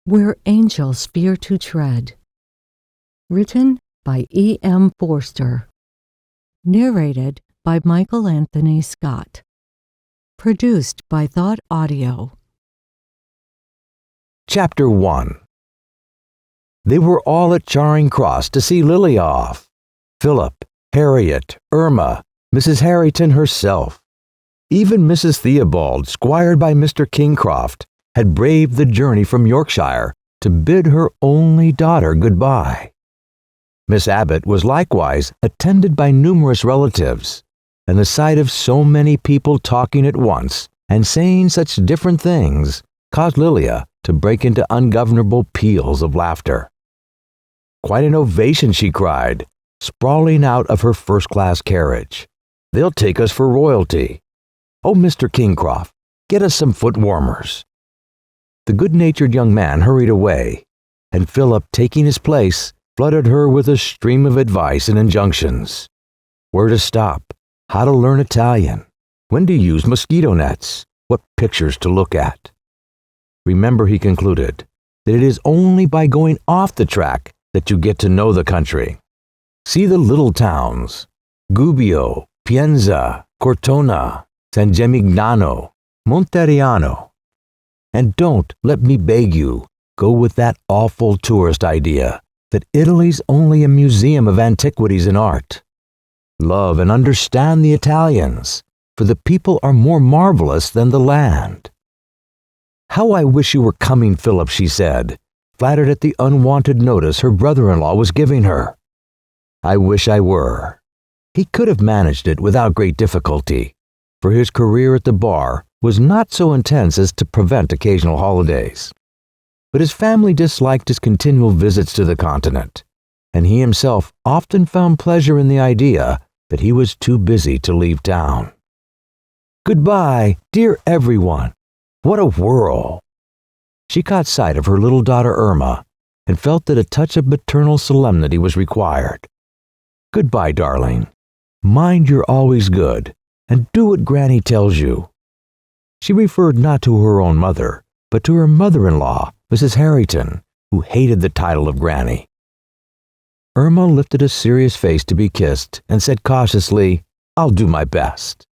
Where Angels Fear to Tread. Written by E.M. Forster. Narrated by Michael Anthony Scott. Produced by ThoughtAudio. Chapter 1. They were all at Charing Cross to see Lilia off. Philip, Harriet, Irma, Mrs. Herriton herself. Even Mrs. Theobald, squired by Mr. Kingcroft, had braved the journey from Yorkshire to bid her only daughter goodbye. Miss Abbott was likewise attended by numerous relatives, and the sight of so many people talking at once and saying such different things caused Lilia to break into ungovernable peals of laughter. "Quite an ovation," she cried, sprawling out of her first-class carriage. "They'll take us for royalty. Oh, Mr. Kingcroft, get us some foot warmers." The good-natured young man hurried away, and Philip, taking his place, flooded her with a stream of advice and injunctions. Where to stop, how to learn Italian, when to use mosquito nets, what pictures to look at. Remember, he concluded, that it is only by going off the track that you get to know the country. See the little towns, Gubbio, Pienza, Cortona, San Gemignano, Monteriano. And don't, let me beg you, go with that awful tourist idea that Italy's only a museum of antiquities and art. Love and understand the Italians, for the people are more marvelous than the land. "How I wish you were coming, Philip," she said, flattered at the unwanted notice her brother-in-law was giving her. "I wish I were." He could have managed it without great difficulty, for his career at the bar was not so intense as to prevent occasional holidays. But his family disliked his continual visits to the continent, and he himself often found pleasure in the idea that he was too busy to leave town. "Goodbye, dear everyone. What a whirl!" She caught sight of her little daughter Irma and felt that a touch of maternal solemnity was required. "Goodbye, darling. Mind you're always good, and do what Granny tells you." She referred not to her own mother, but to her mother-in-law, Mrs. Herriton, who hated the title of Granny. Irma lifted a serious face to be kissed and said cautiously, "I'll do my best."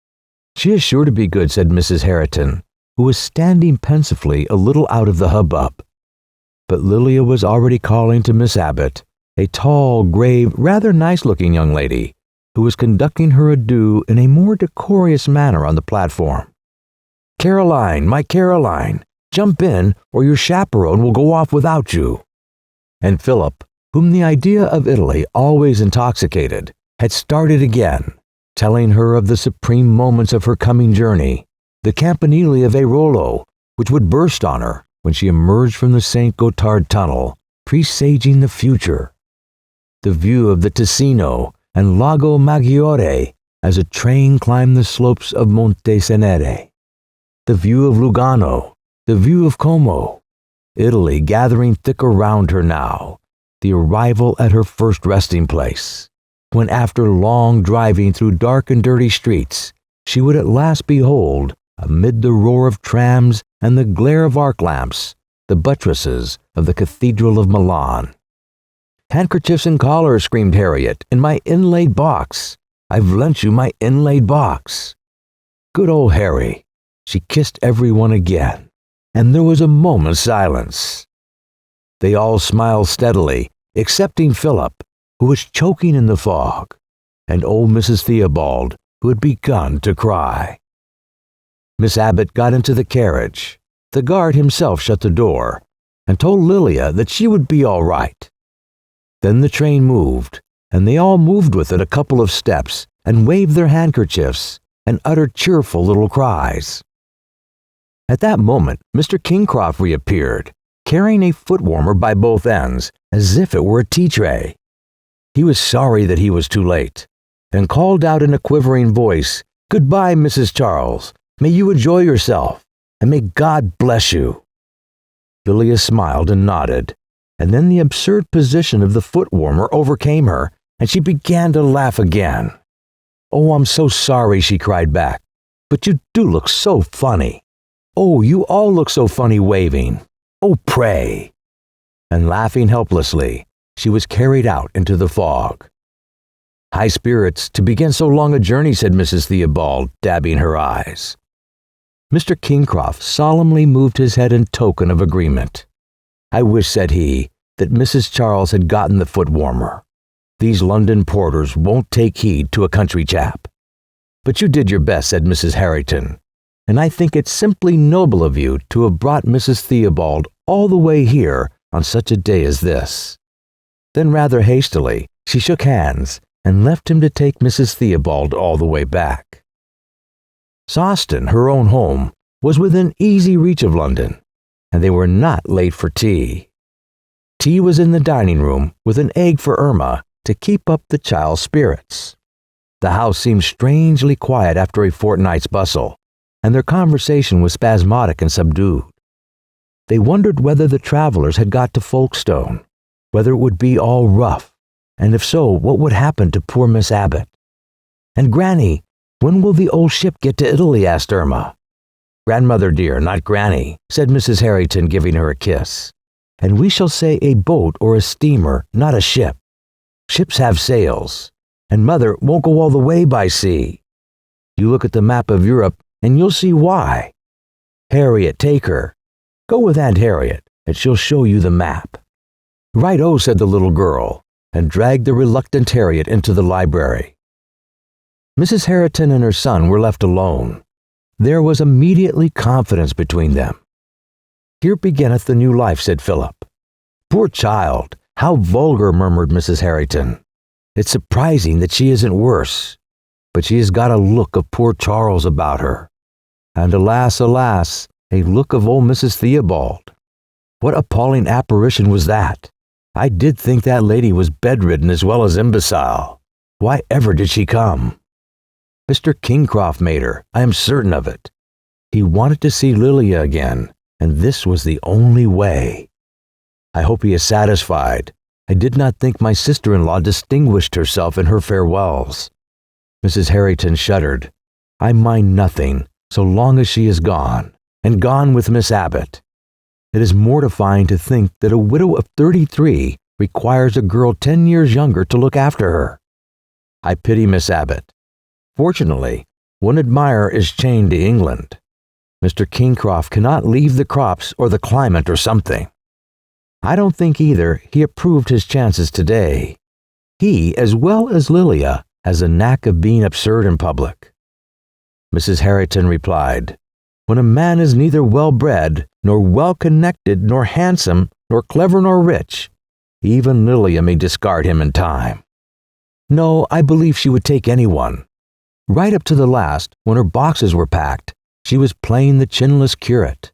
"She is sure to be good," said Mrs. Herriton, who was standing pensively a little out of the hubbub. But Lilia was already calling to Miss Abbott, a tall, grave, rather nice-looking young lady, who was conducting her adieu in a more decorous manner on the platform. "Caroline, my Caroline, jump in, or your chaperone will go off without you." And Philip, whom the idea of Italy always intoxicated, had started again, telling her of the supreme moments of her coming journey, the campanile of Airolo, which would burst on her when she emerged from the St. Gothard tunnel, presaging the future, the view of the Ticino and Lago Maggiore as a train climbed the slopes of Monte Cenere, the view of Lugano, the view of Como, Italy gathering thick around her now, the arrival at her first resting place, when after long driving through dark and dirty streets, she would at last behold, amid the roar of trams and the glare of arc lamps, the buttresses of the Cathedral of Milan. "Handkerchiefs and collars," screamed Harriet, "in my inlaid box. I've lent you my inlaid box." Good old Harry. She kissed everyone again, and there was a moment's silence. They all smiled steadily, excepting Philip, who was choking in the fog, and old Mrs. Theobald, who had begun to cry. Miss Abbott got into the carriage. The guard himself shut the door, and told Lilia that she would be all right. Then the train moved, and they all moved with it a couple of steps, and waved their handkerchiefs, and uttered cheerful little cries. At that moment, Mr. Kingcroft reappeared, carrying a foot-warmer by both ends, as if it were a tea-tray. He was sorry that he was too late, and called out in a quivering voice, "Goodbye, Mrs. Charles. May you enjoy yourself, and may God bless you." Lilia smiled and nodded, and then the absurd position of the foot-warmer overcame her, and she began to laugh again. "Oh, I'm so sorry," she cried back, "but you do look so funny. Oh, you all look so funny waving. Oh, pray, and laughing helplessly, she was carried out into the fog. "High spirits to begin so long a journey," said Mrs. Theobald, dabbing her eyes. Mr. Kingcroft solemnly moved his head in token of agreement. "I wish," said he, "that Mrs. Charles had gotten the foot warmer. These London porters won't take heed to a country chap." "But you did your best," said Mrs. Herriton, "and I think it's simply noble of you to have brought Mrs. Theobald all the way here on such a day as this." Then rather hastily, she shook hands and left him to take Mrs. Theobald all the way back. Sawston, her own home, was within easy reach of London, and they were not late for tea. Tea was in the dining room with an egg for Irma to keep up the child's spirits. The house seemed strangely quiet after a fortnight's bustle, and their conversation was spasmodic and subdued. They wondered whether the travelers had got to Folkestone, whether it would be all rough, and if so, what would happen to poor Miss Abbott. "And Granny, when will the old ship get to Italy?" asked Irma. "Grandmother dear, not Granny," said Mrs. Herriton, giving her a kiss. "And we shall say a boat or a steamer, not a ship. Ships have sails, and Mother won't go all the way by sea. You look at the map of Europe, and you'll see why. Harriet, take her. Go with Aunt Harriet, and she'll show you the map." "Right-o," said the little girl, and dragged the reluctant Harriet into the library. Mrs. Herriton and her son were left alone. There was immediately confidence between them. "Here beginneth the new life," said Philip. "Poor child, how vulgar," murmured Mrs. Herriton. "It's surprising that she isn't worse. But she has got a look of poor Charles about her. And alas, alas, a look of old Mrs. Theobald. What appalling apparition was that? I did think that lady was bedridden as well as imbecile. Why ever did she come? Mr. Kingcroft made her, I am certain of it. He wanted to see Lilia again, and this was the only way. I hope he is satisfied. I did not think my sister-in-law distinguished herself in her farewells." Mrs. Herriton shuddered. "I mind nothing, so long as she is gone, and gone with Miss Abbott. It is mortifying to think that a widow of 33 requires a girl 10 years younger to look after her. I pity Miss Abbott. Fortunately, one admirer is chained to England. Mr. Kingcroft cannot leave the crops or the climate or something. I don't think either he approved his chances today. He, as well as Lilia, has a knack of being absurd in public." Mrs. Herriton replied, "When a man is neither well-bred, nor well-connected, nor handsome, nor clever, nor rich, even Lilia may discard him in time. No, I believe she would take anyone. Right up to the last, when her boxes were packed, she was playing the chinless curate.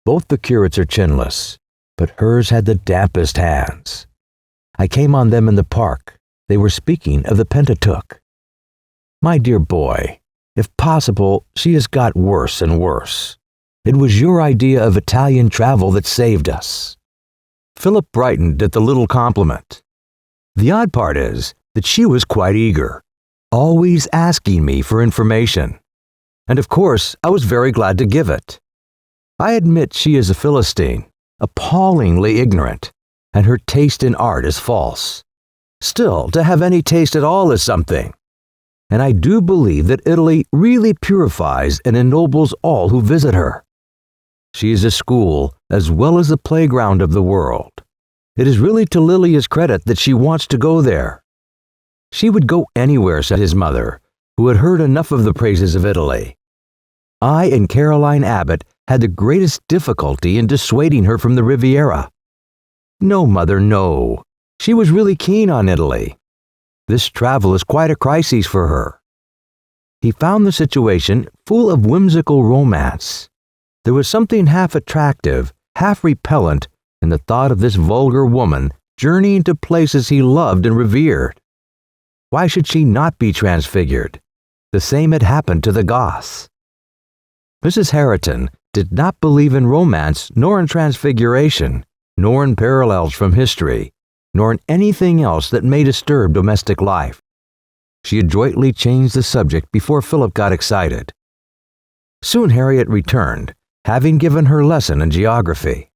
Both the curates are chinless, but hers had the dampest hands. I came on them in the park. They were speaking of the Pentateuch. My dear boy, if possible, she has got worse and worse. It was your idea of Italian travel that saved us." Philip brightened at the little compliment. The odd part is that she was quite eager, always asking me for information. And of course, I was very glad to give it. I admit she is a Philistine, appallingly ignorant, and her taste in art is false. Still, to have any taste at all is something. And I do believe that Italy really purifies and ennobles all who visit her. She is a school as well as the playground of the world. It is really to Lilia's credit that she wants to go there. She would go anywhere, said his mother, who had heard enough of the praises of Italy. I and Caroline Abbott had the greatest difficulty in dissuading her from the Riviera. No, mother, no. She was really keen on Italy. This travel is quite a crisis for her. He found the situation full of whimsical romance. There was something half attractive, half repellent in the thought of this vulgar woman journeying to places he loved and revered. Why should she not be transfigured? The same had happened to the Goths. Mrs. Herriton did not believe in romance, nor in transfiguration, nor in parallels from history, nor in anything else that may disturb domestic life. She adroitly changed the subject before Philip got excited. Soon Harriet returned, having given her lesson in geography.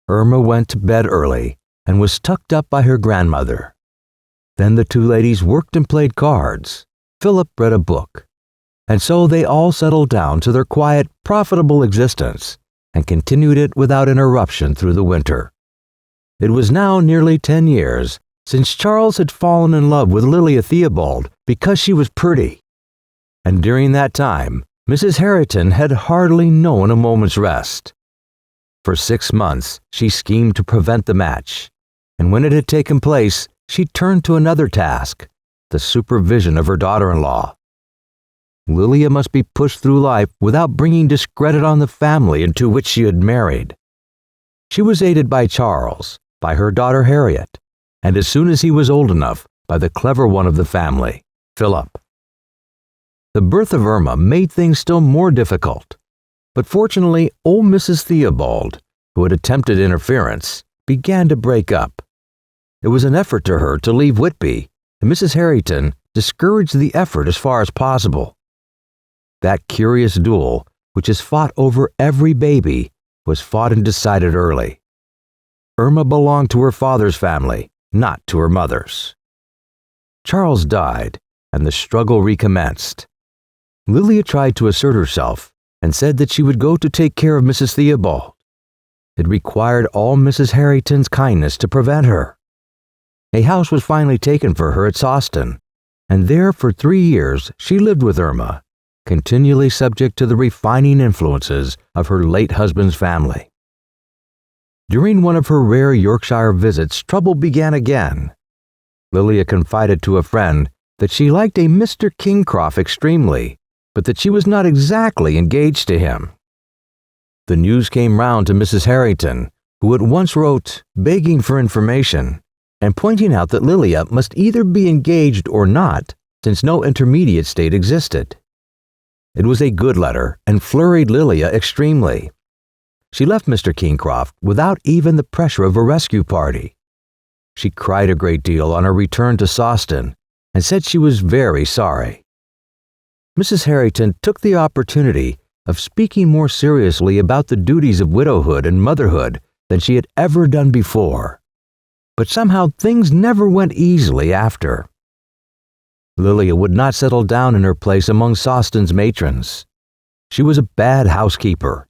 Irma went to bed early and was tucked up by her grandmother. Then the two ladies worked and played cards. Philip read a book. And so they all settled down to their quiet, profitable existence and continued it without interruption through the winter. It was now nearly 10 years since Charles had fallen in love with Lilia Theobald because she was pretty. And during that time, Mrs. Herriton had hardly known a moment's rest. For 6 months, she schemed to prevent the match, and when it had taken place, she turned to another task, the supervision of her daughter-in-law. Lilia must be pushed through life without bringing discredit on the family into which she had married. She was aided by Charles, by her daughter Harriet, and as soon as he was old enough, by the clever one of the family, Philip. The birth of Irma made things still more difficult, but fortunately old Mrs. Theobald, who had attempted interference, began to break up. It was an effort to her to leave Whitby, and Mrs. Herriton discouraged the effort as far as possible. That curious duel, which is fought over every baby, was fought and decided early. Irma belonged to her father's family, not to her mother's. Charles died, and the struggle recommenced. Lilia tried to assert herself and said that she would go to take care of Mrs. Theobald. It required all Mrs. Herriton's kindness to prevent her. A house was finally taken for her at Sawston, and there for 3 years she lived with Irma, continually subject to the refining influences of her late husband's family. During one of her rare Yorkshire visits, trouble began again. Lilia confided to a friend that she liked a Mr. Kingcroft extremely, but that she was not exactly engaged to him. The news came round to Mrs. Herriton, who at once wrote, begging for information, and pointing out that Lilia must either be engaged or not, since no intermediate state existed. It was a good letter and flurried Lilia extremely. She left Mr. Kingcroft without even the pressure of a rescue party. She cried a great deal on her return to Sawston and said she was very sorry. Mrs. Herriton took the opportunity of speaking more seriously about the duties of widowhood and motherhood than she had ever done before. But somehow things never went easily after. Lilia would not settle down in her place among Sawston's matrons. She was a bad housekeeper,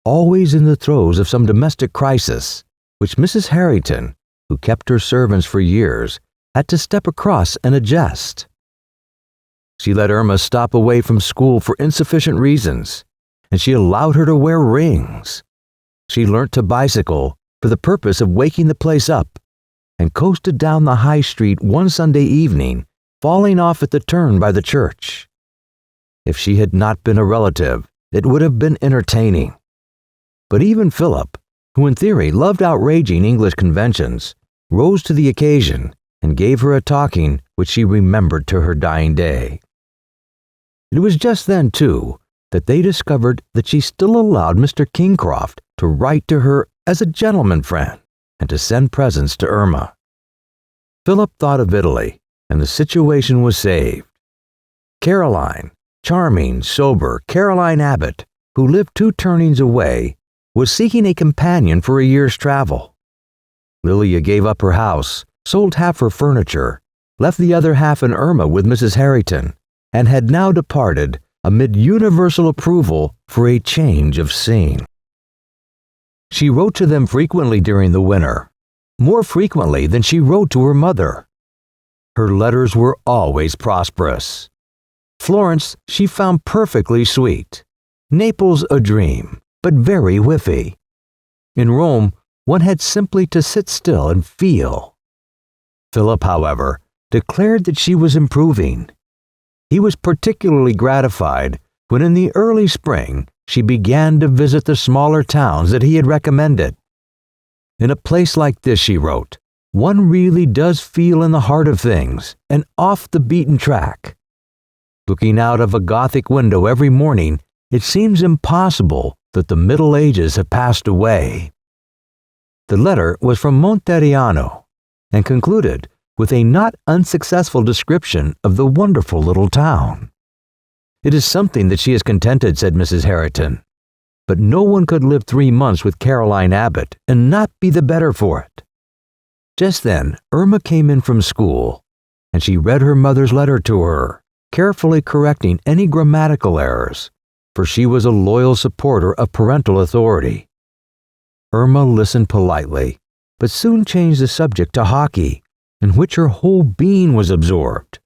always in the throes of some domestic crisis, which Mrs. Herriton, who kept her servants for years, had to step across and adjust. She let Irma stop away from school for insufficient reasons, and she allowed her to wear rings. She learnt to bicycle for the purpose of waking the place up, and coasted down the high street one Sunday evening, falling off at the turn by the church. If she had not been a relative, it would have been entertaining. But even Philip, who in theory loved outraging English conventions, rose to the occasion and gave her a talking which she remembered to her dying day. It was just then, too, that they discovered that she still allowed Mr. Kingcroft to write to her as a gentleman friend and to send presents to Irma. Philip thought of Italy, and the situation was saved. Caroline, charming, sober Caroline Abbott, who lived 2 turnings away, was seeking a companion for a year's travel. Lilia gave up her house, sold half her furniture, left the other half in Irma with Mrs. Herriton, and had now departed amid universal approval for a change of scene. She wrote to them frequently during the winter, more frequently than she wrote to her mother. Her letters were always prosperous. Florence she found perfectly sweet. Naples a dream, but very whiffy. In Rome, one had simply to sit still and feel. Philip, however, declared that she was improving. He was particularly gratified when in the early spring she began to visit the smaller towns that he had recommended. In a place like this, she wrote, one really does feel in the heart of things and off the beaten track. Looking out of a Gothic window every morning, it seems impossible that the Middle Ages have passed away. The letter was from Monteriano and concluded with a not unsuccessful description of the wonderful little town. It is something that she is contented, said Mrs. Herriton. but no one could live 3 months with Caroline Abbott and not be the better for it. Just then, Irma came in from school, and she read her mother's letter to her, carefully correcting any grammatical errors, for she was a loyal supporter of parental authority. Irma listened politely, but soon changed the subject to hockey, in which her whole being was absorbed.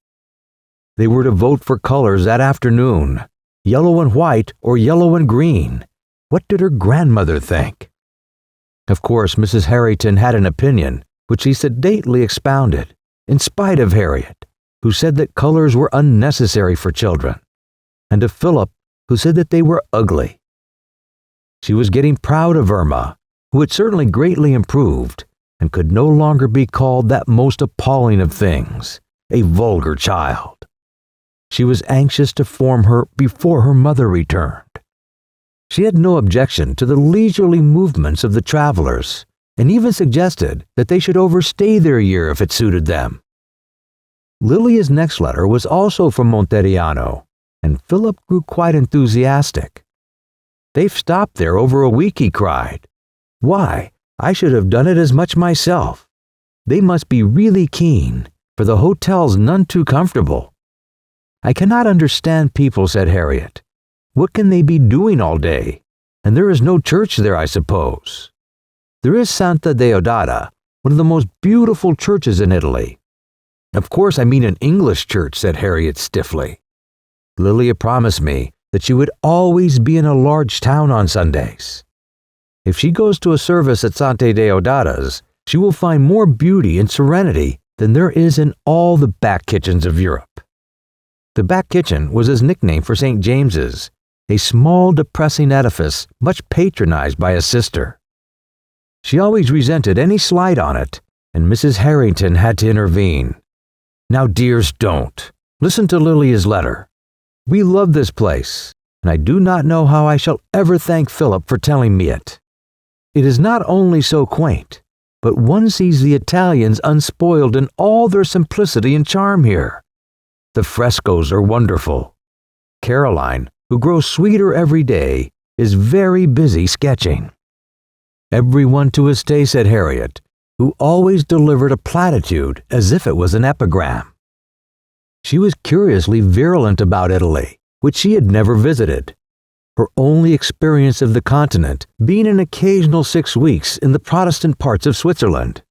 They were to vote for colors that afternoon, yellow and white or yellow and green. What did her grandmother think? Of course, Mrs. Herriton had an opinion, which she sedately expounded, in spite of Harriet, who said that colors were unnecessary for children, and of Philip, who said that they were ugly. She was getting proud of Irma, who had certainly greatly improved, and could no longer be called that most appalling of things, a vulgar child. She was anxious to form her before her mother returned. She had no objection to the leisurely movements of the travelers, and even suggested that they should overstay their year if it suited them. Lilia's next letter was also from Monteriano, and Philip grew quite enthusiastic. "They've stopped there over a week," he cried. "Why, I should have done it as much myself. They must be really keen, for the hotel's none too comfortable." "I cannot understand people," said Harriet. "What can they be doing all day? And there is no church there, I suppose." "There is Santa Deodata, one of the most beautiful churches in Italy." "Of course I mean an English church," said Harriet stiffly. "Lilia promised me that she would always be in a large town on Sundays. If she goes to a service at Santa Deodata's, she will find more beauty and serenity than there is in all the back kitchens of Europe." The back kitchen was his nickname for St. James's, a small depressing edifice much patronized by his sister. She always resented any slight on it, and Mrs. Herriton had to intervene. "Now, dears, don't. Listen to Lilia's letter. We love this place, and I do not know how I shall ever thank Philip for telling me it. It is not only so quaint, but one sees the Italians unspoiled in all their simplicity and charm here. The frescoes are wonderful. Caroline, who grows sweeter every day, is very busy sketching." "Everyone to his taste," said Harriet, who always delivered a platitude as if it was an epigram. She was curiously virulent about Italy, which she had never visited, her only experience of the continent being an occasional 6 weeks in the Protestant parts of Switzerland.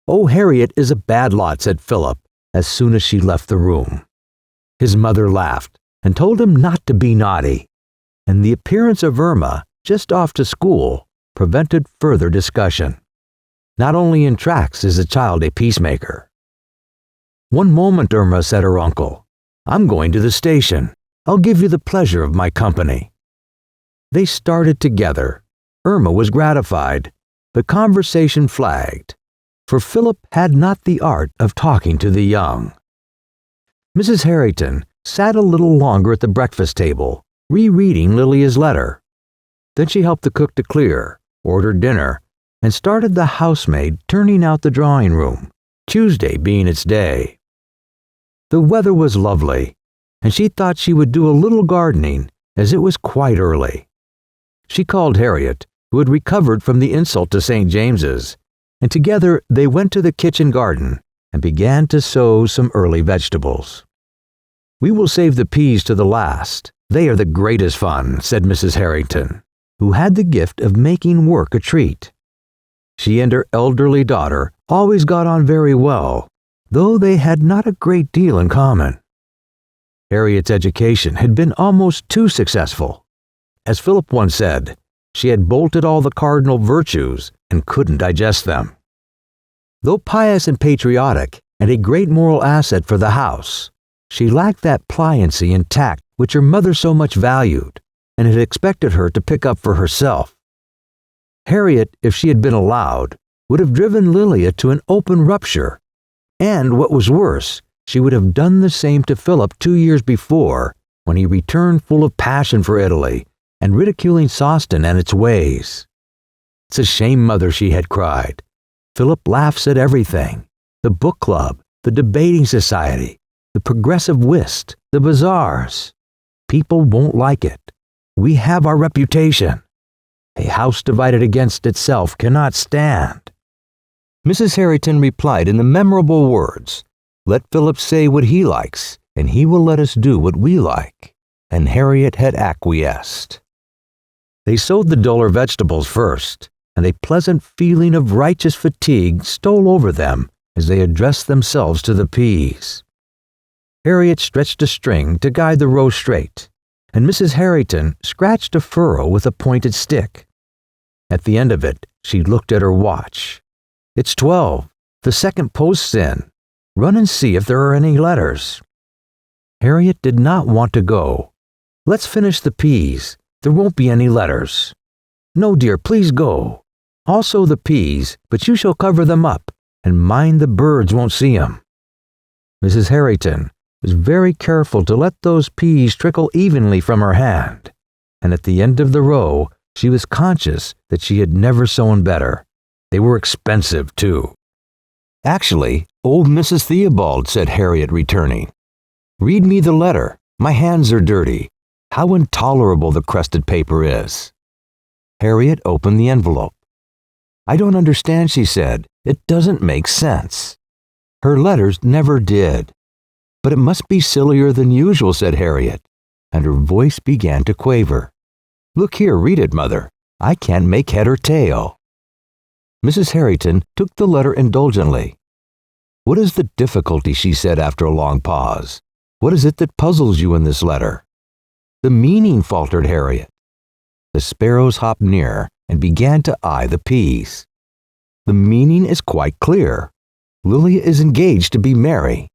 "Oh, Harriet is a bad lot," said Philip, as soon as she left the room. His mother laughed and told him not to be naughty, and the appearance of Irma, just off to school, prevented further discussion. Not only in tracts is a child a peacemaker. "One moment, Irma," said her uncle. "I'm going to the station. I'll give you the pleasure of my company." They started together. Irma was gratified, but conversation flagged, for Philip had not the art of talking to the young. Mrs. Herriton sat a little longer at the breakfast table, rereading Lilia's letter. Then she helped the cook to clear, ordered dinner, and started the housemaid turning out the drawing room, Tuesday being its day. The weather was lovely, and she thought she would do a little gardening, as it was quite early. She called Harriet, who had recovered from the insult to St. James's, and together they went to the kitchen garden and began to sow some early vegetables. "We will save the peas to the last. They are the greatest fun," said Mrs. Herriton, who had the gift of making work a treat. She and her elderly daughter always got on very well, though they had not a great deal in common. Harriet's education had been almost too successful. As Philip once said, she had bolted all the cardinal virtues and couldn't digest them. Though pious and patriotic, and a great moral asset for the house, she lacked that pliancy and tact which her mother so much valued, and had expected her to pick up for herself. Harriet, if she had been allowed, would have driven Lilia to an open rupture, and what was worse, she would have done the same to Philip 2 years before, when he returned full of passion for Italy, and ridiculing Sawston and its ways. "It's a shame, Mother," she had cried. "Philip laughs at everything. The book club, the debating society, the progressive whist, the bazaars. People won't like it. We have our reputation. A house divided against itself cannot stand. Mrs. Herriton replied in the memorable words, "Let Philip say what he likes, and he will let us do what we like." And Harriet had acquiesced. They sowed the duller vegetables first, and a pleasant feeling of righteous fatigue stole over them as they addressed themselves to the peas. Harriet stretched a string to guide the row straight, and Mrs. Herriton scratched a furrow with a pointed stick. At the end of it, she looked at her watch. "It's 12. The second post's in. Run and see if there are any letters." Harriet did not want to go. "Let's finish the peas. There won't be any letters." "No, dear, please go. Also the peas, but you shall cover them up, and mind the birds won't see 'em." Mrs. Herriton was very careful to let those peas trickle evenly from her hand, and at the end of the row, she was conscious that she had never sown better. They were expensive, too. "Actually, old Mrs. Theobald," said Harriet, returning. "Read me the letter. My hands are dirty. How intolerable the crested paper is." Harriet opened the envelope. "I don't understand," she said. "It doesn't make sense." Her letters never did. "But it must be sillier than usual," said Harriet, and her voice began to quaver. "Look here, read it, Mother. I can't make head or tail." Mrs. Herriton took the letter indulgently. "What is the difficulty?" she said after a long pause. "What is it that puzzles you in this letter?" "The meaning," faltered Harriet. The sparrows hopped near and began to eye the peas. "The meaning is quite clear. Lilia is engaged to be Mary."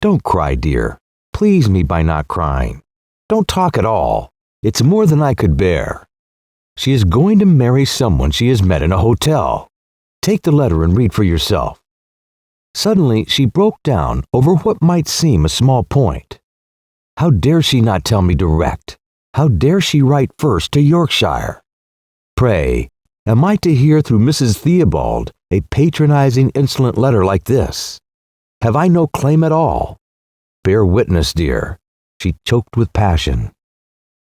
"Don't cry, dear. Please me by not crying. Don't talk at all. It's more than I could bear. She is going to marry someone she has met in a hotel. Take the letter and read for yourself." Suddenly, she broke down over what might seem a small point. How dare she not tell me direct? How dare she write first to Yorkshire? Pray, am I to hear through Mrs. Theobald a patronizing, insolent letter like this? Have I no claim at all? Bear witness, dear. She choked with passion.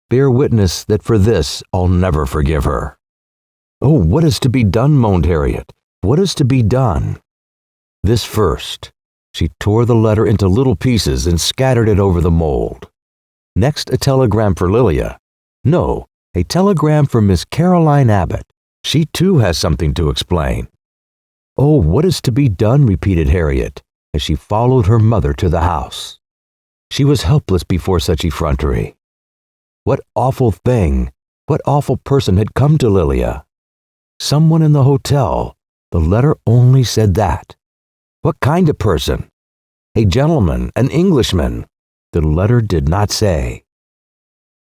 Bear witness that for this I'll never forgive her. "Oh, what is to be done?" moaned Harriet. "What is to be done?" "This first." She tore the letter into little pieces and scattered it over the mold. "Next, a telegram for Lilia. No, a telegram for Miss Caroline Abbott. She too has something to explain." "Oh, what is to be done?" repeated Harriet, as she followed her mother to the house. She was helpless before such effrontery. What awful thing, what awful person had come to Lilia? Someone in the hotel. The letter only said that. What kind of person? A gentleman, an Englishman. The letter did not say.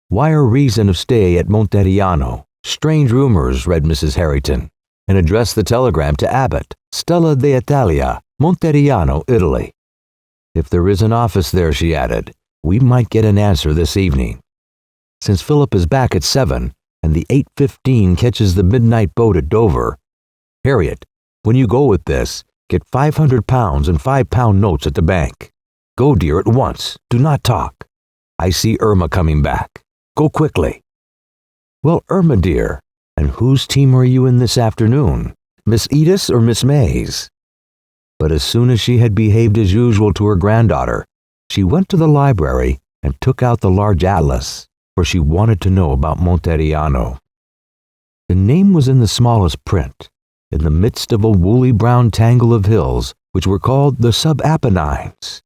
"Wire reason of stay at Monteriano. Strange rumors," read Mrs. Herriton, and addressed the telegram to Abbott, Stella d'Italia, Monteriano, Italy. "If there is an office there," she added, "we might get an answer this evening. Since Philip is back at 7, and the 8:15 catches the midnight boat at Dover. Harriet, when you go with this, get £500 and £5 notes at the bank. Go, dear, at once. Do not talk. I see Irma coming back. Go quickly." "Well, Irma, dear, and whose team are you in this afternoon? Miss Edith's or Miss May's?" But as soon as she had behaved as usual to her granddaughter, she went to the library and took out the large atlas, for she wanted to know about Monteriano. The name was in the smallest print, in the midst of a woolly brown tangle of hills which were called the Sub-Apennines.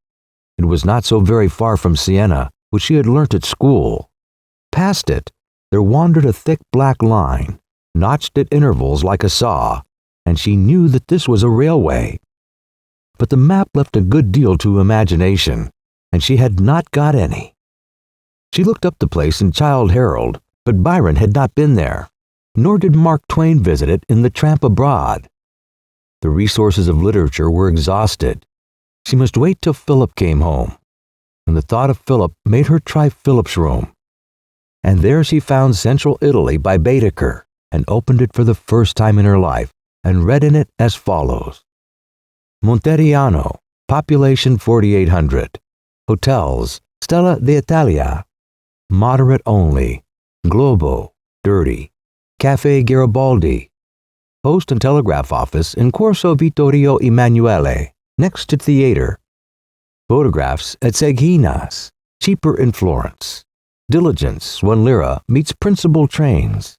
It was not so very far from Siena, which she had learnt at school. Past it, there wandered a thick black line, notched at intervals like a saw, and she knew that this was a railway. But the map left a good deal to imagination, and she had not got any. She looked up the place in Childe Harold, but Byron had not been there, nor did Mark Twain visit it in The Tramp Abroad. The resources of literature were exhausted. She must wait till Philip came home, and the thought of Philip made her try Philip's room. And there she found Central Italy by Baedeker, and opened it for the first time in her life, and read in it as follows. Monteriano, population 4,800. Hotels, Stella d'Italia. Moderate only. Globo, dirty. Cafe Garibaldi. Post and telegraph office in Corso Vittorio Emanuele, next to theater. Photographs at Seghinas, cheaper in Florence. Diligence, 1 lira, meets principal trains.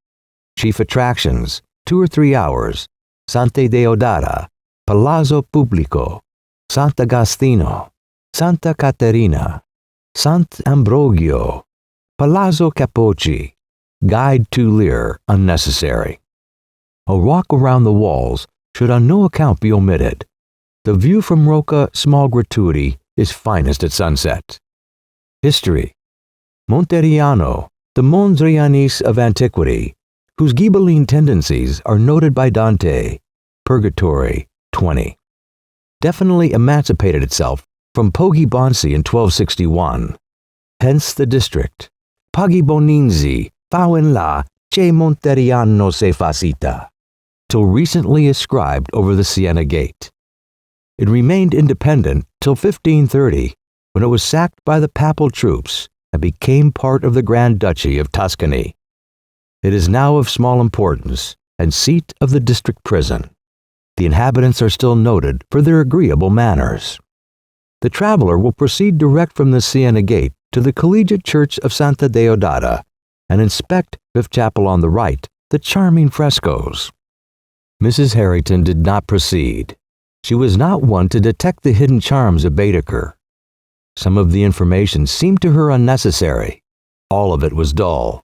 Chief attractions, 2 or 3 hours. Santa Deodata, Palazzo Pubblico, Sant'Agostino, Santa Caterina, Sant'Ambrogio, Palazzo Capocci. Guide 2 lire, unnecessary. A walk around the walls should on no account be omitted. The view from Rocca, small gratuity, is finest at sunset. History. Monteriano, the Mons Rianis of antiquity, whose Ghibelline tendencies are noted by Dante, Purgatory 20. Definitely emancipated itself from Poggibonsi in 1261. Hence the district. Poggibonensi, fa in là, che Monteriano se facita, till recently ascribed over the Siena Gate. It remained independent till 1530, when it was sacked by the papal troops and became part of the Grand Duchy of Tuscany. It is now of small importance and seat of the district prison. The inhabitants are still noted for their agreeable manners. The traveler will proceed direct from the Siena Gate to the Collegiate Church of Santa Deodata and inspect, Fifth Chapel on the right, the charming frescoes. Mrs. Herriton did not proceed. She was not one to detect the hidden charms of Baedeker. Some of the information seemed to her unnecessary. All of it was dull.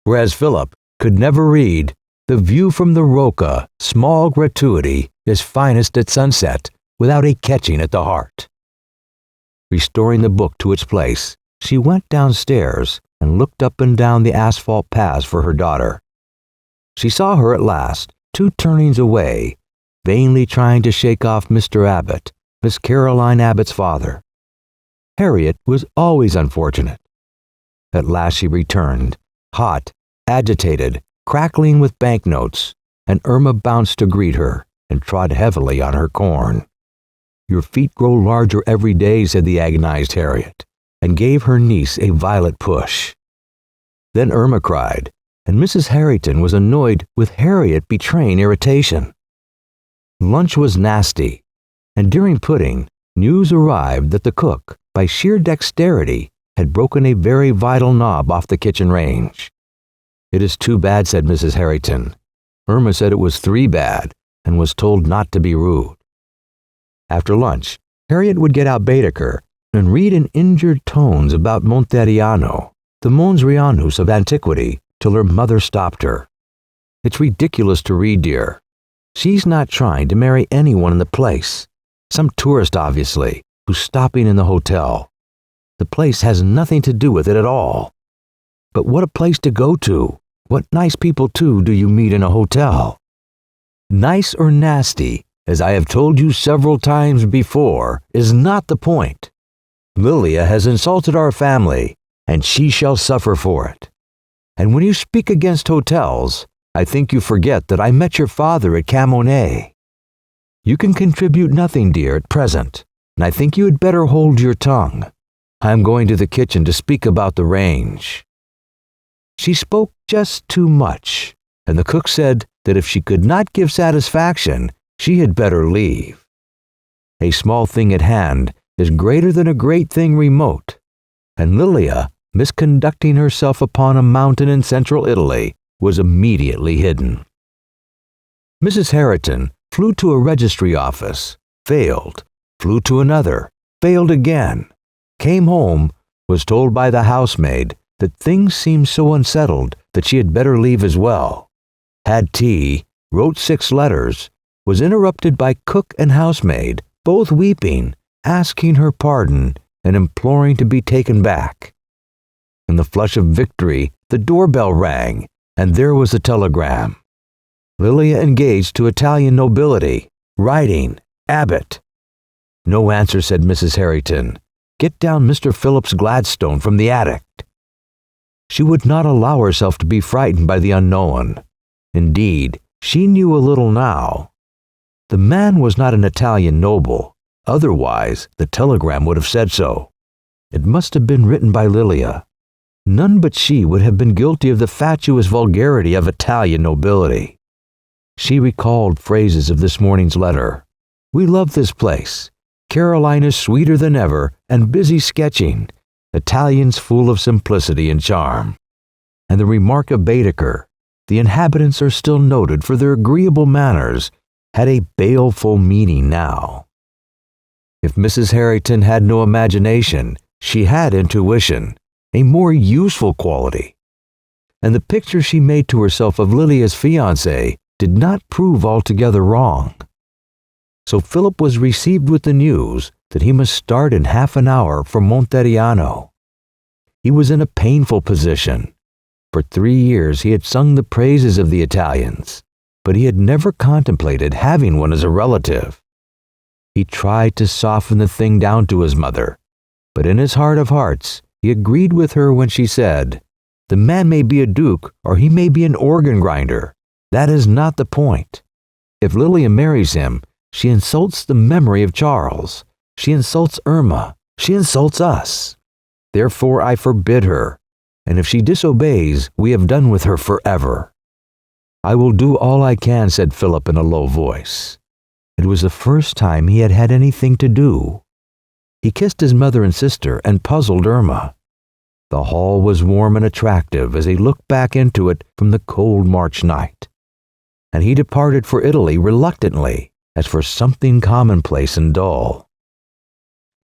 Whereas Philip could never read, "The view from the Rocca, small gratuity, is finest at sunset," without a catching at the heart. Restoring the book to its place, she went downstairs and looked up and down the asphalt paths for her daughter. She saw her at last, 2 turnings away, vainly trying to shake off Mr. Abbott, Miss Caroline Abbott's father. Harriet was always unfortunate. At last she returned, hot, agitated, crackling with banknotes, and Irma bounced to greet her and trod heavily on her corn. "Your feet grow larger every day," said the agonized Harriet, and gave her niece a violent push. Then Irma cried, and Mrs. Herriton was annoyed with Harriet betraying irritation. Lunch was nasty, and during pudding, news arrived that the cook, by sheer dexterity, had broken a very vital knob off the kitchen range. "It is too bad," said Mrs. Herriton. Irma said it was 3 bad, and was told not to be rude. After lunch, Harriet would get out Baedeker and read in injured tones about Monteriano, the Mons Rianus of antiquity, till her mother stopped her. "It's ridiculous to read, dear. She's not trying to marry anyone in the place. Some tourist, obviously, who's stopping in the hotel. The place has nothing to do with it at all. But what a place to go to! What nice people, too, do you meet in a hotel? Nice or nasty, as I have told you several times before, is not the point. Lilia has insulted our family, and she shall suffer for it. And when you speak against hotels, I think you forget that I met your father at Camonet. You can contribute nothing, dear, at present, and I think you had better hold your tongue. I am going to the kitchen to speak about the range." She spoke just too much, and the cook said that if she could not give satisfaction, she had better leave. A small thing at hand is greater than a great thing remote, and Lilia, misconducting herself upon a mountain in central Italy, was immediately hidden. Mrs. Herriton flew to a registry office, failed, flew to another, failed again, came home, was told by the housemaid that things seemed so unsettled that she had better leave as well, had tea, wrote 6 letters, was interrupted by cook and housemaid, both weeping, asking her pardon and imploring to be taken back. In the flush of victory, the doorbell rang, and there was a telegram. Lilia engaged to Italian nobility, writing, Abbott. "No answer," said Mrs. Herriton. "Get down Mr. Philip's Gladstone from the attic." She would not allow herself to be frightened by the unknown. Indeed, she knew a little now. The man was not an Italian noble, otherwise the telegram would have said so. It must have been written by Lilia. none but she would have been guilty of the fatuous vulgarity of Italian nobility. She recalled phrases of this morning's letter. "We love this place. Caroline is sweeter than ever and busy sketching. Italians full of simplicity and charm." And the remark of Baedeker, "The inhabitants are still noted for their agreeable manners," had a baleful meaning now. If Mrs. Herriton had no imagination, she had intuition, a more useful quality. And the picture she made to herself of Lilia's fiancé did not prove altogether wrong. So Philip was received with the news that he must start in half an hour for Monteriano. He was in a painful position. For 3 years he had sung the praises of the Italians, but he had never contemplated having one as a relative. He tried to soften the thing down to his mother, but in his heart of hearts he agreed with her when she said, "The man may be a duke or he may be an organ grinder. That is not the point. If Lilia marries him, she insults the memory of Charles. She insults Irma. She insults us. Therefore I forbid her, and if she disobeys, we have done with her forever." "I will do all I can," said Philip in a low voice. It was the first time he had had anything to do. He kissed his mother and sister and puzzled Irma. The hall was warm and attractive as he looked back into it from the cold March night. And he departed for Italy reluctantly, as for something commonplace and dull.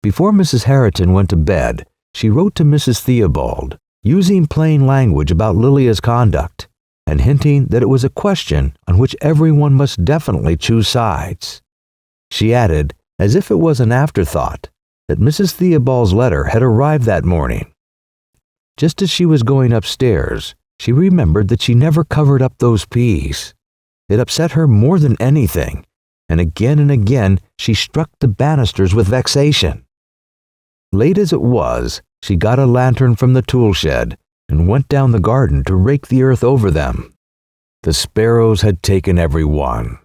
Before Mrs. Herriton went to bed, she wrote to Mrs. Theobald, using plain language about Lilia's conduct, and hinting that it was a question on which everyone must definitely choose sides. She added, as if it was an afterthought, that Mrs. Theobald's letter had arrived that morning. Just as she was going upstairs, she remembered that she never covered up those peas. It upset her more than anything, and again she struck the banisters with vexation. Late as it was, she got a lantern from the tool shed and went down the garden to rake the earth over them. The sparrows had taken every one,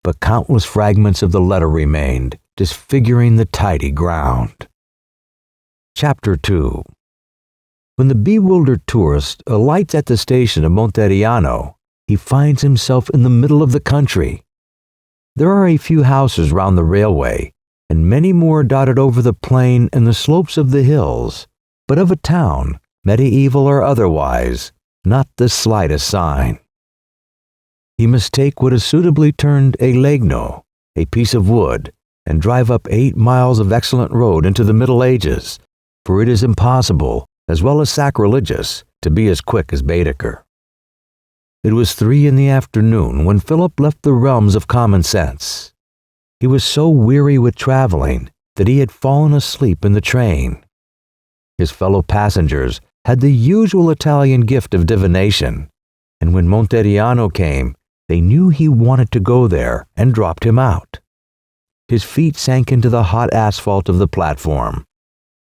but countless fragments of the letter remained, disfiguring the tidy ground. Chapter 2. When the bewildered tourist alights at the station of Monteriano, he finds himself in the middle of the country. There are a few houses round the railway, and many more dotted over the plain and the slopes of the hills, but of a town, medieval or otherwise, not the slightest sign. He must take what is suitably termed a legno, a piece of wood, and drive up 8 miles of excellent road into the Middle Ages, for it is impossible, as well as sacrilegious, to be as quick as Baedeker. It was 3 in the afternoon when Philip left the realms of common sense. He was so weary with traveling that he had fallen asleep in the train. His fellow passengers had the usual Italian gift of divination, and when Monteriano came, they knew he wanted to go there and dropped him out. His feet sank into the hot asphalt of the platform,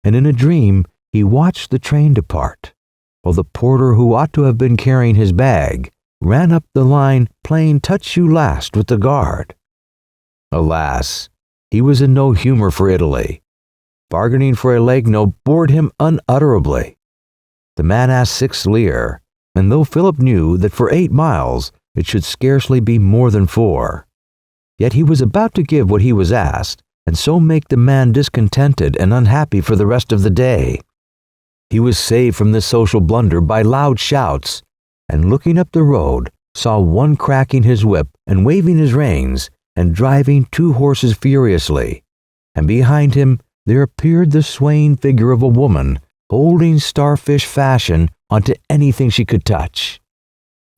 and in a dream he watched the train depart, while the porter who ought to have been carrying his bag ran up the line playing touch you last with the guard. Alas, he was in no humor for Italy. Bargaining for a legno bored him unutterably. The man asked 6 lire, and though Philip knew that for 8 miles it should scarcely be more than 4, yet he was about to give what he was asked, and so make the man discontented and unhappy for the rest of the day. He was saved from this social blunder by loud shouts, and looking up the road, saw one cracking his whip and waving his reins, and driving 2 horses furiously, and behind him there appeared the swaying figure of a woman, holding starfish fashion onto anything she could touch.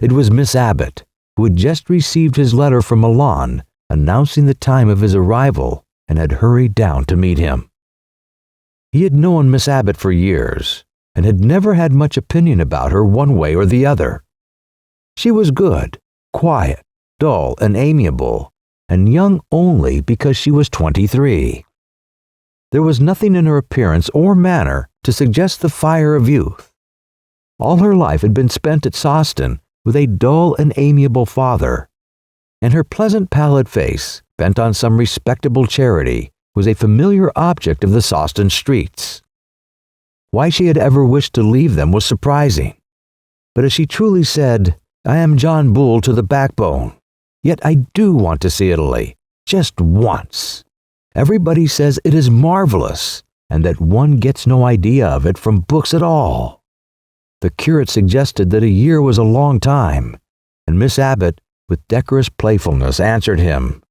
It was Miss Abbott, who had just received his letter from Milan, announcing the time of his arrival, and had hurried down to meet him. He had known Miss Abbott for years, and had never had much opinion about her one way or the other. She was good, quiet, dull, and amiable, and young only because she was 23. There was nothing in her appearance or manner to suggest the fire of youth. All her life had been spent at Sawston with a dull and amiable father, and her pleasant pallid face, bent on some respectable charity, was a familiar object of the Sawston streets. Why she had ever wished to leave them was surprising. But as she truly said, I am John Bull to the backbone. Yet I do want to see Italy, just once. Everybody says it is marvelous, and that one gets no idea of it from books at all. The curate suggested that a year was a long time, and Miss Abbott, with decorous playfulness, answered him,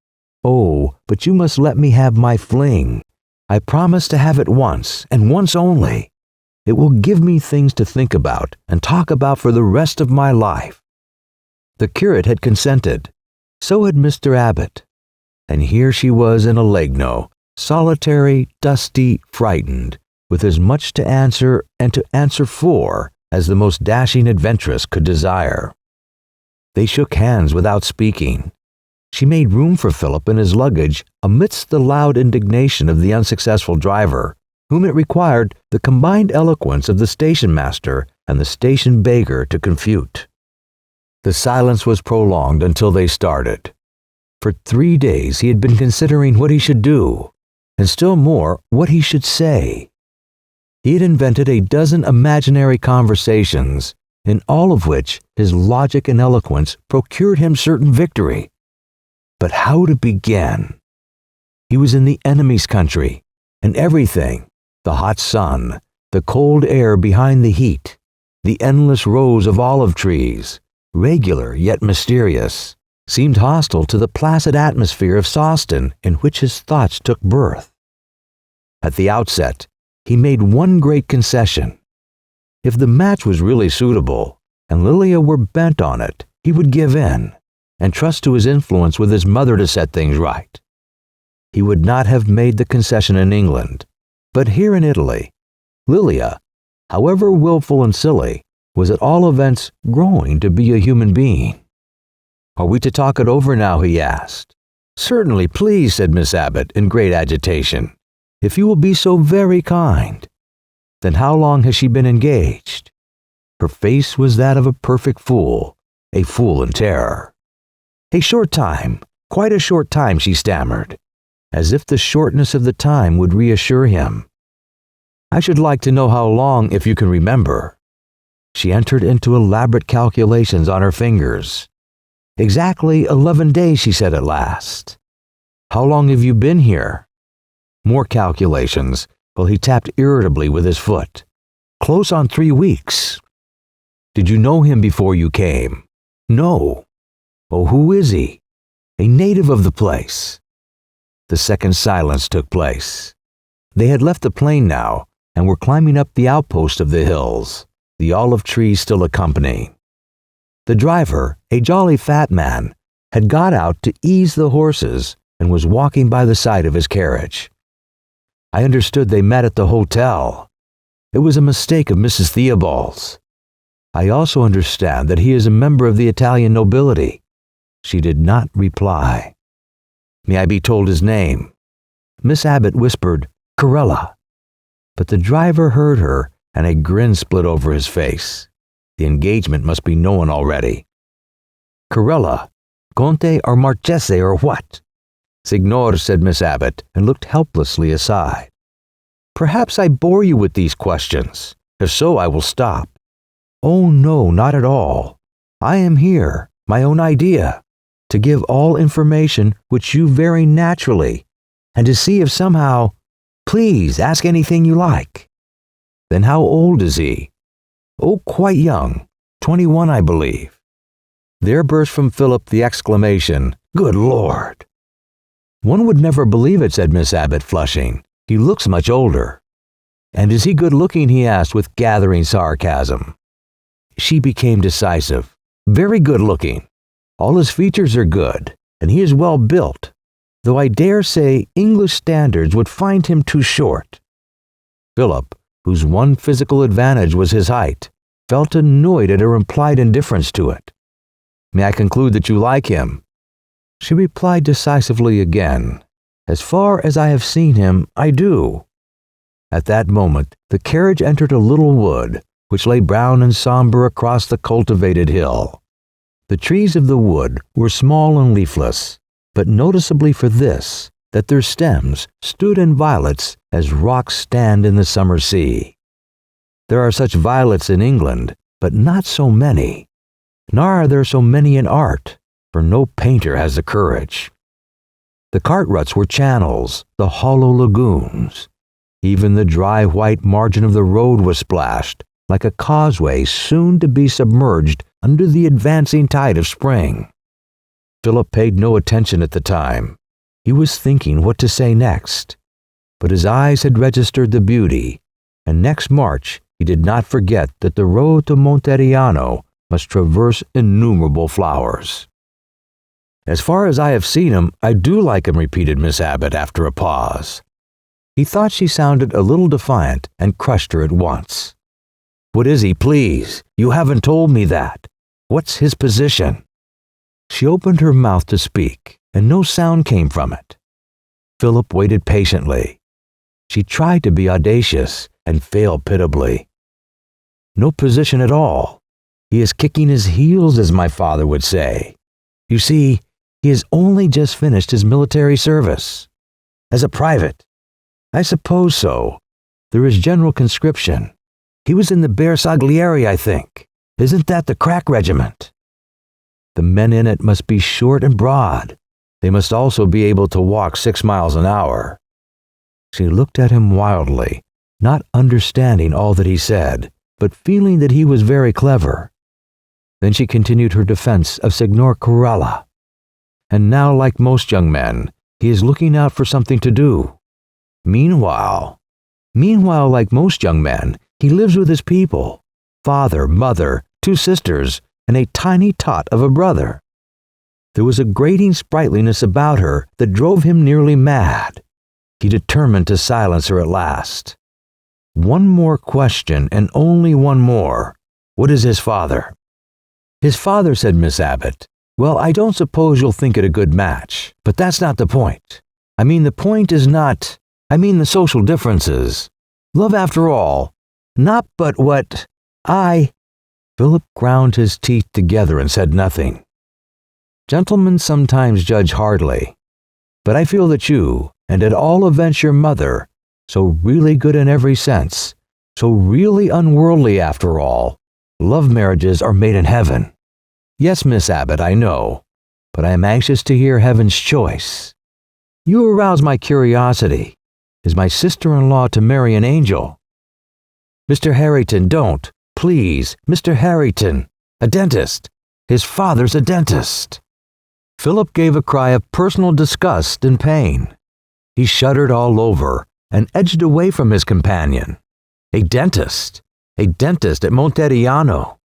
Oh, but you must let me have my fling. I promise to have it once, and once only. It will give me things to think about and talk about for the rest of my life. The curate had consented. So had Mr. Abbott. And here she was in a legno, solitary, dusty, frightened, with as much to answer and to answer for as the most dashing adventuress could desire. They shook hands without speaking. She made room for Philip in his luggage amidst the loud indignation of the unsuccessful driver, whom it required the combined eloquence of the station master and the station beggar to confute. The silence was prolonged until they started. For 3 days he had been considering what he should do, and still more what he should say. He had invented a dozen imaginary conversations, in all of which his logic and eloquence procured him certain victory. But how to begin? He was in the enemy's country, and everything, the hot sun, the cold air behind the heat, the endless rows of olive trees, regular yet mysterious, seemed hostile to the placid atmosphere of Sawston in which his thoughts took birth. At the outset, he made one great concession. If the match was really suitable, and Lilia were bent on it, he would give in, and trust to his influence with his mother to set things right. He would not have made the concession in England, but here in Italy, Lilia, however willful and silly, was at all events growing to be a human being. Are we to talk it over now? He asked. Certainly, please, said Miss Abbott in great agitation, if you will be so very kind. Then how long has she been engaged? Her face was that of a perfect fool, a fool in terror. A short time, quite a short time, she stammered, as if the shortness of the time would reassure him. I should like to know how long, if you can remember. She entered into elaborate calculations on her fingers. Exactly 11 days, she said at last. How long have you been here? More calculations, while he tapped irritably with his foot. Close on 3 weeks. Did you know him before you came? No. Oh, who is he? A native of the place. The second silence took place. They had left the plain now, and were climbing up the outpost of the hills, the olive trees still accompanying. The driver, a jolly fat man, had got out to ease the horses and was walking by the side of his carriage. I understood they met at the hotel. It was a mistake of Mrs. Theobald's. I also understand that he is a member of the Italian nobility. She did not reply. May I be told his name? Miss Abbott whispered, Corella. But the driver heard her, and a grin split over his face. The engagement must be known already. Corella, Conte or Marchese or what? Signor, said Miss Abbott, and looked helplessly aside. Perhaps I bore you with these questions. If so, I will stop. Oh no, not at all. I am here, my own idea, to give all information which you very naturally, and to see if somehow, please ask anything you like. Then how old is he? Oh, quite young, 21, I believe. There burst from Philip the exclamation, Good Lord! One would never believe it, said Miss Abbott, flushing. He looks much older. And is he good-looking? He asked with gathering sarcasm. She became decisive. Very good-looking. All his features are good, and he is well built, though I dare say English standards would find him too short. Philip, whose one physical advantage was his height, felt annoyed at her implied indifference to it. May I conclude that you like him? She replied decisively again, As far as I have seen him, I do. At that moment, the carriage entered a little wood, which lay brown and somber across the cultivated hill. The trees of the wood were small and leafless, but noticeably for this, that their stems stood in violets as rocks stand in the summer sea. There are such violets in England, but not so many. Nor are there so many in art, for no painter has the courage. The cart ruts were channels, the hollow lagoons. Even the dry white margin of the road was splashed, like a causeway soon to be submerged under the advancing tide of spring. Philip paid no attention at the time. He was thinking what to say next. But his eyes had registered the beauty, and next March he did not forget that the road to Monteriano must traverse innumerable flowers. As far as I have seen him, I do like him, repeated Miss Abbott after a pause. He thought she sounded a little defiant and crushed her at once. What is he, please? You haven't told me that. What's his position? She opened her mouth to speak, and no sound came from it. Philip waited patiently. She tried to be audacious and failed pitiably. No position at all. He is kicking his heels, as my father would say. You see, he has only just finished his military service. As a private. I suppose so. There is general conscription. He was in the Bersaglieri, I think. Isn't that the crack regiment? The men in it must be short and broad. They must also be able to walk 6 miles an hour. She looked at him wildly, not understanding all that he said, but feeling that he was very clever. Then she continued her defense of Signor Corella. And now, like most young men, he is looking out for something to do. Meanwhile, like most young men, he lives with his people, father, mother, 2 sisters, and a tiny tot of a brother. There was a grating sprightliness about her that drove him nearly mad. He determined to silence her at last. One more question, and only one more. What is his father? His father, said Miss Abbott. Well, I don't suppose you'll think it a good match, but that's not the point. I mean, the point is not... the social differences. Love, after all, not but what Philip ground his teeth together and said nothing. Gentlemen sometimes judge hardly, but I feel that you, and at all events your mother, so really good in every sense, so really unworldly after all, love marriages are made in heaven. Yes, Miss Abbott, I know, but I am anxious to hear heaven's choice. You arouse my curiosity. Is my sister-in-law to marry an angel? Mr. Herriton, don't. Please, Mr. Herriton. A dentist. His father's a dentist. Philip gave a cry of personal disgust and pain. He shuddered all over and edged away from his companion. A dentist. A dentist at Monteriano.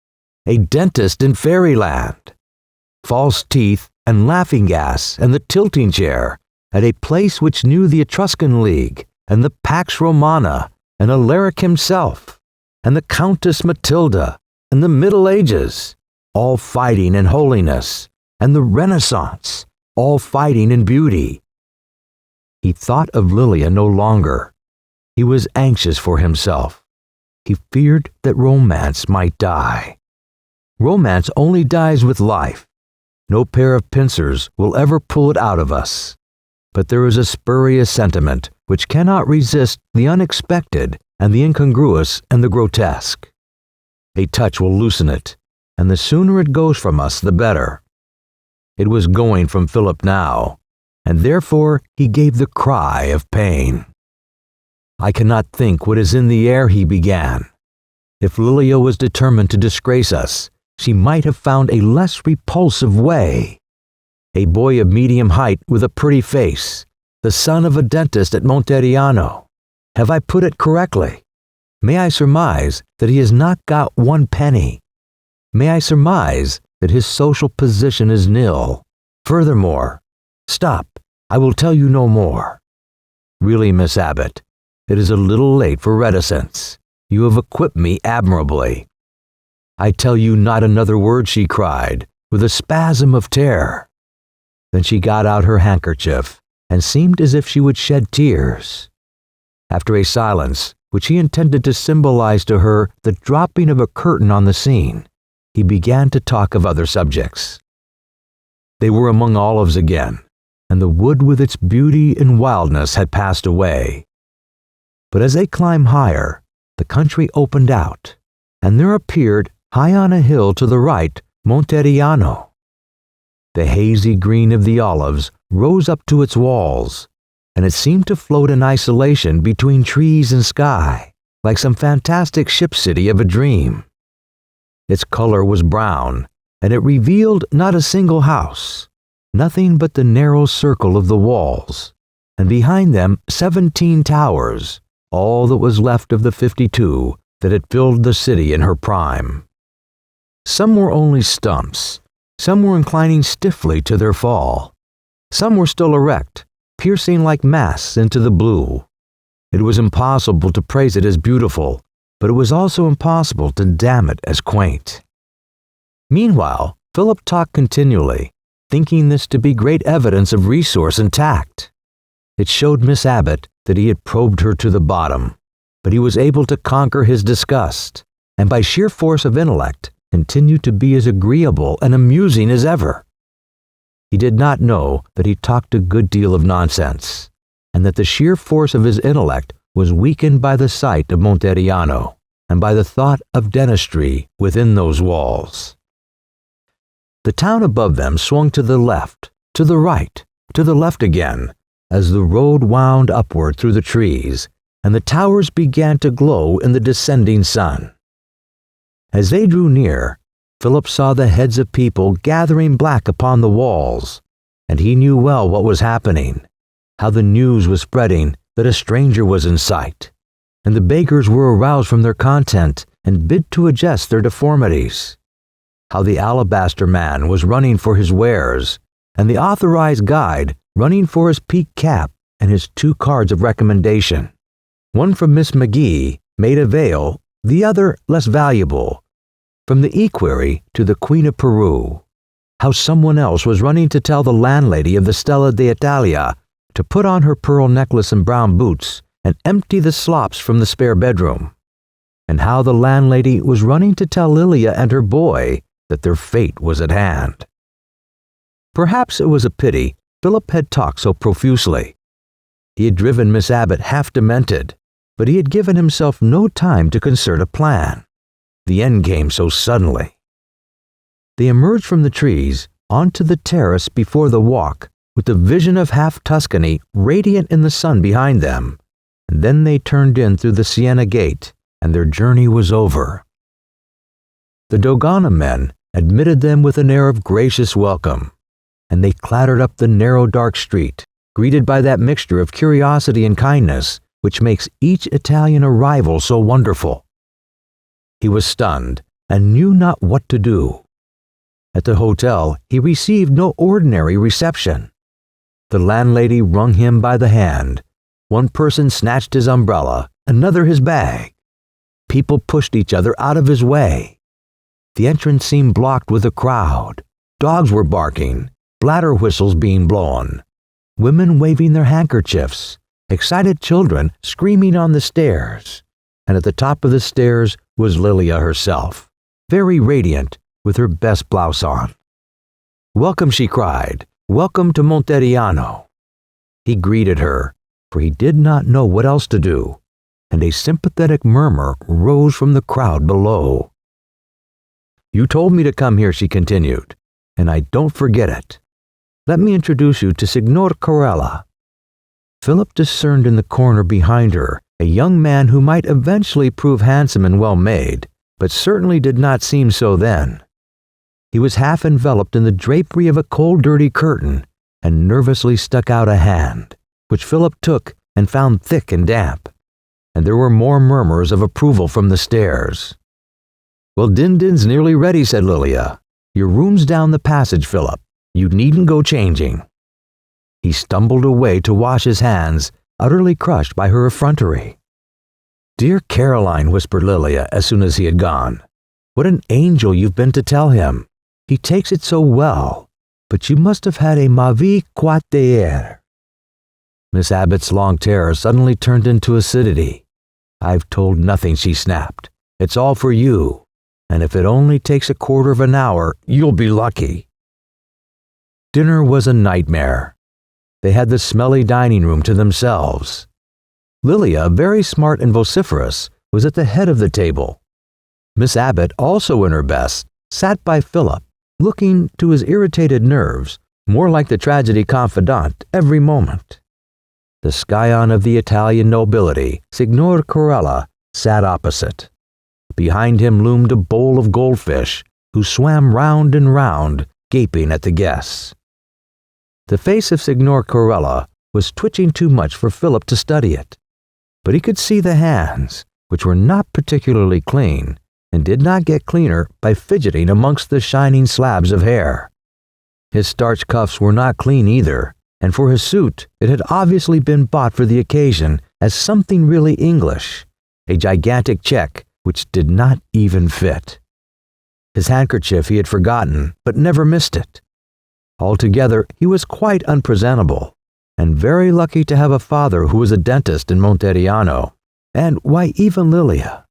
A dentist in fairyland. False teeth and laughing gas and the tilting chair at a place which knew the Etruscan League and the Pax Romana and Alaric himself and the Countess Matilda and the Middle Ages, all fighting in holiness, and the Renaissance, all fighting in beauty. He thought of Lilia no longer. He was anxious for himself. He feared that romance might die. Romance only dies with life. No pair of pincers will ever pull it out of us. But there is a spurious sentiment which cannot resist the unexpected and the incongruous and the grotesque. A touch will loosen it, and the sooner it goes from us, the better. It was going from Philip now, and therefore he gave the cry of pain. I cannot think what is in the air, he began. If Lilia was determined to disgrace us, she might have found a less repulsive way. A boy of medium height with a pretty face, the son of a dentist at Monteriano. Have I put it correctly? May I surmise that he has not got 1 penny? May I surmise that his social position is nil? Furthermore, stop, I will tell you no more. Really, Miss Abbott, it is a little late for reticence. You have equipped me admirably. I tell you not another word, she cried, with a spasm of terror. Then she got out her handkerchief and seemed as if she would shed tears. After a silence, which he intended to symbolize to her the dropping of a curtain on the scene, he began to talk of other subjects. They were among olives again, and the wood with its beauty and wildness had passed away. But as they climbed higher, the country opened out, and there appeared, high on a hill to the right, Monteriano. The hazy green of the olives rose up to its walls, and it seemed to float in isolation between trees and sky, like some fantastic ship city of a dream. Its color was brown, and it revealed not a single house, nothing but the narrow circle of the walls, and behind them 17 towers, all that was left of the 52 that had filled the city in her prime. Some were only stumps, some were inclining stiffly to their fall, some were still erect, piercing like masts into the blue. It was impossible to praise it as beautiful, but it was also impossible to damn it as quaint. Meanwhile, Philip talked continually, thinking this to be great evidence of resource and tact. It showed Miss Abbott that he had probed her to the bottom, but he was able to conquer his disgust, and by sheer force of intellect, continued to be as agreeable and amusing as ever. He did not know that he talked a good deal of nonsense, and that the sheer force of his intellect was weakened by the sight of Monteriano, and by the thought of dentistry within those walls. The town above them swung to the left, to the right, to the left again, as the road wound upward through the trees, and the towers began to glow in the descending sun. As they drew near, Philip saw the heads of people gathering black upon the walls, and he knew well what was happening, how the news was spreading that a stranger was in sight, and the bakers were aroused from their content and bid to adjust their deformities, how the alabaster man was running for his wares, and the authorized guide running for his peaked cap and his 2 cards of recommendation, one from Miss McGee, maid of ale, the other less valuable, from the equerry to the Queen of Peru, how someone else was running to tell the landlady of the Stella d'Italia to put on her pearl necklace and brown boots and empty the slops from the spare bedroom, and how the landlady was running to tell Lilia and her boy that their fate was at hand. Perhaps it was a pity Philip had talked so profusely. He had driven Miss Abbott half demented, but he had given himself no time to concert a plan. The end came so suddenly. They emerged from the trees onto the terrace before the walk, with the vision of half Tuscany radiant in the sun behind them, and then they turned in through the Siena gate, and their journey was over. The Dogana men admitted them with an air of gracious welcome, and they clattered up the narrow dark street, greeted by that mixture of curiosity and kindness which makes each Italian arrival so wonderful. He was stunned and knew not what to do. At the hotel, he received no ordinary reception. The landlady wrung him by the hand. One person snatched his umbrella, another his bag. People pushed each other out of his way. The entrance seemed blocked with a crowd. Dogs were barking, bladder whistles being blown, women waving their handkerchiefs, excited children screaming on the stairs, and at the top of the stairs was Lilia herself, very radiant, with her best blouse on. "Welcome," she cried, "welcome to Monteriano." He greeted her, for he did not know what else to do, and a sympathetic murmur rose from the crowd below. "You told me to come here," she continued, "and I don't forget it. Let me introduce you to Signor Corella." Philip discerned in the corner behind her a young man who might eventually prove handsome and well-made, but certainly did not seem so then. He was half enveloped in the drapery of a cold, dirty curtain, and nervously stuck out a hand, which Philip took and found thick and damp, and there were more murmurs of approval from the stairs. "Well, Din-Din's nearly ready," said Lilia. "Your room's down the passage, Philip. You needn't go changing." He stumbled away to wash his hands, utterly crushed by her effrontery. "Dear Caroline," whispered Lilia as soon as he had gone, "what an angel you've been to tell him. He takes it so well, but you must have had a mauvais quart d'heure." Miss Abbott's long terror suddenly turned into acidity. "I've told nothing," she snapped. "It's all for you, and if it only takes a quarter of an hour, you'll be lucky." Dinner was a nightmare. They had the smelly dining room to themselves. Lilia, very smart and vociferous, was at the head of the table. Miss Abbott, also in her best, sat by Philip, looking, to his irritated nerves, more like the tragedy confidant every moment. The scion of the Italian nobility, Signor Corella, sat opposite. Behind him loomed a bowl of goldfish, who swam round and round, gaping at the guests. The face of Signor Corella was twitching too much for Philip to study it, but he could see the hands, which were not particularly clean, and did not get cleaner by fidgeting amongst the shining slabs of hair. His starched cuffs were not clean either, and for his suit it had obviously been bought for the occasion as something really English, a gigantic check which did not even fit. His handkerchief he had forgotten, but never missed it. Altogether, he was quite unpresentable, and very lucky to have a father who was a dentist in Monteriano, and why even Lilia.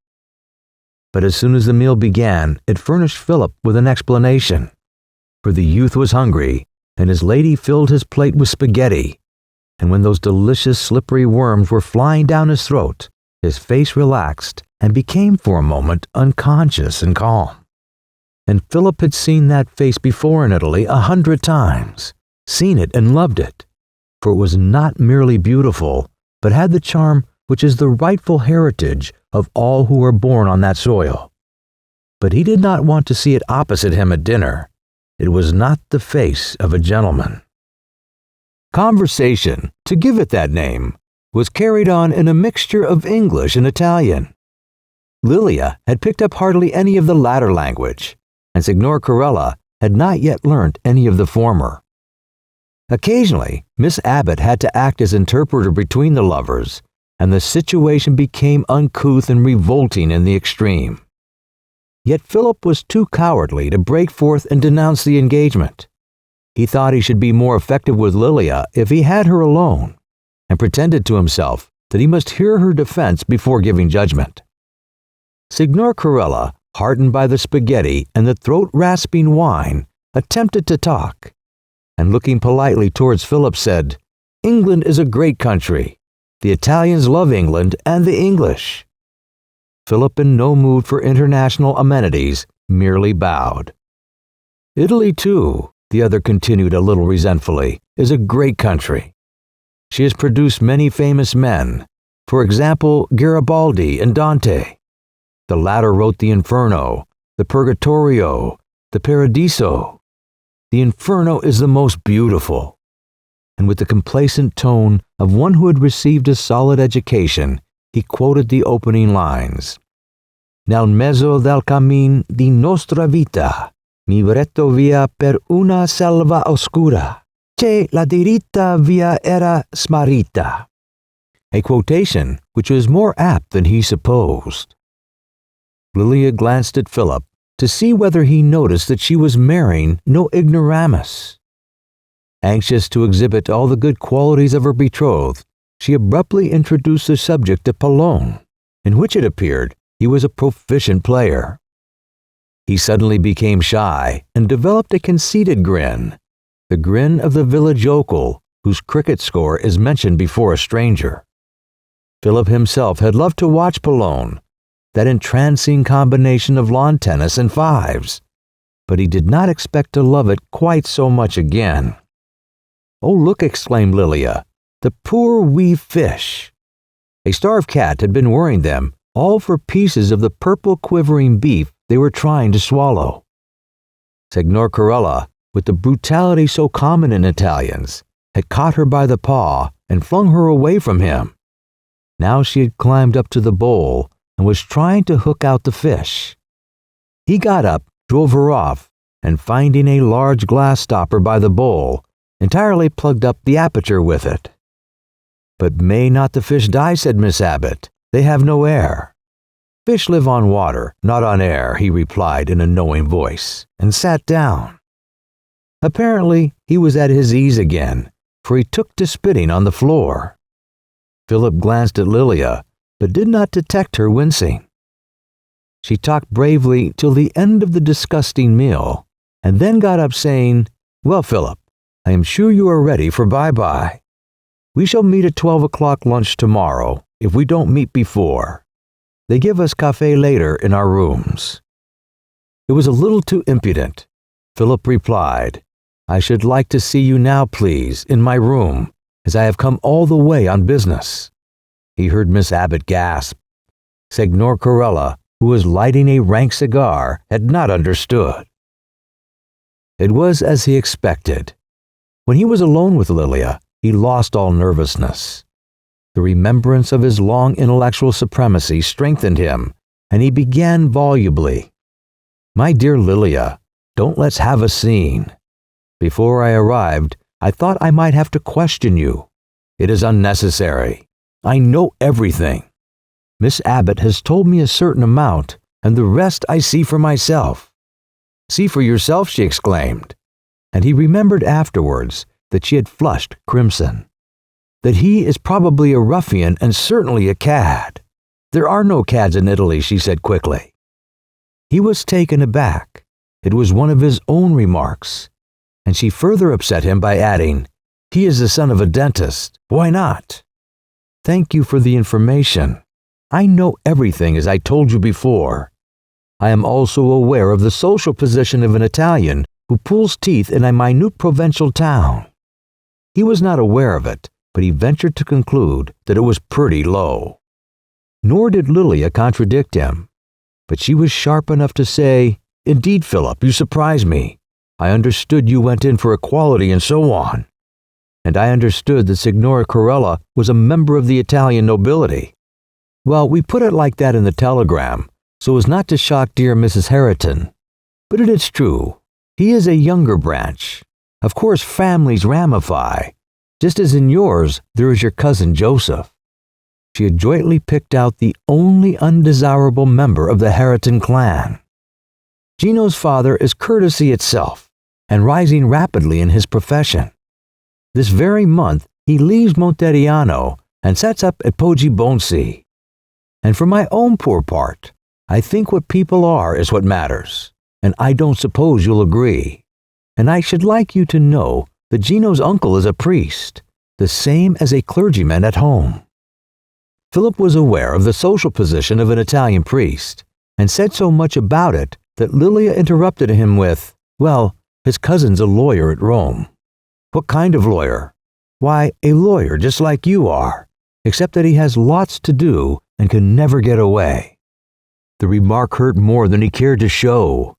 But as soon as the meal began, it furnished Philip with an explanation. For the youth was hungry, and his lady filled his plate with spaghetti, and when those delicious slippery worms were flying down his throat, his face relaxed and became for a moment unconscious and calm. And Philip had seen that face before in Italy 100 times, seen it and loved it, for it was not merely beautiful, but had the charm which is the rightful heritage of all who are born on that soil. But he did not want to see it opposite him at dinner. It was not the face of a gentleman. Conversation, to give it that name, was carried on in a mixture of English and Italian. Lilia had picked up hardly any of the latter language, and Signor Corella had not yet learnt any of the former. Occasionally, Miss Abbott had to act as interpreter between the lovers, and the situation became uncouth and revolting in the extreme. Yet Philip was too cowardly to break forth and denounce the engagement. He thought he should be more effective with Lilia if he had her alone, and pretended to himself that he must hear her defense before giving judgment. Signor Corella, heartened by the spaghetti and the throat-rasping wine, attempted to talk, and looking politely towards Philip said, "England is a great country. The Italians love England and the English." Philip, in no mood for international amenities, merely bowed. "Italy, too," the other continued a little resentfully, "is a great country. She has produced many famous men, for example, Garibaldi and Dante. The latter wrote the Inferno, the Purgatorio, the Paradiso. The Inferno is the most beautiful." And with the complacent tone of one who had received a solid education, he quoted the opening lines. "Nel mezzo del cammin di nostra vita, mi retto via per una selva oscura, che la diritta via era smarrita." A quotation which was more apt than he supposed. Lilia glanced at Philip to see whether he noticed that she was marrying no ignoramus. Anxious to exhibit all the good qualities of her betrothed, she abruptly introduced the subject of Pallone, in which it appeared he was a proficient player. He suddenly became shy and developed a conceited grin, the grin of the village yokel whose cricket score is mentioned before a stranger. Philip himself had loved to watch Pallone, that entrancing combination of lawn tennis and fives, but he did not expect to love it quite so much again. "Oh, look," exclaimed Lilia, "the poor wee fish." A starved cat had been worrying them, all for pieces of the purple quivering beef they were trying to swallow. Signor Corella, with the brutality so common in Italians, had caught her by the paw and flung her away from him. Now she had climbed up to the bowl and was trying to hook out the fish. He got up, drove her off, and finding a large glass stopper by the bowl, entirely plugged up the aperture with it. "But may not the fish die?" said Miss Abbott. "They have no air." "Fish live on water, not on air," he replied in a knowing voice, and sat down. Apparently, he was at his ease again, for he took to spitting on the floor. Philip glanced at Lilia, but did not detect her wincing. She talked bravely till the end of the disgusting meal, and then got up saying, "Well, Philip, I am sure you are ready for bye-bye. We shall meet at 12 o'clock lunch tomorrow, if we don't meet before. They give us café later in our rooms." It was a little too impudent. Philip replied, "I should like to see you now, please, in my room, as I have come all the way on business." He heard Miss Abbott gasp. Signor Corella, who was lighting a rank cigar, had not understood. It was as he expected. When he was alone with Lilia, he lost all nervousness. The remembrance of his long intellectual supremacy strengthened him, and he began volubly, "My dear Lilia, don't let's have a scene. Before I arrived, I thought I might have to question you. It is unnecessary. I know everything. Miss Abbott has told me a certain amount, and the rest I see for myself." "See for yourself," she exclaimed. And he remembered afterwards that she had flushed crimson. "That he is probably a ruffian and certainly a cad." "There are no cads in Italy," she said quickly. He was taken aback. It was one of his own remarks. And she further upset him by adding, "He is the son of a dentist. Why not?" "Thank you for the information. I know everything, as I told you before. I am also aware of the social position of an Italian who pulls teeth in a minute provincial town." He was not aware of it, but he ventured to conclude that it was pretty low. Nor did Lilia contradict him, but she was sharp enough to say, "Indeed, Philip, you surprise me. I understood you went in for equality and so on. And I understood that Signor Corella was a member of the Italian nobility. Well, we put it like that in the telegram, so as not to shock dear Mrs. Herriton. But it is true. He is a younger branch. Of course, families ramify. Just as in yours, there is your cousin Joseph." She adroitly picked out the only undesirable member of the Herriton clan. "Gino's father is courtesy itself, and rising rapidly in his profession. This very month he leaves Monteriano and sets up at Poggibonsi. And for my own poor part, I think what people are is what matters, and I don't suppose you'll agree. And I should like you to know that Gino's uncle is a priest, the same as a clergyman at home." Philip was aware of the social position of an Italian priest, and said so much about it that Lilia interrupted him with, "Well, his cousin's a lawyer at Rome." "What kind of lawyer?" "Why, a lawyer just like you are, except that he has lots to do and can never get away." The remark hurt more than he cared to show.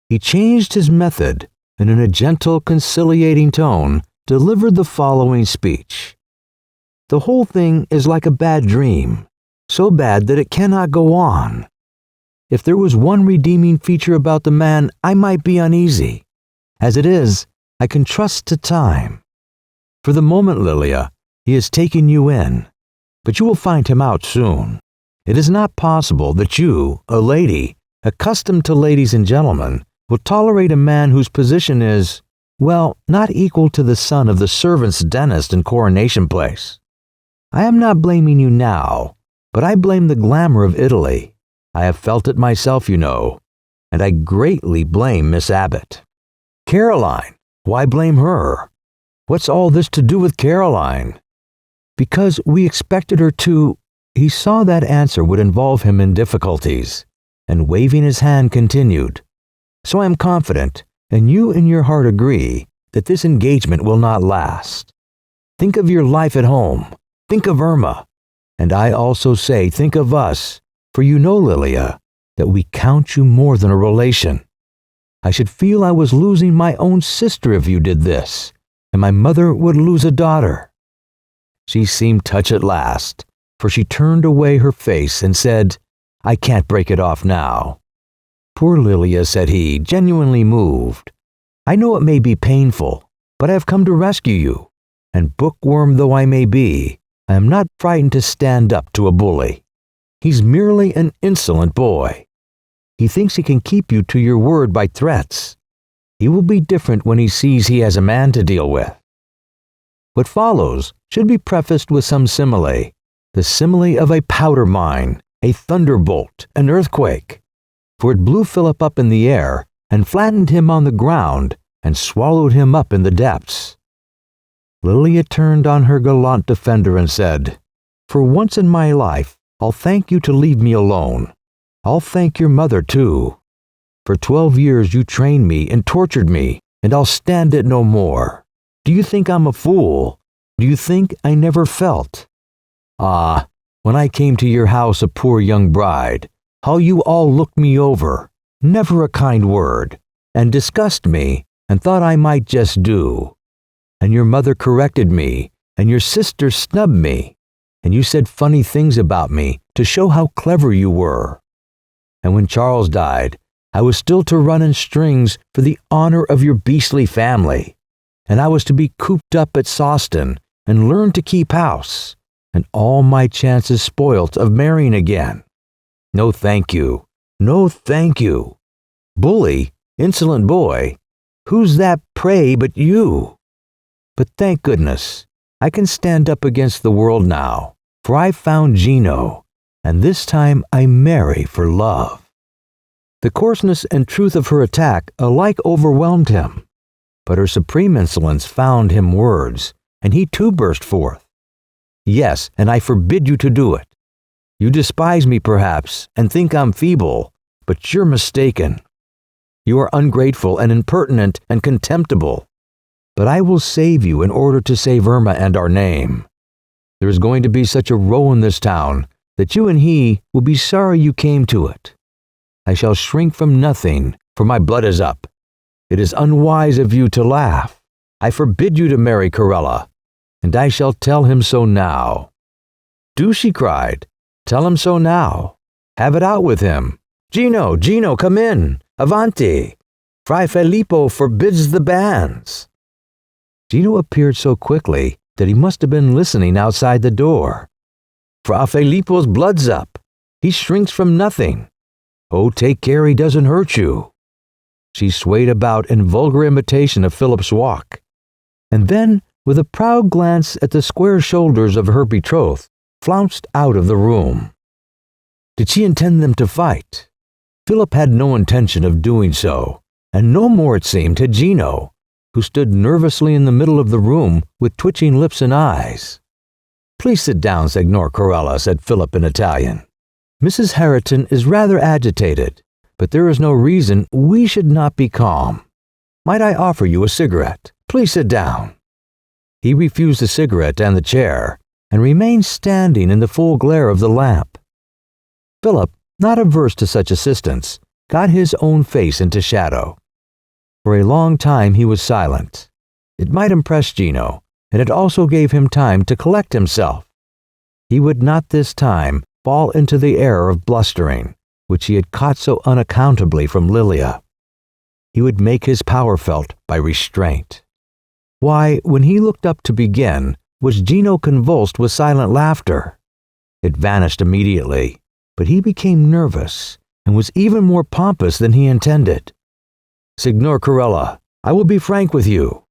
He changed his method, and in a gentle, conciliating tone, delivered the following speech. "The whole thing is like a bad dream, so bad that it cannot go on. If there was one redeeming feature about the man, I might be uneasy. As it is, I can trust to time. For the moment, Lilia, he has taken you in, but you will find him out soon. It is not possible that you, a lady, accustomed to ladies and gentlemen, will tolerate a man whose position is, well, not equal to the son of the servant's dentist in Coronation Place. I am not blaming you now, but I blame the glamour of Italy. I have felt it myself, you know, and I greatly blame Miss Abbott." "Caroline? Why blame her? What's all this to do with Caroline?" "Because we expected her to—" He saw that answer would involve him in difficulties, and waving his hand continued, "So I am confident, and you in your heart agree, that this engagement will not last. Think of your life at home. Think of Irma. And I also say think of us, for you know, Lilia, that we count you more than a relation. I should feel I was losing my own sister if you did this, and my mother would lose a daughter." She seemed touched at last, for she turned away her face and said, "I can't break it off now." "Poor Lilia," said he, genuinely moved. "I know it may be painful, but I have come to rescue you, and bookworm though I may be, I am not frightened to stand up to a bully. He's merely an insolent boy. He thinks he can keep you to your word by threats. He will be different when he sees he has a man to deal with." What follows should be prefaced with some simile, the simile of a powder mine, a thunderbolt, an earthquake, for it blew Philip up in the air and flattened him on the ground and swallowed him up in the depths. Lilia turned on her gallant defender and said, "For once in my life, I'll thank you to leave me alone. I'll thank your mother, too. For 12 years you trained me and tortured me, and I'll stand it no more. Do you think I'm a fool? Do you think I never felt? Ah, when I came to your house a poor young bride, how you all looked me over, never a kind word, and discussed me, and thought I might just do. And your mother corrected me, and your sister snubbed me, and you said funny things about me to show how clever you were. And when Charles died, I was still to run in strings for the honor of your beastly family, and I was to be cooped up at Sawston and learn to keep house, and all my chances spoilt of marrying again. No thank you, no thank you. Bully, insolent boy, who's that prey but you? But thank goodness, I can stand up against the world now, for I've found Gino, and this time I marry for love. The coarseness and truth of her attack alike overwhelmed him, but her supreme insolence found him words, and he too burst forth. Yes, and I forbid you to do it. You despise me perhaps, and think I'm feeble, but you're mistaken. You are ungrateful and impertinent and contemptible. But I will save you in order to save Irma and our name. There is going to be such a row in this town that you and he will be sorry you came to it. I shall shrink from nothing, for my blood is up. It is unwise of you to laugh. I forbid you to marry Corella, and I shall tell him so now. Do, she cried. Tell him so now. Have it out with him. Gino, Gino, come in. Avanti. Fray Filippo forbids the banns. Gino appeared so quickly that he must have been listening outside the door. Fra Filippo's blood's up. He shrinks from nothing. Oh, take care he doesn't hurt you. She swayed about in vulgar imitation of Philip's walk, and then, with a proud glance at the square shoulders of her betrothed, flounced out of the room. Did she intend them to fight? Philip had no intention of doing so, and no more it seemed had Gino, who stood nervously in the middle of the room with twitching lips and eyes. Please sit down, Signor Corella, said Philip in Italian. Mrs. Herriton is rather agitated, but there is no reason we should not be calm. Might I offer you a cigarette? Please sit down. He refused the cigarette and the chair, and remained standing in the full glare of the lamp. Philip, not averse to such assistance, got his own face into shadow. For a long time he was silent. It might impress Gino, and it also gave him time to collect himself. He would not this time fall into the error of blustering, which he had caught so unaccountably from Lilia. He would make his power felt by restraint. Why, when he looked up to begin, was Gino convulsed with silent laughter? It vanished immediately, but he became nervous, and was even more pompous than he intended. Signor Corella, I will be frank with you.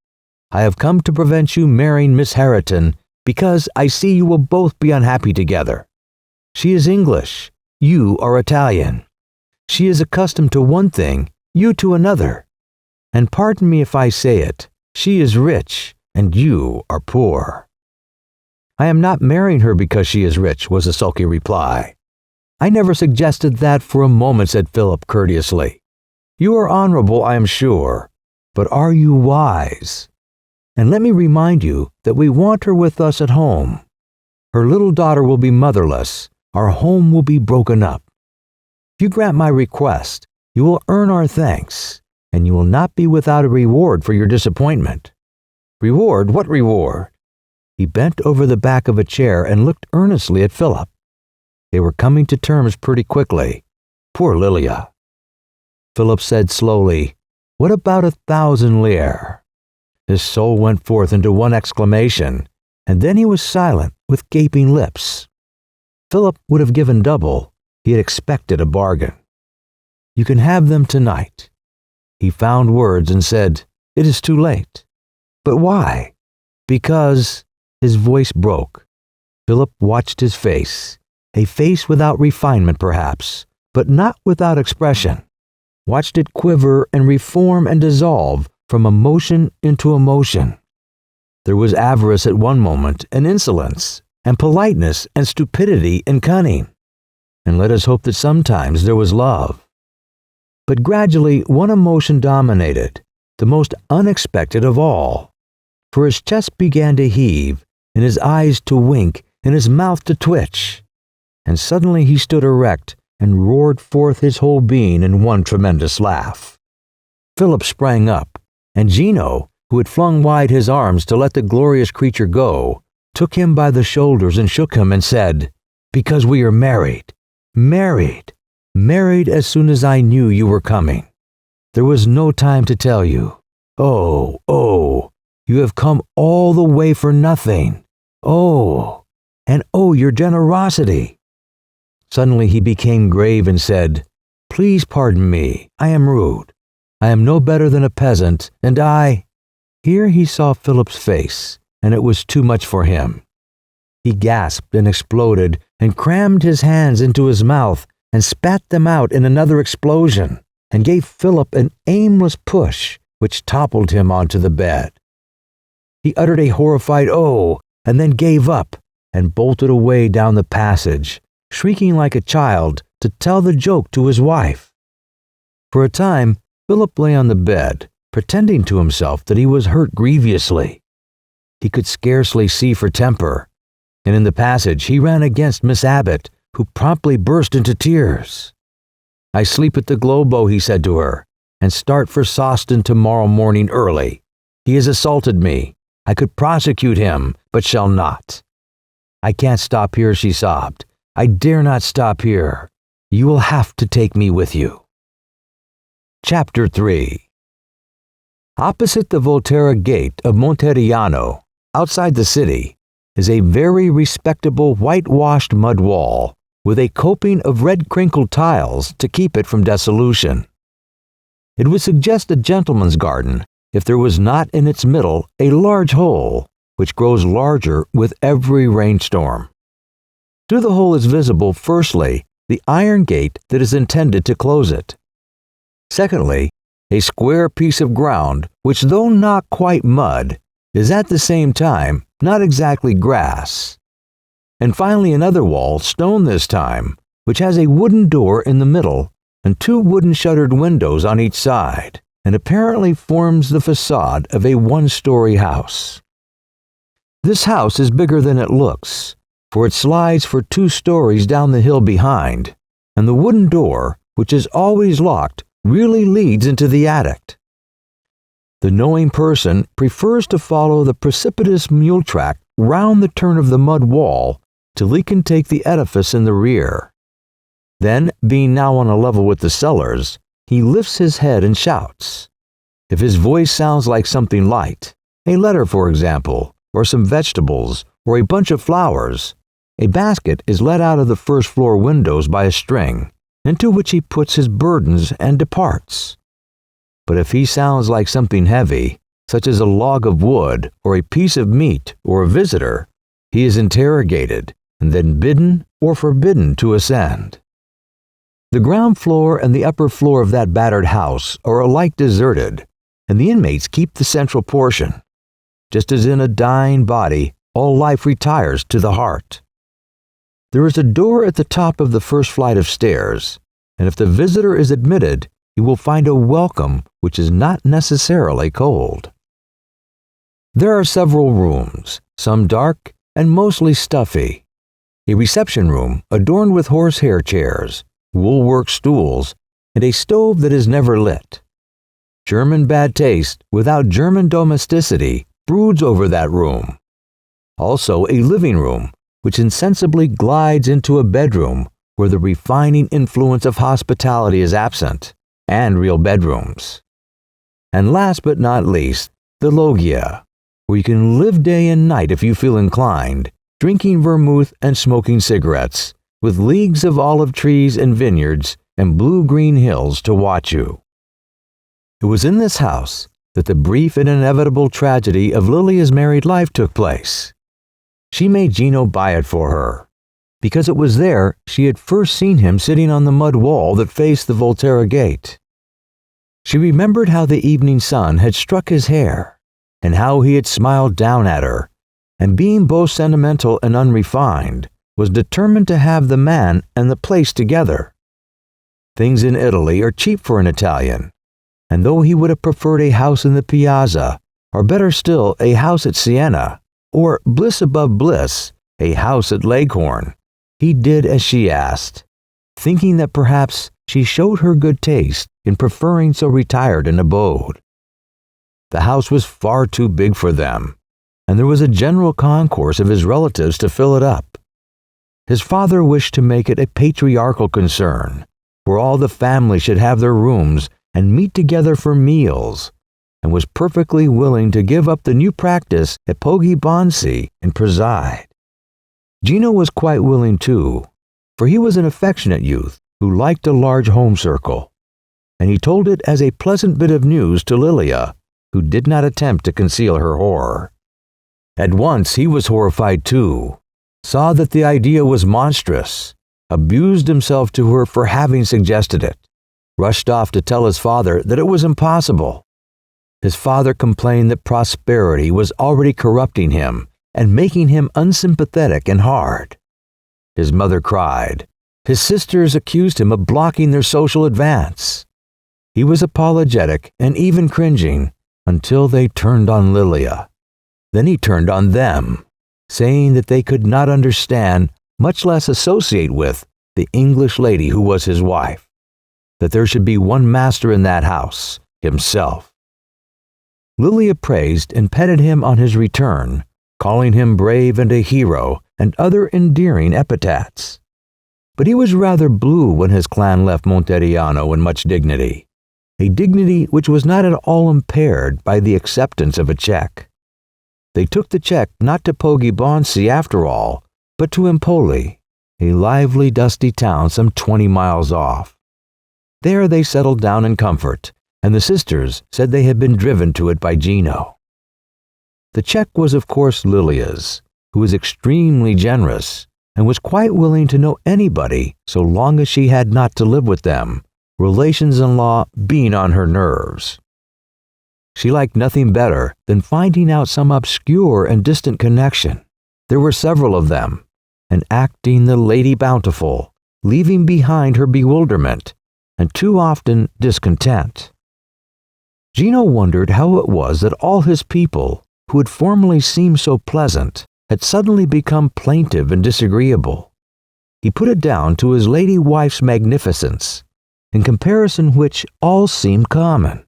I have come to prevent you marrying Miss Herriton because I see you will both be unhappy together. She is English, you are Italian. She is accustomed to one thing, you to another. And pardon me if I say it, she is rich, and you are poor. I am not marrying her because she is rich, was the sulky reply. I never suggested that for a moment, said Philip courteously. You are honorable, I am sure, but are you wise? And let me remind you that we want her with us at home. Her little daughter will be motherless. Our home will be broken up. If you grant my request, you will earn our thanks, and you will not be without a reward for your disappointment. Reward? What reward? He bent over the back of a chair and looked earnestly at Philip. They were coming to terms pretty quickly. Poor Lilia. Philip said slowly, What about 1,000 lire? His soul went forth into one exclamation, and then he was silent with gaping lips. Philip would have given double. He had expected a bargain. You can have them tonight. He found words and said, It is too late. But why? Because his voice broke. Philip watched his face, a face without refinement perhaps, but not without expression. Watched it quiver and reform and dissolve from emotion into emotion. There was avarice at one moment and insolence, and politeness and stupidity and cunning. and let us hope that sometimes there was love. But gradually one emotion dominated, the most unexpected of all. For his chest began to heave, and his eyes to wink, and his mouth to twitch. And suddenly he stood erect and roared forth his whole being in one tremendous laugh. Philip sprang up, and Gino, who had flung wide his arms to let the glorious creature go, took him by the shoulders and shook him and said, "Because we are married. Married. Married as soon as I knew you were coming. There was no time to tell you. Oh, oh, you have come all the way for nothing. Oh, and oh, your generosity." Suddenly he became grave and said, "Please pardon me, I am rude. I am no better than a peasant, and I—" Here he saw Philip's face, and it was too much for him. He gasped and exploded, and crammed his hands into his mouth, and spat them out in another explosion, and gave Philip an aimless push, which toppled him onto the bed. He uttered a horrified "oh," and then gave up, and bolted away down the passage, shrieking like a child to tell the joke to his wife. For a time, Philip lay on the bed, pretending to himself that he was hurt grievously. He could scarcely see for temper, and in the passage he ran against Miss Abbott, who promptly burst into tears. "I sleep at the Globo," he said to her, "and start for Sawston tomorrow morning early. He has assaulted me. I could prosecute him, but shall not." "I can't stop here," she sobbed. "I dare not stop here. You will have to take me with you." Chapter 3. Opposite the Volterra gate of Monteriano, outside the city, is a very respectable whitewashed mud wall with a coping of red crinkled tiles to keep it from dissolution. It would suggest a gentleman's garden if there was not in its middle a large hole, which grows larger with every rainstorm. Through the hole is visible, firstly, the iron gate that is intended to close it. Secondly, a square piece of ground which, though not quite mud, is at the same time not exactly grass. And finally another wall, stone this time, which has a wooden door in the middle and two wooden shuttered windows on each side, and apparently forms the facade of a one-story house. This house is bigger than it looks, for it slides for 2 stories down the hill behind, and the wooden door, which is always locked, really leads into the attic. The knowing person prefers to follow the precipitous mule track round the turn of the mud wall till he can take the edifice in the rear. Then, being now on a level with the cellars, he lifts his head and shouts. If his voice sounds like something light, a letter for example, or some vegetables, or a bunch of flowers, a basket is let out of the first floor windows by a string, into which he puts his burdens and departs. But if he sounds like something heavy, such as a log of wood, or a piece of meat, or a visitor, he is interrogated, and then bidden or forbidden to ascend. The ground floor and the upper floor of that battered house are alike deserted, and the inmates keep the central portion. Just as in a dying body, all life retires to the heart. There is a door at the top of the first flight of stairs, and if the visitor is admitted, he will find a welcome which is not necessarily cold. There are several rooms, some dark and mostly stuffy. A reception room adorned with horsehair chairs, woolwork stools, and a stove that is never lit. German bad taste without German domesticity broods over that room. Also a living room, which insensibly glides into a bedroom where the refining influence of hospitality is absent, and real bedrooms. And last but not least, the loggia, where you can live day and night if you feel inclined, drinking vermouth and smoking cigarettes, with leagues of olive trees and vineyards and blue-green hills to watch you. It was in this house that the brief and inevitable tragedy of Lilia's married life took place. She made Gino buy it for her, because it was there she had first seen him sitting on the mud wall that faced the Volterra gate. She remembered how the evening sun had struck his hair, and how he had smiled down at her, and being both sentimental and unrefined, was determined to have the man and the place together. Things in Italy are cheap for an Italian, and though he would have preferred a house in the Piazza, or better still, a house at Siena, or bliss above bliss, a house at Leghorn, he did as she asked, thinking that perhaps she showed her good taste in preferring so retired an abode. The house was far too big for them, and there was a general concourse of his relatives to fill it up. His father wished to make it a patriarchal concern, where all the family should have their rooms and meet together for meals, and was perfectly willing to give up the new practice at Poggibonsi and preside. Gino was quite willing too, for he was an affectionate youth who liked a large home circle, and he told it as a pleasant bit of news to Lilia, who did not attempt to conceal her horror. At once he was horrified too, saw that the idea was monstrous, abused himself to her for having suggested it, rushed off to tell his father that it was impossible. His father complained that prosperity was already corrupting him and making him unsympathetic and hard. His mother cried. His sisters accused him of blocking their social advance. He was apologetic and even cringing until they turned on Lilia. Then he turned on them, saying that they could not understand, much less associate with, the English lady who was his wife, that there should be one master in that house, himself. Lilia praised and petted him on his return, calling him brave and a hero and other endearing epithets. But he was rather blue when his clan left Monteriano in much dignity, a dignity which was not at all impaired by the acceptance of a check. They took the check not to Poggibonsi after all, but to Empoli, a lively, dusty town some 20 miles off. There they settled down in comfort, and the sisters said they had been driven to it by Gino. The check was of course Lilia's, who was extremely generous, and was quite willing to know anybody so long as she had not to live with them, relations-in-law being on her nerves. She liked nothing better than finding out some obscure and distant connection. There were several of them, and acting the Lady Bountiful, leaving behind her bewilderment, and too often discontent. Gino wondered how it was that all his people, who had formerly seemed so pleasant, had suddenly become plaintive and disagreeable. He put it down to his lady wife's magnificence, in comparison which all seemed common.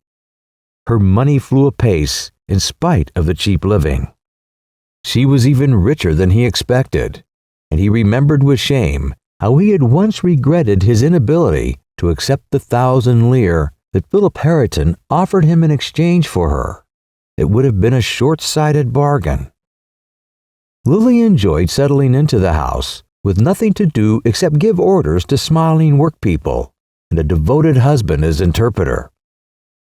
Her money flew apace in spite of the cheap living. She was even richer than he expected, and he remembered with shame how he had once regretted his inability to accept the 1,000 lire that Philip Herriton offered him in exchange for her. It would have been a short-sighted bargain. Lily enjoyed settling into the house with nothing to do except give orders to smiling workpeople and a devoted husband as interpreter.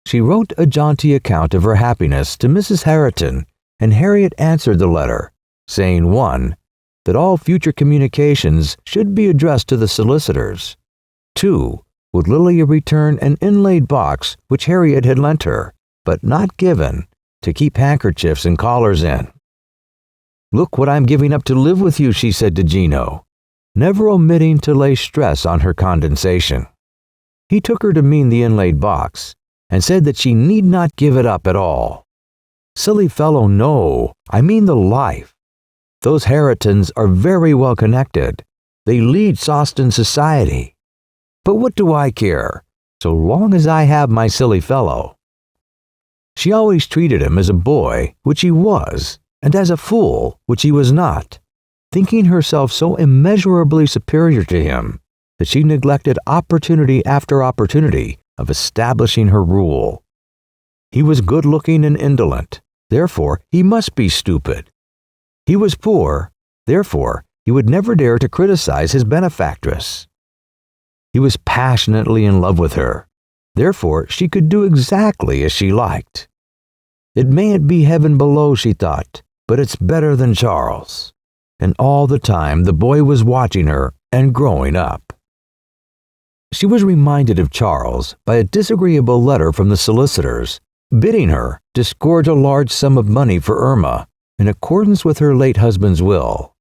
She wrote a jaunty account of her happiness to Mrs. Herriton, and Harriet answered the letter, saying 1. That all future communications should be addressed to the solicitors. 2. Would Lilia return an inlaid box which Harriet had lent her, but not given, to keep handkerchiefs and collars in. Look what I'm giving up to live with you, she said to Gino, never omitting to lay stress on her condescension. He took her to mean the inlaid box, and said that she need not give it up at all. Silly fellow, no, I mean the life. Those Herritons are very well connected. They lead Sawston society. But what do I care, so long as I have my silly fellow? She always treated him as a boy, which he was, and as a fool, which he was not, thinking herself so immeasurably superior to him that she neglected opportunity after opportunity of establishing her rule. He was good-looking and indolent, therefore he must be stupid. He was poor, therefore he would never dare to criticize his benefactress. He was passionately in love with her, therefore she could do exactly as she liked. It mayn't be heaven below, she thought, but it's better than Charles. And all the time the boy was watching her and growing up. She was reminded of Charles by a disagreeable letter from the solicitors, bidding her disgorge a large sum of money for Irma, in accordance with her late husband's will.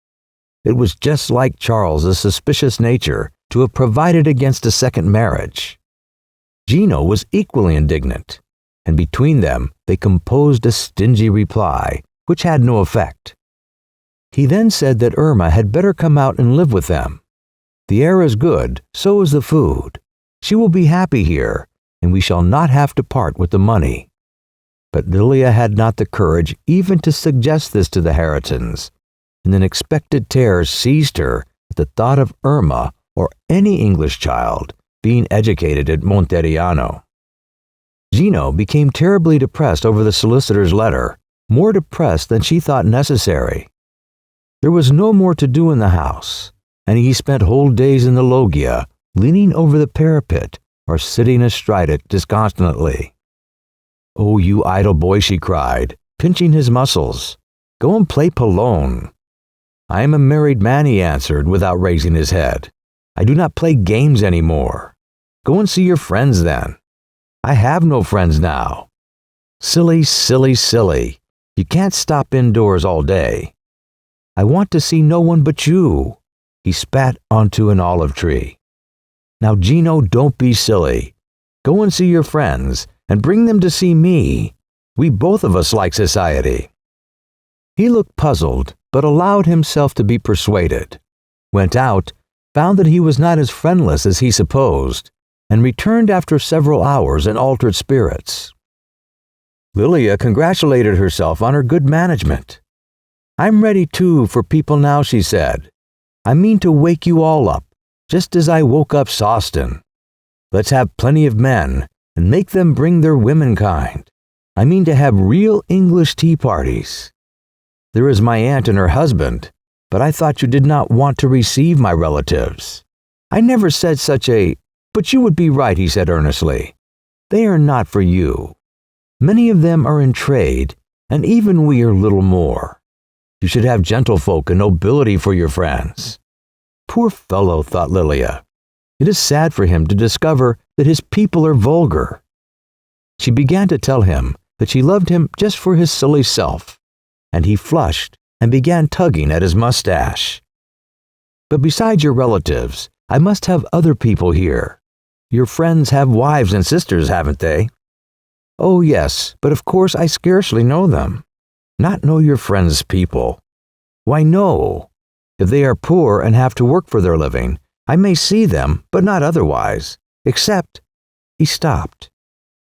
It was just like Charles's suspicious nature to have provided against a second marriage. Gino was equally indignant, and between them they composed a stingy reply, which had no effect. He then said that Irma had better come out and live with them. The air is good, so is the food. She will be happy here, and we shall not have to part with the money. But Lilia had not the courage even to suggest this to the Herritons, and an expected terror seized her at the thought of Irma or any English child being educated at Monteriano. Gino became terribly depressed over the solicitor's letter, more depressed than she thought necessary. There was no more to do in the house, and he spent whole days in the loggia, leaning over the parapet or sitting astride it disconsolately. "Oh, you idle boy," she cried, pinching his muscles. "Go and play Pallone." "I am a married man," he answered without raising his head. "I do not play games any more. Go and see your friends then." "I have no friends now." "Silly, silly, silly. You can't stop indoors all day." "I want to see no one but you." He spat onto an olive tree. "Now, Gino, don't be silly. Go and see your friends, and bring them to see me. We both of us like society." He looked puzzled, but allowed himself to be persuaded, went out, found that he was not as friendless as he supposed, and returned after several hours in altered spirits. Lilia congratulated herself on her good management. "I'm ready, too, for people now," she said. "I mean to wake you all up, just as I woke up Sawston. Let's have plenty of men, and make them bring their womenkind. I mean to have real English tea parties. There is my aunt and her husband, but I thought you did not want to receive my relatives. I never said such a... But you would be right," he said earnestly. "They are not for you. Many of them are in trade, and even we are little more. You should have gentlefolk and nobility for your friends." Poor fellow, thought Lilia. It is sad for him to discover that his people are vulgar. She began to tell him that she loved him just for his silly self, and he flushed and began tugging at his mustache. "But besides your relatives, I must have other people here. Your friends have wives and sisters, haven't they?" "Oh, yes, but of course I scarcely know them." "Not know your friends' people?" "Why, no. If they are poor and have to work for their living, I may see them, but not otherwise, except—" He stopped.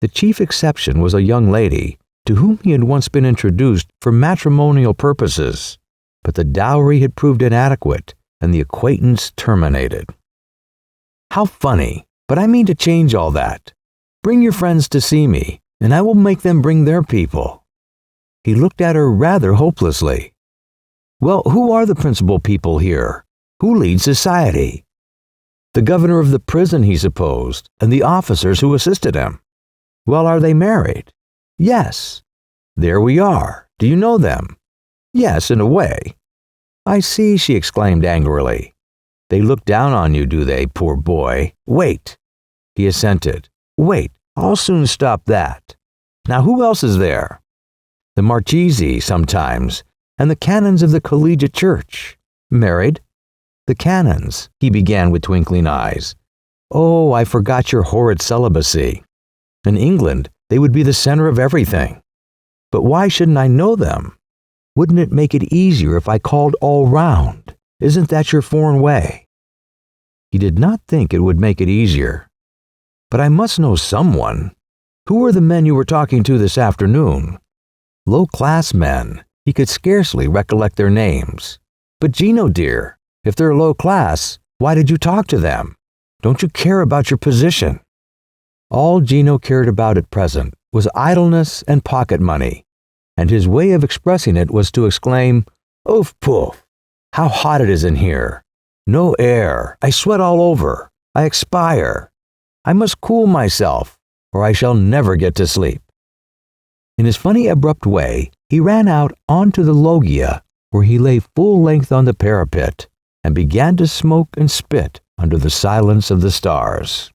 The chief exception was a young lady, to whom he had once been introduced for matrimonial purposes, but the dowry had proved inadequate, and the acquaintance terminated. "How funny, but I mean to change all that. Bring your friends to see me, and I will make them bring their people." He looked at her rather hopelessly. "Well, who are the principal people here? Who leads society?" "The governor of the prison," he supposed, "and the officers who assisted him." "Well, are they married?" "Yes." "There we are. Do you know them?" "Yes, in a way." "I see," she exclaimed angrily. "They look down on you, do they, poor boy? Wait." He assented. "Wait, I'll soon stop that. Now who else is there?" "The Marchesi, sometimes, and the canons of the collegiate church." "Married?" "The canons," he began with twinkling eyes. "Oh, I forgot your horrid celibacy. In England, they would be the center of everything. But why shouldn't I know them? Wouldn't it make it easier if I called all round? Isn't that your foreign way?" He did not think it would make it easier. "But I must know someone. Who are the men you were talking to this afternoon?" "Low-class men." He could scarcely recollect their names. "But Gino, dear, if they're low class, why did you talk to them? Don't you care about your position?" All Gino cared about at present was idleness and pocket money, and his way of expressing it was to exclaim, "Oof poof! How hot it is in here! No air! I sweat all over! I expire! I must cool myself, or I shall never get to sleep." In his funny abrupt way, he ran out onto the loggia, where he lay full length on the parapet, and began to smoke and spit under the silence of the stars.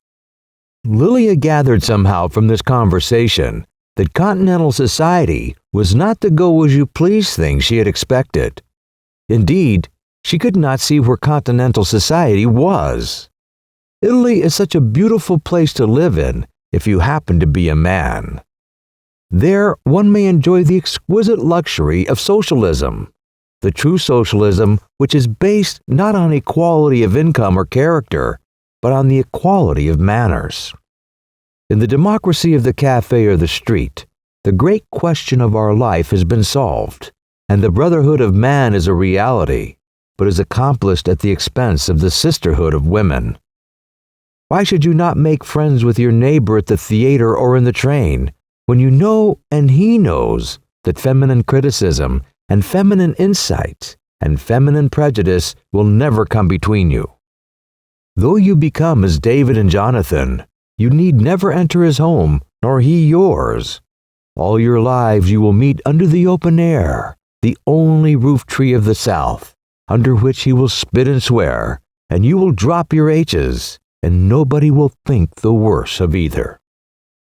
Lilia gathered somehow from this conversation that continental society was not the go-as-you-please thing she had expected. Indeed, She could not see where continental society was. Italy is such a beautiful place to live in if you happen to be a man. There, one may enjoy the exquisite luxury of socialism, the true socialism which is based not on equality of income or character, but on the equality of manners. In the democracy of the cafe or the street, the great question of our life has been solved, and the brotherhood of man is a reality, but is accomplished at the expense of the sisterhood of women. Why should you not make friends with your neighbor at the theater or in the train, when you know and he knows that feminine criticism and feminine insight and feminine prejudice will never come between you? Though you become as David and Jonathan, you need never enter his home, nor he yours. All your lives you will meet under the open air, the only roof tree of the South, under which he will spit and swear, and you will drop your H's, and nobody will think the worse of either.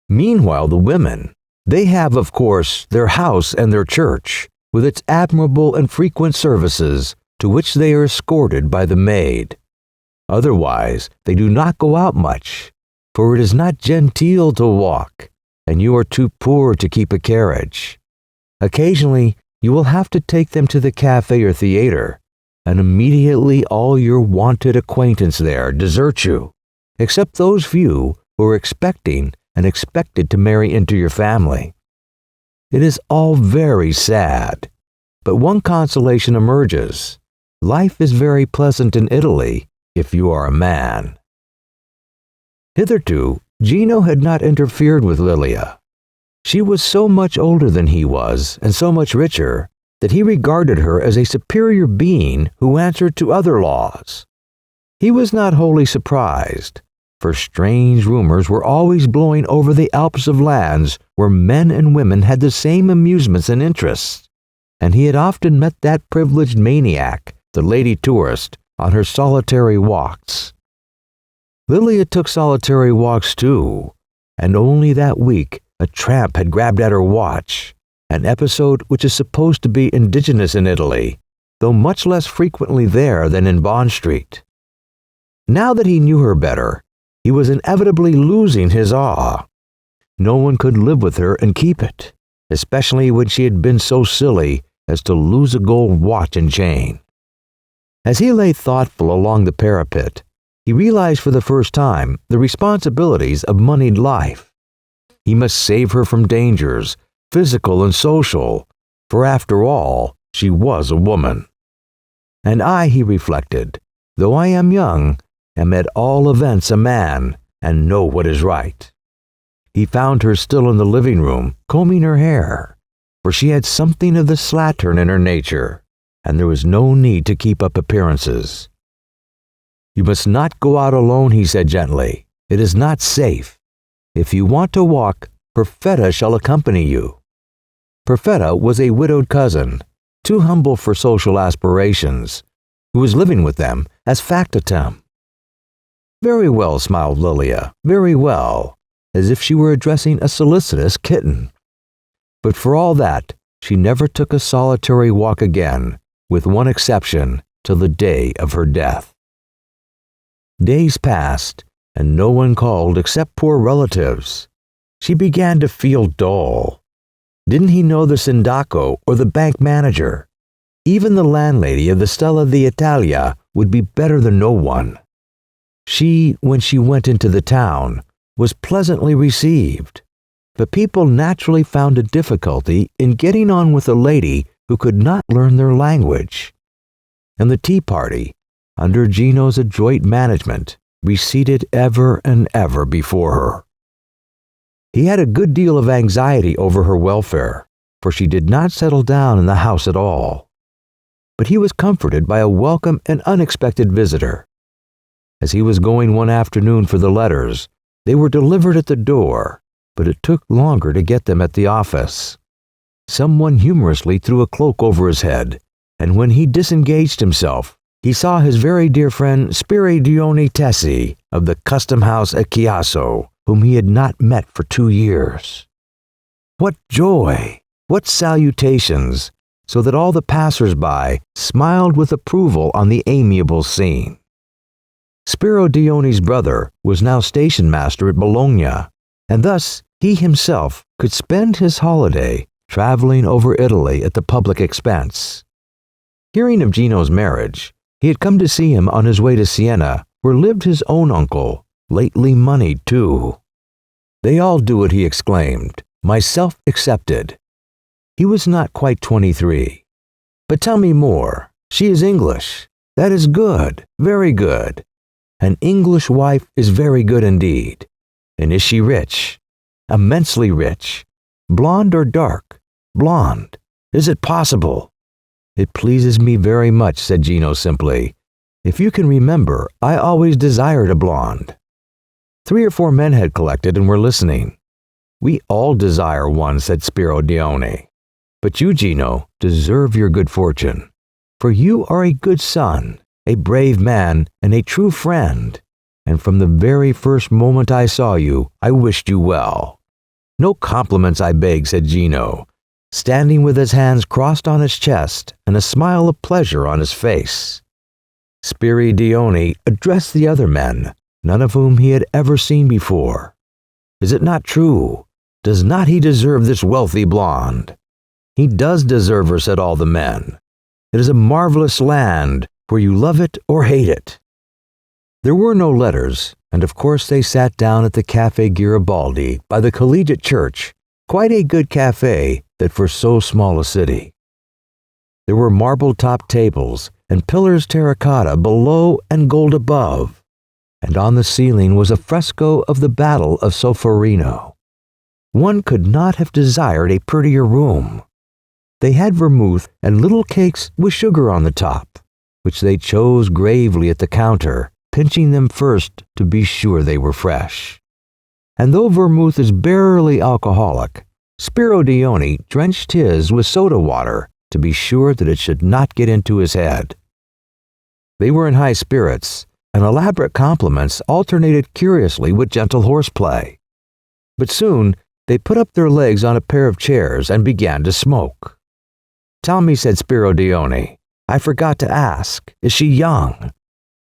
Meanwhile, the women, they have, of course, their house and their church, with its admirable and frequent services, to which they are escorted by the maid. Otherwise, they do not go out much, for it is not genteel to walk, and you are too poor to keep a carriage. Occasionally, you will have to take them to the cafe or theater, and immediately all your wonted acquaintance there desert you, except those few who are expecting and expected to marry into your family. It is all very sad, but one consolation emerges. Life is very pleasant in Italy if you are a man. Hitherto, Gino had not interfered with Lilia. She was so much older than he was, and so much richer, that he regarded her as a superior being who answered to other laws. He was not wholly surprised, for strange rumors were always blowing over the Alps of lands where men and women had the same amusements and interests, and he had often met that privileged maniac, the lady tourist, on her solitary walks. Lilia took solitary walks too, and only that week a tramp had grabbed at her watch, an episode which is supposed to be indigenous in Italy, though much less frequently there than in Bond Street. Now that he knew her better, he was inevitably losing his awe. No one could live with her and keep it, especially when she had been so silly as to lose a gold watch and chain. As he lay thoughtful along the parapet, he realized for the first time the responsibilities of moneyed life. He must save her from dangers, physical and social, for after all, she was a woman. And I, he reflected, though I am young, am at all events a man, and know what is right. He found her still in the living room, combing her hair, for she had something of the slattern in her nature, and there was no need to keep up appearances. You must not go out alone, he said gently. It is not safe. If you want to walk, Perfetta shall accompany you. Perfetta was a widowed cousin, too humble for social aspirations, who was living with them as factotum. Very well, smiled Lilia, very well, as if she were addressing a solicitous kitten. But for all that, she never took a solitary walk again, with one exception, till the day of her death. Days passed, and no one called except poor relatives. She began to feel dull. Didn't he know the sindaco or the bank manager? Even the landlady of the Stella d'Italia would be better than no one. She, when she went into the town, was pleasantly received, but people naturally found a difficulty in getting on with a lady who could not learn their language. And the tea party, under Gino's adroit management, receded ever and ever before her. He had a good deal of anxiety over her welfare, for she did not settle down in the house at all. But he was comforted by a welcome and unexpected visitor. As he was going one afternoon for the letters, they were delivered at the door, but it took longer to get them at the office. Someone humorously threw a cloak over his head, and when he disengaged himself, he saw his very dear friend Spiridione Tessi of the custom house at Chiasso, whom he had not met for 2 years. What joy! What salutations! so that all the passers-by smiled with approval on the amiable scene. Spiro Dione's brother was now station master at Bologna, and thus he himself could spend his holiday traveling over Italy at the public expense. Hearing of Gino's marriage, he had come to see him on his way to Siena, where lived his own uncle, lately moneyed too. "They all do it," he exclaimed, "myself excepted." He was not quite 23. "But tell me more. She is English. That is good, very good. An English wife is very good indeed. And is she rich?" "Immensely rich." "Blonde or dark?" "Blonde." "Is it possible?" "It pleases me very much," said Gino simply. "If you can remember, I always desired a blonde." 3 or 4 men had collected and were listening. "We all desire one," said Spiro Dione. "But you, Gino, deserve your good fortune. For you are a good son, a brave man, and a true friend. And from the very first moment I saw you, I wished you well." "No compliments, I beg," said Gino, standing with his hands crossed on his chest and a smile of pleasure on his face. Spiro Dione addressed the other men, none of whom he had ever seen before. "Is it not true? Does not he deserve this wealthy blonde?" "He does deserve her," said all the men. "It is a marvelous land, where you love it or hate it." There were no letters, and of course they sat down at the Café Garibaldi by the Collegiate Church, quite a good café that for so small a city. There were marble-topped tables and pillars terracotta below and gold above, and on the ceiling was a fresco of the Battle of Solferino. One could not have desired a prettier room. They had vermouth and little cakes with sugar on the top, which they chose gravely at the counter, pinching them first to be sure they were fresh. And though vermouth is barely alcoholic, Spiro Dione drenched his with soda water to be sure that it should not get into his head. They were in high spirits, and elaborate compliments alternated curiously with gentle horseplay. But soon they put up their legs on a pair of chairs and began to smoke. "Tell me," said Spiro Dione, "I forgot to ask, is she young?"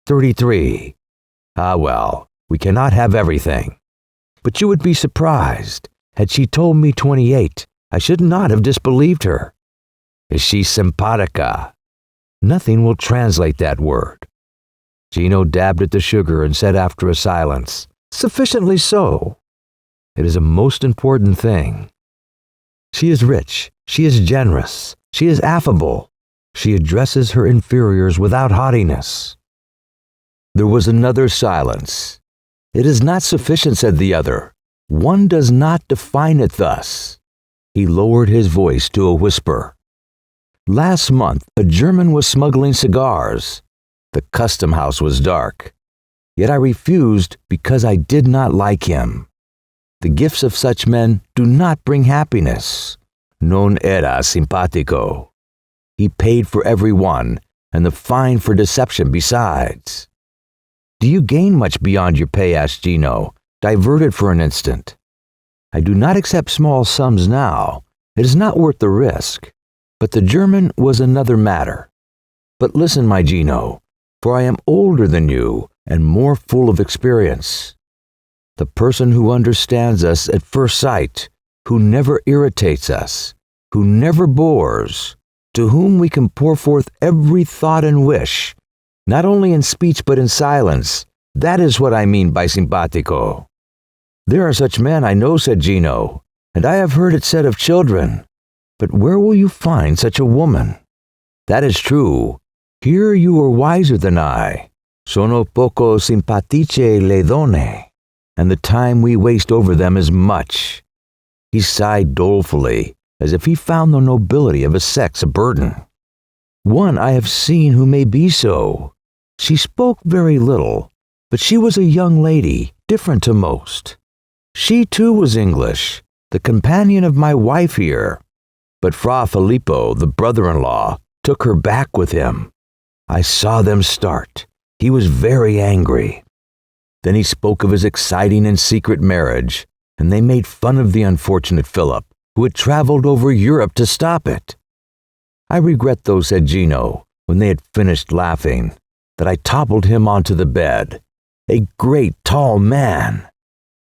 33. "Ah well, we cannot have everything. But you would be surprised. Had she told me 28, I should not have disbelieved her." "Is she simpatica?" "Nothing will translate that word." Gino dabbed at the sugar and said after a silence, "Sufficiently so. It is a most important thing. She is rich, she is generous, she is affable, she addresses her inferiors without haughtiness." There was another silence. "It is not sufficient," said the other. "One does not define it thus." He lowered his voice to a whisper. "Last month, a German was smuggling cigars. The custom house was dark. Yet I refused because I did not like him. The gifts of such men do not bring happiness. Non era simpatico. He paid for every one, and the fine for deception besides." "Do you gain much beyond your pay?" asked Gino, diverted for an instant. "I do not accept small sums now. It is not worth the risk. But the German was another matter. But listen, my Gino, for I am older than you and more full of experience. The person who understands us at first sight, who never irritates us, who never bores, to whom we can pour forth every thought and wish, not only in speech but in silence, that is what I mean by simpatico." "There are such men, I know," said Gino, "and I have heard it said of children. But where will you find such a woman?" "That is true. Here you are wiser than I. Sono poco simpatiche le donne, and the time we waste over them is much." He sighed dolefully, as if he found the nobility of his sex a burden. "One I have seen who may be so. She spoke very little, but she was a young lady, different to most. She too was English, the companion of my wife here. But Fra Filippo, the brother-in-law, took her back with him. I saw them start. He was very angry. Then he spoke of his exciting and secret marriage, and they made fun of the unfortunate Philip, who had traveled over Europe to stop it. I regret, though," said Gino, when they had finished laughing, "that I toppled him onto the bed. A great, tall man.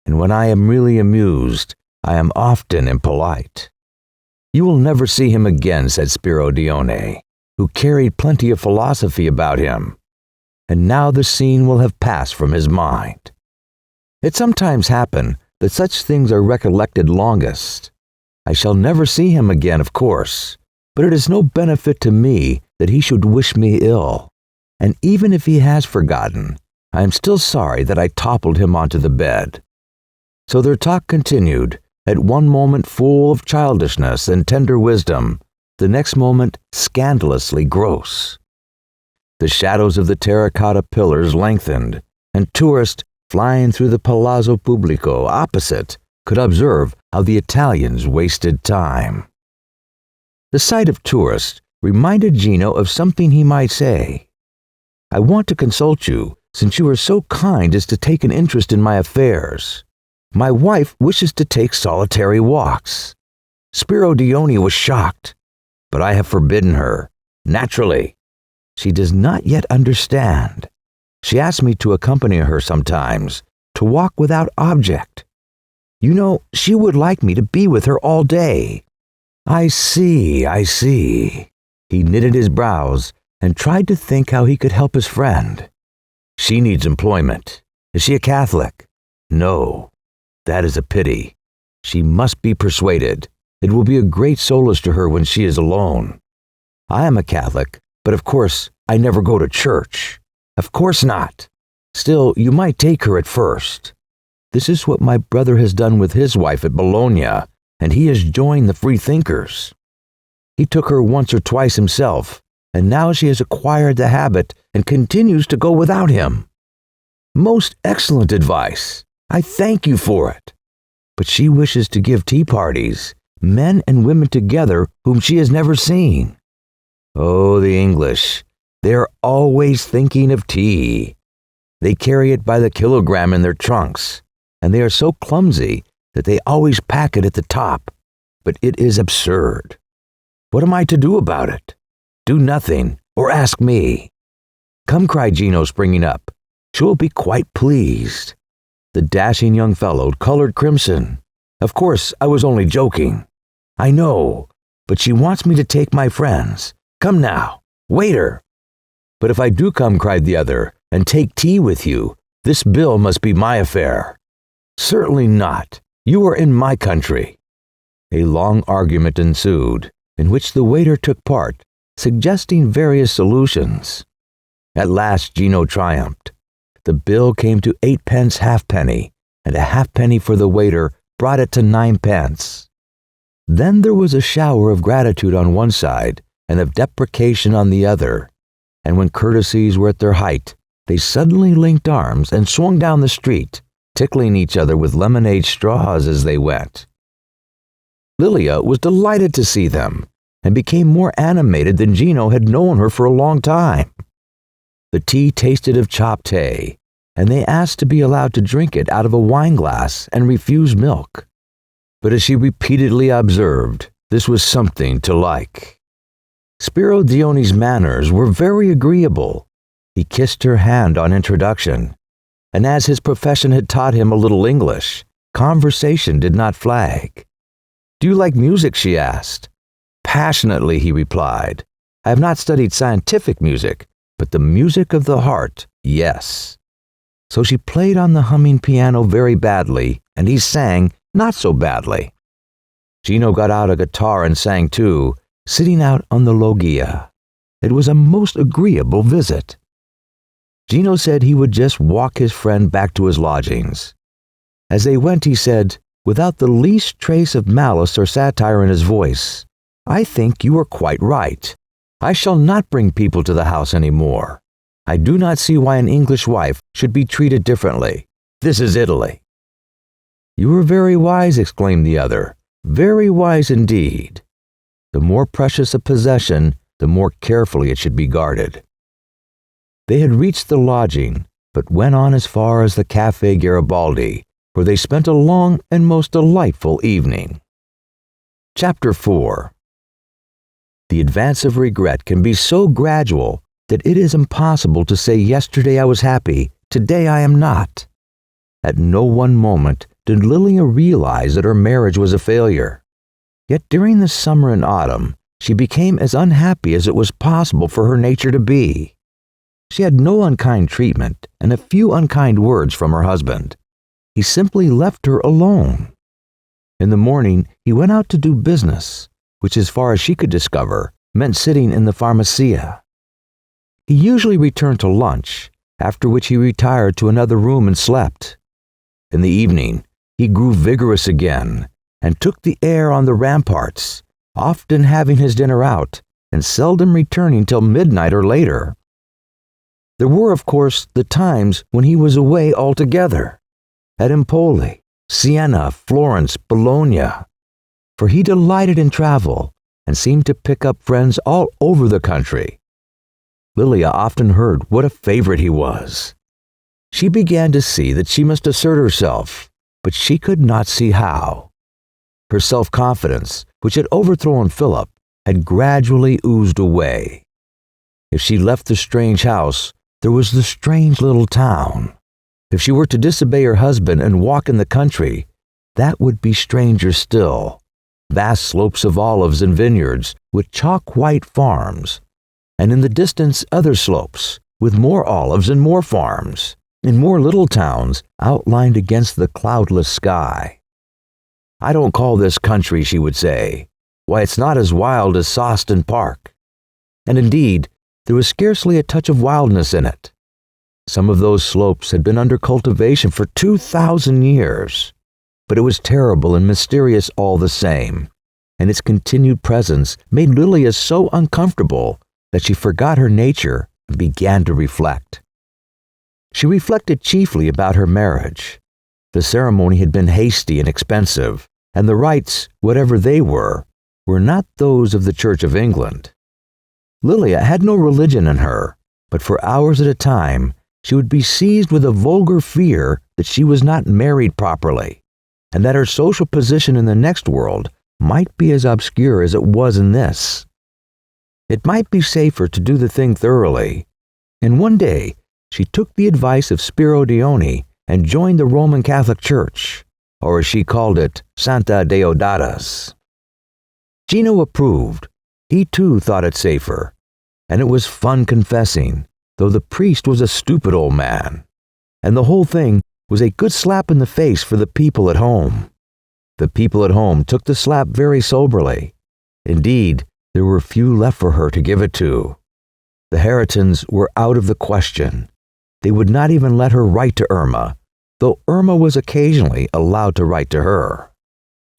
And when I am really amused, I am often impolite." "You will never see him again," said Spiro Dione, who carried plenty of philosophy about him. And now the scene will have passed from his mind. It sometimes happens that such things are recollected longest. I shall never see him again, of course, but it is no benefit to me that he should wish me ill. And even if he has forgotten, I am still sorry that I toppled him onto the bed. So their talk continued, at one moment full of childishness and tender wisdom, the next moment scandalously gross. The shadows of the terracotta pillars lengthened, and tourists flying through the Palazzo Pubblico opposite could observe how the Italians wasted time. The sight of tourists reminded Gino of something he might say. "I want to consult you, since you are so kind as to take an interest in my affairs. My wife wishes to take solitary walks." Spiro Dione was shocked, but I have forbidden her, naturally. She does not yet understand. She asks me to accompany her sometimes, to walk without object. You know, she would like me to be with her all day. I see. He knitted his brows and tried to think how he could help his friend. She needs employment. Is she a Catholic? No. That is a pity. She must be persuaded. It will be a great solace to her when she is alone. I am a Catholic, but of course I never go to church. Of course not. Still, you might take her at first. This is what my brother has done with his wife at Bologna, and he has joined the Freethinkers. He took her once or twice himself, and now she has acquired the habit and continues to go without him. Most excellent advice. I thank you for it. But she wishes to give tea parties, men and women together whom she has never seen. Oh, the English. They are always thinking of tea. They carry it by the kilogram in their trunks, and they are so clumsy that they always pack it at the top. But it is absurd. What am I to do about it? Do nothing, or ask me. Come, cried Gino, springing up. She will be quite pleased. The dashing young fellow colored crimson. Of course, I was only joking. I know, but she wants me to take my friends. Come now, waiter. But if I do come, cried the other, and take tea with you, this bill must be my affair. Certainly not. You are in my country. A long argument ensued, in which the waiter took part, suggesting various solutions. At last Gino triumphed. The bill came to 8 pence halfpenny, and a halfpenny for the waiter brought it to 9 pence. Then there was a shower of gratitude on one side and of deprecation on the other, and when courtesies were at their height, they suddenly linked arms and swung down the street, tickling each other with lemonade straws as they went. Lilia was delighted to see them, and became more animated than Gino had known her for a long time. The tea tasted of chopped hay, and they asked to be allowed to drink it out of a wine-glass and refused milk. But as she repeatedly observed, this was something to like. Spiro Dione's manners were very agreeable. He kissed her hand on introduction, and as his profession had taught him a little English, conversation did not flag. Do you like music? She asked. Passionately, he replied. I have not studied scientific music, but the music of the heart, yes. So she played on the humming piano very badly, and he sang not so badly. Gino got out a guitar and sang too, sitting out on the loggia. It was a most agreeable visit. Gino said he would just walk his friend back to his lodgings. As they went, he said, without the least trace of malice or satire in his voice, I think you are quite right. I shall not bring people to the house any more. I do not see why an English wife should be treated differently. This is Italy. You are very wise, exclaimed the other. Very wise indeed. The more precious a possession, the more carefully it should be guarded. They had reached the lodging, but went on as far as the Café Garibaldi, where they spent a long and most delightful evening. Chapter 4 The advance of regret can be so gradual that it is impossible to say yesterday I was happy, today I am not. At no one moment did Lilia realize that her marriage was a failure. Yet during the summer and autumn, she became as unhappy as it was possible for her nature to be. She had no unkind treatment and a few unkind words from her husband. He simply left her alone. In the morning, he went out to do business, which as far as she could discover, meant sitting in the pharmacia. He usually returned to lunch, after which he retired to another room and slept. In the evening, he grew vigorous again and took the air on the ramparts, often having his dinner out and seldom returning till midnight or later. There were, of course, the times when he was away altogether, at Empoli, Siena, Florence, Bologna, for he delighted in travel and seemed to pick up friends all over the country. Lilia often heard what a favorite he was. She began to see that she must assert herself, but she could not see how. Her self-confidence, which had overthrown Philip, had gradually oozed away. If she left the strange house, there was the strange little town. If she were to disobey her husband and walk in the country, that would be stranger still. Vast slopes of olives and vineyards with chalk-white farms, and in the distance other slopes with more olives and more farms, and more little towns outlined against the cloudless sky. "I don't call this country," she would say. "Why, it's not as wild as Sawston Park." And indeed, there was scarcely a touch of wildness in it. Some of those slopes had been under cultivation for 2,000 years, but it was terrible and mysterious all the same, and its continued presence made Lilia so uncomfortable that she forgot her nature and began to reflect. She reflected chiefly about her marriage. The ceremony had been hasty and expensive, and the rites, whatever they were not those of the Church of England. Lilia had no religion in her, but for hours at a time she would be seized with a vulgar fear that she was not married properly, and that her social position in the next world might be as obscure as it was in this. It might be safer to do the thing thoroughly, and one day she took the advice of Spiro Dione and joined the Roman Catholic Church, or as she called it, Santa Deodatus. Gino approved. He too thought it safer, and it was fun confessing, though the priest was a stupid old man, and the whole thing was a good slap in the face for the people at home. The people at home took the slap very soberly. Indeed, there were few left for her to give it to. The Herritons were out of the question. They would not even let her write to Irma, though Irma was occasionally allowed to write to her.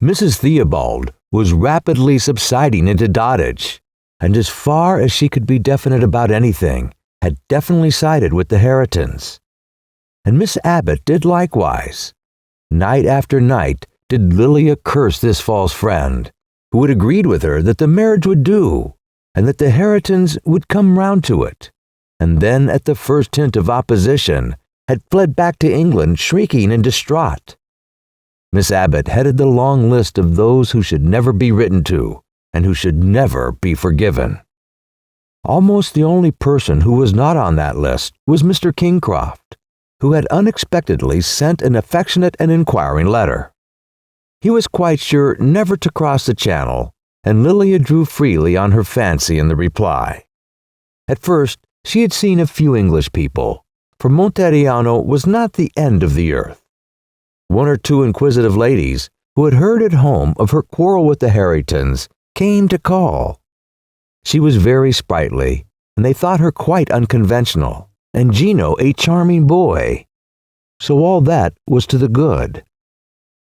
Mrs. Theobald was rapidly subsiding into dotage, and as far as she could be definite about anything, had definitely sided with the Herritons. And Miss Abbott did likewise. Night after night did Lilia curse this false friend, who had agreed with her that the marriage would do, and that the Herritons would come round to it, and then at the first hint of opposition had fled back to England shrieking and distraught. Miss Abbott headed the long list of those who should never be written to, and who should never be forgiven. Almost the only person who was not on that list was Mr. Kingcroft, who had unexpectedly sent an affectionate and inquiring letter. He was quite sure never to cross the Channel, and Lilia drew freely on her fancy in the reply. At first, she had seen a few English people, for Monteriano was not the end of the earth. One or two inquisitive ladies, who had heard at home of her quarrel with the Herritons, came to call. She was very sprightly, and they thought her quite unconventional, and Gino a charming boy. So all that was to the good.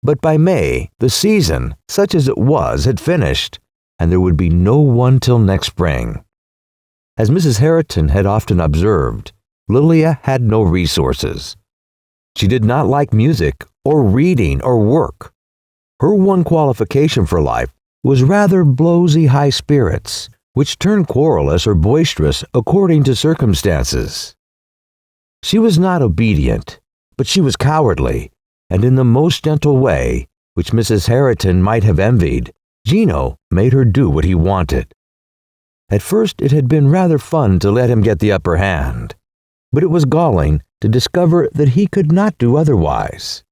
But by May, the season, such as it was, had finished, and there would be no one till next spring. As Mrs. Herriton had often observed, Lilia had no resources. She did not like music, or reading, or work. Her one qualification for life was rather blowsy high spirits, which turned querulous or boisterous according to circumstances. She was not obedient, but she was cowardly, and in the most gentle way, which Mrs. Herriton might have envied, Gino made her do what he wanted. At first it had been rather fun to let him get the upper hand, but it was galling to discover that he could not do otherwise.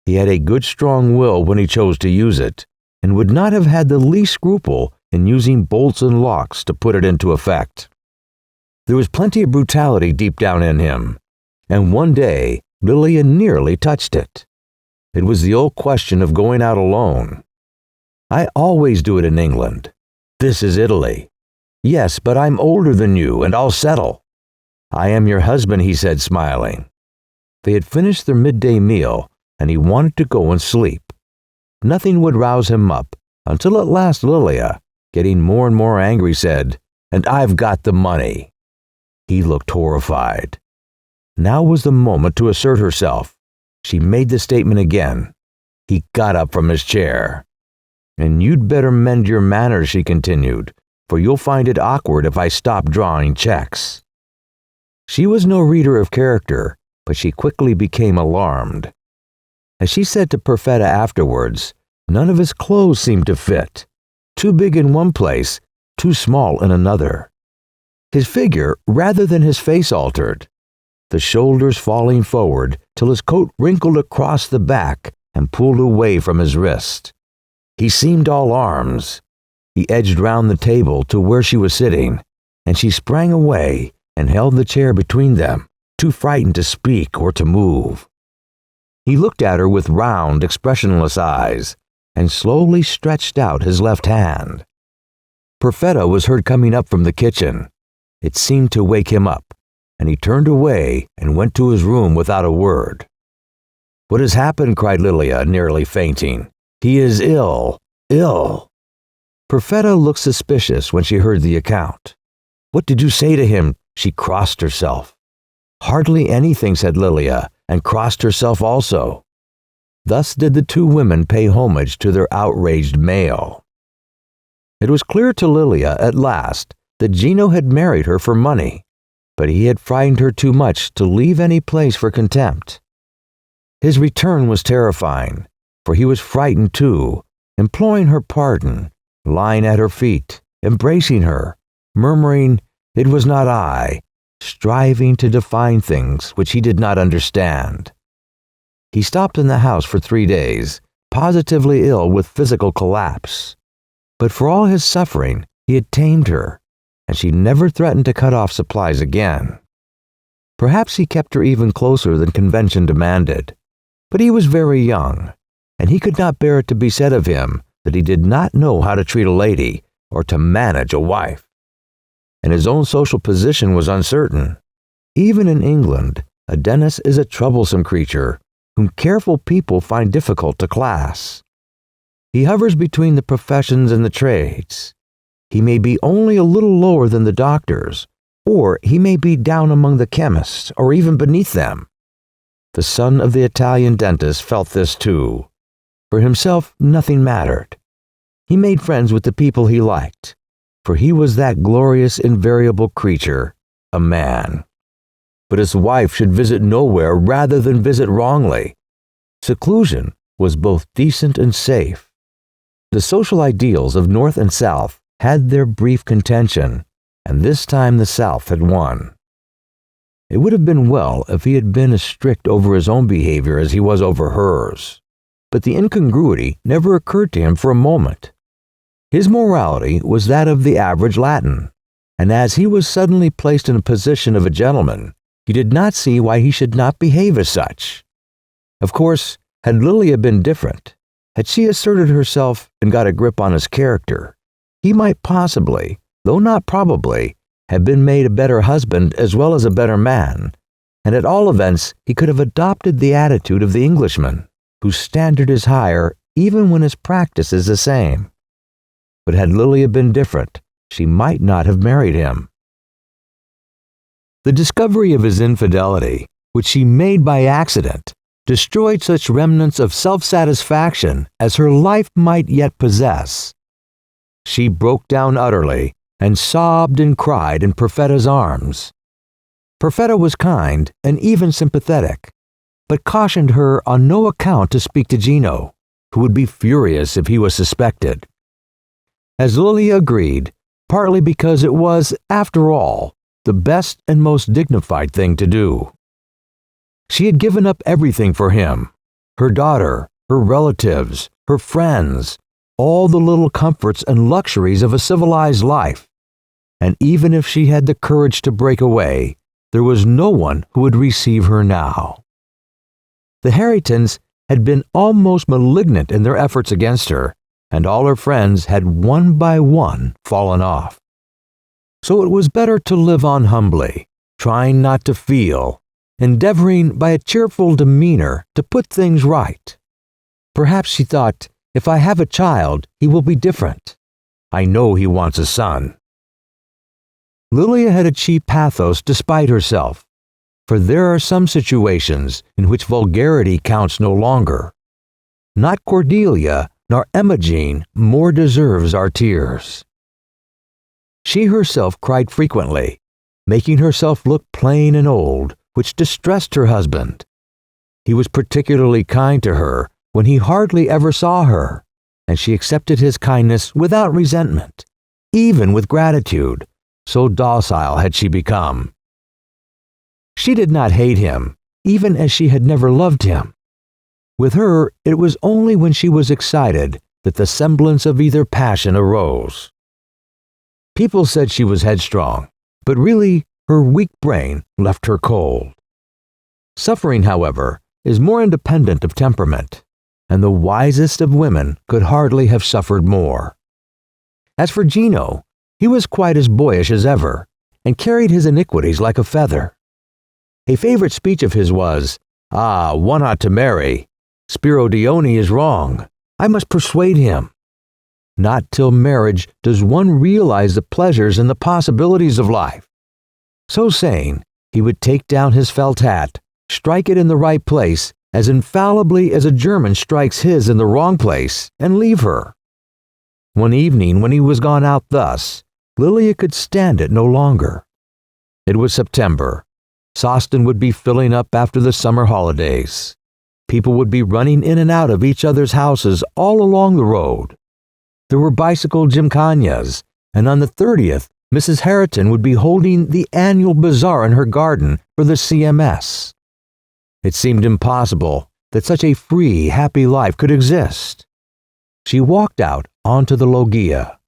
He had a good strong will when he chose to use it, and would not have had the least scruple in using bolts and locks to put it into effect. There was plenty of brutality deep down in him, and one day Lilia nearly touched it. It was the old question of going out alone. "I always do it in England. This is Italy." "Yes, but I'm older than you, and I'll settle." "I am your husband," he said, smiling. They had finished their midday meal, and he wanted to go and sleep. Nothing would rouse him up, until at last Lilia, getting more and more angry, said, "And I've got the money." He looked horrified. Now was the moment to assert herself. She made the statement again. He got up from his chair. "And you'd better mend your manners," she continued, "for you'll find it awkward if I stop drawing checks." She was no reader of character, but she quickly became alarmed. As she said to Perfetta afterwards, none of his clothes seemed to fit. Too big in one place, too small in another. His figure, rather than his face, altered, the shoulders falling forward till his coat wrinkled across the back and pulled away from his wrist. He seemed all arms. He edged round the table to where she was sitting, and she sprang away and held the chair between them, too frightened to speak or to move. He looked at her with round, expressionless eyes, and slowly stretched out his left hand. Perfetta was heard coming up from the kitchen. It seemed to wake him up, and he turned away and went to his room without a word. "What has happened?" cried Lilia, nearly fainting. "He is ill, ill." Perfetta looked suspicious when she heard the account. "What did you say to him?" She crossed herself. "Hardly anything," said Lilia, and crossed herself also. Thus did the two women pay homage to their outraged male. It was clear to Lilia at last that Gino had married her for money, but he had frightened her too much to leave any place for contempt. His return was terrifying, for he was frightened too, imploring her pardon, lying at her feet, embracing her, murmuring, "It was not I," striving to define things which he did not understand. He stopped in the house for 3 days, positively ill with physical collapse. But for all his suffering, he had tamed her, and she never threatened to cut off supplies again. Perhaps he kept her even closer than convention demanded, but he was very young, and he could not bear it to be said of him that he did not know how to treat a lady or to manage a wife. And his own social position was uncertain. Even in England, a dentist is a troublesome creature whom careful people find difficult to class. He hovers between the professions and the trades. He may be only a little lower than the doctors, or he may be down among the chemists, or even beneath them. The son of the Italian dentist felt this too. For himself, nothing mattered. He made friends with the people he liked, for he was that glorious, invariable creature, a man. But his wife should visit nowhere rather than visit wrongly. Seclusion was both decent and safe. The social ideals of North and South had their brief contention, and this time the South had won. It would have been well if he had been as strict over his own behavior as he was over hers, but the incongruity never occurred to him for a moment. His morality was that of the average Latin, and as he was suddenly placed in a position of a gentleman, he did not see why he should not behave as such. Of course, had Lilia been different, had she asserted herself and got a grip on his character, he might possibly, though not probably, have been made a better husband as well as a better man, and at all events he could have adopted the attitude of the Englishman, whose standard is higher even when his practice is the same. But had Lilia been different, she might not have married him. The discovery of his infidelity, which she made by accident, destroyed such remnants of self-satisfaction as her life might yet possess. She broke down utterly and sobbed and cried in Perfetta's arms. Perfetta was kind and even sympathetic, but cautioned her on no account to speak to Gino, who would be furious if he was suspected. As Lilia agreed, partly because it was, after all, the best and most dignified thing to do. She had given up everything for him, her daughter, her relatives, her friends, all the little comforts and luxuries of a civilized life. And even if she had the courage to break away, there was no one who would receive her now. The Herritons had been almost malignant in their efforts against her, and all her friends had one by one fallen off. So it was better to live on humbly, trying not to feel, endeavoring by a cheerful demeanor to put things right. Perhaps she thought, if I have a child, he will be different. I know he wants a son. Lilia had achieved pathos despite herself, for there are some situations in which vulgarity counts no longer. Not Cordelia nor Imogen more deserves our tears. She herself cried frequently, making herself look plain and old, which distressed her husband. He was particularly kind to her when he hardly ever saw her, and she accepted his kindness without resentment, even with gratitude, so docile had she become. She did not hate him, even as she had never loved him. With her, it was only when she was excited that the semblance of either passion arose. People said she was headstrong, but really her weak brain left her cold. Suffering, however, is more independent of temperament, and the wisest of women could hardly have suffered more. As for Gino, he was quite as boyish as ever, and carried his iniquities like a feather. A favorite speech of his was, one ought to marry. Spiro Dione is wrong. I must persuade him. Not till marriage does one realize the pleasures and the possibilities of life. So saying, he would take down his felt hat, strike it in the right place, as infallibly as a German strikes his in the wrong place, and leave her. One evening when he was gone out thus, Lilia could stand it no longer. It was September. Sawston would be filling up after the summer holidays. People would be running in and out of each other's houses all along the road. There were bicycle gymkhanias, and on the 30th, Mrs. Herriton would be holding the annual bazaar in her garden for the CMS. It seemed impossible that such a free, happy life could exist. She walked out onto the loggia.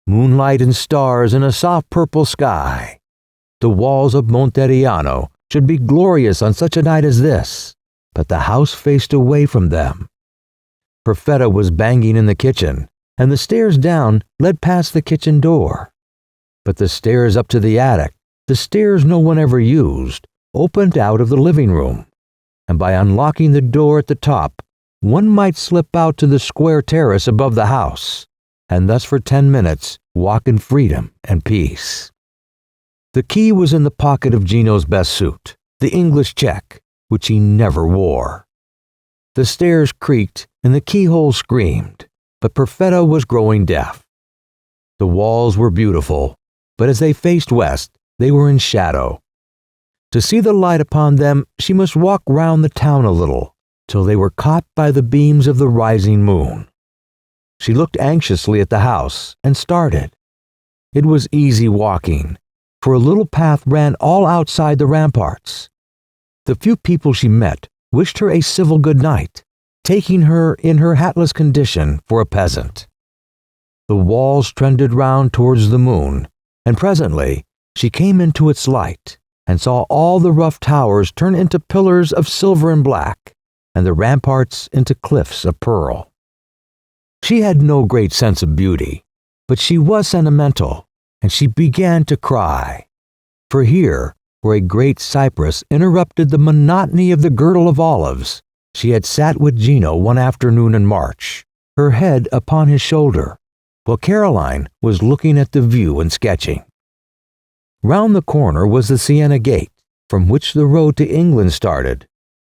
Moonlight and stars in a soft purple sky. The walls of Monteriano should be glorious on such a night as this, but the house faced away from them. Perfetta was banging in the kitchen, and the stairs down led past the kitchen door. But the stairs up to the attic, the stairs no one ever used, opened out of the living room, and by unlocking the door at the top, one might slip out to the square terrace above the house, and thus for 10 minutes walk in freedom and peace. The key was in the pocket of Gino's best suit, the English check, which he never wore. The stairs creaked and the keyhole screamed, but Perfetta was growing deaf. The walls were beautiful, but as they faced west, they were in shadow. To see the light upon them, she must walk round the town a little, till they were caught by the beams of the rising moon. She looked anxiously at the house and started. It was easy walking, for a little path ran all outside the ramparts. The few people she met wished her a civil good night, taking her in her hatless condition for a peasant. The walls trended round towards the moon, and presently she came into its light and saw all the rough towers turn into pillars of silver and black, and the ramparts into cliffs of pearl. She had no great sense of beauty, but she was sentimental, and she began to cry. For here, where a great cypress interrupted the monotony of the girdle of olives, she had sat with Gino one afternoon in March, her head upon his shoulder, while Caroline was looking at the view and sketching. Round the corner was the Siena Gate, from which the road to England started,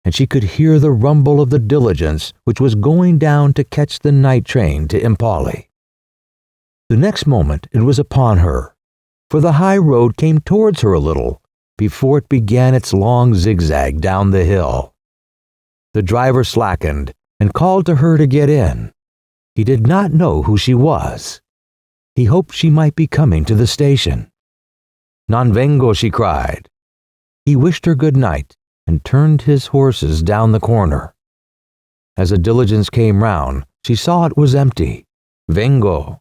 and she could hear the rumble of the diligence which was going down to catch the night train to Empoli. The next moment it was upon her, for the high road came towards her a little before it began its long zigzag down the hill. The driver slackened and called to her to get in. He did not know who she was. He hoped she might be coming to the station. Non vengo, she cried. He wished her good night and turned his horses down the corner. As a diligence came round, she saw it was empty. Vengo.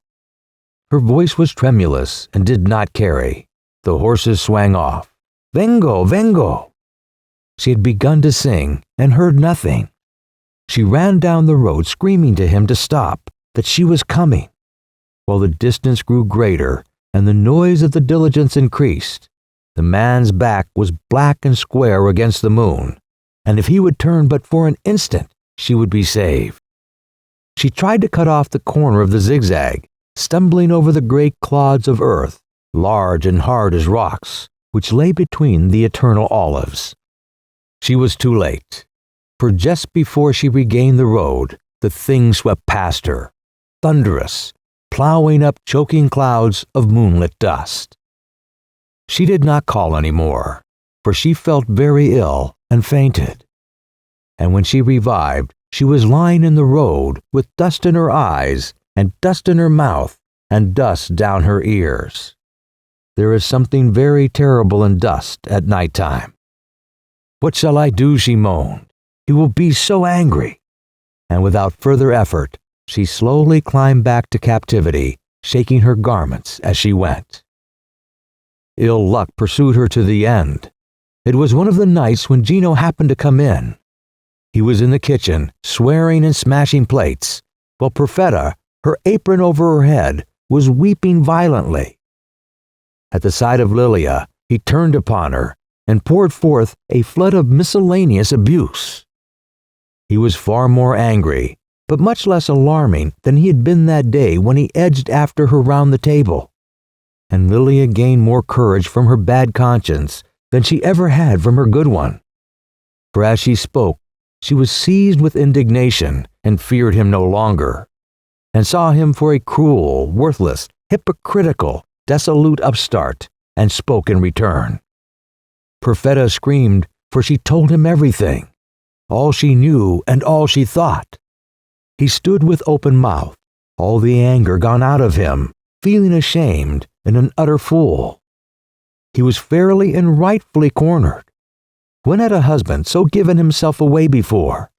Her voice was tremulous and did not carry. The horses swang off. Vengo, vengo. She had begun to sing and heard nothing. She ran down the road screaming to him to stop, that she was coming. While the distance grew greater and the noise of the diligence increased, the man's back was black and square against the moon, and if he would turn but for an instant, she would be saved. She tried to cut off the corner of the zigzag, stumbling over the great clods of earth, large and hard as rocks, which lay between the eternal olives. She was too late, for just before she regained the road, the thing swept past her, thunderous, plowing up choking clouds of moonlit dust. She did not call any more, for she felt very ill and fainted. And when she revived, she was lying in the road with dust in her eyes and dust in her mouth and dust down her ears. There is something very terrible in dust at night time. What shall I do, she moaned. He will be so angry. And without further effort, she slowly climbed back to captivity, shaking her garments as she went. Ill luck pursued her to the end. It was one of the nights when Gino happened to come in. He was in the kitchen, swearing and smashing plates, while Perfetta, her apron over her head, was weeping violently. At the sight of Lilia, he turned upon her and poured forth a flood of miscellaneous abuse. He was far more angry, but much less alarming than he had been that day when he edged after her round the table. And Lilia gained more courage from her bad conscience than she ever had from her good one. For as she spoke, she was seized with indignation and feared him no longer, and saw him for a cruel, worthless, hypocritical, dissolute upstart, and spoke in return. Perfetta screamed, for she told him everything, all she knew and all she thought. He stood with open mouth, all the anger gone out of him, feeling ashamed and an utter fool. He was fairly and rightfully cornered. When had a husband so given himself away before?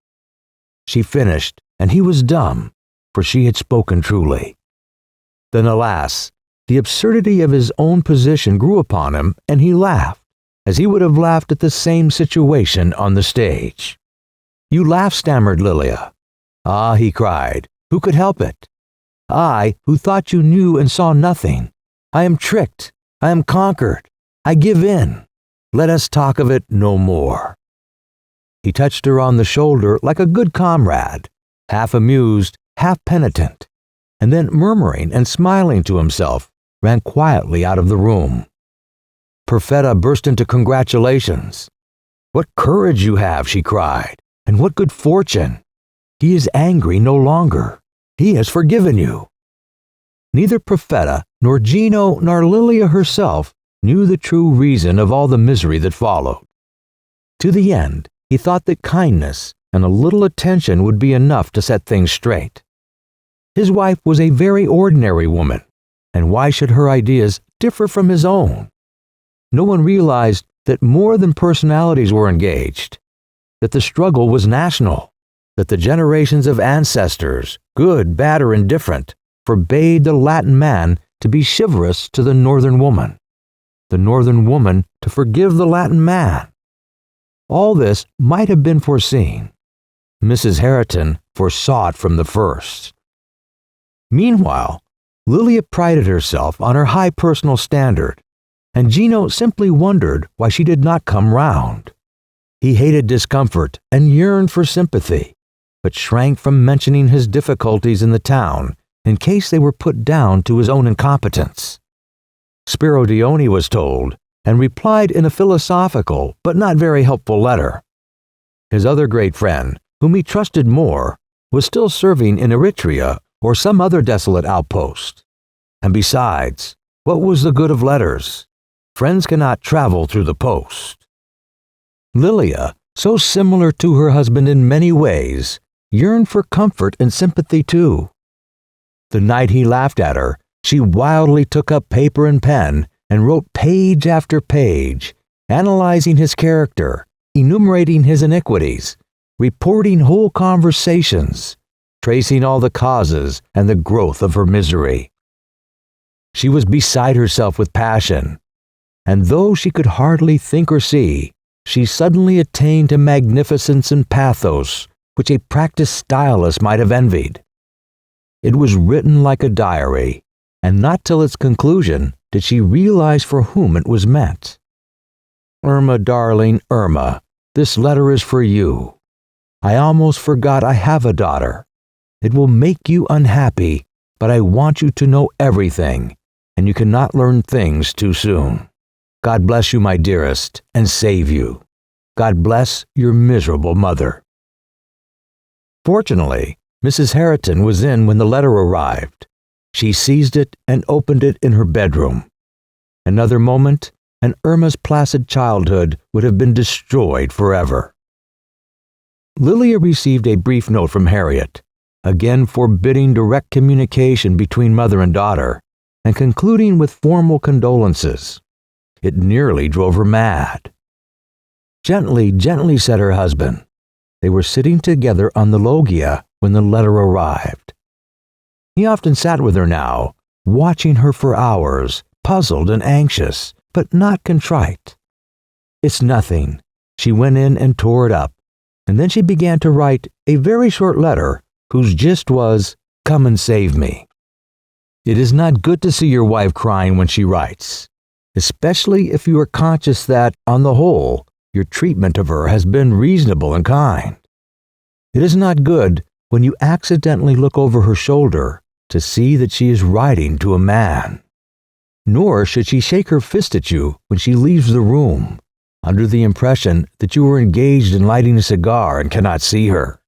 She finished, and he was dumb, for she had spoken truly. Then, alas, the absurdity of his own position grew upon him, and he laughed, as he would have laughed at the same situation on the stage. You laugh, stammered Lilia. Ah, he cried, who could help it? I, who thought you knew and saw nothing. I am tricked. I am conquered. I give in. Let us talk of it no more. He touched her on the shoulder like a good comrade, half amused, half penitent, and then murmuring and smiling to himself, ran quietly out of the room. Perfetta burst into congratulations. What courage you have, she cried, and what good fortune. He is angry no longer. He has forgiven you. Neither Perfetta, nor Gino, nor Lilia herself knew the true reason of all the misery that followed. To the end, he thought that kindness and a little attention would be enough to set things straight. His wife was a very ordinary woman, and why should her ideas differ from his own? No one realized that more than personalities were engaged, that the struggle was national, that the generations of ancestors, good, bad, or indifferent, forbade the Latin man to be chivalrous to the Northern woman, the Northern woman to forgive the Latin man. All this might have been foreseen. Mrs. Herriton foresaw it from the first. Meanwhile, Lilia prided herself on her high personal standard, and Gino simply wondered why she did not come round. He hated discomfort and yearned for sympathy, but shrank from mentioning his difficulties in the town in case they were put down to his own incompetence. Spiro Dione was told, and replied in a philosophical but not very helpful letter. His other great friend, whom he trusted more, was still serving in Eritrea or some other desolate outpost. And besides, what was the good of letters? Friends cannot travel through the post. Lilia, so similar to her husband in many ways, yearned for comfort and sympathy too. The night he laughed at her, She wildly took up paper and pen and wrote page after page, analyzing his character, enumerating his iniquities, reporting whole conversations, tracing all the causes and the growth of her misery. She was beside herself with passion, and though she could hardly think or see, she suddenly attained to magnificence and pathos which a practiced stylist might have envied. It was written like a diary, and not till its conclusion did she realize for whom it was meant. Irma, darling Irma, this letter is for you. I almost forgot I have a daughter. It will make you unhappy, but I want you to know everything, and you cannot learn things too soon. God bless you, my dearest, and save you. God bless your miserable mother. Fortunately, Mrs. Herriton was in when the letter arrived. She seized it and opened it in her bedroom. Another moment, and Irma's placid childhood would have been destroyed forever. Lilia received a brief note from Harriet, again forbidding direct communication between mother and daughter, and concluding with formal condolences. It nearly drove her mad. Gently, gently, said her husband. They were sitting together on the loggia when the letter arrived. He often sat with her now, watching her for hours, puzzled and anxious, but not contrite. It's nothing. She went in and tore it up, and then she began to write a very short letter whose gist was, "Come and save me." It is not good to see your wife crying when she writes, especially if you are conscious that, on the whole, your treatment of her has been reasonable and kind. It is not good when you accidentally look over her shoulder to see that she is writing to a man. Nor should she shake her fist at you when she leaves the room, under the impression that you are engaged in lighting a cigar and cannot see her.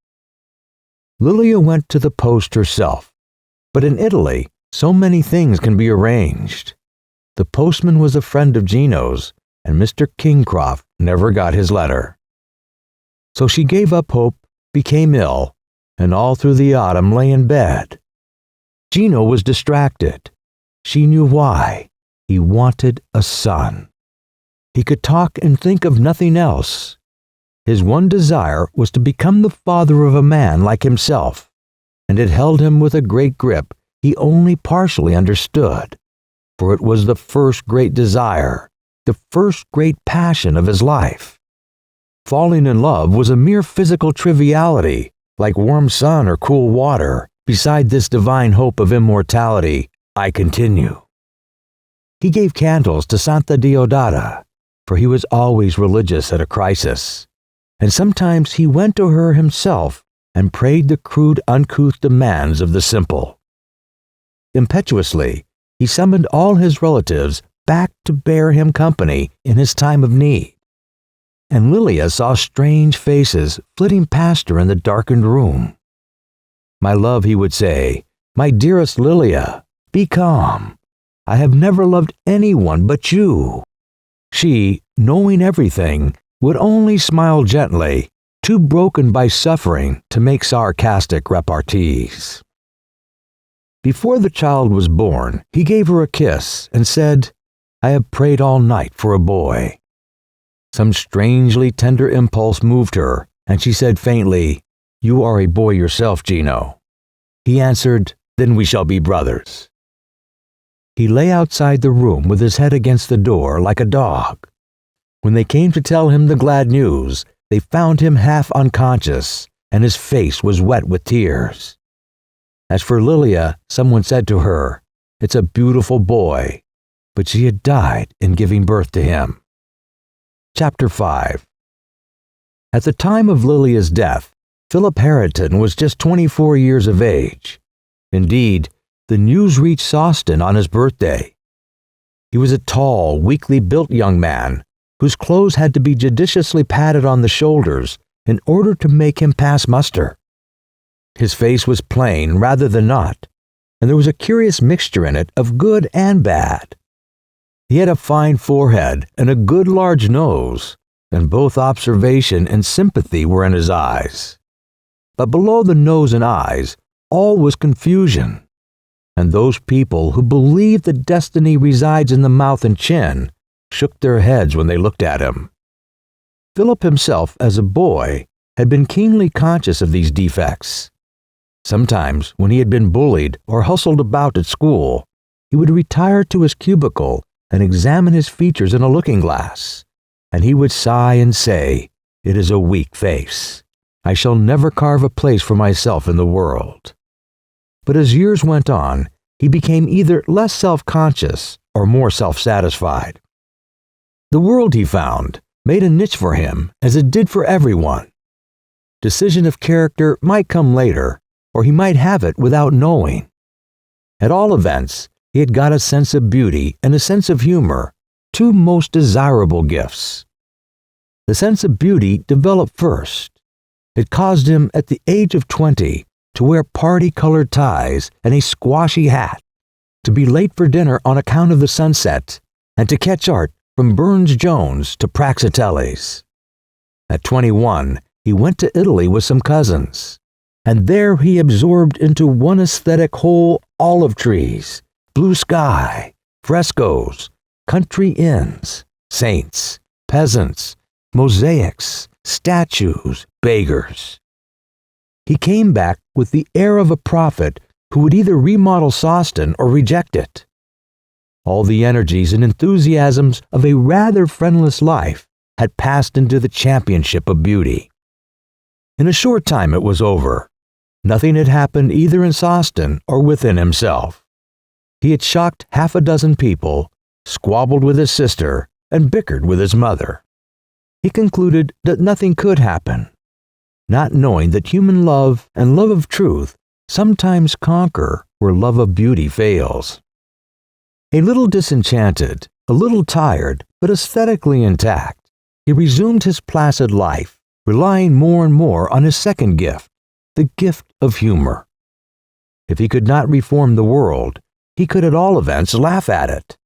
Lilia went to the post herself, but in Italy, so many things can be arranged. The postman was a friend of Gino's, and Mr. Kingcroft never got his letter. So she gave up hope, became ill, and all through the autumn lay in bed. Gino was distracted. She knew why. He wanted a son. He could talk and think of nothing else. His one desire was to become the father of a man like himself, and it held him with a great grip he only partially understood, for it was the first great desire, the first great passion of his life. Falling in love was a mere physical triviality, like warm sun or cool water, beside this divine hope of immortality, I continue. He gave candles to Santa Diodata, for he was always religious at a crisis, and sometimes he went to her himself and prayed the crude, uncouth demands of the simple. Impetuously, he summoned all his relatives back to bear him company in his time of need. And Lilia saw strange faces flitting past her in the darkened room. My love, he would say, my dearest Lilia, be calm. I have never loved anyone but you. She, knowing everything, would only smile gently, too broken by suffering to make sarcastic repartees. Before the child was born, he gave her a kiss and said, I have prayed all night for a boy. Some strangely tender impulse moved her, and she said faintly, You are a boy yourself, Gino. He answered, Then we shall be brothers. He lay outside the room with his head against the door like a dog. When they came to tell him the glad news, they found him half unconscious, and his face was wet with tears. As for Lilia, someone said to her, It's a beautiful boy, but she had died in giving birth to him. Chapter 5. At the time of Lilia's death, Philip Herriton was just 24 years of age. Indeed, the news reached Sawston on his birthday. He was a tall, weakly built young man whose clothes had to be judiciously patted on the shoulders in order to make him pass muster. His face was plain rather than not, and there was a curious mixture in it of good and bad. He had a fine forehead and a good large nose, and both observation and sympathy were in his eyes. But below the nose and eyes, all was confusion. and those people who believe that destiny resides in the mouth and chin shook their heads when they looked at him. Philip himself, as a boy, had been keenly conscious of these defects. Sometimes, when he had been bullied or hustled about at school, he would retire to his cubicle and examine his features in a looking-glass, and he would sigh and say, "It is a weak face. I shall never carve a place for myself in the world." But as years went on, he became either less self-conscious or more self-satisfied. The world, he found, made a niche for him as it did for everyone. Decision of character might come later, or he might have it without knowing. At all events, he had got a sense of beauty and a sense of humor, two most desirable gifts. The sense of beauty developed first. It caused him, at the age of 20, to wear party-colored ties and a squashy hat, to be late for dinner on account of the sunset, and to catch art from Burne-Jones to Praxiteles. At 21, he went to Italy with some cousins, and there he absorbed into one aesthetic whole olive trees, blue sky, frescoes, country inns, saints, peasants, mosaics, statues, beggars. He came back with the air of a prophet who would either remodel Sawston or reject it. All the energies and enthusiasms of a rather friendless life had passed into the championship of beauty. In a short time it was over. Nothing had happened either in Sawston or within himself. He had shocked half a dozen people, squabbled with his sister, and bickered with his mother. He concluded that nothing could happen, not knowing that human love and love of truth sometimes conquer where love of beauty fails. A little disenchanted, a little tired, but aesthetically intact, he resumed his placid life, relying more and more on his second gift, the gift of humor. If he could not reform the world, he could at all events laugh at it,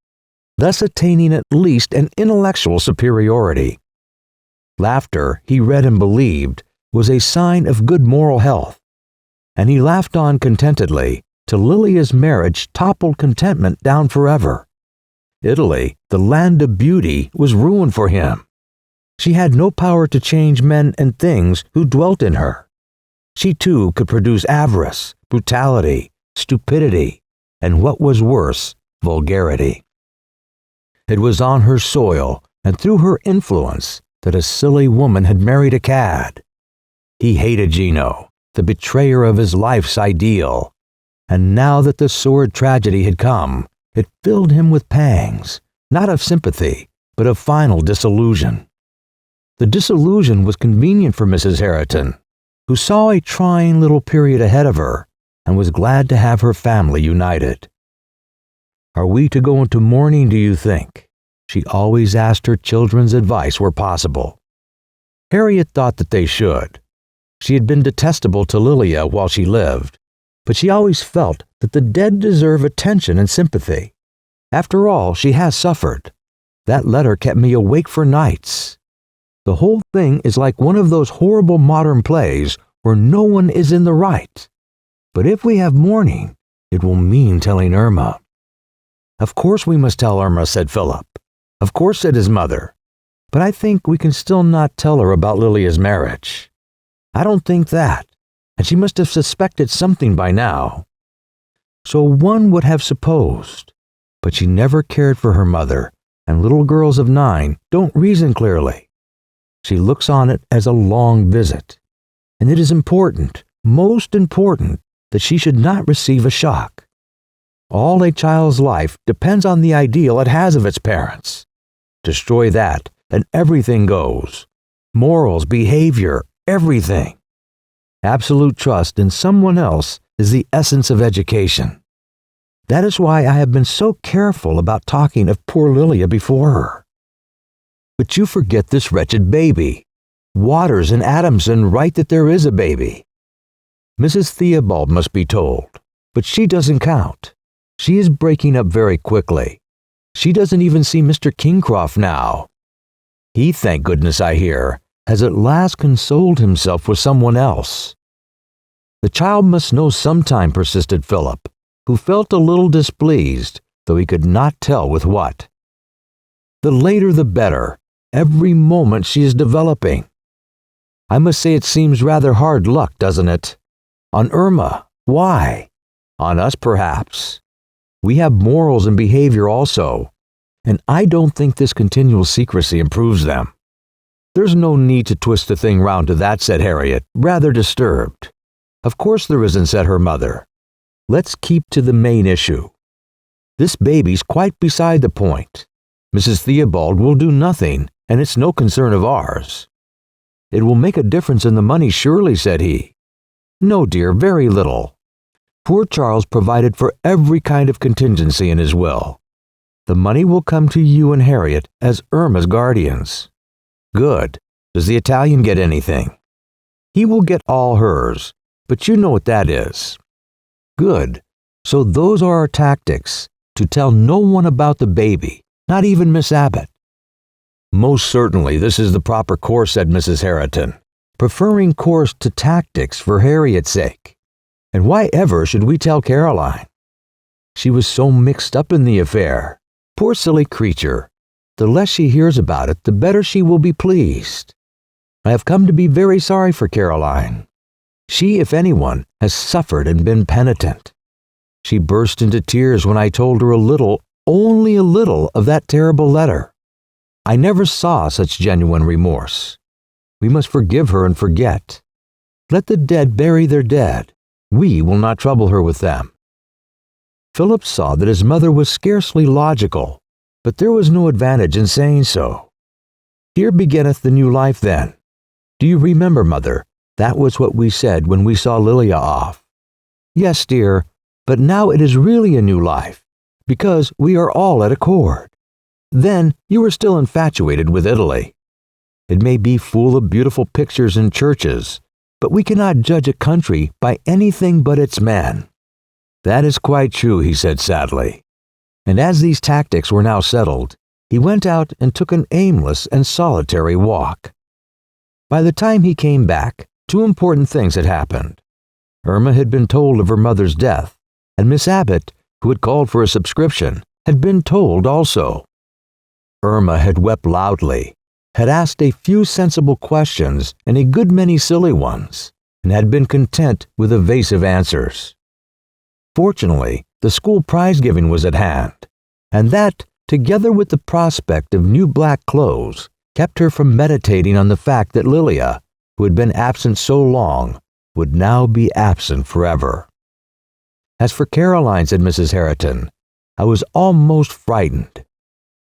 thus attaining at least an intellectual superiority. Laughter, he read and believed, was a sign of good moral health, and he laughed on contentedly till Lilia's marriage toppled contentment down forever. Italy, the land of beauty, was ruined for him. She had no power to change men and things who dwelt in her. She too could produce avarice, brutality, stupidity, and what was worse, vulgarity. It was on her soil and through her influence that a silly woman had married a cad. He hated Gino, the betrayer of his life's ideal, and now that the sordid tragedy had come, it filled him with pangs, not of sympathy, but of final disillusion. The disillusion was convenient for Mrs. Herriton, who saw a trying little period ahead of her and was glad to have her family united. "Are we to go into mourning, do you think?" She always asked her children's advice where possible. Harriet thought that they should. She had been detestable to Lilia while she lived, but she always felt that the dead deserve attention and sympathy. After all, she has suffered. That letter kept me awake for nights. The whole thing is like one of those horrible modern plays where no one is in the right. But if we have mourning, it will mean telling Irma. "Of course we must tell Irma," said Philip. "Of course," said his mother. "But I think we can still not tell her about Lilia's marriage." "I don't think that, and she must have suspected something by now." So one would have supposed, but she never cared for her mother, and little girls of 9 don't reason clearly. She looks on it as a long visit, and it is important, most important, that she should not receive a shock. All a child's life depends on the ideal it has of its parents. Destroy that, and everything goes. Morals, behavior, everything. Absolute trust in someone else is the essence of education. That is why I have been so careful about talking of poor Lilia before her. But you forget this wretched baby. Waters and Adamson write that there is a baby. Mrs. Theobald must be told, but she doesn't count. She is breaking up very quickly. She doesn't even see Mr. Kingcroft now. He, thank goodness I hear, has at last consoled himself with someone else. The child must know sometime, persisted Philip, who felt a little displeased, though he could not tell with what. The later the better. Every moment she is developing. I must say it seems rather hard luck, doesn't it? On Irma, why? On us, perhaps. We have morals and behavior also, and I don't think this continual secrecy improves them. There's no need to twist the thing round to that, said Harriet, rather disturbed. Of course there isn't, said her mother. Let's keep to the main issue. This baby's quite beside the point. Mrs. Theobald will do nothing, and it's no concern of ours. It will make a difference in the money, surely, said he. No, dear, very little. Poor Charles provided for every kind of contingency in his will. The money will come to you and Harriet as Irma's guardians. Good. Does the Italian get anything? He will get all hers, but you know what that is. Good. So those are our tactics, to tell no one about the baby, not even Miss Abbott. Most certainly this is the proper course, said Mrs. Herriton, preferring course to tactics for Harriet's sake. And why ever should we tell Caroline? She was so mixed up in the affair. Poor silly creature. The less she hears about it, the better she will be pleased. I have come to be very sorry for Caroline. She, if anyone, has suffered and been penitent. She burst into tears when I told her a little, only a little, of that terrible letter. I never saw such genuine remorse. We must forgive her and forget. Let the dead bury their dead. We will not trouble her with them. Philip saw that his mother was scarcely logical, but there was no advantage in saying so. Here beginneth the new life then. Do you remember, mother, that was what we said when we saw Lilia off? Yes, dear, but now it is really a new life, because we are all at accord. Then you were still infatuated with Italy. It may be full of beautiful pictures and churches, but we cannot judge a country by anything but its men. That is quite true, he said sadly. And as these tactics were now settled, he went out and took an aimless and solitary walk. By the time he came back, two important things had happened. Irma had been told of her mother's death, and Miss Abbott, who had called for a subscription, had been told also. Irma had wept loudly, had asked a few sensible questions and a good many silly ones, and had been content with evasive answers. Fortunately, the school prize-giving was at hand, and that, together with the prospect of new black clothes, kept her from meditating on the fact that Lilia, who had been absent so long, would now be absent forever. As for Caroline, said Mrs. Herriton, I was almost frightened.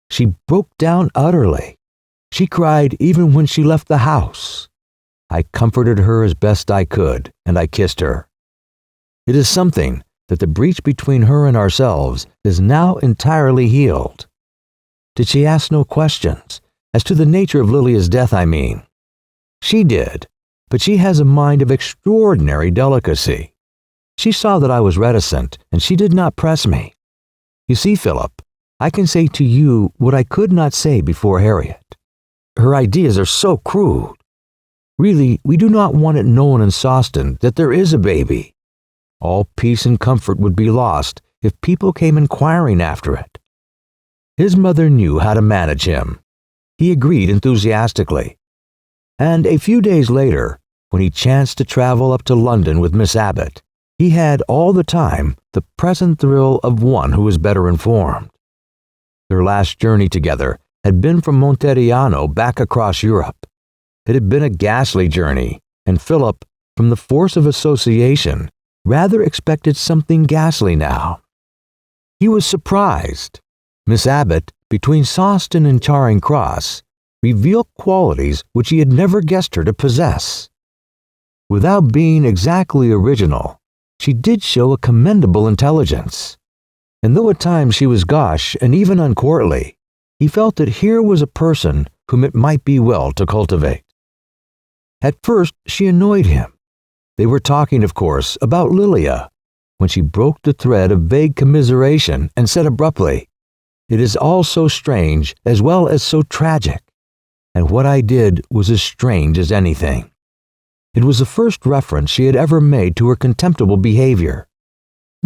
She broke down utterly. She cried even when she left the house. I comforted her as best I could, and I kissed her. It is something that the breach between her and ourselves is now entirely healed. Did she ask no questions? As to the nature of Lilia's death, I mean. She did, but she has a mind of extraordinary delicacy. She saw that I was reticent, and she did not press me. You see, Philip, I can say to you what I could not say before Harriet. Her ideas are so crude. Really, we do not want it known in Sawston that there is a baby. All peace and comfort would be lost if people came inquiring after it. His mother knew how to manage him. He agreed enthusiastically. And a few days later, when he chanced to travel up to London with Miss Abbott, he had all the time the present thrill of one who was better informed. Their last journey together had been from Monteriano back across Europe. It had been a ghastly journey, and Philip, from the force of association, rather expected something ghastly now. He was surprised. Miss Abbott, between Sawston and Charing Cross, revealed qualities which he had never guessed her to possess. Without being exactly original, she did show a commendable intelligence. And though at times she was gauche and even uncourtly, he felt that here was a person whom it might be well to cultivate. At first she annoyed him. They were talking, of course, about Lilia, when she broke the thread of vague commiseration and said abruptly, "It is all so strange as well as so tragic, and what I did was as strange as anything." It was the first reference she had ever made to her contemptible behavior.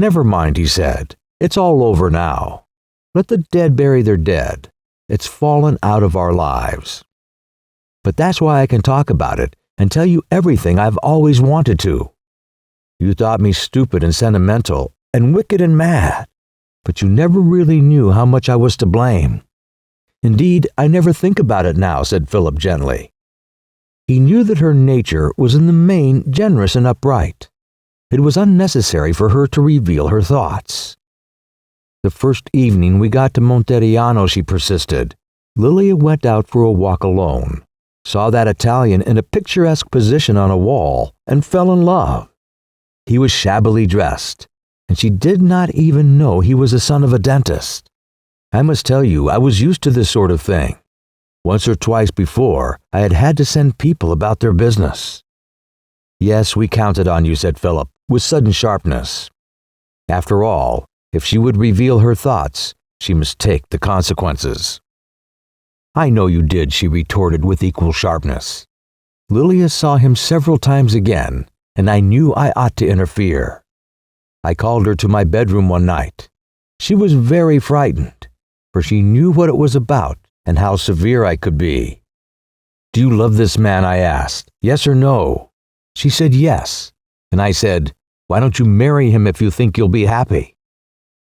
"Never mind," he said. "It's all over now. Let the dead bury their dead. It's fallen out of our lives. But that's why I can talk about it and tell you everything I've always wanted to. You thought me stupid and sentimental and wicked and mad, but you never really knew how much I was to blame. Indeed, I never think about it now," said Philip gently. He knew that her nature was in the main generous and upright. It was unnecessary for her to reveal her thoughts. "The first evening we got to Monteriano," she persisted, "Lilia went out for a walk alone, saw that Italian in a picturesque position on a wall, and fell in love. He was shabbily dressed, and she did not even know he was the son of a dentist. I must tell you, I was used to this sort of thing. Once or twice before, I had had to send people about their business." "Yes, we counted on you," said Philip, with sudden sharpness. After all, if she would reveal her thoughts, she must take the consequences. "I know you did," she retorted with equal sharpness. "Lilia saw him several times again, and I knew I ought to interfere. I called her to my bedroom one night. She was very frightened, for she knew what it was about and how severe I could be. 'Do you love this man?' I asked. 'Yes or no?' She said yes, and I said, 'Why don't you marry him if you think you'll be happy?'"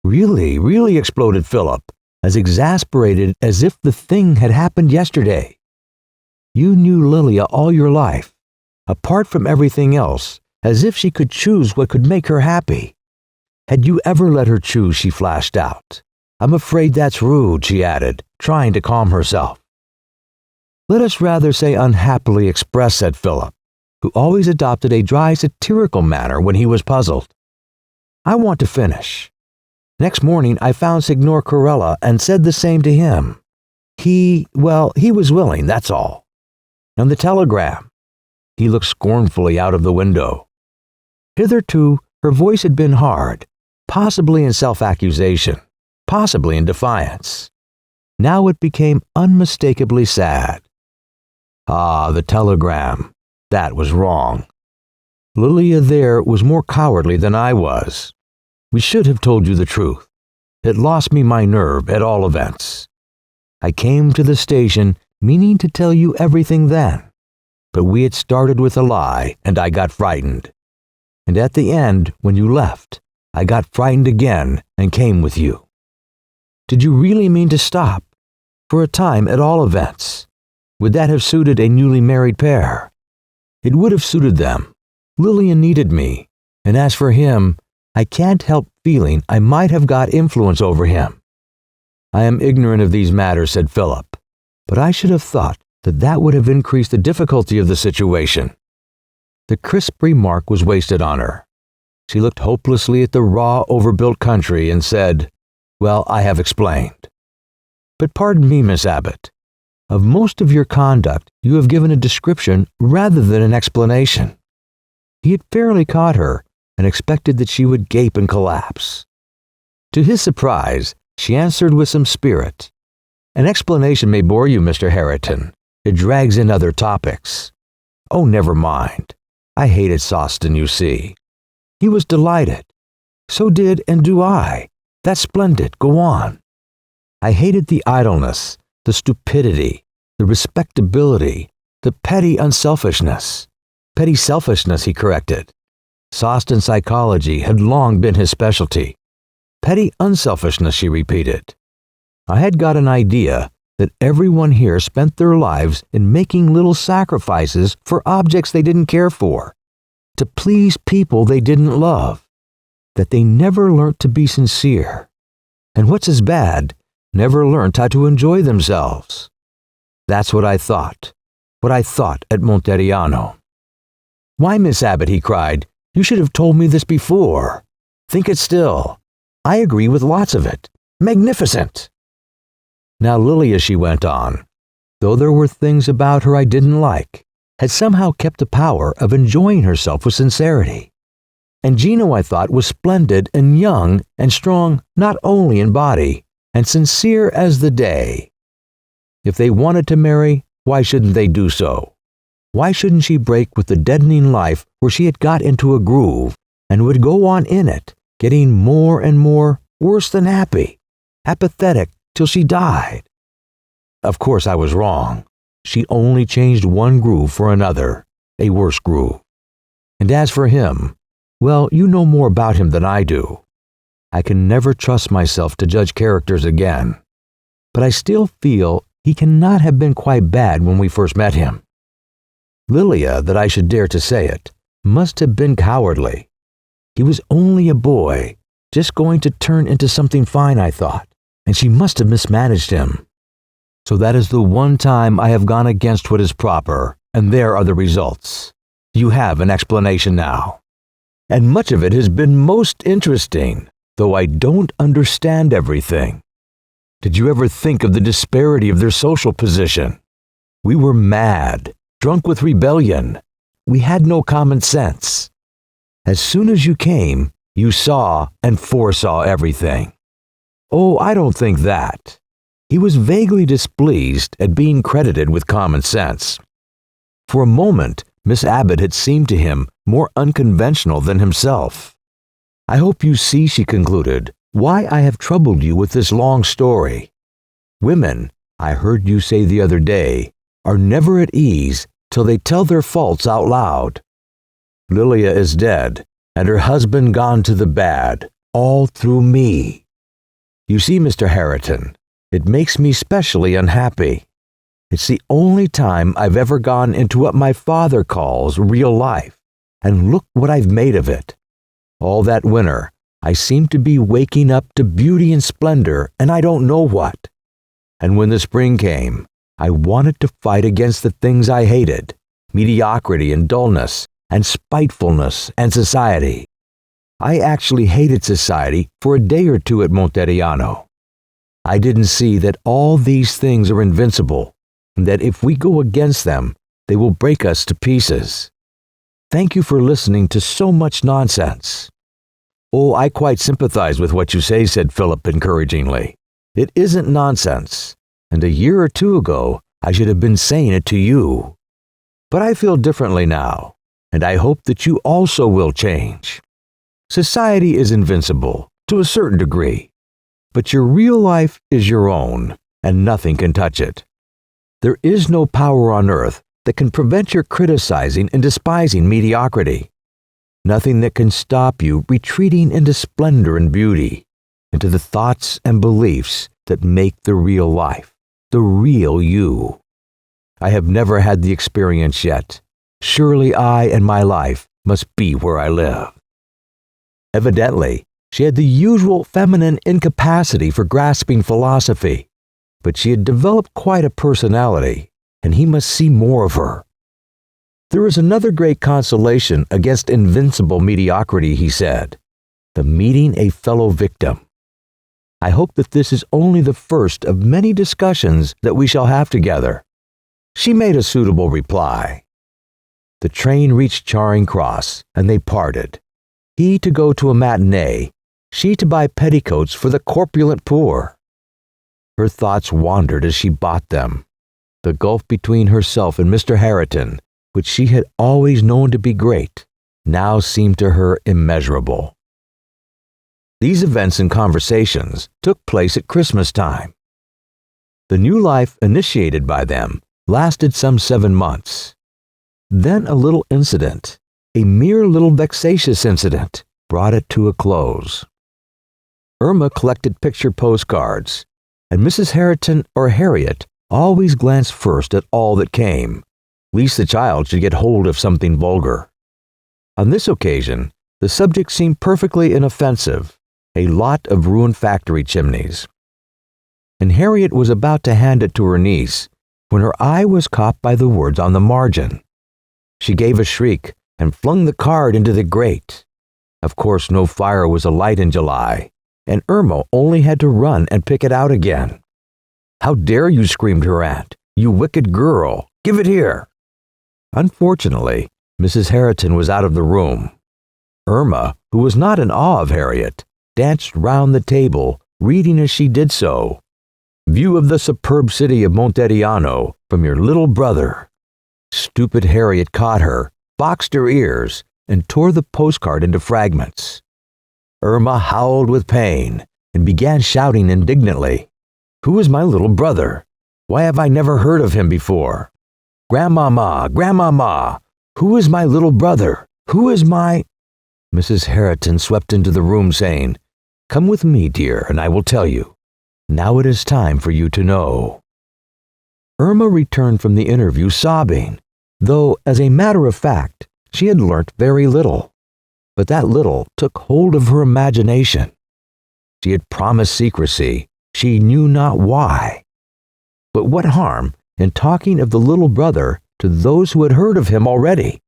"Really, really," exploded Philip, as exasperated as if the thing had happened yesterday. "You knew Lilia all your life, apart from everything else, as if she could choose what could make her happy. Had you ever let her choose?" she flashed out. "I'm afraid that's rude," she added, trying to calm herself. "Let us rather say unhappily expressed," said Philip, who always adopted a dry satirical manner when he was puzzled. "I want to finish. Next morning I found Signor Corella and said the same to him. He was willing, that's all. And the telegram." He looked scornfully out of the window. Hitherto, her voice had been hard, possibly in self-accusation, possibly in defiance. Now it became unmistakably sad. "Ah, the telegram. That was wrong. Lilia there was more cowardly than I was. We should have told you the truth. It lost me my nerve, at all events. I came to the station meaning to tell you everything then, but we had started with a lie, and I got frightened. And at the end, when you left, I got frightened again and came with you. Did you really mean to stop? For a time, at all events. Would that have suited a newly married pair? It would have suited them. Lilian needed me, and as for him, I can't help feeling I might have got influence over him. I am ignorant of these matters," said Philip, "but I should have thought that would have increased the difficulty of the situation." The crisp remark was wasted on her. She looked hopelessly at the raw, overbuilt country and said, "Well, I have explained. But pardon me, Miss Abbott. Of most of your conduct, you have given a description rather than an explanation." He had fairly caught her and expected that she would gape and collapse. To his surprise, she answered with some spirit. "An explanation may bore you, Mr. Herriton. It drags in other topics." "Oh, never mind. I hated Sawston, you see." He was delighted. "So did and do I. That's splendid. Go on." "I hated the idleness, the stupidity, the respectability, the petty unselfishness." "Petty selfishness," he corrected. Sawston psychology had long been his specialty. "Petty unselfishness," she repeated. "I had got an idea that everyone here spent their lives in making little sacrifices for objects they didn't care for, to please people they didn't love, that they never learnt to be sincere, and what's as bad, never learnt how to enjoy themselves. That's what I thought at Monteriano." "Why, Miss Abbott," he cried, "you should have told me this before. Think it still. I agree with lots of it. Magnificent." "Now Lilia," she went on, "though there were things about her I didn't like, had somehow kept the power of enjoying herself with sincerity. And Gino, I thought, was splendid and young and strong not only in body, and sincere as the day. If they wanted to marry, why shouldn't they do so? Why shouldn't she break with the deadening life where she had got into a groove, and would go on in it, getting more and more worse than happy, apathetic till she died. Of course I was wrong. She only changed one groove for another, a worse groove. And as for him, well, you know more about him than I do. I can never trust myself to judge characters again, but I still feel he cannot have been quite bad when we first met him. Lilia, that I should dare to say it, must have been cowardly. He was only a boy, just going to turn into something fine, I thought, and she must have mismanaged him. So that is the one time I have gone against what is proper, and there are the results. You have an explanation now. And much of it has been most interesting, though I don't understand everything. Did you ever think of the disparity of their social position? We were mad, drunk with rebellion. We had no common sense. As soon as you came, you saw and foresaw everything. Oh, I don't think that. He was vaguely displeased at being credited with common sense. For a moment, Miss Abbott had seemed to him more unconventional than himself. I hope you see, she concluded, why I have troubled you with this long story. Women, I heard you say the other day, are never at ease till they tell their faults out loud. Lilia is dead, and her husband gone to the bad, all through me. You see, Mr. Herriton, it makes me specially unhappy. It's the only time I've ever gone into what my father calls real life, and look what I've made of it. All that winter, I seemed to be waking up to beauty and splendor, and I don't know what. And when the spring came, I wanted to fight against the things I hated, mediocrity and dullness, and spitefulness and society. I actually hated society for a day or two at Monteriano. I didn't see that all these things are invincible, and that if we go against them, they will break us to pieces. Thank you for listening to so much nonsense. Oh, I quite sympathize with what you say, said Philip encouragingly. It isn't nonsense, and a year or two ago, I should have been saying it to you. But I feel differently now, and I hope that you also will change. Society is invincible, to a certain degree, but your real life is your own, and nothing can touch it. There is no power on earth that can prevent your criticizing and despising mediocrity. Nothing that can stop you retreating into splendor and beauty, into the thoughts and beliefs that make the real life, the real you. I have never had the experience yet. Surely I and my life must be where I live. Evidently, she had the usual feminine incapacity for grasping philosophy, but she had developed quite a personality, and he must see more of her. There is another great consolation against invincible mediocrity, he said, the meeting a fellow victim. I hope that this is only the first of many discussions that we shall have together. She made a suitable reply. The train reached Charing Cross, and they parted. He to go to a matinee, she to buy petticoats for the corpulent poor. Her thoughts wandered as she bought them. The gulf between herself and Mr. Herriton, which she had always known to be great, now seemed to her immeasurable. These events and conversations took place at Christmas time. The new life initiated by them lasted some 7 months. Then a little incident, a mere little vexatious incident, brought it to a close. Irma collected picture postcards, and Mrs. Herriton or Harriet always glanced first at all that came, lest the child should get hold of something vulgar. On this occasion, the subject seemed perfectly inoffensive, a lot of ruined factory chimneys. And Harriet was about to hand it to her niece when her eye was caught by the words on the margin. She gave a shriek and flung the card into the grate. Of course, no fire was alight in July, and Irma only had to run and pick it out again. "How dare you?" screamed her aunt. "You wicked girl! Give it here!" Unfortunately, Mrs. Herriton was out of the room. Irma, who was not in awe of Harriet, danced round the table, reading as she did so, "View of the superb city of Monteriano from your little brother." Stupid Harriet caught her, boxed her ears, and tore the postcard into fragments. Irma howled with pain and began shouting indignantly, "Who is my little brother? Why have I never heard of him before? Grandmama, Grandmama, who is my little brother? Who is my—" Mrs. Herriton swept into the room saying, "Come with me, dear, and I will tell you. Now it is time for you to know." Irma returned from the interview sobbing, though, as a matter of fact, she had learnt very little. But that little took hold of her imagination. She had promised secrecy, she knew not why. But what harm in talking of the little brother to those who had heard of him already?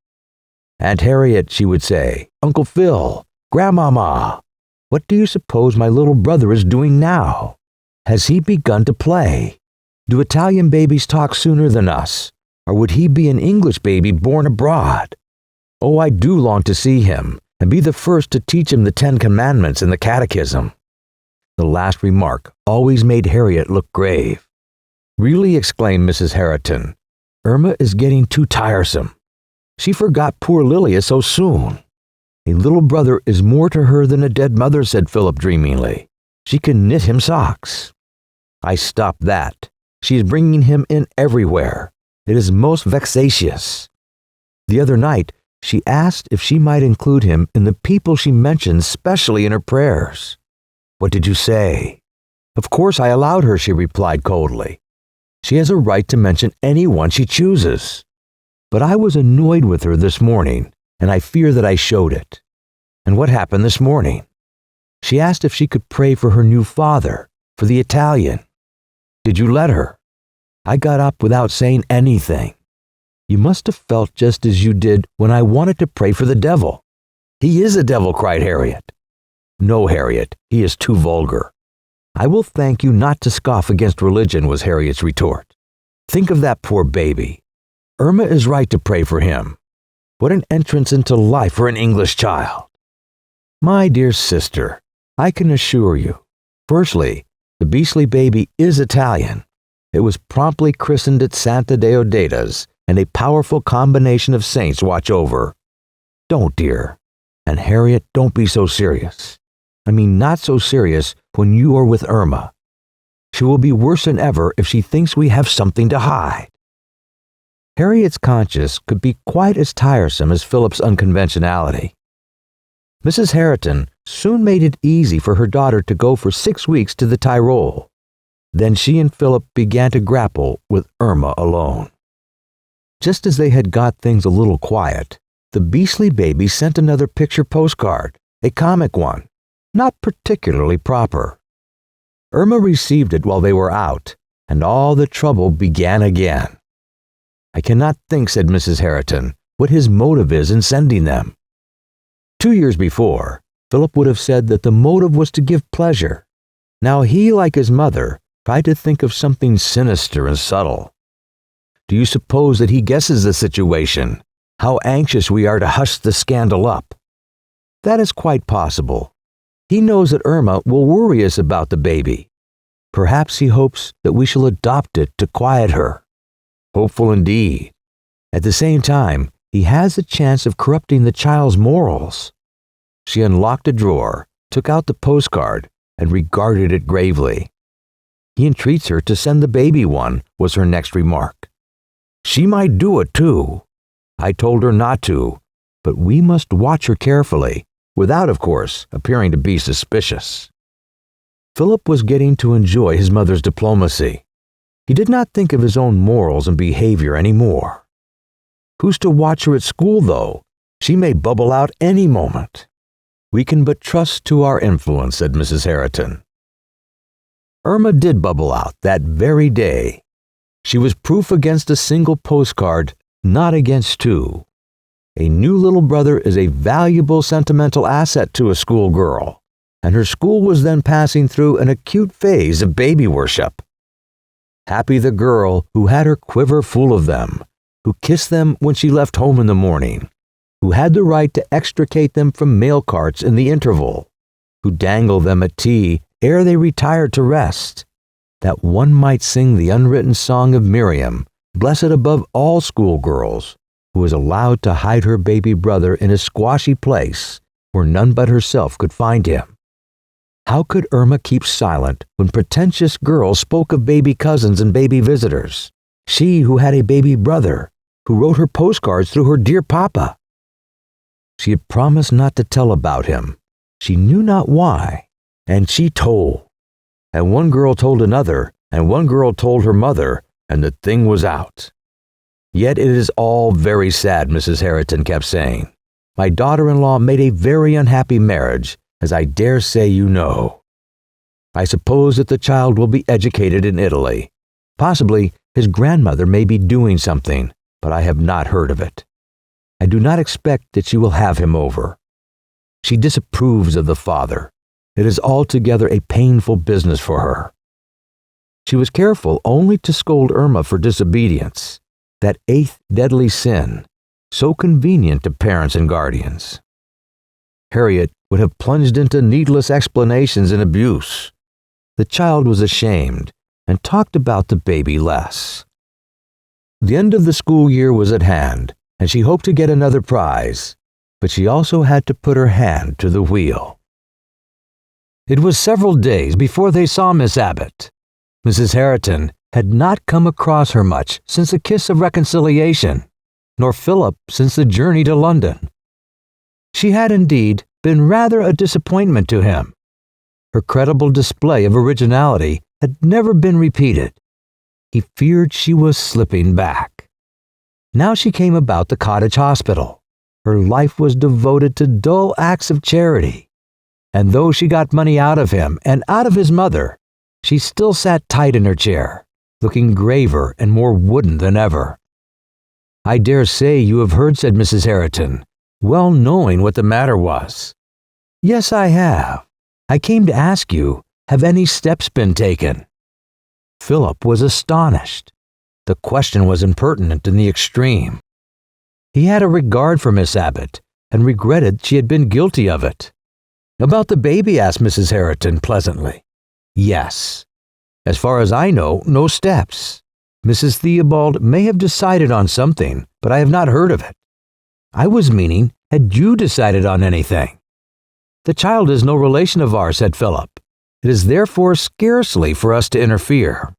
"Aunt Harriet," she would say, "Uncle Phil, Grandmama, what do you suppose my little brother is doing now? Has he begun to play? Do Italian babies talk sooner than us? Or would he be an English baby born abroad? Oh, I do long to see him and be the first to teach him the 10 Commandments and the Catechism." The last remark always made Harriet look grave. "Really," exclaimed Mrs. Herriton, "Irma is getting too tiresome. She forgot poor Lilias so soon." "A little brother is more to her than a dead mother," said Philip dreamingly. "She can knit him socks." "I stopped that. She is bringing him in everywhere. It is most vexatious. The other night, she asked if she might include him in the people she mentioned specially in her prayers. What did you say?" "Of course I allowed her," she replied coldly. "She has a right to mention anyone she chooses. But I was annoyed with her this morning, and I fear that I showed it. And what happened this morning? She asked if she could pray for her new father, for the Italian. Did you let her? I got up without saying anything. You must have felt just as you did when I wanted to pray for the devil." "He is a devil," cried Harriet. "No, Harriet, he is too vulgar." "I will thank you not to scoff against religion," was Harriet's retort. "Think of that poor baby. Irma is right to pray for him. What an entrance into life for an English child." "My dear sister, I can assure you, firstly, the beastly baby is Italian. It was promptly christened at Santa Deodatus, and a powerful combination of saints watch over." "Don't, dear. And Harriet, don't be so serious. I mean, not so serious when you are with Irma. She will be worse than ever if she thinks we have something to hide." Harriet's conscience could be quite as tiresome as Philip's unconventionality. Mrs. Herriton soon made it easy for her daughter to go for 6 weeks to the Tyrol. Then she and Philip began to grapple with Irma alone. Just as they had got things a little quiet, the beastly baby sent another picture postcard, a comic one, not particularly proper. Irma received it while they were out, and all the trouble began again. "I cannot think," said Mrs. Herriton, "what his motive is in sending them." 2 years before, Philip would have said that the motive was to give pleasure. Now he, like his mother, tried to think of something sinister and subtle. Do you suppose that he guesses the situation? How anxious we are to hush the scandal up? That is quite possible. He knows that Irma will worry us about the baby. Perhaps he hopes that we shall adopt it to quiet her. Hopeful indeed. At the same time, he has the chance of corrupting the child's morals. She unlocked a drawer, took out the postcard, and regarded it gravely. "He entreats her to send the baby one," was her next remark. "She might do it too. I told her not to, but we must watch her carefully, without, of course, appearing to be suspicious." Philip was getting to enjoy his mother's diplomacy. He did not think of his own morals and behavior anymore. Who's to watch her at school, though? She may bubble out any moment. "We can but trust to our influence," said Mrs. Herriton. Irma did bubble out that very day. She was proof against a single postcard, not against 2. A new little brother is a valuable sentimental asset to a schoolgirl, and her school was then passing through an acute phase of baby worship. Happy the girl who had her quiver full of them, who kissed them when she left home in the morning, who had the right to extricate them from mail carts in the interval, who dangled them at tea ere they retired to rest, that one might sing the unwritten song of Miriam, blessed above all schoolgirls, who was allowed to hide her baby brother in a squashy place where none but herself could find him. How could Irma keep silent when pretentious girls spoke of baby cousins and baby visitors? She who had a baby brother, who wrote her postcards through her dear papa. She had promised not to tell about him. She knew not why, and she told. And one girl told another, and one girl told her mother, and the thing was out. Yet it is all very sad, Mrs. Herriton kept saying. My daughter-in-law made a very unhappy marriage, as I dare say you know. I suppose that the child will be educated in Italy. Possibly his grandmother may be doing something, but I have not heard of it. I do not expect that she will have him over. She disapproves of the father. It is altogether a painful business for her. She was careful only to scold Irma for disobedience, that eighth deadly sin, so convenient to parents and guardians. Harriet would have plunged into needless explanations and abuse. The child was ashamed and talked about the baby less. The end of the school year was at hand, and she hoped to get another prize, but she also had to put her hand to the wheel. It was several days before they saw Miss Abbott. Mrs. Herriton had not come across her much since the kiss of reconciliation, nor Philip since the journey to London. She had indeed been rather a disappointment to him. Her credible display of originality had never been repeated. He feared she was slipping back. Now she came about the cottage hospital. Her life was devoted to dull acts of charity. And though she got money out of him and out of his mother, she still sat tight in her chair, looking graver and more wooden than ever. I dare say you have heard, said Mrs. Herriton, well knowing what the matter was. Yes, I have. I came to ask you, have any steps been taken? Philip was astonished. The question was impertinent in the extreme. He had a regard for Miss Abbott and regretted she had been guilty of it. About the baby, asked Mrs. Herriton pleasantly. Yes. As far as I know, no steps. Mrs. Theobald may have decided on something, but I have not heard of it. I was meaning, had you decided on anything? The child is no relation of ours, said Philip. It is therefore scarcely for us to interfere.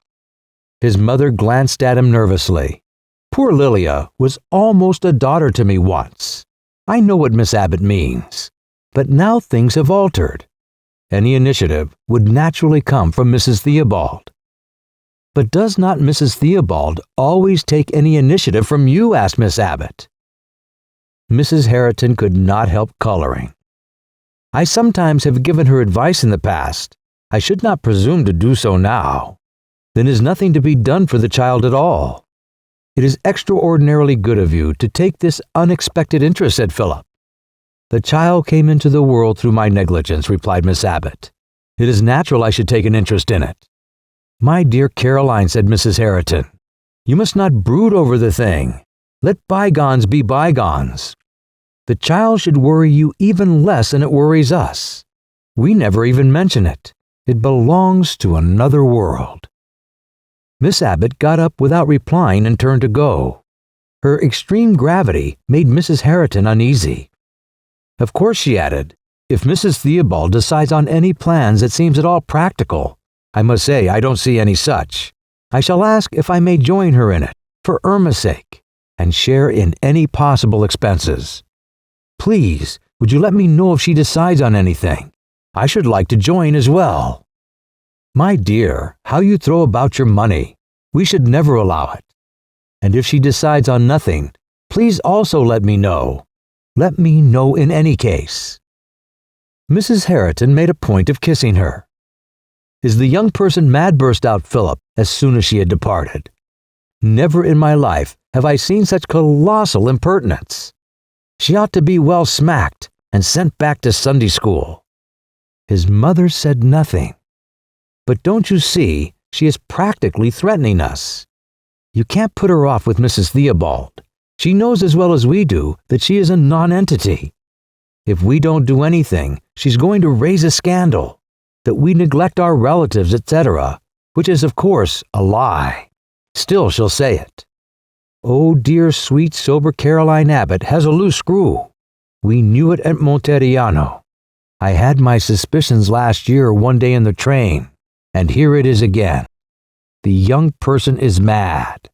His mother glanced at him nervously. Poor Lilia was almost a daughter to me once. I know what Miss Abbott means. But now things have altered. Any initiative would naturally come from Mrs. Theobald. But does not Mrs. Theobald always take any initiative from you? Asked Miss Abbott. Mrs. Herriton could not help coloring. I sometimes have given her advice in the past. I should not presume to do so now. Then is nothing to be done for the child at all. It is extraordinarily good of you to take this unexpected interest, said Philip. The child came into the world through my negligence, replied Miss Abbott. It is natural I should take an interest in it. My dear Caroline, said Mrs. Herriton, you must not brood over the thing. Let bygones be bygones. The child should worry you even less than it worries us. We never even mention it. It belongs to another world. Miss Abbott got up without replying and turned to go. Her extreme gravity made Mrs. Herriton uneasy. Of course, she added, if Mrs. Theobald decides on any plans that seems at all practical, I must say I don't see any such. I shall ask if I may join her in it, for Irma's sake, and share in any possible expenses. Please, would you let me know if she decides on anything? I should like to join as well. My dear, how you throw about your money. We should never allow it. And if she decides on nothing, please also let me know. Let me know in any case. Mrs. Herriton made a point of kissing her. Is the young person mad? Burst out Philip as soon as she had departed. Never in my life have I seen such colossal impertinence. She ought to be well smacked and sent back to Sunday school. His mother said nothing. But don't you see, she is practically threatening us. You can't put her off with Mrs. Theobald. She knows as well as we do that she is a nonentity. If we don't do anything, she's going to raise a scandal, that we neglect our relatives, etc., which is, of course, a lie. Still, she'll say it. Oh, dear, sweet, sober Caroline Abbott has a loose screw. We knew it at Monteriano. I had my suspicions last year one day in the train, and here it is again. The young person is mad."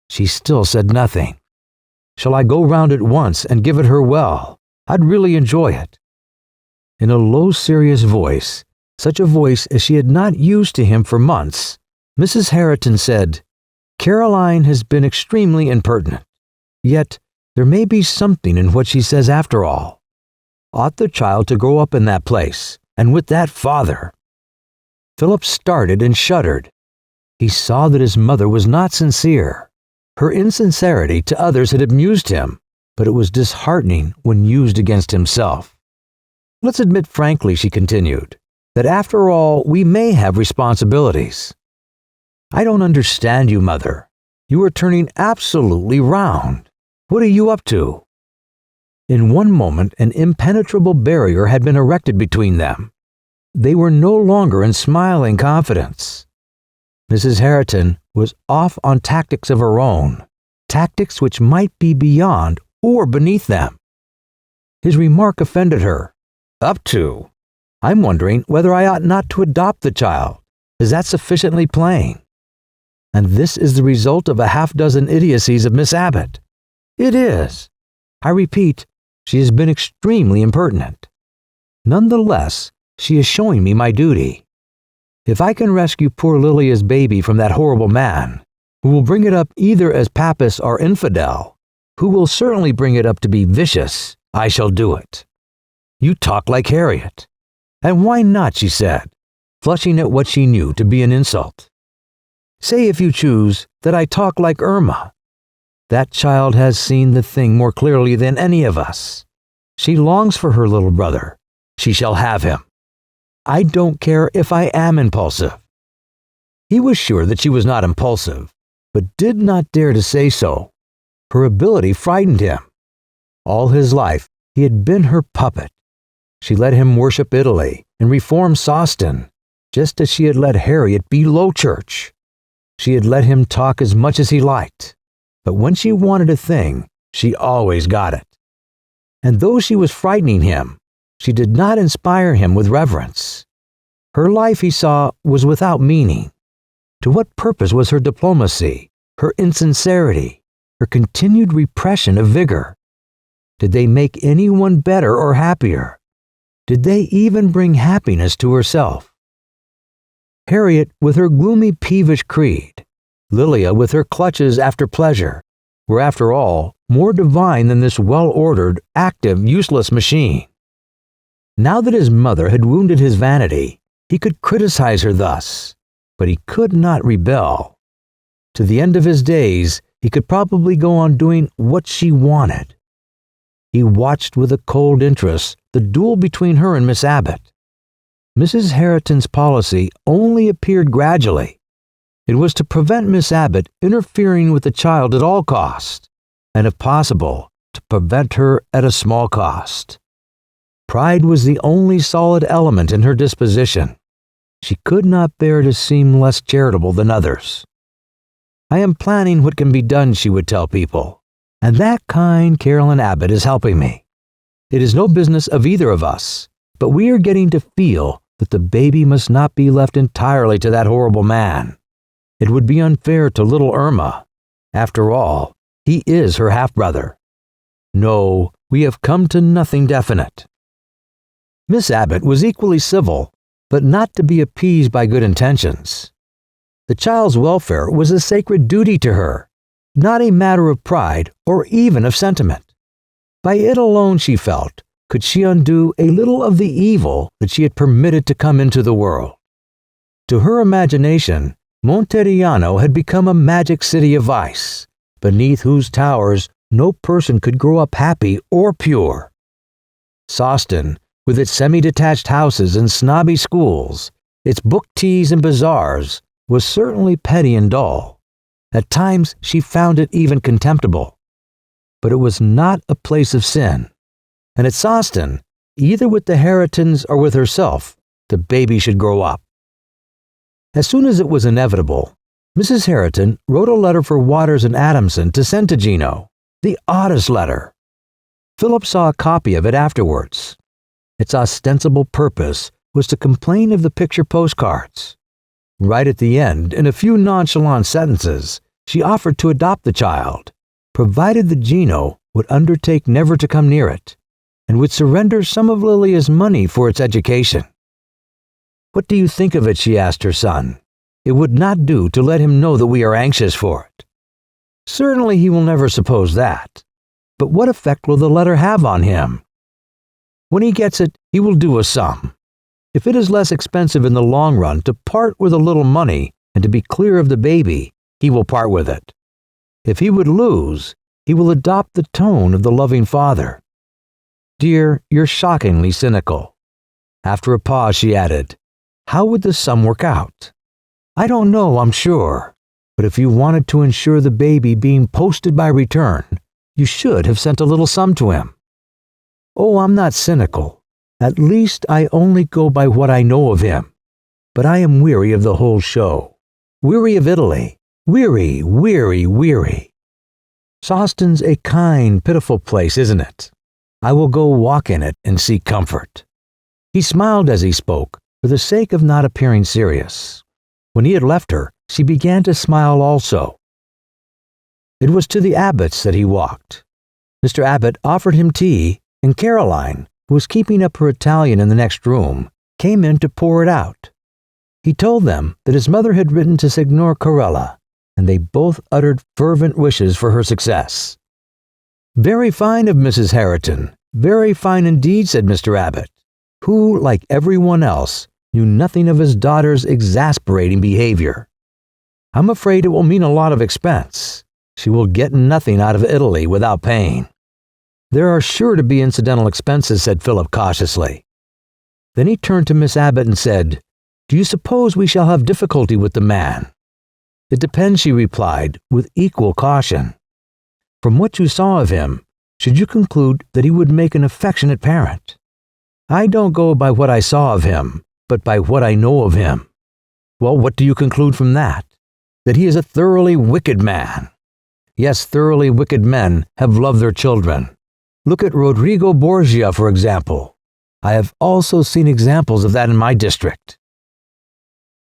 She still said nothing. "Shall I go round at once and give it her well? I'd really enjoy it." In a low, serious voice, such a voice as she had not used to him for months, Mrs. Herriton said, "Caroline has been extremely impertinent. Yet there may be something in what she says after all. Ought the child to grow up in that place, and with that father?" Philip started and shuddered. He saw that his mother was not sincere. Her insincerity to others had amused him, but it was disheartening when used against himself. "Let's admit frankly," she continued, "that after all we may have responsibilities." "I don't understand you, Mother. You are turning absolutely round. What are you up to?" In one moment an impenetrable barrier had been erected between them. They were no longer in smiling confidence. Mrs. Herriton was off on tactics of her own, tactics which might be beyond or beneath them. His remark offended her. "Up to? I'm wondering whether I ought not to adopt the child. Is that sufficiently plain? And this is the result of a half-dozen idiocies of Miss Abbott. It is. I repeat, she has been extremely impertinent. None the less, she is showing me my duty. If I can rescue poor Lilia's baby from that horrible man, who will bring it up either as papist or infidel, who will certainly bring it up to be vicious, I shall do it." "You talk like Harriet." "And why not?" she said, flushing at what she knew to be an insult. "Say, if you choose, that I talk like Irma. That child has seen the thing more clearly than any of us. She longs for her little brother. She shall have him. I don't care if I am impulsive." He was sure that she was not impulsive, but did not dare to say so. Her ability frightened him. All his life, he had been her puppet. She let him worship Italy and reform Sawston, just as she had let Harriet be Low Church. She had let him talk as much as he liked, but when she wanted a thing, she always got it. And though she was frightening him, she did not inspire him with reverence. Her life, he saw, was without meaning. To what purpose was her diplomacy, her insincerity, her continued repression of vigor? Did they make anyone better or happier? Did they even bring happiness to herself? Harriet with her gloomy, peevish creed, Lilia with her clutches after pleasure, were after all more divine than this well-ordered, active, useless machine. Now that his mother had wounded his vanity, he could criticize her thus, but he could not rebel. To the end of his days, he could probably go on doing what she wanted. He watched with a cold interest the duel between her and Miss Abbott. Mrs. Herriton's policy only appeared gradually. It was to prevent Miss Abbott interfering with the child at all cost, and if possible, to prevent her at a small cost. Pride was the only solid element in her disposition. She could not bear to seem less charitable than others. "I am planning what can be done," she would tell people, "and that kind Caroline Abbott is helping me. It is no business of either of us, but we are getting to feel that the baby must not be left entirely to that horrible man. It would be unfair to little Irma. After all, he is her half-brother. No, we have come to nothing definite." Miss Abbott was equally civil, but not to be appeased by good intentions. The child's welfare was a sacred duty to her, not a matter of pride or even of sentiment. By it alone, she felt, could she undo a little of the evil that she had permitted to come into the world. To her imagination, Monteriano had become a magic city of vice, beneath whose towers no person could grow up happy or pure. Sawston, with its semi-detached houses and snobby schools, its book teas and bazaars, was certainly petty and dull. At times she found it even contemptible. But it was not a place of sin. And at Sawston, either with the Herritons or with herself, the baby should grow up. As soon as it was inevitable, Mrs. Herriton wrote a letter for Waters and Adamson to send to Gino, the oddest letter. Philip saw a copy of it afterwards. Its ostensible purpose was to complain of the picture postcards. Right at the end, in a few nonchalant sentences, she offered to adopt the child, provided that Gino would undertake never to come near it, and would surrender some of Lilia's money for its education. "What do you think of it?" she asked her son. "It would not do to let him know that we are anxious for it." "Certainly he will never suppose that. But what effect will the letter have on him? When he gets it, he will do a sum. If it is less expensive in the long run to part with a little money and to be clear of the baby, he will part with it. If he would lose, he will adopt the tone of the loving father. Dear, you're shockingly cynical." After a pause, she added, "How would the sum work out?" "I don't know, I'm sure. But if you wanted to ensure the baby being posted by return, you should have sent a little sum to him." "Oh, I'm not cynical. At least I only go by what I know of him. But I am weary of the whole show. Weary of Italy. Weary, weary, weary. Sawston's a kind, pitiful place, isn't it? I will go walk in it and seek comfort." He smiled as he spoke, for the sake of not appearing serious. When he had left her, she began to smile also. It was to the Abbotts that he walked. Mr. Abbott offered him tea, and Caroline, who was keeping up her Italian in the next room, came in to pour it out. He told them that his mother had written to Signor Corella, and they both uttered fervent wishes for her success. "Very fine of Mrs. Herriton, very fine indeed," said Mr. Abbott, who, like everyone else, knew nothing of his daughter's exasperating behavior. "I'm afraid it will mean a lot of expense. She will get nothing out of Italy without paying." "There are sure to be incidental expenses," said Philip cautiously. Then he turned to Miss Abbott and said, "Do you suppose we shall have difficulty with the man?" "It depends," she replied, with equal caution. "From what you saw of him, should you conclude that he would make an affectionate parent?" "I don't go by what I saw of him, but by what I know of him." "Well, what do you conclude from that?" "That he is a thoroughly wicked man." "Yes, thoroughly wicked men have loved their children. Look at Rodrigo Borgia, for example. I have also seen examples of that in my district."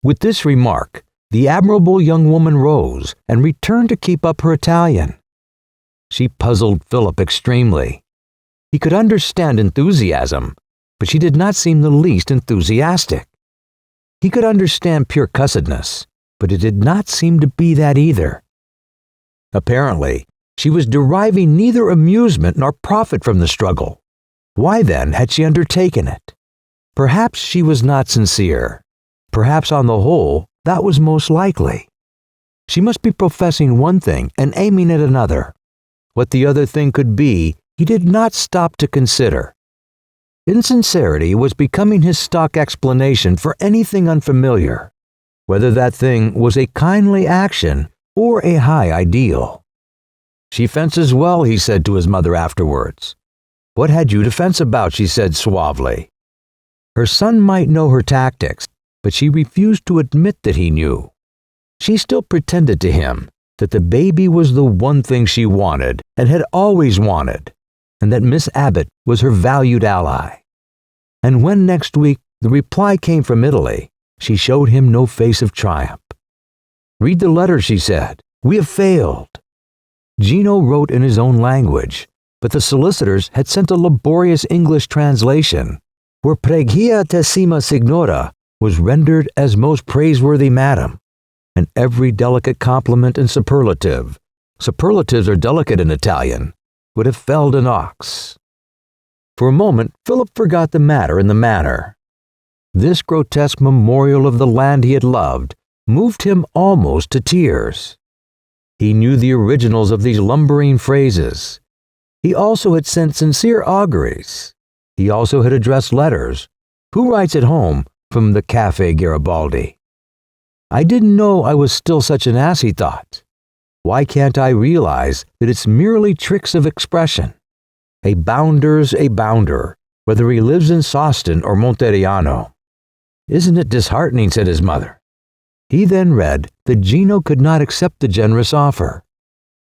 With this remark, the admirable young woman rose and returned to keep up her Italian. She puzzled Philip extremely. He could understand enthusiasm, but she did not seem the least enthusiastic. He could understand pure cussedness, but it did not seem to be that either. Apparently, she was deriving neither amusement nor profit from the struggle. Why then had she undertaken it? Perhaps she was not sincere. Perhaps on the whole, that was most likely. She must be professing one thing and aiming at another. What the other thing could be, he did not stop to consider. Insincerity was becoming his stock explanation for anything unfamiliar, whether that thing was a kindly action or a high ideal. "She fences well," he said to his mother afterwards. "What had you to fence about?" she said suavely. Her son might know her tactics, but she refused to admit that he knew. She still pretended to him that the baby was the one thing she wanted and had always wanted, and that Miss Abbott was her valued ally. And when next week the reply came from Italy, she showed him no face of triumph. "Read the letter," she said. "We have failed." Gino wrote in his own language, but the solicitors had sent a laborious English translation, where pregiatissima signora was rendered as most praiseworthy madam, and every delicate compliment and superlatives are delicate in Italian, would have felled an ox. For a moment, Philip forgot the matter in the manner. This grotesque memorial of the land he had loved moved him almost to tears. He knew the originals of these lumbering phrases. He also had sent sincere auguries. He also had addressed letters. Who writes at home from the Café Garibaldi? "I didn't know I was still such an ass," he thought. "Why can't I realize that it's merely tricks of expression? A bounder's a bounder, whether he lives in Sawston or Monteriano." "Isn't it disheartening?" said his mother. He then read that Gino could not accept the generous offer.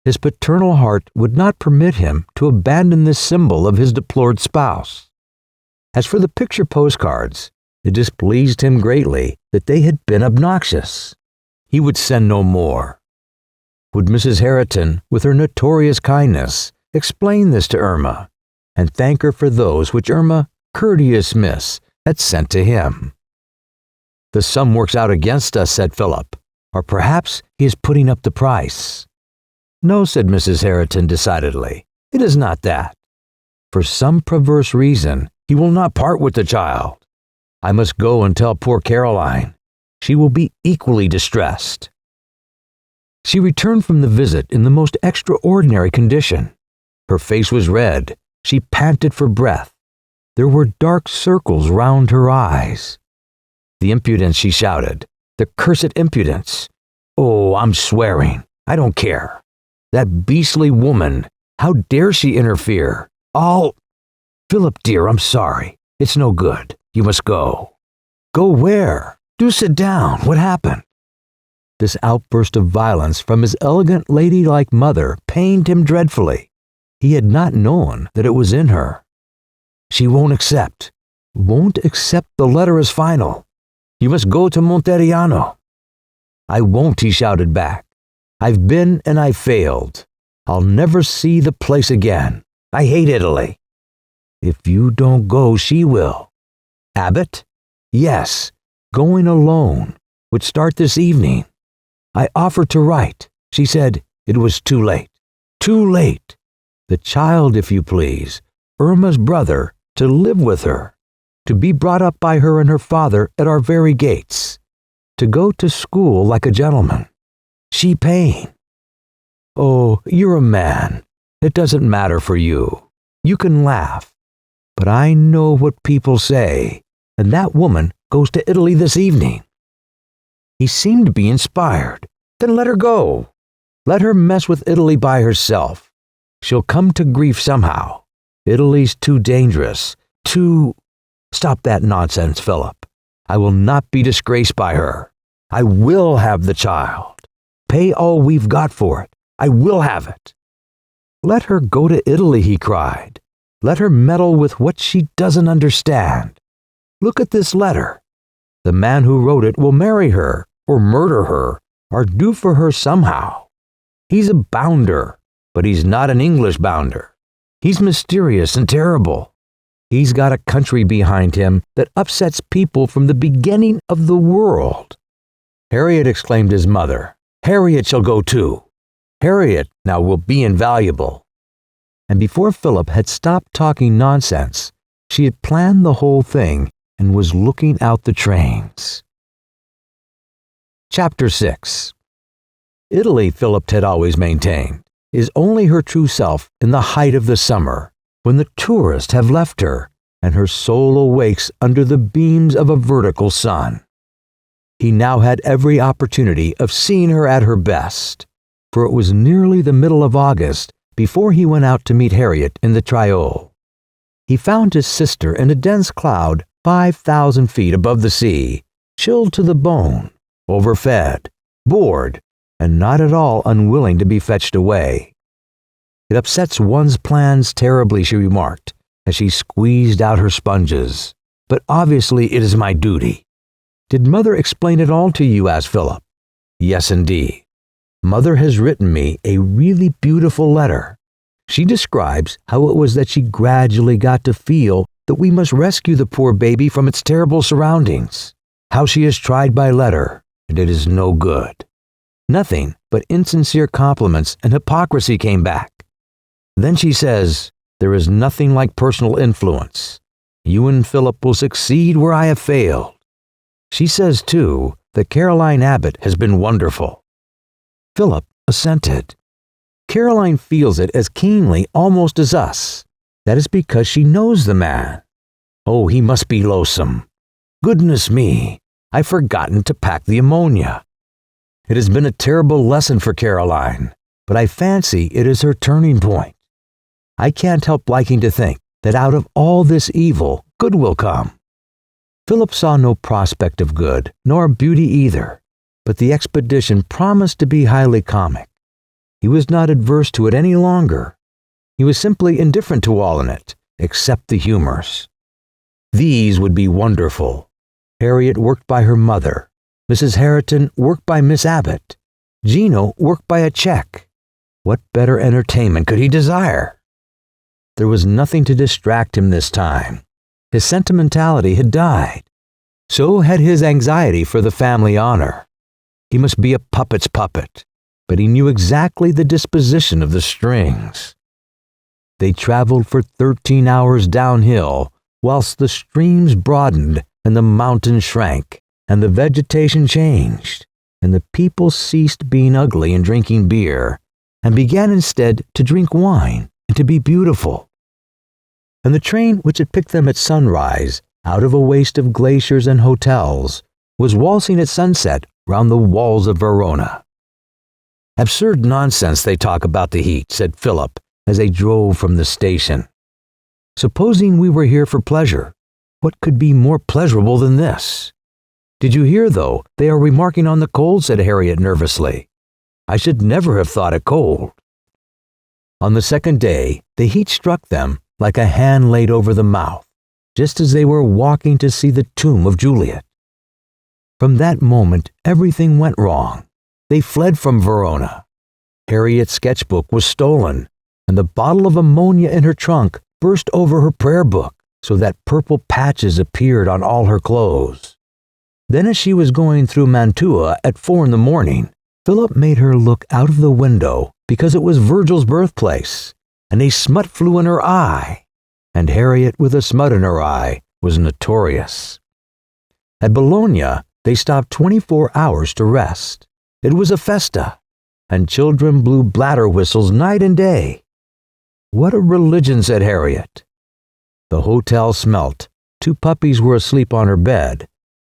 his paternal heart would not permit him to abandon this symbol of his deplored spouse. As for the picture postcards, it displeased him greatly that they had been obnoxious. He would send no more. Would Mrs. Herriton, with her notorious kindness, explain this to Irma, and thank her for those which Irma, courteous miss, had sent to him? "The sum works out against us," said Philip, "or perhaps he is putting up the price." "No," said Mrs. Herriton decidedly, "it is not that. For some perverse reason, he will not part with the child. I must go and tell poor Caroline. She will be equally distressed." She returned from the visit in the most extraordinary condition. Her face was red. She panted for breath. There were dark circles round her eyes. "The impudence," she shouted. "The cursed impudence! Oh, I'm swearing. I don't care. That beastly woman, how dare she interfere? Philip dear, I'm sorry. It's no good. You must go." "Go where? Do sit down. What happened?" This outburst of violence from his elegant ladylike mother pained him dreadfully. He had not known that it was in her. "She won't accept. Won't accept the letter as final. You must go to Monteriano." "I won't," he shouted back. "I've been and I failed. I'll never see the place again. I hate Italy." "If you don't go, she will." "Abbott?" "Yes, going alone. Would start this evening. I offered to write. She said it was too late. Too late. The child, if you please, Irma's brother, to live with her, to be brought up by her and her father at our very gates, to go to school like a gentleman. She paying. Oh, you're a man. It doesn't matter for you. You can laugh. But I know what people say, and that woman goes to Italy this evening." He seemed to be inspired. "Then let her go. Let her mess with Italy by herself. She'll come to grief somehow. Italy's too dangerous, too—" "Stop that nonsense, Philip. I will not be disgraced by her. I will have the child. Pay all we've got for it. I will have it." "Let her go to Italy," he cried. "Let her meddle with what she doesn't understand. Look at this letter. The man who wrote it will marry her, or murder her, or do for her somehow. He's a bounder, but he's not an English bounder. He's mysterious and terrible. He's got a country behind him that upsets people from the beginning of the world." "Harriet," exclaimed his mother. "Harriet shall go too. Harriet now will be invaluable." And before Philip had stopped talking nonsense, she had planned the whole thing and was looking out the trains. Chapter 6. Italy, Philip had always maintained, is only her true self in the height of the summer, when the tourists have left her, and her soul awakes under the beams of a vertical sun. He now had every opportunity of seeing her at her best, for it was nearly the middle of August before he went out to meet Harriet in the Triol. He found his sister in a dense cloud 5,000 feet above the sea, chilled to the bone, overfed, bored, and not at all unwilling to be fetched away. "It upsets one's plans terribly," she remarked, as she squeezed out her sponges. "But obviously it is my duty." "Did Mother explain it all to you?" asked Philip. "Yes, indeed. Mother has written me a really beautiful letter. She describes how it was that she gradually got to feel that we must rescue the poor baby from its terrible surroundings, how she has tried by letter, and it is no good. Nothing but insincere compliments and hypocrisy came back. Then she says, there is nothing like personal influence. You and Philip will succeed where I have failed. She says, too, that Caroline Abbott has been wonderful." Philip assented. "Caroline feels it as keenly almost as us. That is because she knows the man. Oh, he must be loathsome. Goodness me, I've forgotten to pack the ammonia. It has been a terrible lesson for Caroline, but I fancy it is her turning point. I can't help liking to think that out of all this evil, good will come." Philip saw no prospect of good, nor beauty either, but the expedition promised to be highly comic. He was not adverse to it any longer. He was simply indifferent to all in it, except the humors. These would be wonderful. Harriet worked by her mother. Mrs. Herriton worked by Miss Abbott. Gino worked by a Czech. What better entertainment could he desire? There was nothing to distract him this time. His sentimentality had died. So had his anxiety for the family honor. He must be a puppet's puppet, but he knew exactly the disposition of the strings. They traveled for 13 hours downhill, whilst the streams broadened and the mountains shrank, and the vegetation changed, and the people ceased being ugly and drinking beer, and began instead to drink wine and to be beautiful. And the train which had picked them at sunrise, out of a waste of glaciers and hotels, was waltzing at sunset round the walls of Verona. Absurd nonsense they talk about the heat, said Philip, as they drove from the station. Supposing we were here for pleasure, what could be more pleasurable than this? Did you hear, though, they are remarking on the cold, said Harriet nervously. I should never have thought it cold. On the second day, the heat struck them like a hand laid over the mouth, just as they were walking to see the tomb of Juliet. From that moment, everything went wrong. They fled from Verona. Harriet's sketchbook was stolen, and the bottle of ammonia in her trunk burst over her prayer book, so that purple patches appeared on all her clothes. Then as she was going through Mantua at 4 a.m, Philip made her look out of the window because it was Virgil's birthplace, and a smut flew in her eye, and Harriet with a smut in her eye was notorious. At Bologna, they stopped 24 hours to rest. It was a festa, and children blew bladder whistles night and day. What a religion, said Harriet. The hotel smelt. 2 puppies were asleep on her bed,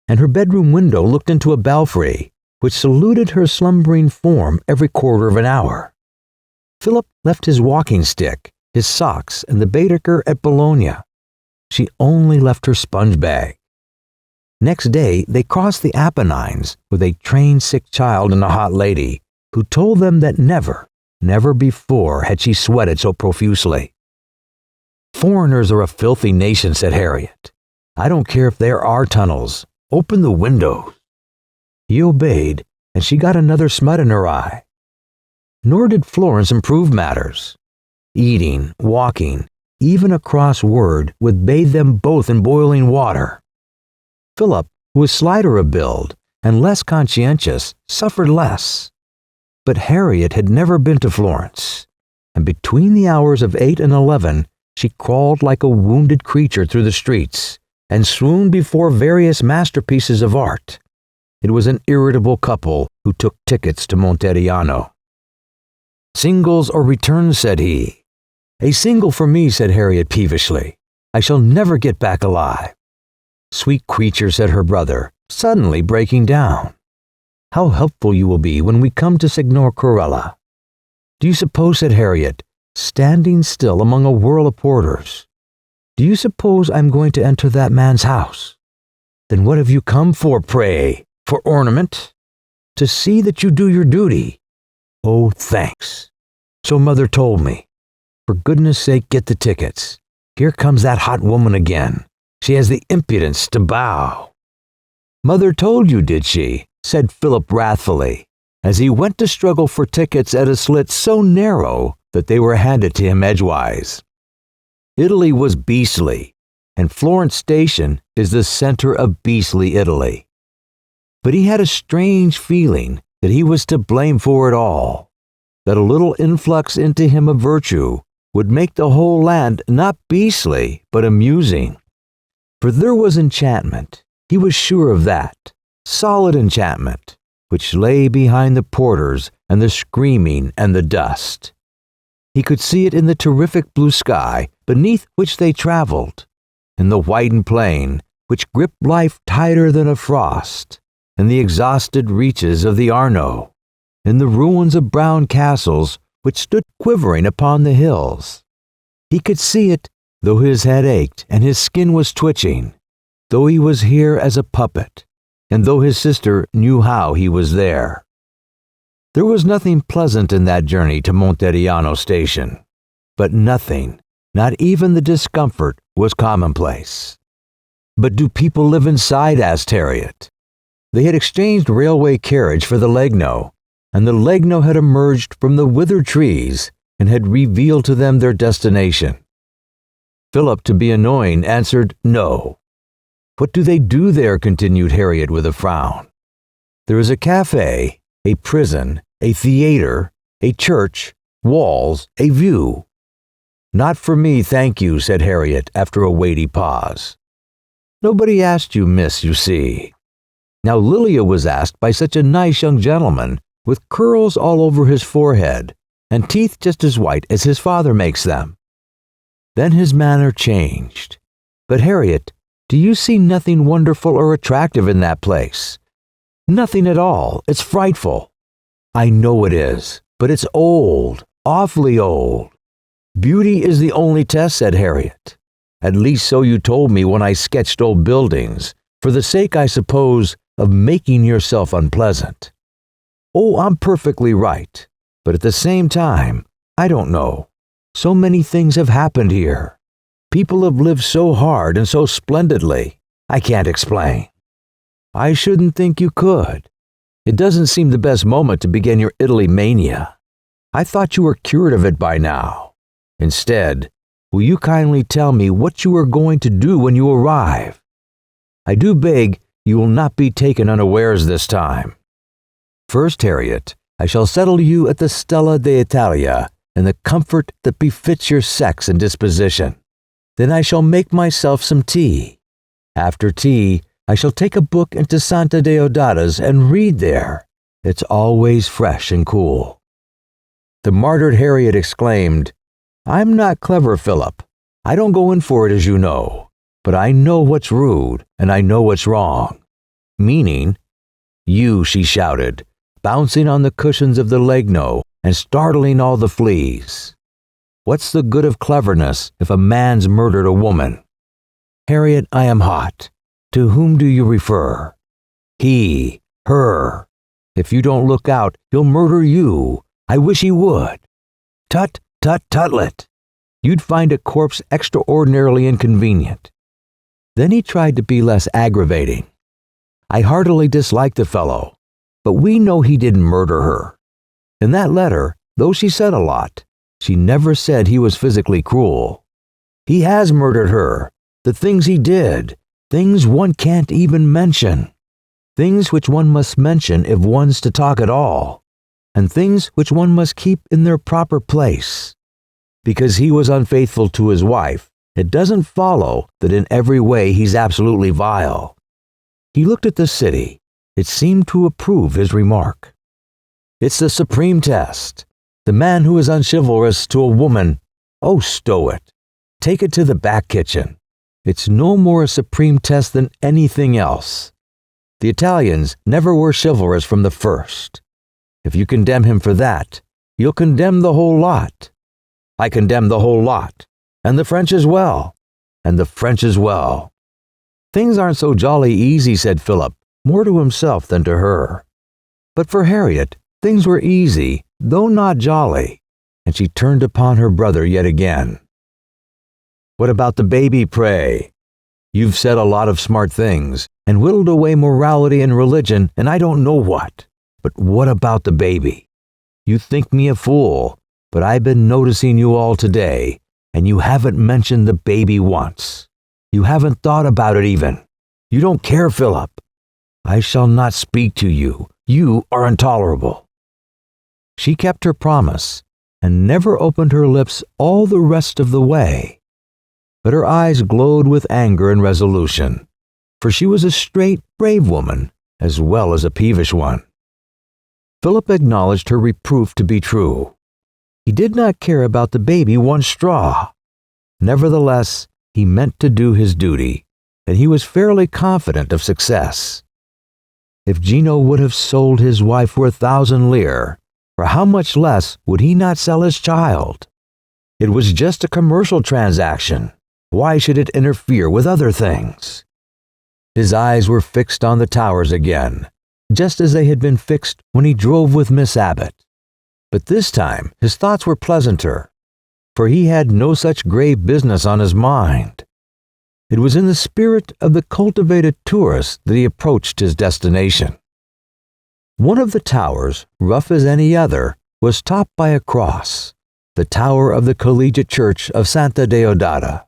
and her bedroom window looked into a belfry, which saluted her slumbering form every quarter of an hour. Philip left his walking stick, his socks, and the Baedeker at Bologna. She only left her sponge bag. Next day, they crossed the Apennines with a trained sick child and a hot lady, who told them that never before had she sweated so profusely. Foreigners are a filthy nation, said Harriet. I don't care if there are tunnels. Open the windows. He obeyed, and she got another smut in her eye. Nor did Florence improve matters. Eating, walking, even a cross word would bathe them both in boiling water. Philip, who was slighter of build and less conscientious, suffered less. But Harriet had never been to Florence, and between the hours of 8 and 11, she crawled like a wounded creature through the streets, and swooned before various masterpieces of art. It was an irritable couple who took tickets to Monteriano. Singles or returns, said he. A single for me, said Harriet peevishly. I shall never get back alive. Sweet creature, said her brother, suddenly breaking down. How helpful you will be when we come to Signor Corella. Do you suppose, said Harriet, standing still among a whirl of porters, do you suppose I'm going to enter that man's house? Then what have you come for, pray? For ornament? To see that you do your duty. Oh, thanks. So Mother told me. For goodness sake, get the tickets. Here comes that hot woman again. She has the impudence to bow. Mother told you, did she? Said Philip wrathfully, as he went to struggle for tickets at a slit so narrow that they were handed to him edgewise. Italy was beastly, and Florence Station is the center of beastly Italy. But he had a strange feeling that he was to blame for it all, that a little influx into him of virtue would make the whole land not beastly, but amusing. For there was enchantment, he was sure of that, solid enchantment, which lay behind the porters and the screaming and the dust. He could see it in the terrific blue sky beneath which they traveled, in the whitened plain which gripped life tighter than a frost, in the exhausted reaches of the Arno, in the ruins of brown castles which stood quivering upon the hills. He could see it, though his head ached and his skin was twitching, though he was here as a puppet, and though his sister knew how he was there. There was nothing pleasant in that journey to Monteriano Station, but nothing, not even the discomfort, was commonplace. But do people live inside? Asked Harriet. They had exchanged railway carriage for the legno, and the legno had emerged from the withered trees and had revealed to them their destination. Philip, to be annoying, answered no. What do they do there? Continued Harriet with a frown. There is a cafe, a prison, a theater, a church, walls, a view. Not for me, thank you, said Harriet after a weighty pause. Nobody asked you, miss, you see. Now Lilia was asked by such a nice young gentleman, with curls all over his forehead, and teeth just as white as his father makes them. Then his manner changed. But Harriet, do you see nothing wonderful or attractive in that place? Nothing at all. It's frightful. I know it is, but it's old, awfully old. Beauty is the only test, said Harriet. At least so you told me when I sketched old buildings, for the sake, I suppose, of making yourself unpleasant. Oh, I'm perfectly right, but at the same time, I don't know. So many things have happened here. People have lived so hard and so splendidly, I can't explain. I shouldn't think you could. It doesn't seem the best moment to begin your Italy mania. I thought you were cured of it by now. Instead, will you kindly tell me what you are going to do when you arrive? I do beg you will not be taken unawares this time. First, Harriet, I shall settle you at the Stella d'Italia in the comfort that befits your sex and disposition. Then I shall make myself some tea. After tea, I shall take a book into Santa Deodata's and read there. It's always fresh and cool. The martyred Harriet exclaimed, I'm not clever, Philip. I don't go in for it, as you know. But I know what's rude, and I know what's wrong. Meaning, you, she shouted, bouncing on the cushions of the legno and startling all the fleas. What's the good of cleverness if a man's murdered a woman? Harriet, I am hot. To whom do you refer? He, her. If you don't look out, he'll murder you. I wish he would. Tut, tut, tutlet. You'd find a corpse extraordinarily inconvenient. Then he tried to be less aggravating. I heartily dislike the fellow, but we know he didn't murder her. In that letter, though she said a lot, she never said he was physically cruel. He has murdered her. The things he did, things one can't even mention. Things which one must mention if one's to talk at all, and things which one must keep in their proper place. Because he was unfaithful to his wife, it doesn't follow that in every way he's absolutely vile. He looked at the city. It seemed to approve his remark. It's the supreme test. The man who is unchivalrous to a woman, oh, stow it. Take it to the back kitchen. It's no more a supreme test than anything else. The Italians never were chivalrous from the first. If you condemn him for that, you'll condemn the whole lot. I condemn the whole lot. And the French as well. And the French as well. Things aren't so jolly easy, said Philip, more to himself than to her. But for Harriet, things were easy, though not jolly, and she turned upon her brother yet again. What about the baby, pray? You've said a lot of smart things, and whittled away morality and religion, and I don't know what. But what about the baby? You think me a fool, but I've been noticing you all today, and you haven't mentioned the baby once. You haven't thought about it even. You don't care, Philip. I shall not speak to you. You are intolerable. She kept her promise, and never opened her lips all the rest of the way. But her eyes glowed with anger and resolution, for she was a straight, brave woman, as well as a peevish one. Philip acknowledged her reproof to be true. He did not care about the baby one straw. Nevertheless, he meant to do his duty, and he was fairly confident of success. If Gino would have sold his wife for 1,000 lire, for how much less would he not sell his child? It was just a commercial transaction. Why should it interfere with other things? His eyes were fixed on the towers again, just as they had been fixed when he drove with Miss Abbott. But this time his thoughts were pleasanter, for he had no such grave business on his mind. It was in the spirit of the cultivated tourist that he approached his destination. One of the towers, rough as any other, was topped by a cross, the tower of the collegiate church of Santa Deodata.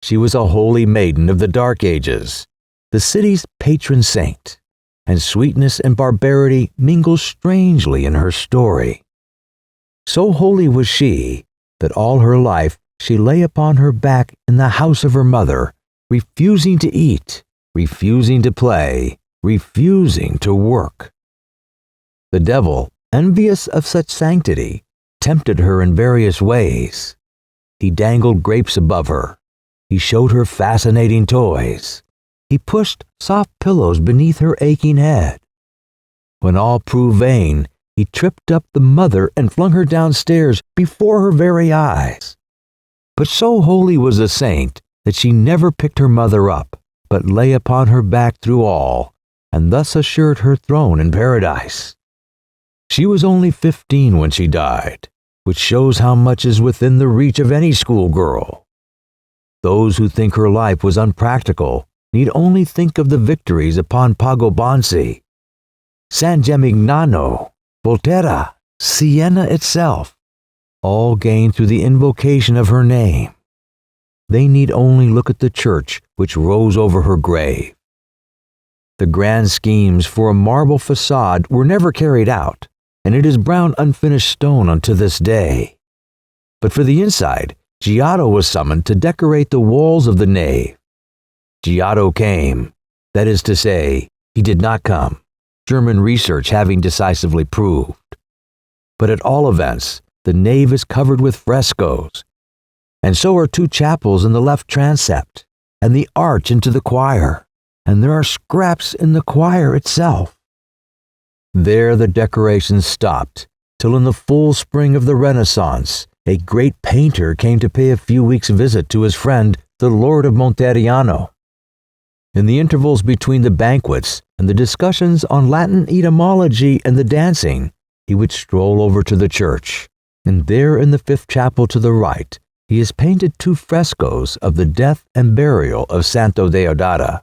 She was a holy maiden of the Dark Ages, the city's patron saint, and sweetness and barbarity mingled strangely in her story. So holy was she that all her life she lay upon her back in the house of her mother, refusing to eat, refusing to play, refusing to work. The devil, envious of such sanctity, tempted her in various ways. He dangled grapes above her. He showed her fascinating toys. He pushed soft pillows beneath her aching head. When all proved vain, he tripped up the mother and flung her downstairs before her very eyes. But so holy was the saint that she never picked her mother up, but lay upon her back through all, and thus assured her throne in paradise. She was only 15 when she died, which shows how much is within the reach of any schoolgirl. Those who think her life was unpractical need only think of the victories upon Pago Bansi, San Gemignano, Volterra, Siena itself, all gained through the invocation of her name. They need only look at the church which rose over her grave. The grand schemes for a marble facade were never carried out, and it is brown unfinished stone unto this day. But for the inside, Giotto was summoned to decorate the walls of the nave. Giotto came, that is to say, he did not come, German research having decisively proved. But at all events, the nave is covered with frescoes, and so are 2 chapels in the left transept, and the arch into the choir, and there are scraps in the choir itself. There the decorations stopped, till in the full spring of the Renaissance, a great painter came to pay a few weeks' visit to his friend, the Lord of Monteriano. In the intervals between the banquets and the discussions on Latin etymology and the dancing, he would stroll over to the church, and there in the 5th chapel to the right, he has painted 2 frescoes of the death and burial of Santo Deodata.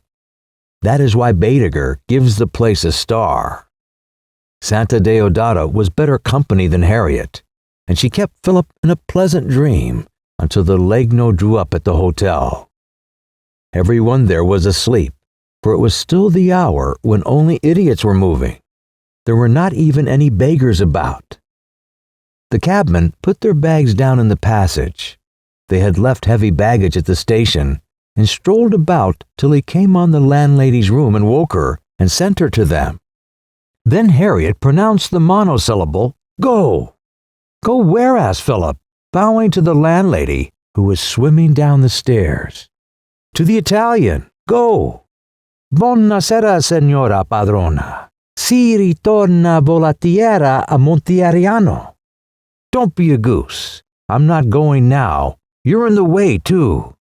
That is why Baedeker gives the place a star. Santa Deodata was better company than Harriet, and she kept Philip in a pleasant dream until the Legno drew up at the hotel. Everyone there was asleep, for it was still the hour when only idiots were moving. There were not even any beggars about. The cabmen put their bags down in the passage. They had left heavy baggage at the station, and strolled about till he came on the landlady's room and woke her and sent her to them. Then Harriet pronounced the monosyllable, "Go!" "Go where?" asked Philip, bowing to the landlady, who was swimming down the stairs. "To the Italian. Go!" "Buonasera, signora padrona. Si ritorna volentieri a Monteriano." "Don't be a goose. I'm not going now. You're in the way, too."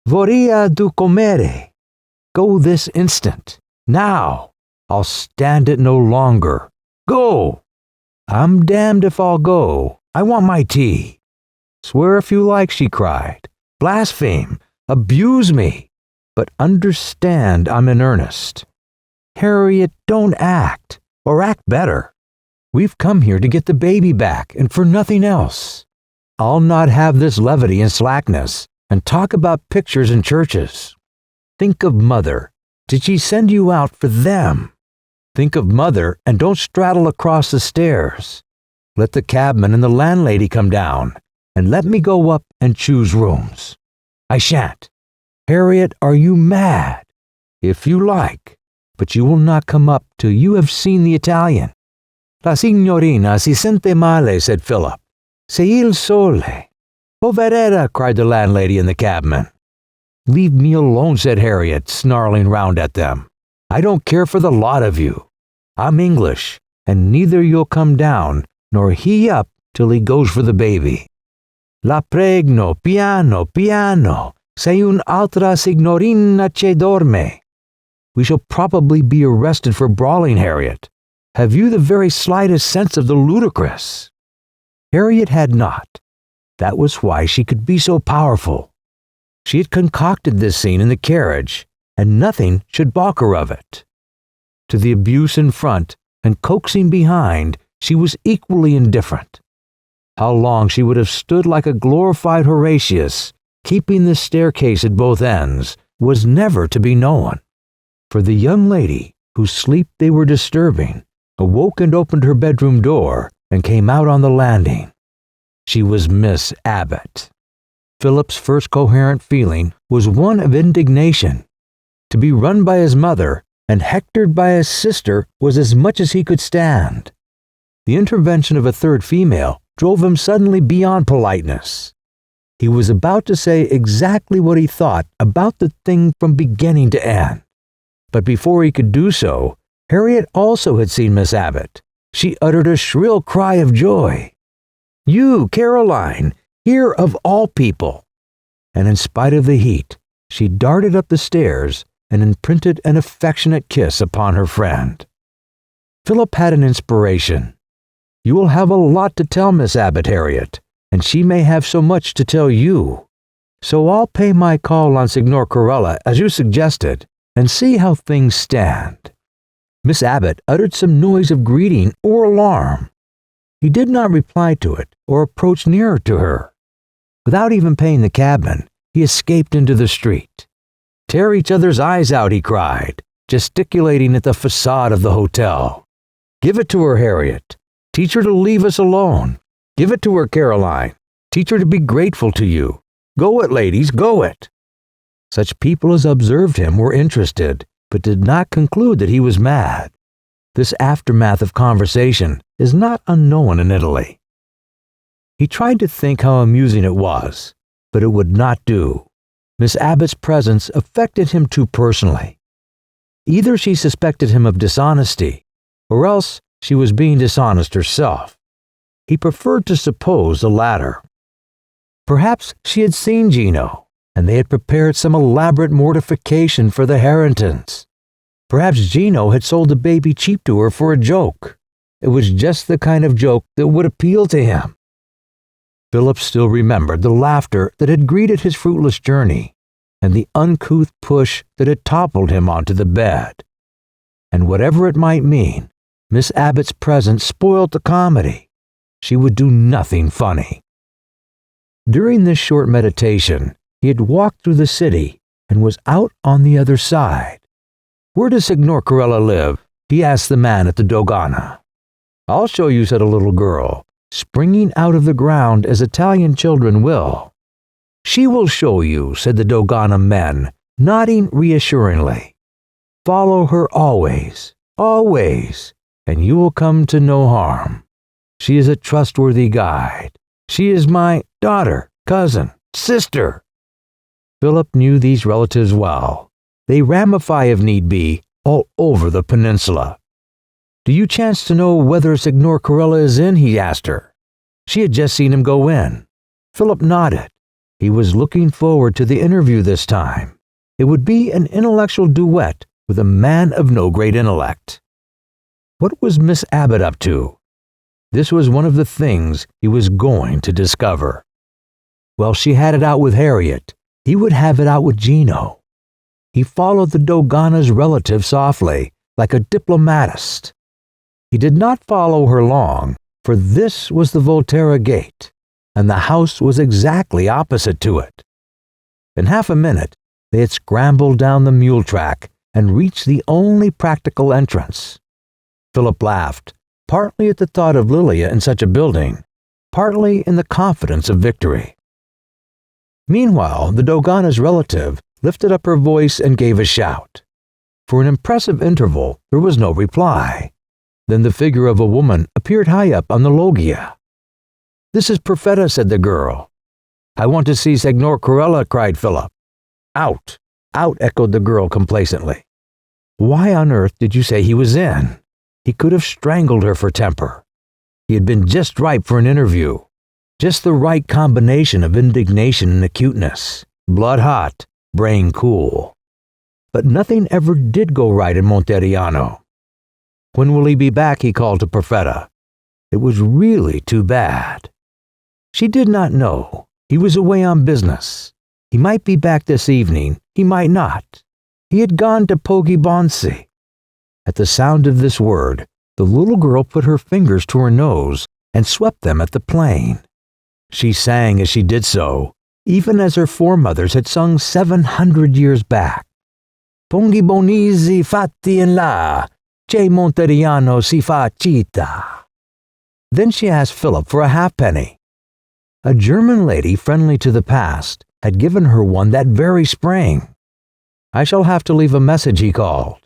"Vorrei du comere." "Go this instant. Now. I'll stand it no longer. Go." "I'm damned if I'll go. I want my tea." "Swear if you like," she cried. "Blaspheme. Abuse me. But understand I'm in earnest. Harriet, don't act, or act better. We've come here to get the baby back, and for nothing else. I'll not have this levity and slackness, and talk about pictures and churches. Think of Mother. Did she send you out for them? Think of Mother, and don't straddle across the stairs. Let the cabman and the landlady come down, and let me go up and choose rooms. I shan't. Harriet, are you mad? If you like, but you will not come up till you have seen the Italian." "La signorina si sente male," said Philip. "Se il sole." "Poveretta," cried the landlady and the cabman. "Leave me alone," said Harriet, snarling round at them. "I don't care for the lot of you. I'm English, and neither you'll come down, nor he up till he goes for the baby. La pregno, piano, piano. Sei un'altra signorina che dorme." We shall probably be arrested for brawling, Harriet. Have you the very slightest sense of the ludicrous?" Harriet had not. That was why she could be so powerful. She had concocted this scene in the carriage, and nothing should balk her of it. To the abuse in front and coaxing behind, she was equally indifferent. How long she would have stood like a glorified Horatius, keeping the staircase at both ends, was never to be known. For the young lady, whose sleep they were disturbing, awoke and opened her bedroom door and came out on the landing. She was Miss Abbott. Philip's first coherent feeling was one of indignation. To be run by his mother and hectored by his sister was as much as he could stand. The intervention of a third female drove him suddenly beyond politeness. He was about to say exactly what he thought about the thing from beginning to end. But before he could do so, Harriet also had seen Miss Abbott. She uttered a shrill cry of joy. "You, Caroline, here of all people!" And in spite of the heat, she darted up the stairs and imprinted an affectionate kiss upon her friend. Philip had an inspiration. "You will have a lot to tell Miss Abbott, Harriet, and she may have so much to tell you. So I'll pay my call on Signor Corella, as you suggested, and see how things stand." Miss Abbott uttered some noise of greeting or alarm. He did not reply to it or approach nearer to her. Without even paying the cabman, he escaped into the street. "Tear each other's eyes out," he cried, gesticulating at the facade of the hotel. "Give it to her, Harriet. Teach her to leave us alone. Give it to her, Caroline. Teach her to be grateful to you. Go it, ladies, go it." Such people as observed him were interested, but did not conclude that he was mad. This aftermath of conversation is not unknown in Italy. He tried to think how amusing it was, but it would not do. Miss Abbott's presence affected him too personally. Either she suspected him of dishonesty, or else she was being dishonest herself. He preferred to suppose the latter. Perhaps she had seen Gino, and they had prepared some elaborate mortification for the Herritons. Perhaps Gino had sold the baby cheap to her for a joke. It was just the kind of joke that would appeal to him. Philip still remembered the laughter that had greeted his fruitless journey, and the uncouth push that had toppled him onto the bed. And whatever it might mean, Miss Abbott's presence spoiled the comedy. She would do nothing funny. During this short meditation, he had walked through the city and was out on the other side. "Where does Signor Corella live?" he asked the man at the dogana. "I'll show you," said a little girl, springing out of the ground as Italian children will. "She will show you," said the dogana men, nodding reassuringly. "Follow her always, always, and you will come to no harm. She is a trustworthy guide. She is my daughter, cousin, sister." Philip knew these relatives well. They ramify, if need be, all over the peninsula. "Do you chance to know whether Signor Corella is in?" he asked her. She had just seen him go in. Philip nodded. He was looking forward to the interview this time. It would be an intellectual duet with a man of no great intellect. What was Miss Abbott up to? This was one of the things he was going to discover. While she had it out with Harriet, he would have it out with Gino. He followed the dogana's relative softly, like a diplomatist. He did not follow her long, for this was the Volterra gate, and the house was exactly opposite to it. In half a minute, they had scrambled down the mule track and reached the only practical entrance. Philip laughed, partly at the thought of Lilia in such a building, partly in the confidence of victory. Meanwhile, the dogana's relative lifted up her voice and gave a shout. For an impressive interval, there was no reply. Then the figure of a woman appeared high up on the loggia. "This is Perfetta," said the girl. "I want to see Signor Corella," cried Philip. "Out, out," echoed the girl complacently. Why on earth did you say he was in? He could have strangled her for temper. He had been just ripe for an interview. Just the right combination of indignation and acuteness. Blood hot, brain cool. but nothing ever did go right in Monteriano. When will he be back? He called to Perfetta. It was really too bad. She did not know. He was away on business. He might be back this evening. He might not. He had gone to Poggibonsi. At the sound of this word, the little girl put her fingers to her nose and swept them at the plain. She sang as she did so, even as her foremothers had sung 700 years back. Poggibonisi fatti in là, che Monteriano si fa città. Then she asked Philip for a halfpenny. A German lady friendly to the past had given her one that very spring. I shall have to leave a message, he called.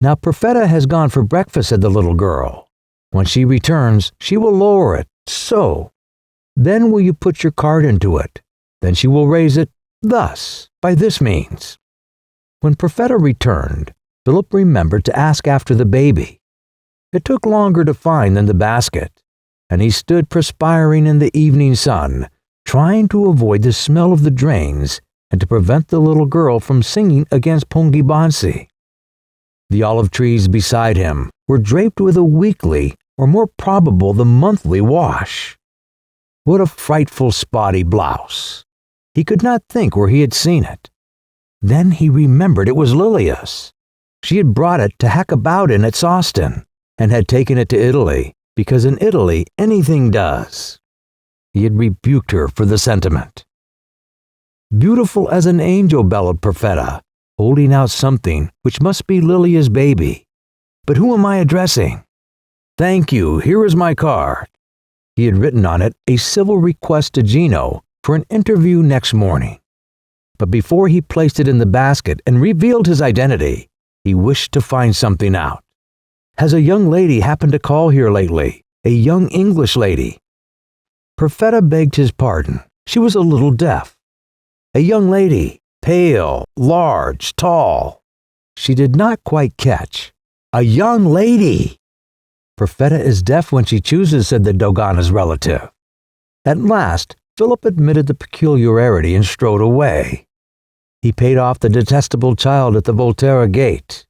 Now Perfetta has gone for breakfast, said the little girl. When she returns, she will lower it, so. Then will you put your card into it? Then she will raise it, thus, by this means. When Perfetta returned, Philip remembered to ask after the baby. It took longer to find than the basket, and he stood perspiring in the evening sun, trying to avoid the smell of the drains and to prevent the little girl from singing against Poggibonsi. The olive trees beside him were draped with a weekly, or more probable the monthly, wash. What a frightful spotty blouse! He could not think where he had seen it. Then he remembered it was Lilias. She had brought it to hack about in at Sawston, and had taken it to Italy, because in Italy anything does. He had rebuked her for the sentiment. Beautiful as an angel, bellowed Perfetta, holding out something which must be Lilia's baby. But who am I addressing? Thank you, here is my card. He had written on it a civil request to Gino for an interview next morning. But before he placed it in the basket and revealed his identity, he wished to find something out. Has a young lady happened to call here lately? A young English lady? Perfetta begged his pardon. She was a little deaf. A young lady, pale, large, tall. She did not quite catch. A young lady! Perfetta is deaf when she chooses, said the Dogana's relative. At last, Philip admitted the peculiarity and strode away. He paid off the detestable child at the Volterra gate.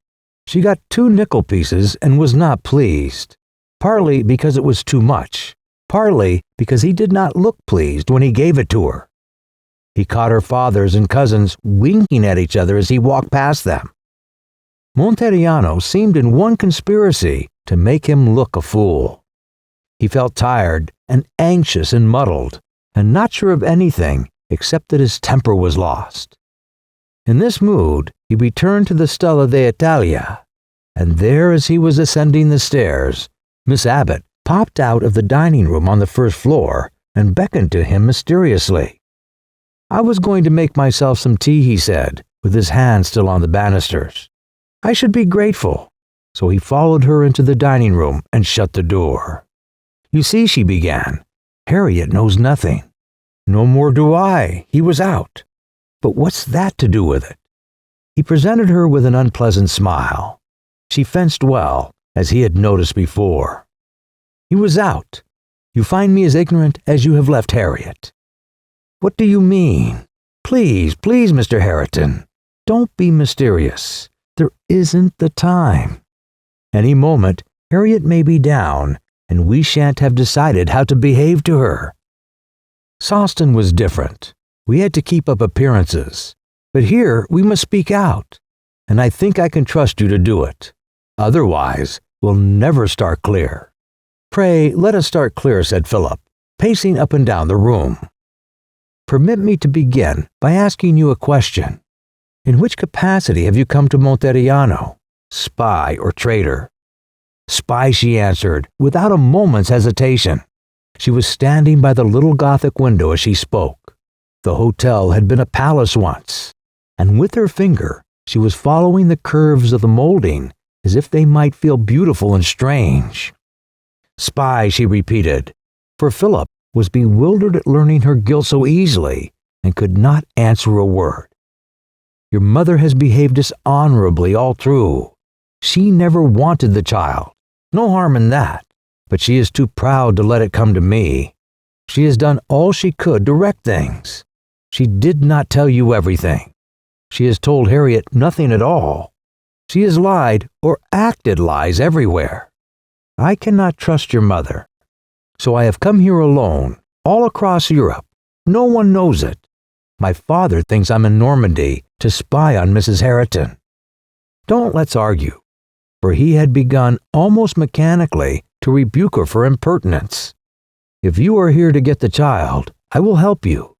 She got 2 nickel pieces and was not pleased, partly because it was too much, partly because he did not look pleased when he gave it to her. He caught her fathers and cousins winking at each other as he walked past them. Monteriano seemed in one conspiracy to make him look a fool. He felt tired and anxious and muddled, and not sure of anything except that his temper was lost. In this mood, he returned to the Stella d'Italia, and there, as he was ascending the stairs, Miss Abbott popped out of the dining room on the first floor and beckoned to him mysteriously. I was going to make myself some tea, he said, with his hand still on the banisters. I should be grateful. So he followed her into the dining room and shut the door. You see, she began, Harriet knows nothing. No more do I. He was out. But what's that to do with it? He presented her with an unpleasant smile. She fenced well, as he had noticed before. He was out. You find me as ignorant as you have left Harriet. What do you mean? Please, Mr. Herriton, don't be mysterious. There isn't the time. Any moment, Harriet may be down, and we shan't have decided how to behave to her. Sawston was different. We had to keep up appearances. But here we must speak out, and I think I can trust you to do it. Otherwise, we'll never start clear. Pray, let us start clear, said Philip, pacing up and down the room. Permit me to begin by asking you a question. In which capacity have you come to Monteriano? Spy or traitor? Spy, she answered, without a moment's hesitation. She was standing by the little Gothic window as she spoke. The hotel had been a palace once, and with her finger she was following the curves of the molding as if they might feel beautiful and strange. Spy, she repeated, for Philip was bewildered at learning her guilt so easily and could not answer a word. Your mother has behaved dishonorably all through. She never wanted the child. No harm in that, but she is too proud to let it come to me. She has done all she could to wreck things. She did not tell you everything. She has told Harriet nothing at all. She has lied or acted lies everywhere. I cannot trust your mother. So I have come here alone, all across Europe. No one knows it. My father thinks I'm in Normandy to spy on Mrs. Herriton. Don't let's argue, for he had begun almost mechanically to rebuke her for impertinence. If you are here to get the child, I will help you.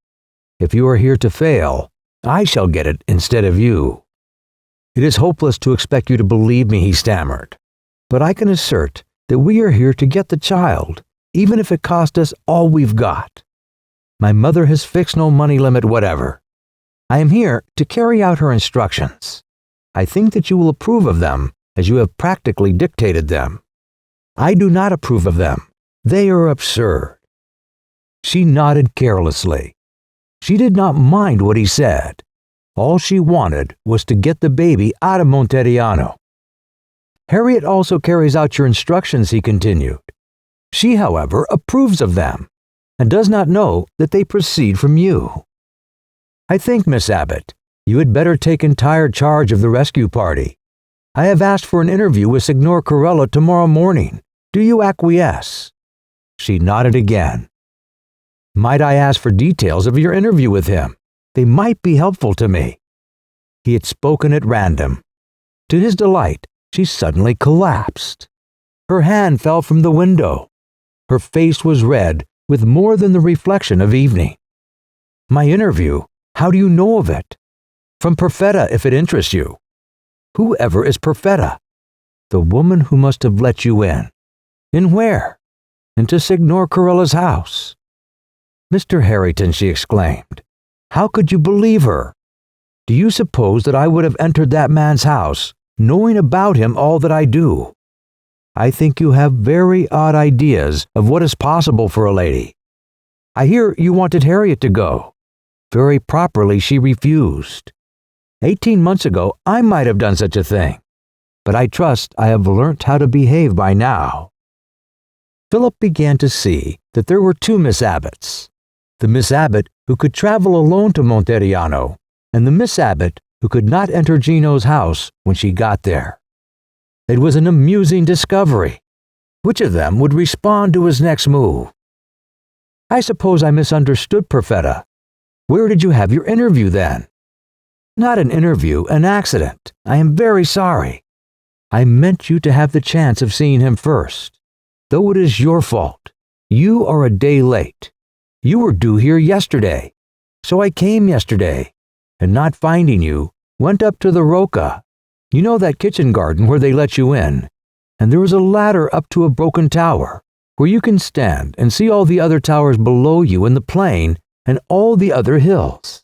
If you are here to fail, I shall get it instead of you. It is hopeless to expect you to believe me, he stammered, but I can assert that we are here to get the child, even if it cost us all we've got. My mother has fixed no money limit whatever. I am here to carry out her instructions. I think that you will approve of them, as you have practically dictated them. I do not approve of them. They are absurd. She nodded carelessly. She did not mind what he said. All she wanted was to get the baby out of Monteriano. Harriet also carries out your instructions, he continued. She, however, approves of them, and does not know that they proceed from you. I think, Miss Abbott, you had better take entire charge of the rescue party. I have asked for an interview with Signor Corella tomorrow morning. Do you acquiesce? She nodded again. Might I ask for details of your interview with him? They might be helpful to me. He had spoken at random. To his delight, she suddenly collapsed. Her hand fell from the window. Her face was red with more than the reflection of evening. My interview? How do you know of it? From Perfetta, if it interests you. Whoever is Perfetta? The woman who must have let you in. In where? Into Signor Corella's house. Mr. Herriton, she exclaimed. How could you believe her? Do you suppose that I would have entered that man's house, knowing about him all that I do? I think you have very odd ideas of what is possible for a lady. I hear you wanted Harriet to go. Very properly she refused. 18 months ago I might have done such a thing, but I trust I have learnt how to behave by now. Philip began to see that there were two Miss Abbotts. The Miss Abbott who could travel alone to Monteriano, and the Miss Abbott who could not enter Gino's house when she got there. It was an amusing discovery. Which of them would respond to his next move? I suppose I misunderstood Perfetta. Where did you have your interview then? Not an interview, an accident. I am very sorry. I meant you to have the chance of seeing him first. Though it is your fault. You are a day late. You were due here yesterday. So I came yesterday, and not finding you, went up to the Rocca. You know that kitchen garden where they let you in, and there is a ladder up to a broken tower, where you can stand and see all the other towers below you in the plain and all the other hills.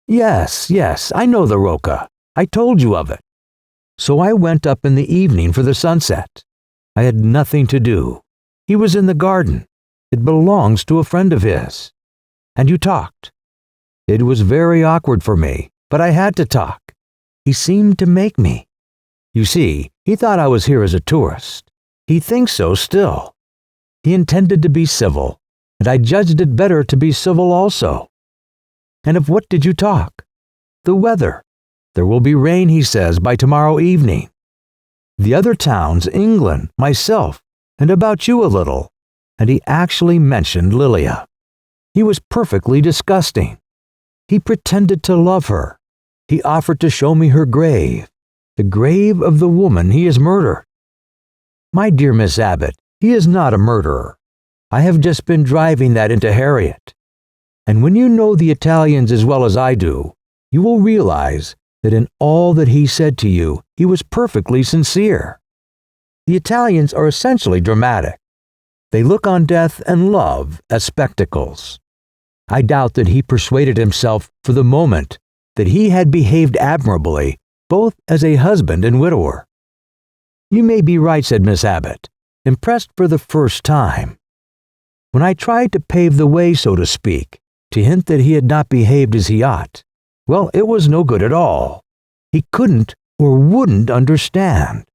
Yes, I know the Rocca. I told you of it. So I went up in the evening for the sunset. I had nothing to do. He was in the garden. It belongs to a friend of his. And you talked. It was very awkward for me, but I had to talk. He seemed to make me. You see, he thought I was here as a tourist. He thinks so still. He intended to be civil, and I judged it better to be civil also. And of what did you talk? The weather. There will be rain, he says, by tomorrow evening. The other towns, England, myself, and about you a little. And he actually mentioned Lilia. He was perfectly disgusting. He pretended to love her. He offered to show me her grave, the grave of the woman he has murdered. My dear Miss Abbott, he is not a murderer. I have just been driving that into Harriet. And when you know the Italians as well as I do, you will realize that in all that he said to you, he was perfectly sincere. The Italians are essentially dramatic. They look on death and love as spectacles. I doubt that he persuaded himself for the moment that he had behaved admirably, both as a husband and widower. You may be right, said Miss Abbott, impressed for the first time. When I tried to pave the way, so to speak, to hint that he had not behaved as he ought, well, it was no good at all. He couldn't or wouldn't understand.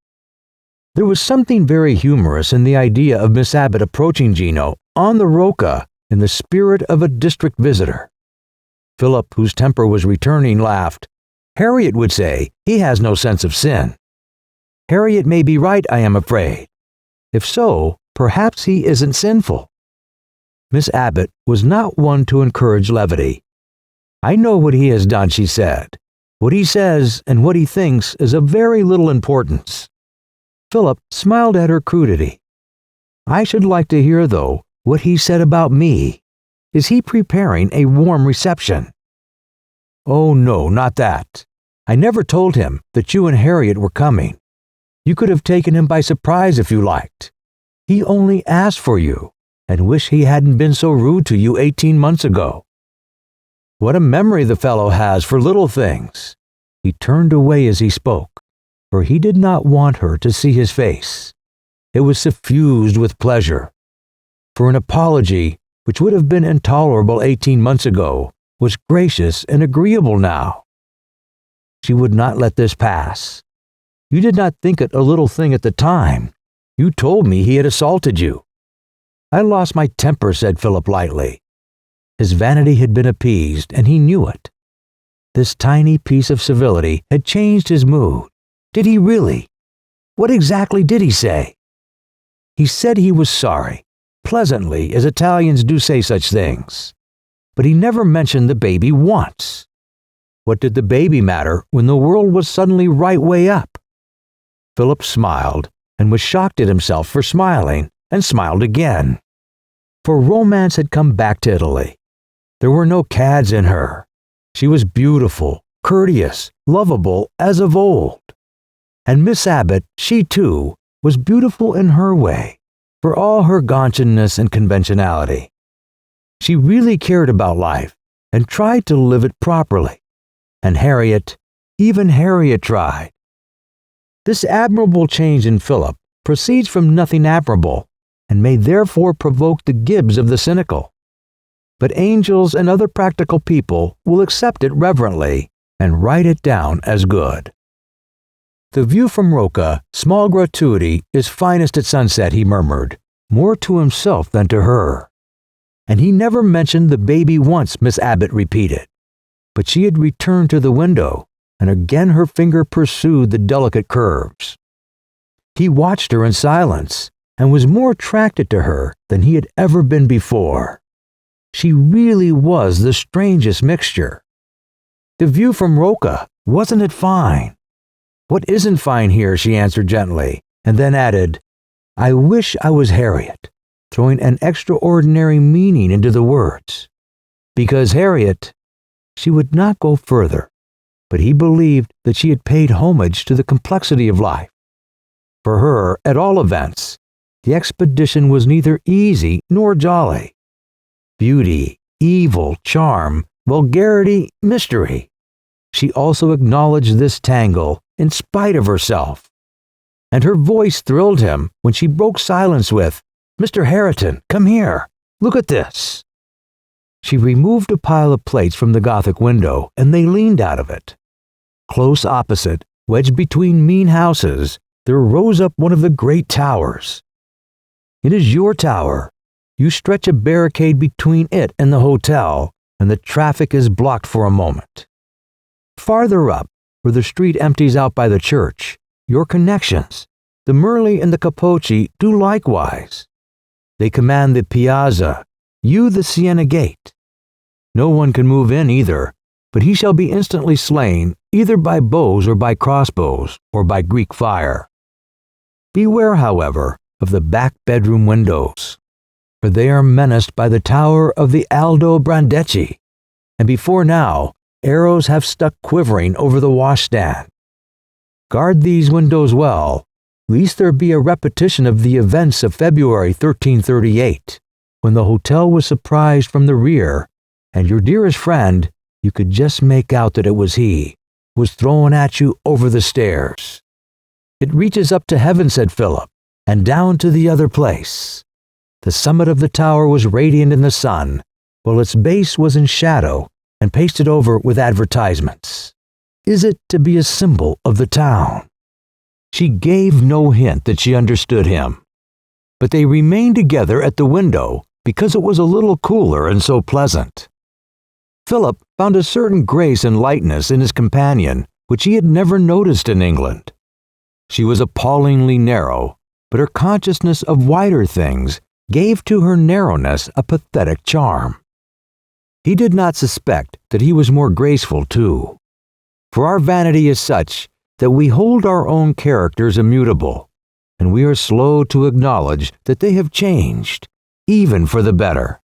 There was something very humorous in the idea of Miss Abbott approaching Gino on the Rocca in the spirit of a district visitor. Philip, whose temper was returning, laughed. Harriet would say he has no sense of sin. Harriet may be right, I am afraid. If so, perhaps he isn't sinful. Miss Abbott was not one to encourage levity. I know what he has done, she said. What he says and what he thinks is of very little importance. Philip smiled at her crudity. I should like to hear, though, what he said about me. Is he preparing a warm reception? Oh, no, not that. I never told him that you and Harriet were coming. You could have taken him by surprise if you liked. He only asked for you, and wished he hadn't been so rude to you 18 months ago. What a memory the fellow has for little things. He turned away as he spoke, for he did not want her to see his face. It was suffused with pleasure. For an apology, which would have been intolerable 18 months ago, was gracious and agreeable now. She would not let this pass. You did not think it a little thing at the time. You told me he had assaulted you. I lost my temper, said Philip lightly. His vanity had been appeased, and he knew it. This tiny piece of civility had changed his mood. Did he really? What exactly did he say? He said he was sorry, pleasantly, as Italians do say such things. But he never mentioned the baby once. What did the baby matter when the world was suddenly right way up? Philip smiled, and was shocked at himself for smiling, and smiled again. For romance had come back to Italy. There were no cads in her. She was beautiful, courteous, lovable as of old. And Miss Abbott, she too, was beautiful in her way, for all her gauntness and conventionality. She really cared about life, and tried to live it properly. And Harriet, even Harriet tried. This admirable change in Philip proceeds from nothing admirable, and may therefore provoke the gibes of the cynical. But angels and other practical people will accept it reverently and write it down as good. The view from Rocca, small gratuity, is finest at sunset, he murmured, more to himself than to her. And he never mentioned the baby once, Miss Abbott repeated. But she had returned to the window, and again her finger pursued the delicate curves. He watched her in silence, and was more attracted to her than he had ever been before. She really was the strangest mixture. The view from Rocca, wasn't it fine? What isn't fine here, she answered gently, and then added, I wish I was Harriet, throwing an extraordinary meaning into the words. Because Harriet, she would not go further, but he believed that she had paid homage to the complexity of life. For her, at all events, the expedition was neither easy nor jolly. Beauty, evil, charm, vulgarity, mystery. She also acknowledged this tangle in spite of herself. And her voice thrilled him when she broke silence with, Mr. Herriton, come here. Look at this. She removed a pile of plates from the Gothic window, and they leaned out of it. Close opposite, wedged between mean houses, there rose up one of the great towers. It is your tower. You stretch a barricade between it and the hotel, and the traffic is blocked for a moment. Farther up, where the street empties out by the church, your connections, the Merli and the Capocci, do likewise. They command the piazza, you the Siena gate. No one can move in either, but he shall be instantly slain, either by bows or by crossbows, or by Greek fire. Beware, however, of the back bedroom windows, for they are menaced by the tower of the Aldo Brandecci, and before now, arrows have stuck quivering over the washstand. Guard these windows well, lest there be a repetition of the events of February 1338, when the hotel was surprised from the rear, and your dearest friend, you could just make out that it was he, was thrown at you over the stairs. It reaches up to heaven, said Philip, and down to the other place. The summit of the tower was radiant in the sun, while its base was in shadow and pasted over with advertisements. Is it to be a symbol of the town? She gave no hint that she understood him, but they remained together at the window because it was a little cooler and so pleasant. Philip found a certain grace and lightness in his companion which he had never noticed in England. She was appallingly narrow, but her consciousness of wider things gave to her narrowness a pathetic charm. He did not suspect that he was more graceful too, for our vanity is such that we hold our own characters immutable, and we are slow to acknowledge that they have changed, even for the better.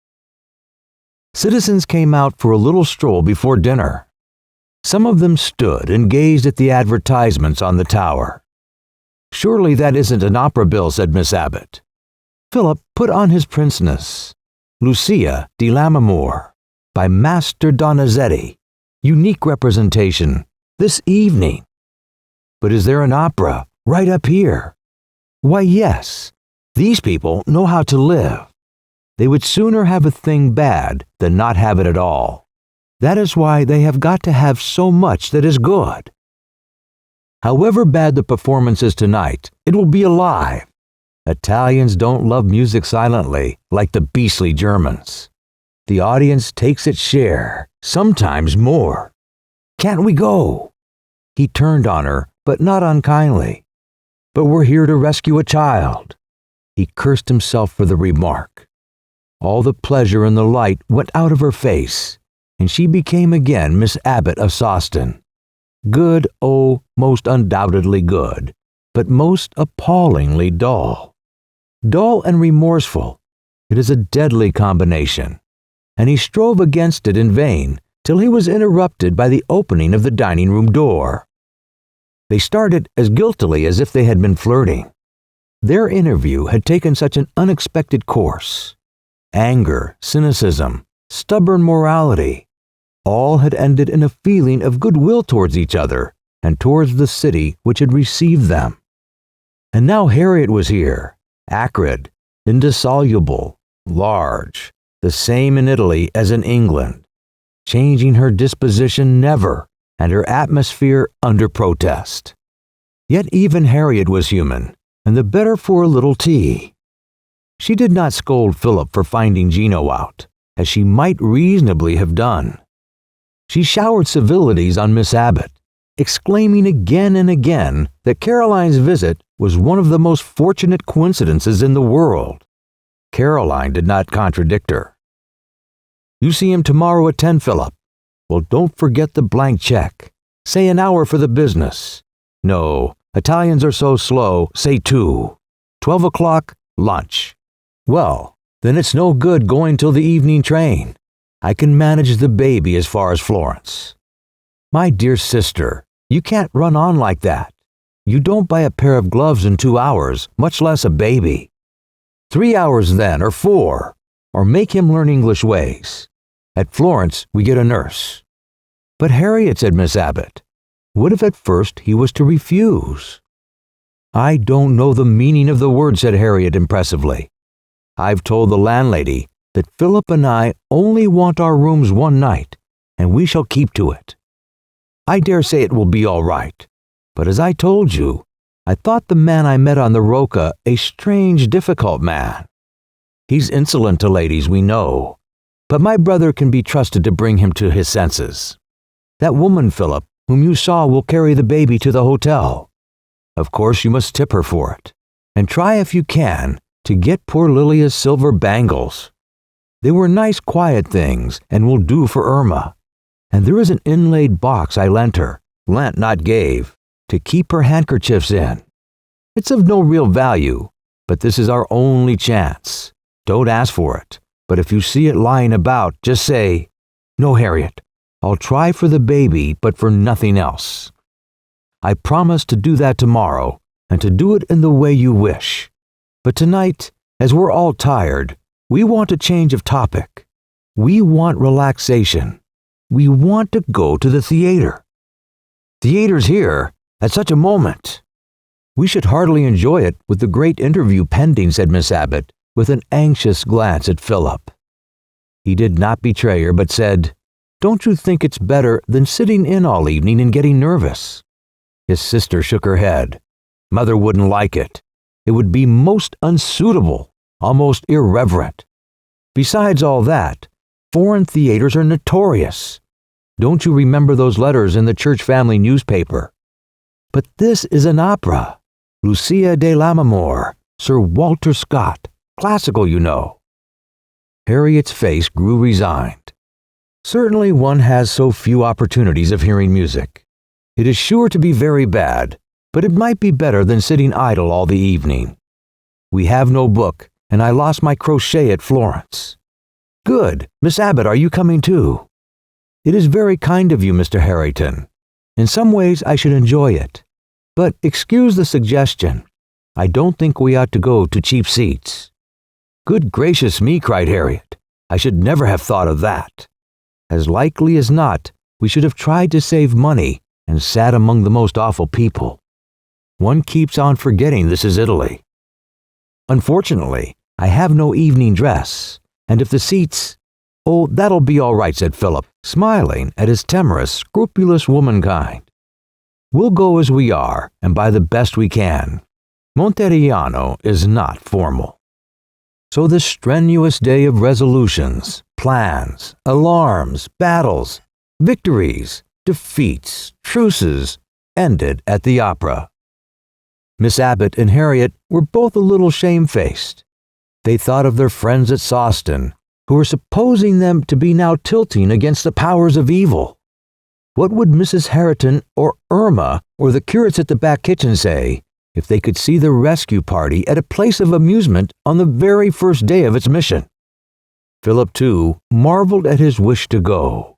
Citizens came out for a little stroll before dinner. Some of them stood and gazed at the advertisements on the tower. "Surely that isn't an opera bill," said Miss Abbott. Philip put on his princeness. Lucia di Lammermoor, by Master Donizetti. Unique representation, this evening. But is there an opera right up here? Why, yes. These people know how to live. They would sooner have a thing bad than not have it at all. That is why they have got to have so much that is good. However bad the performance is tonight, it will be alive. Italians don't love music silently like the beastly Germans. The audience takes its share, sometimes more. Can't we go? He turned on her, but not unkindly. But we're here to rescue a child. He cursed himself for the remark. All the pleasure and the light went out of her face, and she became again Miss Abbott of Sawston. Good, oh, most undoubtedly good, but most appallingly dull. Dull and remorseful, it is a deadly combination, and he strove against it in vain till he was interrupted by the opening of the dining room door. They started as guiltily as if they had been flirting. Their interview had taken such an unexpected course. Anger, cynicism, stubborn morality, all had ended in a feeling of goodwill towards each other and towards the city which had received them. And now Harriet was here, acrid, indissoluble, large, the same in Italy as in England, changing her disposition never, and her atmosphere under protest. Yet even Harriet was human, and the better for a little tea. She did not scold Philip for finding Gino out, as she might reasonably have done. She showered civilities on Miss Abbott, exclaiming again and again that Caroline's visit was one of the most fortunate coincidences in the world. Caroline did not contradict her. "You see him tomorrow at 10, Philip. Well, don't forget the blank check. Say an hour for the business. No, Italians are so slow, say 2. 12 o'clock, lunch. Well, then it's no good going till the evening train. I can manage the baby as far as Florence." "My dear sister, you can't run on like that. You don't buy a pair of gloves in 2 hours, much less a baby. 3 hours then, or 4, or make him learn English ways. At Florence, we get a nurse." "But Harriet," said Miss Abbott, "what if at first he was to refuse?" "I don't know the meaning of the word," said Harriet impressively. "I've told the landlady that Philip and I only want our rooms one night, and we shall keep to it. I dare say it will be all right, but as I told you, I thought the man I met on the Rocca a strange, difficult man. He's insolent to ladies, we know, but my brother can be trusted to bring him to his senses. That woman, Philip, whom you saw will carry the baby to the hotel. Of course you must tip her for it, and try if you can to get poor Lilia's silver bangles. They were nice quiet things and will do for Irma. And there is an inlaid box I lent her, lent not gave, to keep her handkerchiefs in. It's of no real value, but this is our only chance. Don't ask for it, but if you see it lying about, just say, 'No, Harriet, I'll try for the baby, but for nothing else.' I promise to do that tomorrow, and to do it in the way you wish. But tonight, as we're all tired, we want a change of topic. We want relaxation. We want to go to the theater." "Theater's here, at such a moment." "We should hardly enjoy it with the great interview pending," said Miss Abbott, with an anxious glance at Philip. He did not betray her, but said, "Don't you think it's better than sitting in all evening and getting nervous?" His sister shook her head. "Mother wouldn't like it. It would be most unsuitable, almost irreverent. Besides all that, foreign theaters are notorious. Don't you remember those letters in the church family newspaper? But this is an opera. Lucia de Lammermoor, Sir Walter Scott, classical, you know. Harriet's face grew resigned. Certainly one has so few opportunities of hearing music. It is sure to be very bad, but it might be better than sitting idle all the evening. We have no book, and I lost my crochet at Florence. Good. Miss Abbott, are you coming too? It is very kind of you, Mr. Herriton. In some ways I should enjoy it. But excuse the suggestion. I don't think we ought to go to cheap seats. Good gracious me, cried Harriet. I should never have thought of that. As likely as not, we should have tried to save money and sat among the most awful people. One keeps on forgetting this is Italy. Unfortunately, I have no evening dress, and if the seats— Oh, that'll be all right, said Philip, smiling at his timorous, scrupulous womankind. We'll go as we are, and buy the best we can. Monteriano is not formal. So the strenuous day of resolutions, plans, alarms, battles, victories, defeats, truces, ended at the opera. Miss Abbott and Harriet were both a little shamefaced. They thought of their friends at Sawston, who were supposing them to be now tilting against the powers of evil. What would Mrs. Herriton or Irma or the curates at the back kitchen say if they could see the rescue party at a place of amusement on the very first day of its mission? Philip, too, marveled at his wish to go.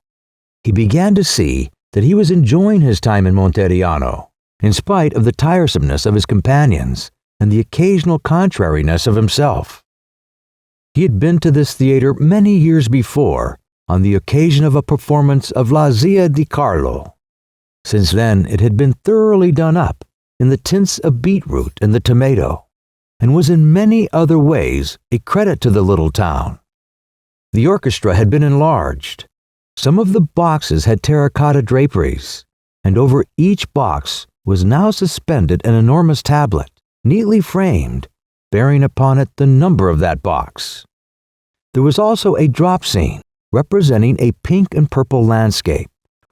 He began to see that he was enjoying his time in Monteriano, in spite of the tiresomeness of his companions and the occasional contrariness of himself. He had been to this theater many years before on the occasion of a performance of La Zia di Carlo. Since then it had been thoroughly done up in the tints of beetroot and the tomato, and was in many other ways a credit to the little town. The orchestra had been enlarged. Some of the boxes had terracotta draperies, and over each box was now suspended an enormous tablet, neatly framed, bearing upon it the number of that box. There was also a drop scene representing a pink and purple landscape,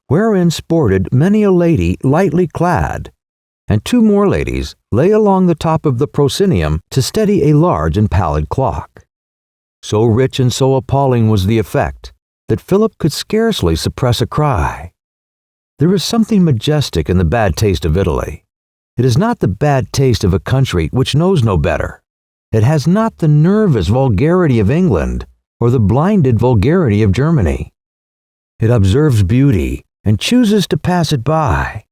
wherein sported many a lady lightly clad, and two more ladies lay along the top of the proscenium to steady a large and pallid clock. So rich and so appalling was the effect that Philip could scarcely suppress a cry. There is something majestic in the bad taste of Italy. It is not the bad taste of a country which knows no better. It has not the nervous vulgarity of England or the blinded vulgarity of Germany. It observes beauty and chooses to pass it by,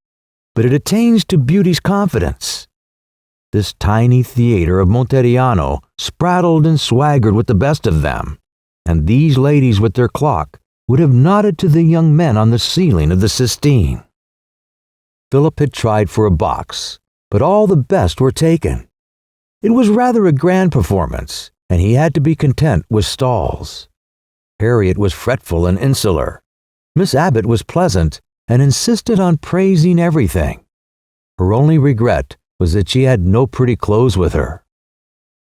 but it attains to beauty's confidence. This tiny theater of Monteriano spraddled and swaggered with the best of them, and these ladies with their clock would have nodded to the young men on the ceiling of the Sistine. Philip had tried for a box, but all the best were taken. It was rather a grand performance, and he had to be content with stalls. Harriet was fretful and insular. Miss Abbott was pleasant and insisted on praising everything. Her only regret was that she had no pretty clothes with her.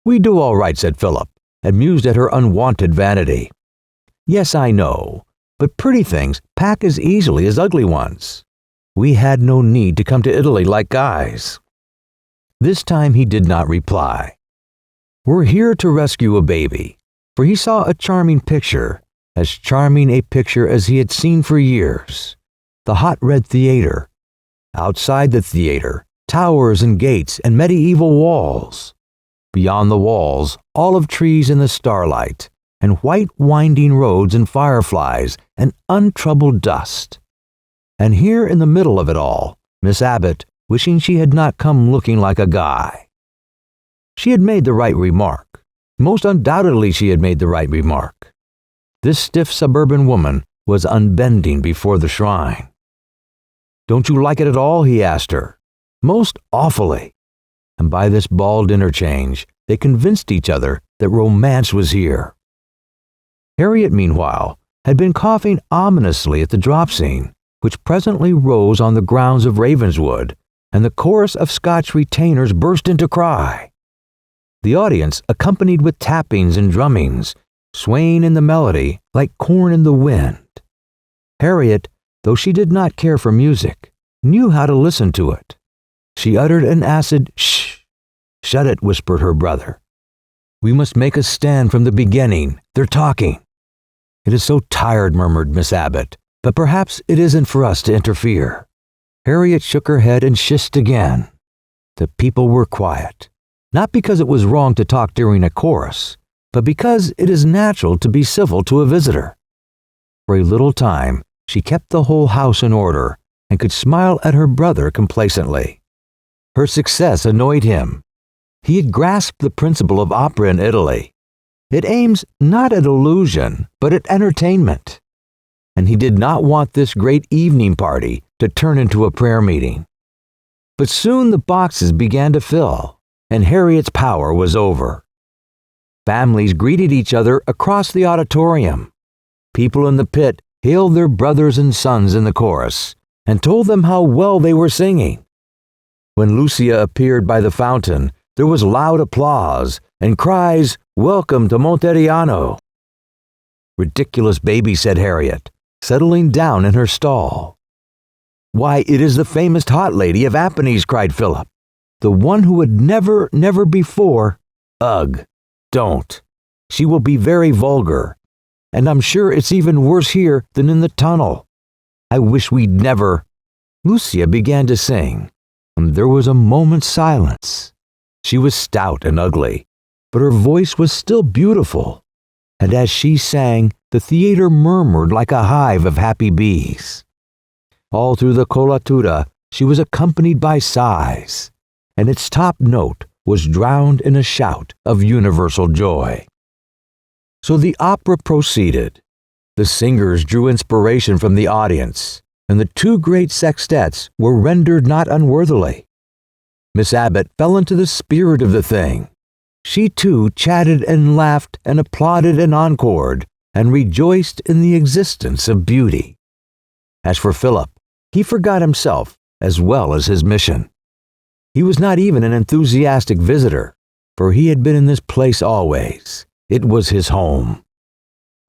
We do all right, said Philip, amused at her unwonted vanity. Yes, I know, but pretty things pack as easily as ugly ones. We had no need to come to Italy like guys. This time he did not reply. We're here to rescue a baby, for he saw a charming picture, as charming a picture as he had seen for years. The hot red theater. Outside the theater, towers and gates and medieval walls. Beyond the walls, olive trees in the starlight, and white winding roads and fireflies and untroubled dust. And here in the middle of it all, Miss Abbott, wishing she had not come looking like a guy. She had made the right remark. Most undoubtedly she had made the right remark. This stiff suburban woman was unbending before the shrine. Don't you like it at all? He asked her. Most awfully. And by this bald interchange, they convinced each other that romance was here. Harriet, meanwhile, had been coughing ominously at the drop scene, which presently rose on the grounds of Ravenswood, and the chorus of Scotch retainers burst into cry. The audience, accompanied with tappings and drummings, swaying in the melody like corn in the wind. Harriet, though she did not care for music, knew how to listen to it. She uttered an acid shh. Shut it, whispered her brother. We must make a stand from the beginning. They're talking. It is so tired, murmured Miss Abbott, but perhaps it isn't for us to interfere. Harriet shook her head and shished again. The people were quiet, not because it was wrong to talk during a chorus, but because it is natural to be civil to a visitor. For a little time, she kept the whole house in order and could smile at her brother complacently. Her success annoyed him. He had grasped the principle of opera in Italy. It aims not at illusion, but at entertainment. And he did not want this great evening party to turn into a prayer meeting. But soon the boxes began to fill, and Harriet's power was over. Families greeted each other across the auditorium. People in the pit hailed their brothers and sons in the chorus and told them how well they were singing. When Lucia appeared by the fountain, there was loud applause and cries, "Welcome to Monteriano." Ridiculous baby, said Harriet, settling down in her stall. Why, it is the famous hot lady of Apennines, cried Philip. The one who had never before. Ugh, don't. She will be very vulgar. And I'm sure it's even worse here than in the tunnel. I wish we'd never. Lucia began to sing, and there was a moment's silence. She was stout and ugly, but her voice was still beautiful, and as she sang, the theater murmured like a hive of happy bees. All through the coloratura, she was accompanied by sighs, and its top note was drowned in a shout of universal joy. So the opera proceeded. The singers drew inspiration from the audience, and the two great sextets were rendered not unworthily. Miss Abbott fell into the spirit of the thing. She too chatted and laughed and applauded and encored and rejoiced in the existence of beauty. As for Philip, he forgot himself as well as his mission. He was not even an enthusiastic visitor, for he had been in this place always. It was his home.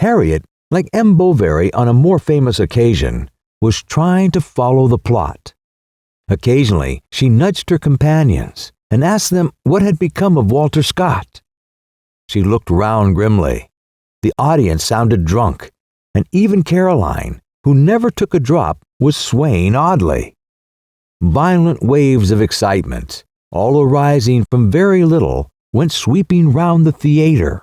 Harriet, like M. Bovary on a more famous occasion, was trying to follow the plot. Occasionally, she nudged her companions and asked them what had become of Walter Scott. She looked round grimly. The audience sounded drunk, and even Caroline, who never took a drop, was swaying oddly. Violent waves of excitement, all arising from very little, went sweeping round the theater.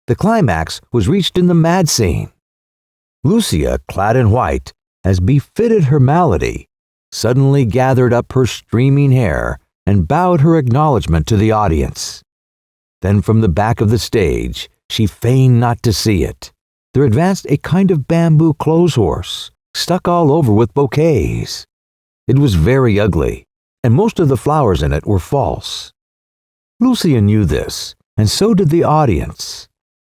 The climax was reached in the mad scene. Lucia, clad in white, as befitted her malady, suddenly gathered up her streaming hair and bowed her acknowledgment to the audience. Then from the back of the stage, she feigned not to see it. There advanced a kind of bamboo clothes horse, stuck all over with bouquets. It was very ugly, and most of the flowers in it were false. Lucia knew this, and so did the audience.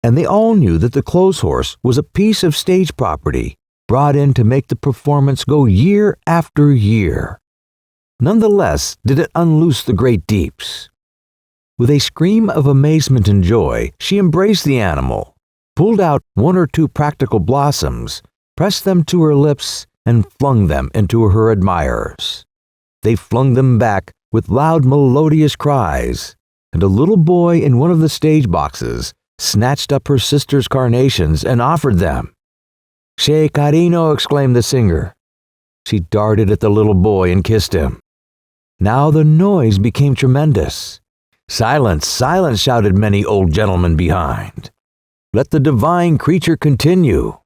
And they all knew that the clothes horse was a piece of stage property brought in to make the performance go year after year. None the less did it unloose the great deeps. With a scream of amazement and joy, she embraced the animal, pulled out one or two practical blossoms, pressed them to her lips, and flung them into her admirers. They flung them back with loud melodious cries, and a little boy in one of the stage boxes snatched up her sister's carnations and offered them. "Che carino!" exclaimed the singer. She darted at the little boy and kissed him. Now the noise became tremendous. "Silence, silence!" shouted many old gentlemen behind. "Let the divine creature continue."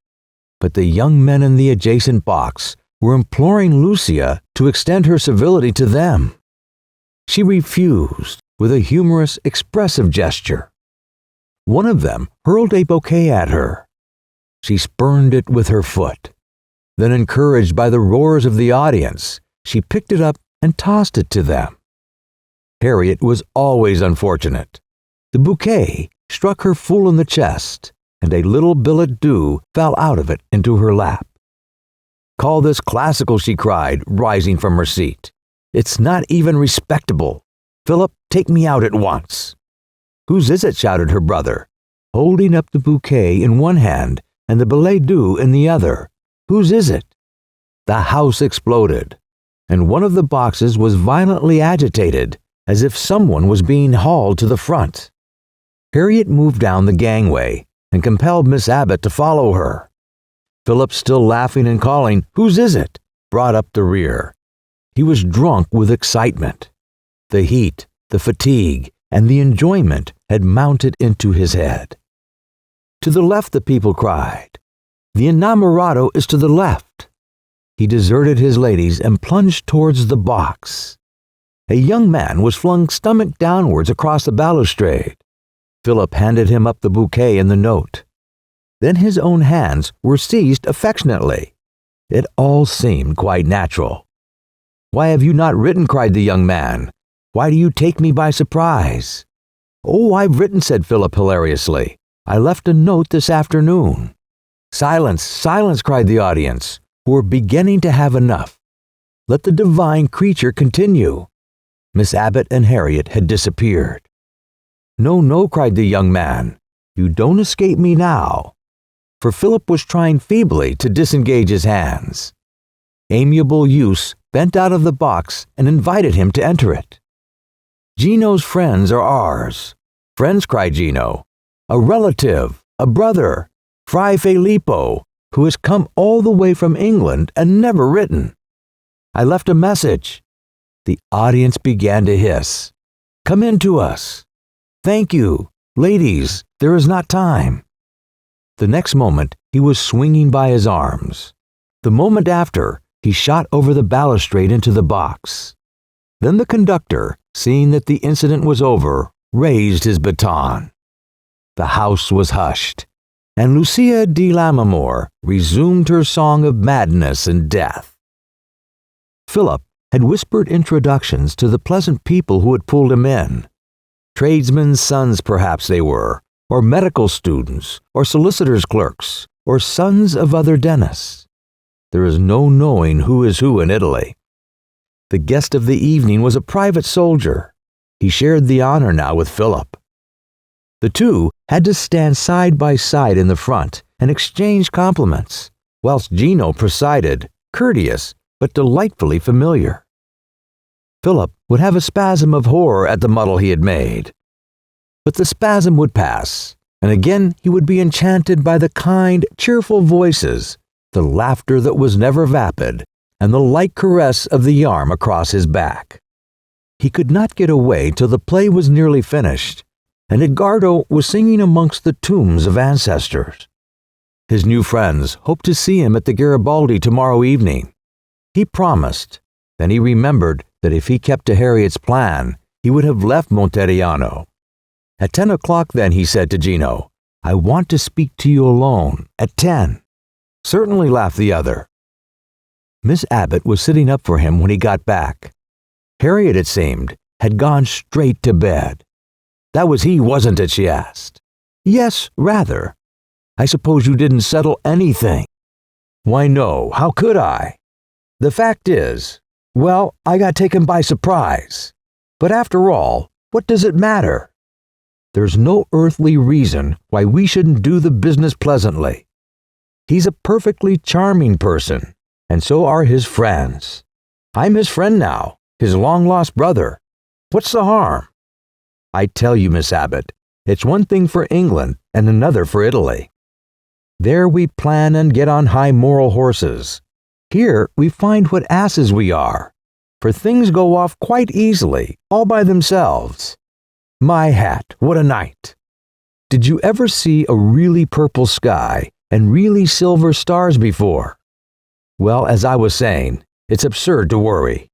But the young men in the adjacent box were imploring Lucia to extend her civility to them. She refused with a humorous, expressive gesture. One of them hurled a bouquet at her. She spurned it with her foot. Then, encouraged by the roars of the audience, she picked it up and tossed it to them. Harriet was always unfortunate. The bouquet struck her full in the chest, and a little billet doux fell out of it into her lap. "Call this classical," she cried, rising from her seat. "It's not even respectable. Philip, take me out at once." "Whose is it?" shouted her brother. holding up the bouquet in one hand and the billet doux in the other. "Whose is it?" The house exploded, and one of the boxes was violently agitated, as if someone was being hauled to the front. Harriet moved down the gangway and compelled Miss Abbott to follow her. Philip, still laughing and calling, "Whose is it?" brought up the rear. He was drunk with excitement. The heat, the fatigue, and the enjoyment had mounted into his head. "To the left," the people cried. "The enamorado is to the left." He deserted his ladies and plunged towards the box. A young man was flung stomach downwards across the balustrade. Philip handed him up the bouquet and the note. Then his own hands were seized affectionately. It all seemed quite natural. "Why have you not written?" cried the young man. "Why do you take me by surprise?" "Oh, I've written," said Philip hilariously. "I left a note this afternoon." "Silence, silence," cried the audience, who were beginning to have enough. Let the divine creature continue. Miss Abbott and Harriet had disappeared. "No, no," cried the young man. "You don't escape me now." For Philip was trying feebly to disengage his hands. Amiable Use bent out of the box and invited him to enter it. "Gino's friends are ours." "Friends," cried Gino. "A relative, a brother, Fray Filippo, who has come all the way from England and never written. I left a message." The audience began to hiss. "Come in to us." "Thank you. Ladies, there is not time." The next moment, he was swinging by his arms. The moment after, he shot over the balustrade into the box. Then the conductor, seeing that the incident was over, raised his baton. The house was hushed, and Lucia di Lammermoor resumed her song of madness and death. Philip had whispered introductions to the pleasant people who had pulled him in. Tradesmen's sons perhaps they were, or medical students, or solicitors' clerks, or sons of other dentists. There is no knowing who is who in Italy. The guest of the evening was a private soldier. He shared the honor now with Philip. The two had to stand side by side in the front and exchange compliments, whilst Gino presided, courteous but delightfully familiar. Philip would have a spasm of horror at the muddle he had made. But the spasm would pass, and again he would be enchanted by the kind, cheerful voices, the laughter that was never vapid, and the light caress of the arm across his back. He could not get away till the play was nearly finished, and Edgardo was singing amongst the tombs of ancestors. His new friends hoped to see him at the Garibaldi tomorrow evening. He promised. Then he remembered that if he kept to Harriet's plan, he would have left Monteriano. At 10 o'clock then, he said to Gino, "I want to speak to you alone, at 10. "Certainly," laughed the other. Miss Abbott was sitting up for him when he got back. Harriet, it seemed, had gone straight to bed. "That was he, wasn't it?" she asked. "Yes, rather. I suppose you didn't settle anything." "Why, no. How could I? The fact is, well, I got taken by surprise. But after all, what does it matter? There's no earthly reason why we shouldn't do the business pleasantly. He's a perfectly charming person, and so are his friends. I'm his friend now, his long-lost brother. What's the harm? I tell you, Miss Abbott, it's one thing for England and another for Italy. There we plan and get on high moral horses. Here we find what asses we are, for things go off quite easily, all by themselves. My hat, what a night! Did you ever see a really purple sky and really silver stars before? Well, as I was saying, it's absurd to worry.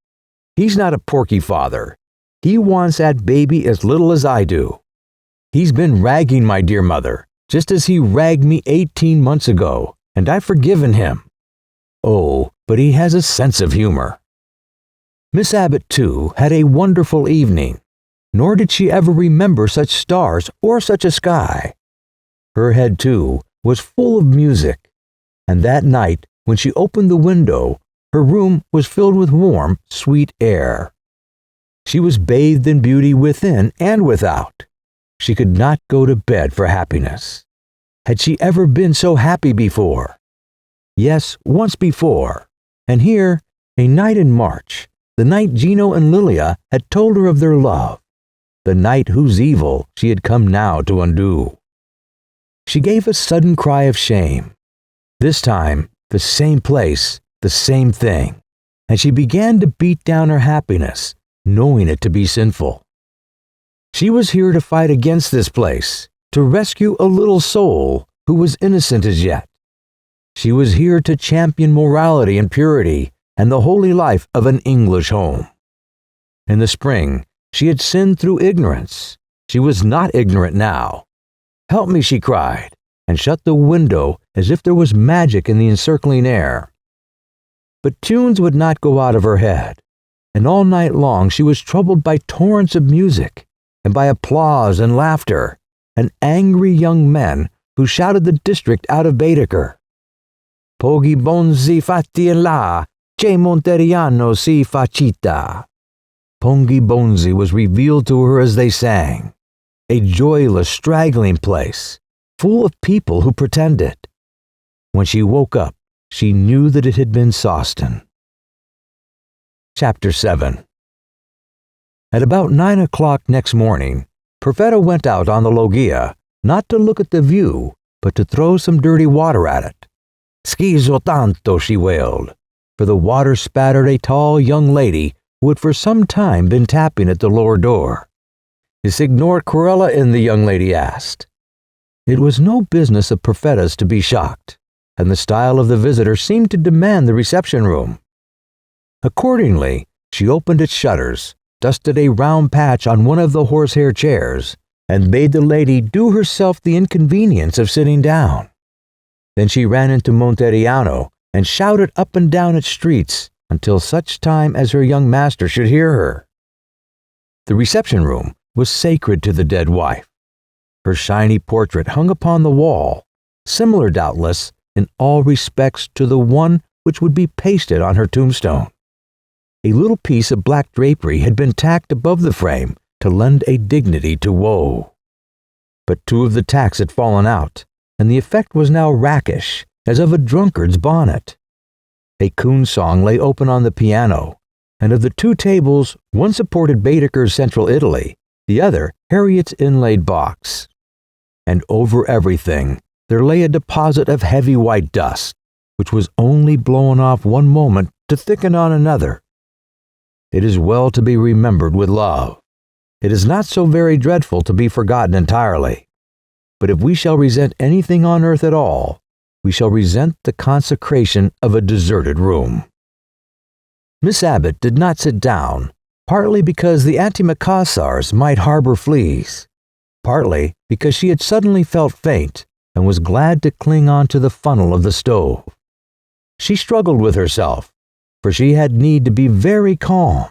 He's not a porky father. He wants that baby as little as I do. He's been ragging my dear mother, just as he ragged me 18 months ago, and I've forgiven him. Oh, but he has a sense of humor. Miss Abbott, too, had a wonderful evening, nor did she ever remember such stars or such a sky. Her head, too, was full of music, and that night, when she opened the window, her room was filled with warm, sweet air. She was bathed in beauty within and without. she could not go to bed for happiness. Had she ever been so happy before? Yes, once before, and here, a night in March, the night Gino and Lilia had told her of their love, the night whose evil she had come now to undo. She gave a sudden cry of shame. This time, the same place, the same thing, and she began to beat down her happiness, knowing it to be sinful. She was here to fight against this place, to rescue a little soul who was innocent as yet. She was here to champion morality and purity and the holy life of an English home. In the spring, she had sinned through ignorance. She was not ignorant now. "Help me," she cried, and shut the window as if there was magic in the encircling air. But tunes would not go out of her head, and all night long she was troubled by torrents of music, and by applause and laughter, and angry young men who shouted the district out of Baedeker. "Pochi bonzi fatti in là, che Monteriano si facita." Pochi bonzi was revealed to her as they sang, a joyless, straggling place, full of people who pretended. When she woke up, she knew that it had been Sawston. Chapter 7. At about 9 o'clock next morning, Perfetta went out on the loggia, not to look at the view, but to throw some dirty water at it. "Schizo tanto," she wailed, for the water spattered a tall young lady who had for some time been tapping at the lower door. "Is Signor Corella in?" the young lady asked. It was no business of Perfetta's to be shocked, and the style of the visitor seemed to demand the reception room. Accordingly, she opened its shutters, dusted a round patch on one of the horsehair chairs, and bade the lady do herself the inconvenience of sitting down. Then she ran into Monteriano and shouted up and down its streets until such time as her young master should hear her. The reception room was sacred to the dead wife. Her shiny portrait hung upon the wall, similar doubtless in all respects to the one which would be pasted on her tombstone. A little piece of black drapery had been tacked above the frame to lend a dignity to woe. But two of the tacks had fallen out, and the effect was now rakish, as of a drunkard's bonnet. A coon song lay open on the piano, and of the two tables, one supported Baedeker's Central Italy, the other Harriet's inlaid box. And over everything there lay a deposit of heavy white dust, which was only blown off one moment to thicken on another. It is well to be remembered with love. It is not so very dreadful to be forgotten entirely. But if we shall resent anything on earth at all, we shall resent the consecration of a deserted room. Miss Abbott did not sit down, partly because the antimacassars might harbor fleas, partly because she had suddenly felt faint and was glad to cling on to the funnel of the stove. She struggled with herself, for she had need to be very calm.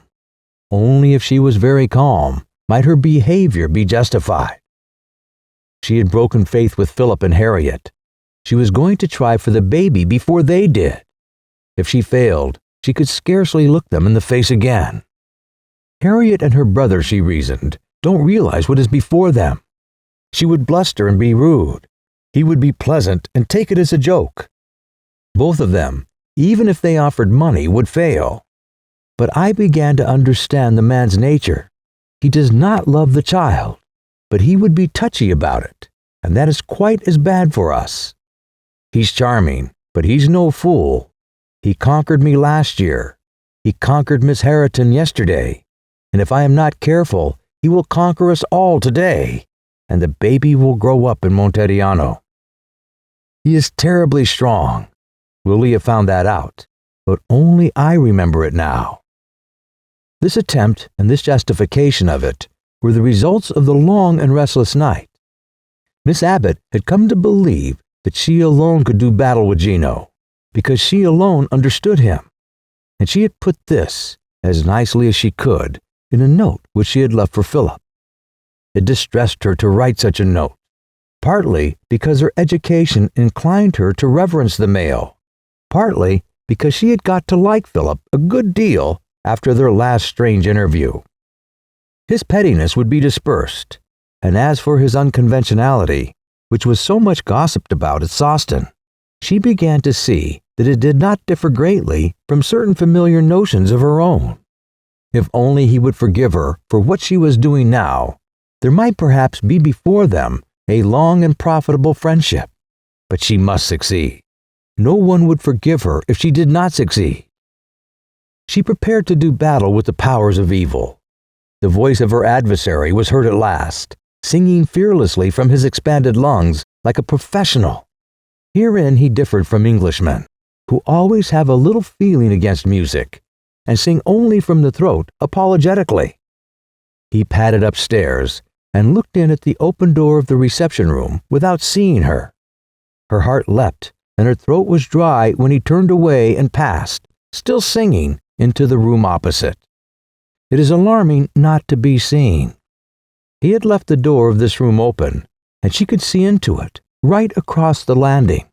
Only if she was very calm might her behavior be justified. She had broken faith with Philip and Harriet. She was going to try for the baby before they did. If she failed, she could scarcely look them in the face again. Harriet and her brother, she reasoned, don't realize what is before them. She would bluster and be rude. He would be pleasant and take it as a joke. Both of them, even if they offered money, would fail. But I began to understand the man's nature. He does not love the child, but he would be touchy about it, and that is quite as bad for us. He's charming, but he's no fool. He conquered me last year. He conquered Miss Herriton yesterday, and if I am not careful, he will conquer us all today, and the baby will grow up in Monteriano. He is terribly strong. Lilia found that out, but only I remember it now. This attempt and this justification of it were the results of the long and restless night. Miss Abbott had come to believe that she alone could do battle with Gino, because she alone understood him, and she had put this, as nicely as she could, in a note which she had left for Philip. It distressed her to write such a note, partly because her education inclined her to reverence the male, partly because she had got to like Philip a good deal after their last strange interview. His pettiness would be dispersed, And as for his unconventionality, which was so much gossiped about at Sawston, she began to see that it did not differ greatly from certain familiar notions of her own. If only he would forgive her for what she was doing now, there might perhaps be before them a long and profitable friendship. But she must succeed. No one would forgive her if she did not succeed. She prepared to do battle with the powers of evil. The voice of her adversary was heard at last, singing fearlessly from his expanded lungs like a professional. Herein he differed from Englishmen, who always have a little feeling against music, and sing only from the throat apologetically. He padded upstairs and looked in at the open door of the reception room without seeing her. Her heart leapt, and her throat was dry when he turned away and passed, still singing, into the room opposite. It is alarming not to be seen. He had left the door of this room open, and she could see into it, right across the landing.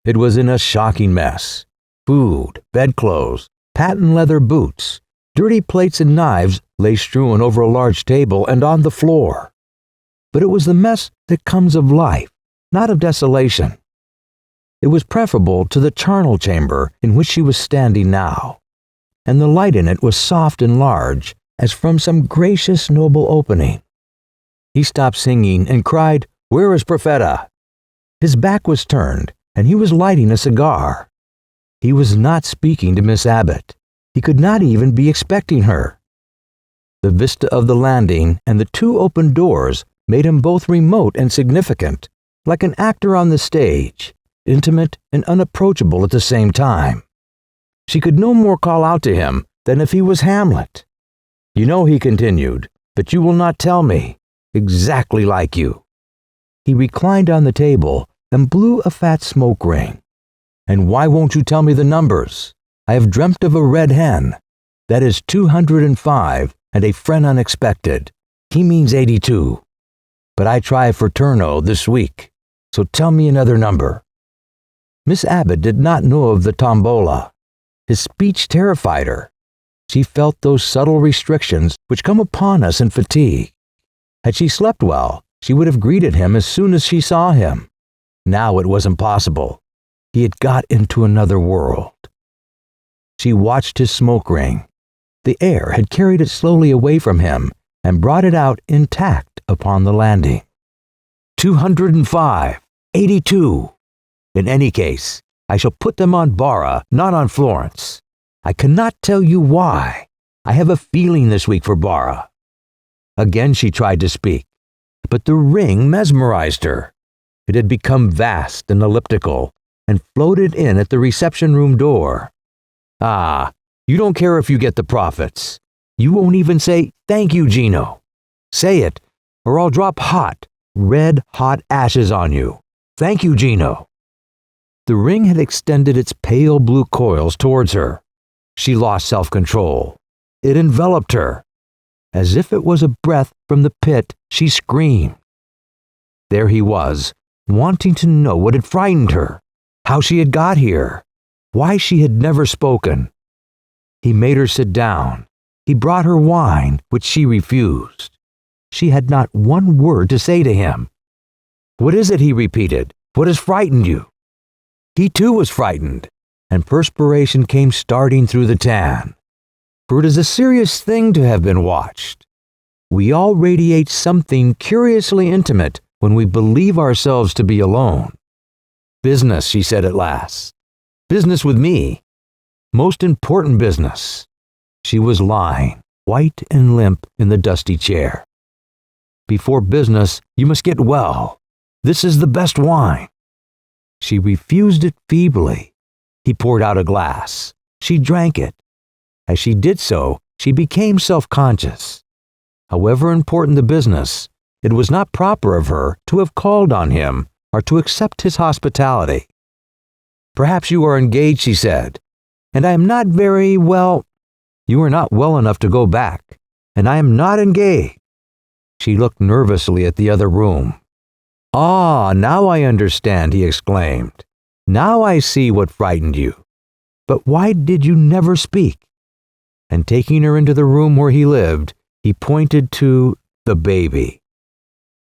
It was in a shocking mess. Food, bedclothes, patent leather boots, dirty plates and knives lay strewn over a large table and on the floor. But it was the mess that comes of life, not of desolation. It was preferable to the charnel chamber in which she was standing now, and the light in it was soft and large, as from some gracious, noble opening. He stopped singing and cried, "Where is Profeta?" His back was turned, and he was lighting a cigar. He was not speaking to Miss Abbott. He could not even be expecting her. The vista of the landing and the two open doors made him both remote and significant, like an actor on the stage, intimate and unapproachable at the same time. She could no more call out to him than if he was Hamlet. "You know," he continued, "but you will not tell me. Exactly like you." He reclined on the table and blew a fat smoke ring. "And why won't you tell me the numbers? I have dreamt of a red hen. That is 205 and a friend unexpected. He means 82. But I try for Turno this week, so tell me another number." Miss Abbott did not know of the tombola. His speech terrified her. She felt those subtle restrictions which come upon us in fatigue. Had she slept well, she would have greeted him as soon as she saw him. Now it was impossible. He had got into another world. She watched his smoke ring. The air had carried it slowly away from him and brought it out intact upon the landing. 205, 82. In any case, I shall put them on Bara, not on Florence. I cannot tell you why. I have a feeling this week for Bara. Again she tried to speak, but the ring mesmerized her. It had become vast and elliptical, and floated in at the reception room door. "Ah, you don't care if you get the profits. You won't even say, 'Thank you, Gino.' Say it, or I'll drop hot, red hot ashes on you. Thank you, Gino." The ring had extended its pale blue coils towards her. She lost self-control. It enveloped her. As if it was a breath from the pit, she screamed. There he was, wanting to know what had frightened her, how she had got here, why she had never spoken. He made her sit down. He brought her wine, which she refused. She had not one word to say to him. "What is it?" he repeated. "What has frightened you?" He too was frightened, and perspiration came starting through the tan. For it is a serious thing to have been watched. We all radiate something curiously intimate when we believe ourselves to be alone. "Business," she said at last. "Business with me. Most important business." She was lying, white and limp, in the dusty chair. "Before business, you must get well. This is the best wine." She refused it feebly. He poured out a glass. She drank it. As she did so, she became self-conscious. However important the business, it was not proper of her to have called on him or to accept his hospitality. "Perhaps you are engaged," she said, "and I am not very well. You are not well enough to go back, and I am not engaged." She looked nervously at the other room. "Ah, now I understand," he exclaimed. "Now I see what frightened you. But why did you never speak?" And taking her into the room where he lived, he pointed to the baby.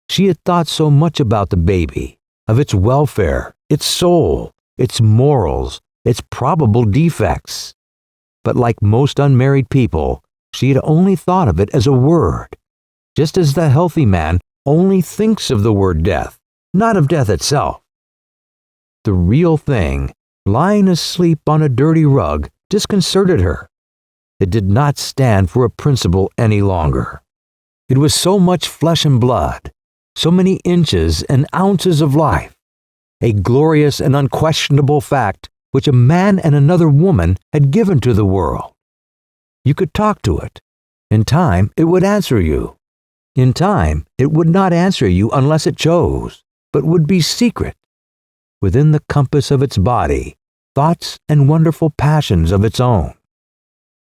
She had thought so much about the baby, of its welfare, its soul, its morals, its probable defects. But like most unmarried people, she had only thought of it as a word, just as the healthy man only thinks of the word death, not of death itself. The real thing, lying asleep on a dirty rug, disconcerted her. It did not stand for a principle any longer. It was so much flesh and blood, so many inches and ounces of life, a glorious and unquestionable fact which a man and another woman had given to the world. You could talk to it. In time, it would answer you. In time, it would not answer you unless it chose, but would be secret. Within the compass of its body, thoughts and wonderful passions of its own.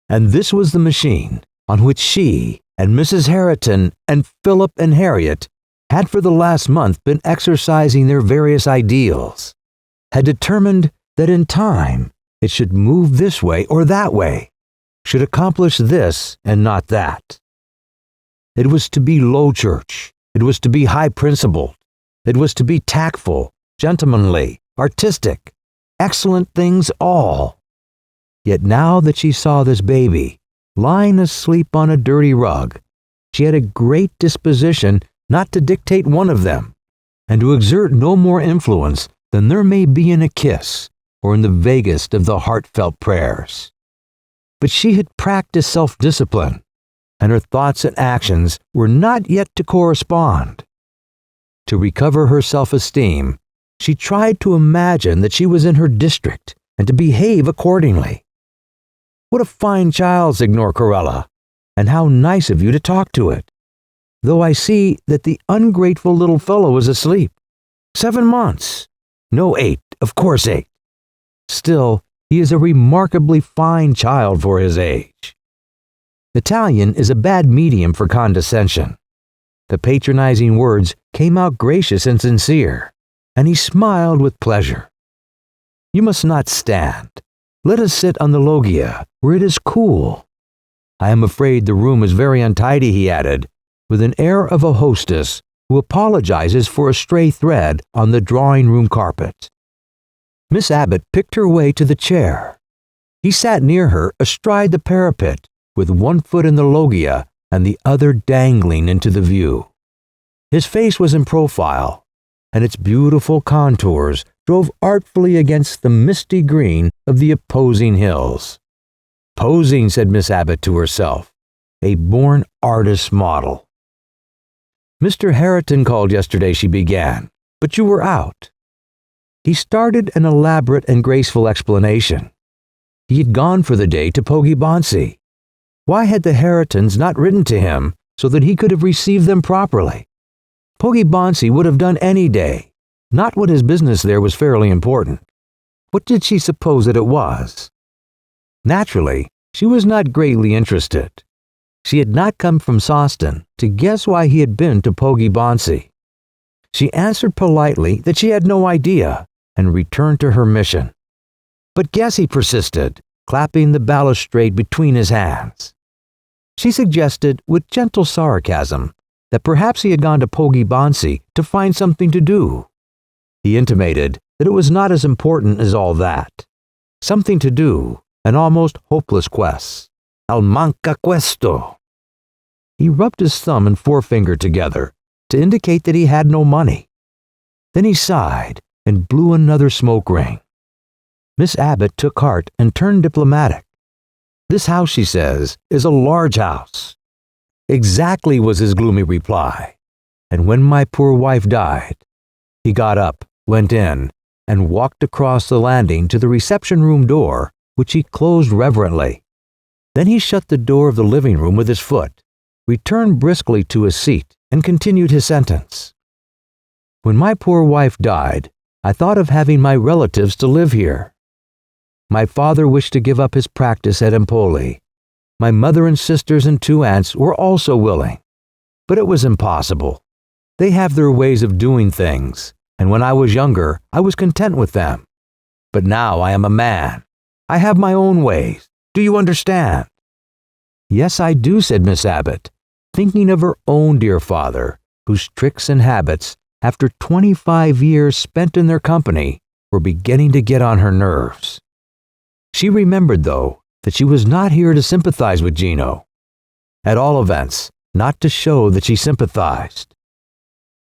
And this was the machine on which she and Mrs. Herriton and Philip and Harriet had for the last month been exercising their various ideals, had determined that in time it should move this way or that way, should accomplish this and not that. It was to be low church, it was to be high principled, it was to be tactful, gentlemanly, artistic, excellent things all. Yet now that she saw this baby, lying asleep on a dirty rug, she had a great disposition not to dictate one of them, and to exert no more influence than there may be in a kiss or in the vaguest of the heartfelt prayers. But she had practiced self-discipline, and her thoughts and actions were not yet to correspond. To recover her self-esteem, she tried to imagine that she was in her district and to behave accordingly. What a fine child, Signor Corella, and how nice of you to talk to it. Though I see that the ungrateful little fellow is asleep. 7 months. No, 8, of course 8. Still, he is a remarkably fine child for his age. Italian is a bad medium for condescension. The patronizing words came out gracious and sincere, and he smiled with pleasure. You must not stand. Let us sit on the loggia, where it is cool. I am afraid the room is very untidy, he added, with an air of a hostess who apologizes for a stray thread on the drawing-room carpet. Miss Abbott picked her way to the chair. He sat near her astride the parapet, with one foot in the loggia and the other dangling into the view. His face was in profile, and its beautiful contours drove artfully against the misty green of the opposing hills. Posing, said Miss Abbott to herself, a born artist's model. Mr. Herriton called yesterday, she began, but you were out. He started an elaborate and graceful explanation. He had gone for the day to Poggibonsi. Why had the Herritons not written to him so that he could have received them properly? Poggibonsi would have done any day. Not when his business there was fairly important. What did she suppose that it was? Naturally, she was not greatly interested. She had not come from Sawston to guess why he had been to Poggibonsi. She answered politely that she had no idea and returned to her mission. But guess, he persisted, clapping the balustrade between his hands. She suggested with gentle sarcasm that perhaps he had gone to Poggibonsi to find something to do. He intimated that it was not as important as all that. Something to do, an almost hopeless quest. Al manca questo. He rubbed his thumb and forefinger together to indicate that he had no money. Then he sighed and blew another smoke ring. Miss Abbott took heart and turned diplomatic. This house, she says, is a large house. Exactly, was his gloomy reply. And when my poor wife died, he got up, went in, and walked across the landing to the reception room door, which he closed reverently. Then he shut the door of the living room with his foot, returned briskly to his seat, and continued his sentence. When my poor wife died, I thought of having my relatives to live here. My father wished to give up his practice at Empoli. My mother and sisters and 2 aunts were also willing. But it was impossible. They have their ways of doing things, and when I was younger, I was content with them. But now I am a man. I have my own ways. Do you understand? Yes, I do, said Miss Abbott, thinking of her own dear father, whose tricks and habits, after 25 years spent in their company, were beginning to get on her nerves. She remembered, though, that she was not here to sympathize with Gino. At all events, not to show that she sympathized.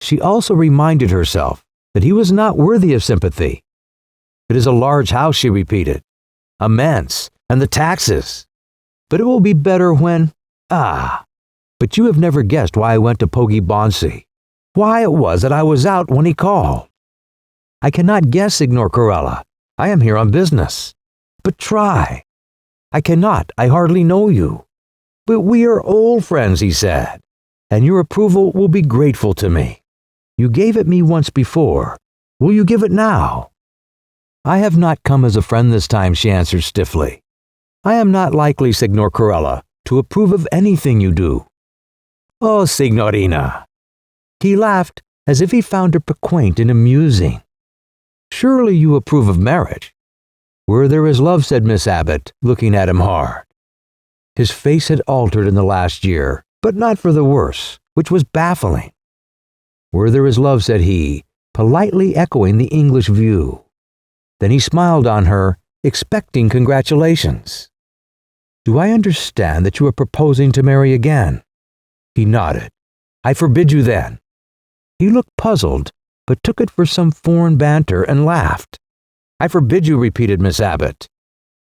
She also reminded herself that he was not worthy of sympathy. It is a large house, she repeated. Immense, and the taxes. But it will be better when... But you have never guessed why I went to Poggibonsi. Why it was that I was out when he called. I cannot guess, Signor Corella. I am here on business. But try. I cannot. I hardly know you. But we are old friends, he said, and your approval will be grateful to me. You gave it me once before. Will you give it now? I have not come as a friend this time, she answered stiffly. I am not likely, Signor Corella, to approve of anything you do. Oh, Signorina. He laughed as if he found her piquant and amusing. Surely you approve of marriage. Where there is love, said Miss Abbott, looking at him hard. His face had altered in the last year, but not for the worse, which was baffling. Where there is love, said he, politely echoing the English view. Then he smiled on her, expecting congratulations. Do I understand that you are proposing to marry again? He nodded. I forbid you then. He looked puzzled, but took it for some foreign banter and laughed. I forbid you, repeated Miss Abbott,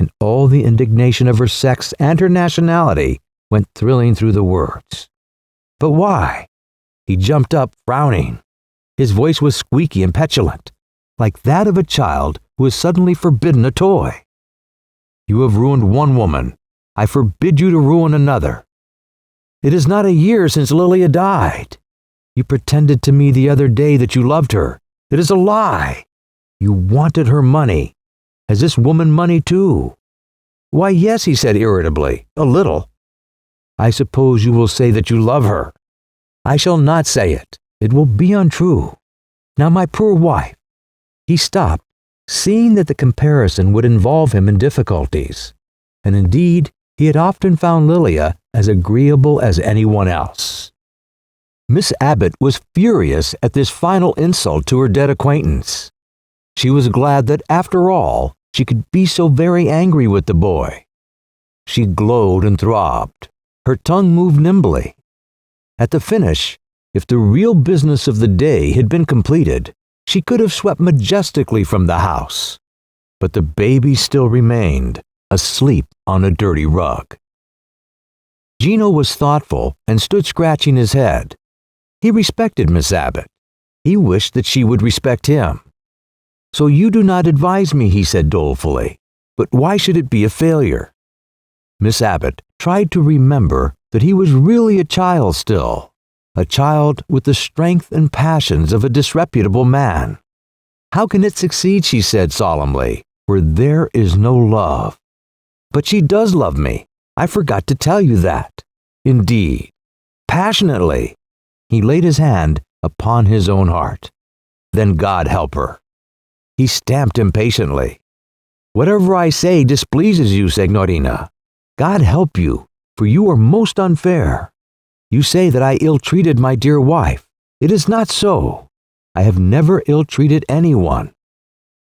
and all the indignation of her sex and her nationality went thrilling through the words. But why? He jumped up, frowning. His voice was squeaky and petulant, like that of a child who is suddenly forbidden a toy. You have ruined one woman. I forbid you to ruin another. It is not a year since Lilia died. You pretended to me the other day that you loved her. It is a lie. You wanted her money. Has this woman money too? Why, yes, he said irritably, a little. I suppose you will say that you love her. I shall not say it. It will be untrue. Now, my poor wife. He stopped, seeing that the comparison would involve him in difficulties. And indeed, he had often found Lilia as agreeable as anyone else. Miss Abbott was furious at this final insult to her dead acquaintance. She was glad that, after all, she could be so very angry with the boy. She glowed and throbbed. Her tongue moved nimbly. At the finish, if the real business of the day had been completed, she could have swept majestically from the house. But the baby still remained, asleep on a dirty rug. Gino was thoughtful and stood scratching his head. He respected Miss Abbott. He wished that she would respect him. So you do not advise me, he said dolefully. But why should it be a failure? Miss Abbott tried to remember that he was really a child still, a child with the strength and passions of a disreputable man. How can it succeed, she said solemnly, where there is no love? But she does love me. I forgot to tell you that. Indeed. Passionately. He laid his hand upon his own heart. Then God help her. He stamped impatiently. Whatever I say displeases you, Signorina. God help you, for you are most unfair. You say that I ill-treated my dear wife. It is not so. I have never ill-treated anyone.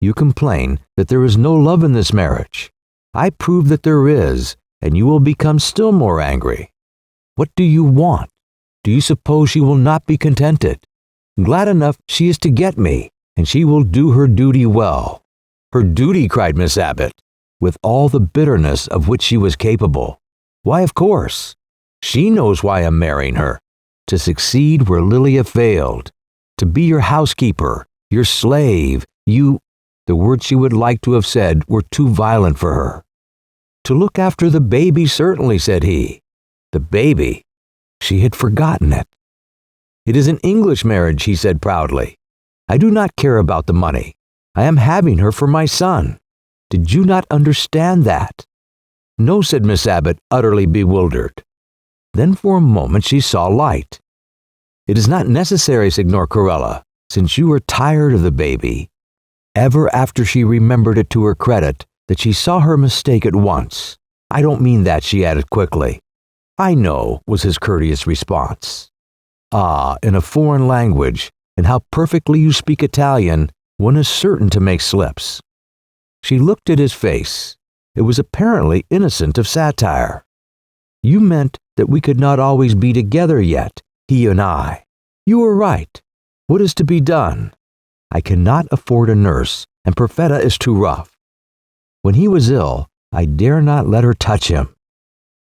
You complain that there is no love in this marriage. I prove that there is, and you will become still more angry. What do you want? Do you suppose she will not be contented? Glad enough she is to get me, and she will do her duty well. Her duty, cried Miss Abbott, with all the bitterness of which she was capable. Why, of course. She knows why I'm marrying her. To succeed where Lilia failed. To be your housekeeper, your slave, you... The words she would like to have said were too violent for her. To look after the baby, certainly, said he. The baby. She had forgotten it. It is an English marriage, he said proudly. I do not care about the money. I am having her for my son. Did you not understand that? No, said Miss Abbott, utterly bewildered. Then for a moment she saw light. It is not necessary, Signor Corella, since you are tired of the baby. Ever after she remembered it to her credit that she saw her mistake at once. I don't mean that, she added quickly. I know, was his courteous response. in a foreign language, and how perfectly you speak Italian, one is certain to make slips. She looked at his face. It was apparently innocent of satire. You meant that we could not always be together yet, he and I. You were right. What is to be done? I cannot afford a nurse, and Perfetta is too rough. When he was ill, I dare not let her touch him.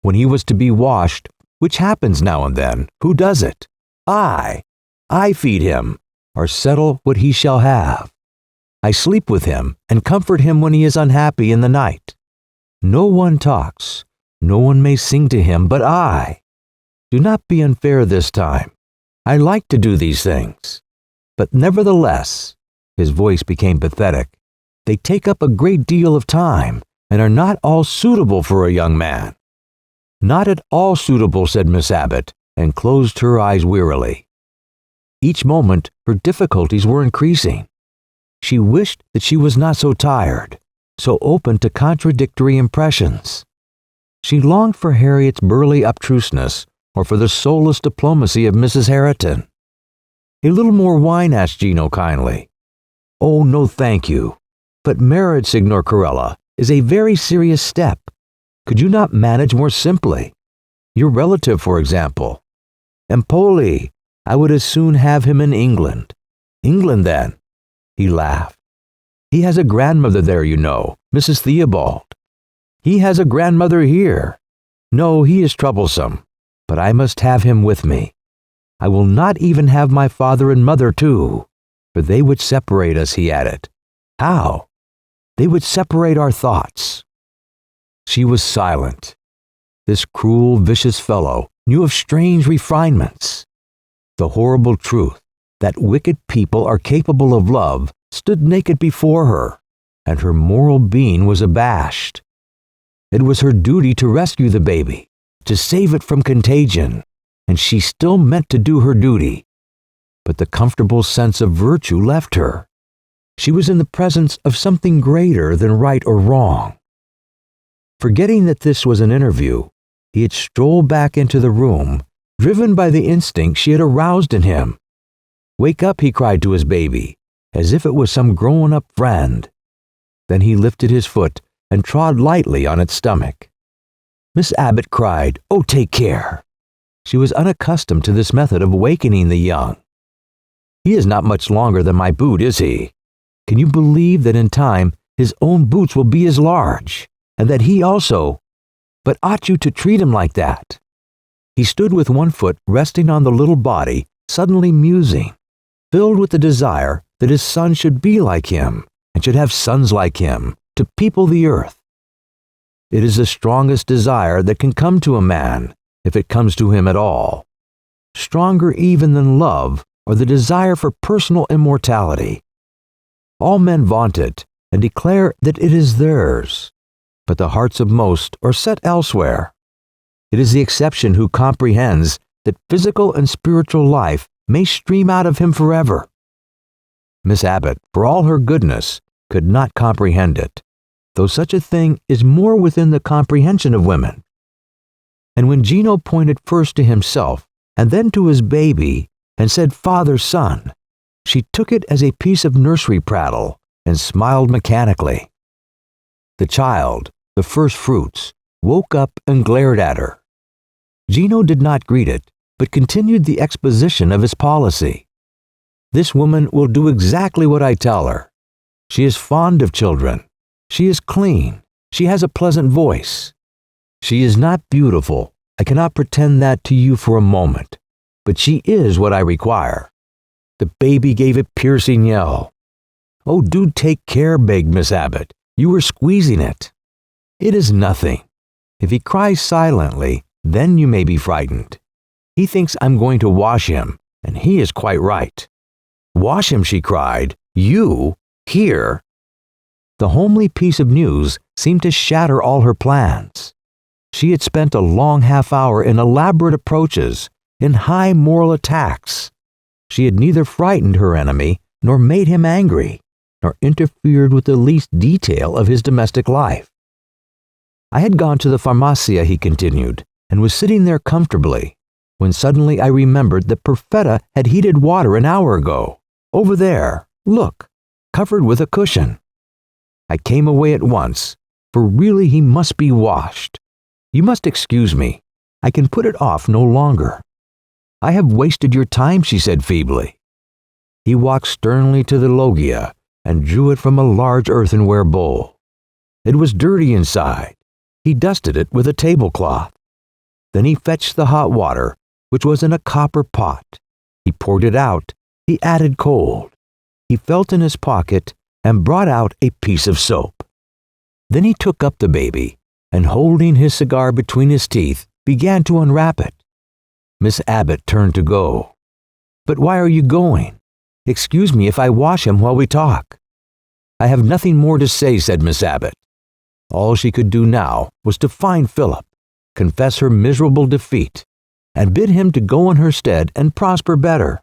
When he was to be washed, which happens now and then, who does it? I feed him, or settle what he shall have. I sleep with him and comfort him when he is unhappy in the night. No one talks, no one may sing to him but I. Do not be unfair this time. I like to do these things. But nevertheless, his voice became pathetic, they take up a great deal of time and are not all suitable for a young man. Not at all suitable, said Miss Abbott, and closed her eyes wearily. Each moment her difficulties were increasing. She wished that she was not so tired, so open to contradictory impressions. She longed for Harriet's burly obtruseness or for the soulless diplomacy of Mrs. Herriton. A little more wine, asked Gino kindly. Oh, no, thank you. But marriage, Signor Corella, is a very serious step. Could you not manage more simply? Your relative, for example. Empoli, I would as soon have him in England. England, then. He laughed. He has a grandmother there, you know, Mrs. Theobald. He has a grandmother here. No, he is troublesome, but I must have him with me. I will not even have my father and mother, too, for they would separate us, he added. How? They would separate our thoughts. She was silent. This cruel, vicious fellow knew of strange refinements. The horrible truth that wicked people are capable of love stood naked before her, and her moral being was abashed. It was her duty to rescue the baby, to save it from contagion, and she still meant to do her duty. But the comfortable sense of virtue left her. She was in the presence of something greater than right or wrong. Forgetting that this was an interview, he had strolled back into the room, driven by the instinct she had aroused in him. Wake up, he cried to his baby, as if it was some grown-up friend. Then he lifted his foot and trod lightly on its stomach. Miss Abbott cried, Oh, take care. She was unaccustomed to this method of wakening the young. He is not much longer than my boot, is he? Can you believe that in time his own boots will be as large, and that he also... But ought you to treat him like that? He stood with one foot resting on the little body, suddenly musing, filled with the desire that his son should be like him, and should have sons like him, to people the earth. It is the strongest desire that can come to a man, if it comes to him at all. Stronger even than love, or the desire for personal immortality. All men vaunt it, and declare that it is theirs, but the hearts of most are set elsewhere. It is the exception who comprehends that physical and spiritual life may stream out of him forever. Miss Abbott, for all her goodness, could not comprehend it, though such a thing is more within the comprehension of women. And when Gino pointed first to himself and then to his baby and said father, son, she took it as a piece of nursery prattle and smiled mechanically. The child, the first fruits, woke up and glared at her. Gino did not greet it, but continued the exposition of his policy. This woman will do exactly what I tell her. She is fond of children. She is clean. She has a pleasant voice. She is not beautiful. I cannot pretend that to you for a moment, but she is what I require. The baby gave a piercing yell. Oh, do take care, begged Miss Abbott. You were squeezing it. It is nothing. If he cries silently, then you may be frightened. He thinks I'm going to wash him, and he is quite right. Wash him, she cried. You? Here? The homely piece of news seemed to shatter all her plans. She had spent a long half-hour in elaborate approaches, in high moral attacks. She had neither frightened her enemy, nor made him angry, nor interfered with the least detail of his domestic life. I had gone to the pharmacia, he continued, and was sitting there comfortably. when suddenly I remembered that Perfetta had heated water an hour ago. Over there, look, covered with a cushion. I came away at once, for really he must be washed. You must excuse me. I can put it off no longer. I have wasted your time, she said feebly. He walked sternly to the loggia and drew it from a large earthenware bowl. It was dirty inside. He dusted it with a tablecloth. Then he fetched the hot water, which was in a copper pot. He poured it out. He added cold. He felt in his pocket and brought out a piece of soap. Then he took up the baby and, holding his cigar between his teeth, began to unwrap it. Miss Abbott turned to go. But why are you going? Excuse me if I wash him while we talk. I have nothing more to say, said Miss Abbott. All she could do now was to find Philip, confess her miserable defeat, and bid him to go in her stead and prosper better.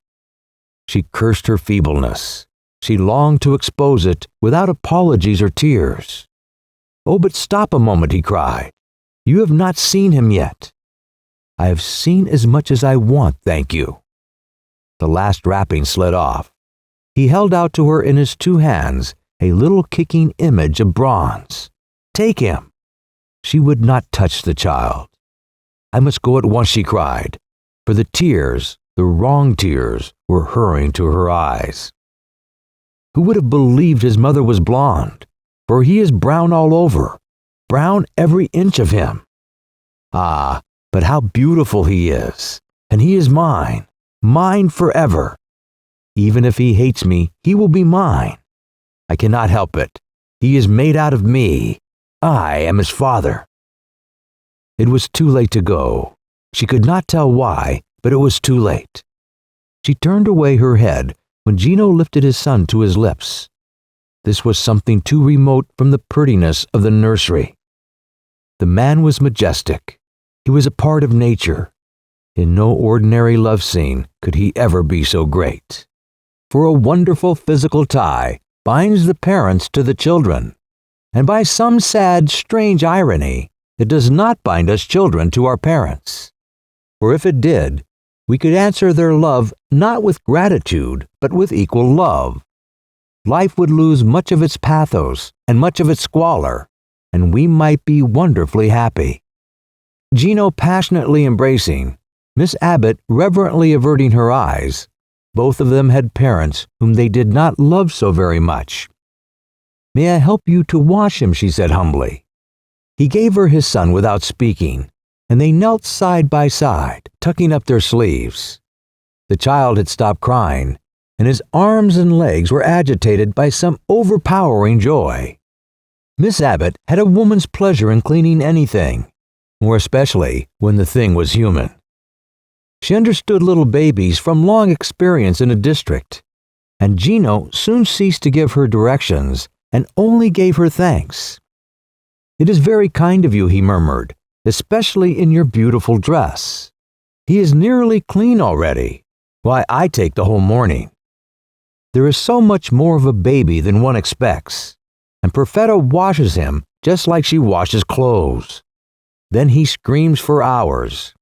She cursed her feebleness. She longed to expose it without apologies or tears. Oh, but stop a moment, he cried. You have not seen him yet. I have seen as much as I want, thank you. The last wrapping slid off. He held out to her in his two hands a little kicking image of bronze. Take him. She would not touch the child. I must go at once, she cried, for the tears, the wrong tears, were hurrying to her eyes. Who would have believed his mother was blonde? For he is brown all over, brown every inch of him. Ah, but how beautiful he is, and he is mine, mine forever. Even if he hates me, he will be mine. I cannot help it. He is made out of me. I am his father. It was too late to go. She could not tell why, but it was too late. She turned away her head when Gino lifted his son to his lips. This was something too remote from the prettiness of the nursery. The man was majestic. He was a part of nature. In no ordinary love scene could he ever be so great. For a wonderful physical tie binds the parents to the children, and by some sad, strange irony, it does not bind us children to our parents. For if it did, we could answer their love not with gratitude, but with equal love. Life would lose much of its pathos and much of its squalor, and we might be wonderfully happy. Gino passionately embracing, Miss Abbott reverently averting her eyes, both of them had parents whom they did not love so very much. May I help you to wash him, she said humbly. He gave her his son without speaking, and they knelt side by side, tucking up their sleeves. The child had stopped crying, and his arms and legs were agitated by some overpowering joy. Miss Abbott had a woman's pleasure in cleaning anything, more especially when the thing was human. She understood little babies from long experience in a district, and Gino soon ceased to give her directions and only gave her thanks. It is very kind of you, he murmured, especially in your beautiful dress. He is nearly clean already. Why, I take the whole morning. There is so much more of a baby than one expects, and Perfetta washes him just like she washes clothes. Then he screams for hours.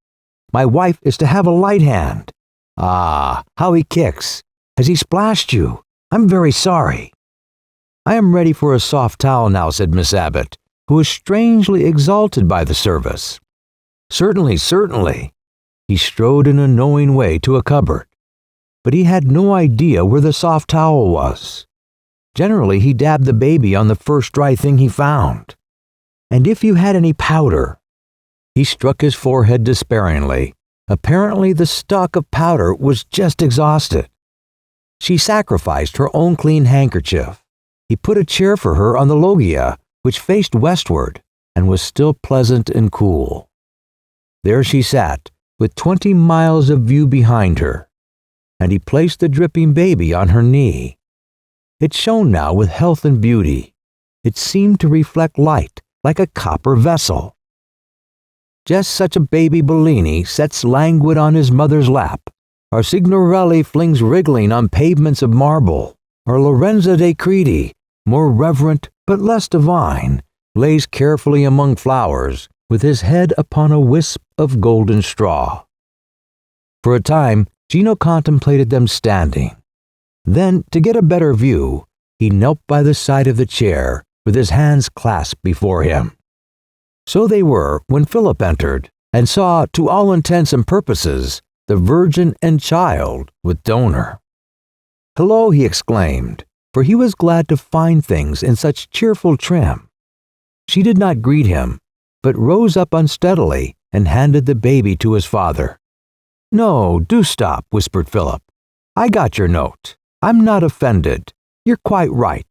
My wife is to have a light hand. Ah, how he kicks. Has he splashed you? I'm very sorry. I am ready for a soft towel now, said Miss Abbott, who was strangely exalted by the service. Certainly, certainly. He strode in a knowing way to a cupboard, but he had no idea where the soft towel was. Generally, he dabbed the baby on the first dry thing he found. And if you had any powder? He struck his forehead despairingly. Apparently, the stock of powder was just exhausted. She sacrificed her own clean handkerchief. He put a chair for her on the loggia, which faced westward and was still pleasant and cool. There she sat, with 20 miles of view behind her, and he placed the dripping baby on her knee. It shone now with health and beauty. It seemed to reflect light like a copper vessel. Just such a baby Bellini sets languid on his mother's lap, or Signorelli flings wriggling on pavements of marble, or Lorenzo de Credi, more reverent but less divine, lays carefully among flowers with his head upon a wisp of golden straw. For a time, Gino contemplated them standing. Then, to get a better view, he knelt by the side of the chair with his hands clasped before him. So they were when Philip entered and saw, to all intents and purposes, the Virgin and Child with donor. "Hello," he exclaimed, for he was glad to find things in such cheerful trim. She did not greet him, but rose up unsteadily and handed the baby to his father. "No, do stop," whispered Philip. "I got your note. I'm not offended. You're quite right.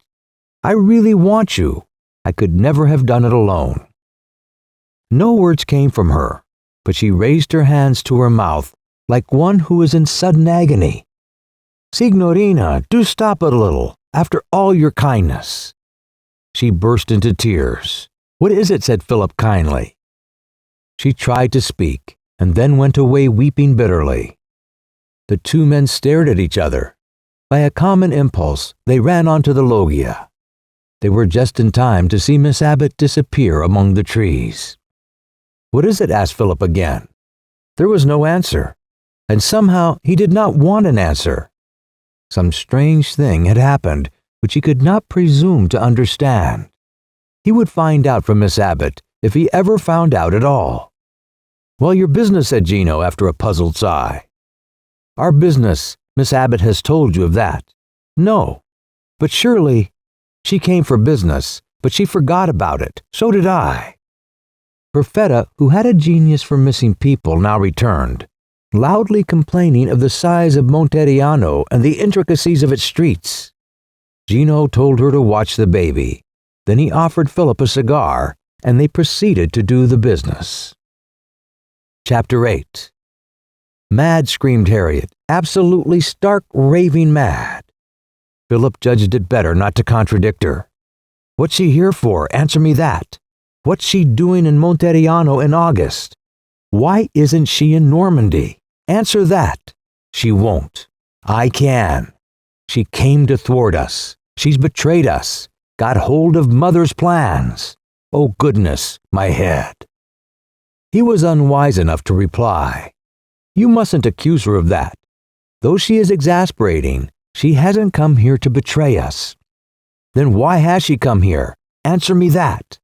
I really want you. I could never have done it alone." No words came from her, but she raised her hands to her mouth like one who is in sudden agony. "Signorina, do stop it a little, after all your kindness." She burst into tears. "What is it?" said Philip kindly. She tried to speak, and then went away weeping bitterly. The two men stared at each other. By a common impulse, they ran onto the loggia. They were just in time to see Miss Abbott disappear among the trees. "What is it?" asked Philip again. There was no answer, and somehow he did not want an answer. Some strange thing had happened which he could not presume to understand. He would find out from Miss Abbott if he ever found out at all. "Well, your business," said Gino after a puzzled sigh. "Our business. Miss Abbott has told you of that." "No. But surely—" "She came for business, but she forgot about it. So did I." Perfetta, who had a genius for missing people, now returned, loudly complaining of the size of Monteriano and the intricacies of its streets. Gino told her to watch the baby. Then he offered Philip a cigar, and they proceeded to do the business. Chapter 8. "Mad," screamed Harriet, "absolutely stark raving mad." Philip judged it better not to contradict her. "What's she here for? Answer me that. What's she doing in Monteriano in August? Why isn't she in Normandy? Answer that." "She won't." "I can. She came to thwart us. She's betrayed us. Got hold of Mother's plans. Oh goodness, my head." He was unwise enough to reply, "You mustn't accuse her of that. Though she is exasperating, she hasn't come here to betray us." "Then why has she come here? Answer me that."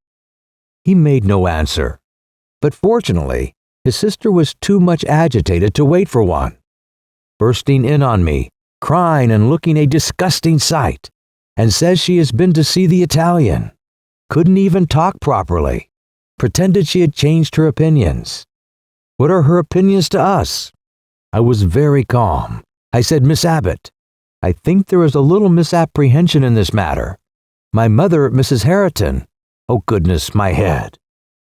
He made no answer, but fortunately, his sister was too much agitated to wait for one. Bursting in on me, crying and looking a disgusting sight, and says she has been to see the Italian. Couldn't even talk properly. Pretended she had changed her opinions. What are her opinions to us? I was very calm. I said, "Miss Abbott, I think there is a little misapprehension in this matter. My mother, Mrs. Herriton—" "Oh goodness, my head.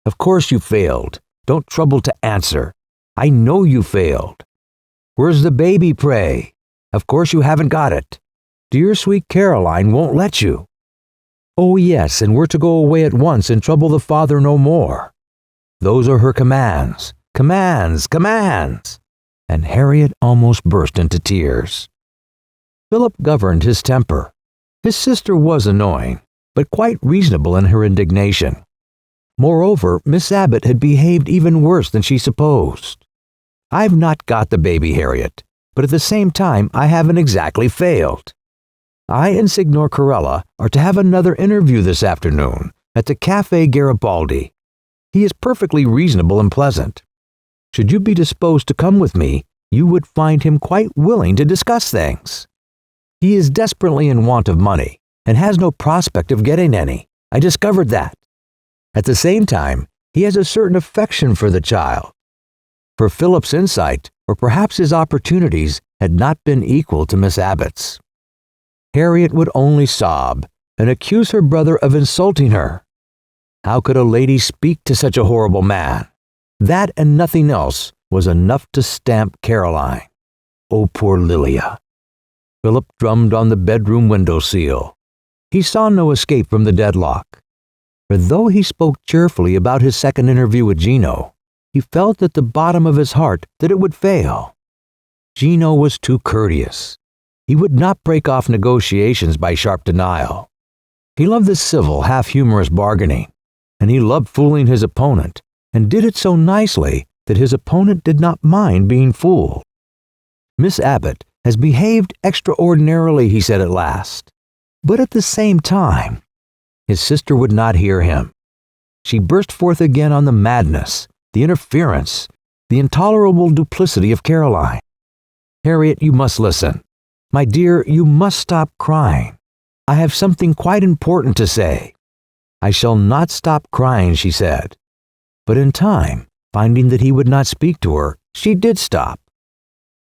Of course you failed. Don't trouble to answer. I know you failed. Where's the baby, pray? Of course you haven't got it. Dear sweet Caroline won't let you." "Oh yes, and we're to go away at once and trouble the father no more." Those are her commands. Commands, commands. And Harriet almost burst into tears. Philip governed his temper. His sister was annoying, but quite reasonable in her indignation. Moreover, Miss Abbott had behaved even worse than she supposed. "I've not got the baby, Harriet, but at the same time I haven't exactly failed. I and Signor Corella are to have another interview this afternoon at the Café Garibaldi. He is perfectly reasonable and pleasant. Should you be disposed to come with me, you would find him quite willing to discuss things. He is desperately in want of money and has no prospect of getting any. I discovered that. At the same time, he has a certain affection for the child." For Philip's insight, or perhaps his opportunities, had not been equal to Miss Abbott's. Harriet would only sob and accuse her brother of insulting her. How could a lady speak to such a horrible man? That and nothing else was enough to stamp Caroline. Oh, poor Lilia. Philip drummed on the bedroom window-sill. He saw no escape from the deadlock. For though he spoke cheerfully about his second interview with Gino, he felt at the bottom of his heart that it would fail. Gino was too courteous. He would not break off negotiations by sharp denial. He loved the civil, half-humorous bargaining, and he loved fooling his opponent, and did it so nicely that his opponent did not mind being fooled. Miss Abbott has behaved extraordinarily, he said at last. But at the same time, his sister would not hear him. She burst forth again on the madness, the interference, the intolerable duplicity of Caroline. Harriet, you must listen. My dear, you must stop crying. I have something quite important to say. I shall not stop crying, she said. But in time, finding that he would not speak to her, she did stop.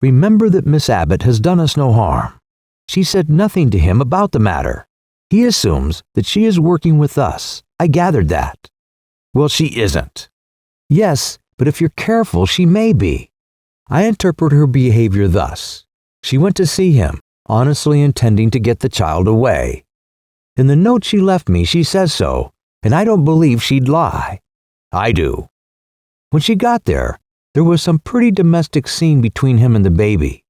Remember that Miss Abbott has done us no harm. She said nothing to him about the matter. He assumes that she is working with us. I gathered that. Well, she isn't. Yes, but if you're careful, she may be. I interpret her behavior thus. She went to see him, honestly intending to get the child away. In the note she left me, she says so, and I don't believe she'd lie. I do. When she got there was some pretty domestic scene between him and the baby,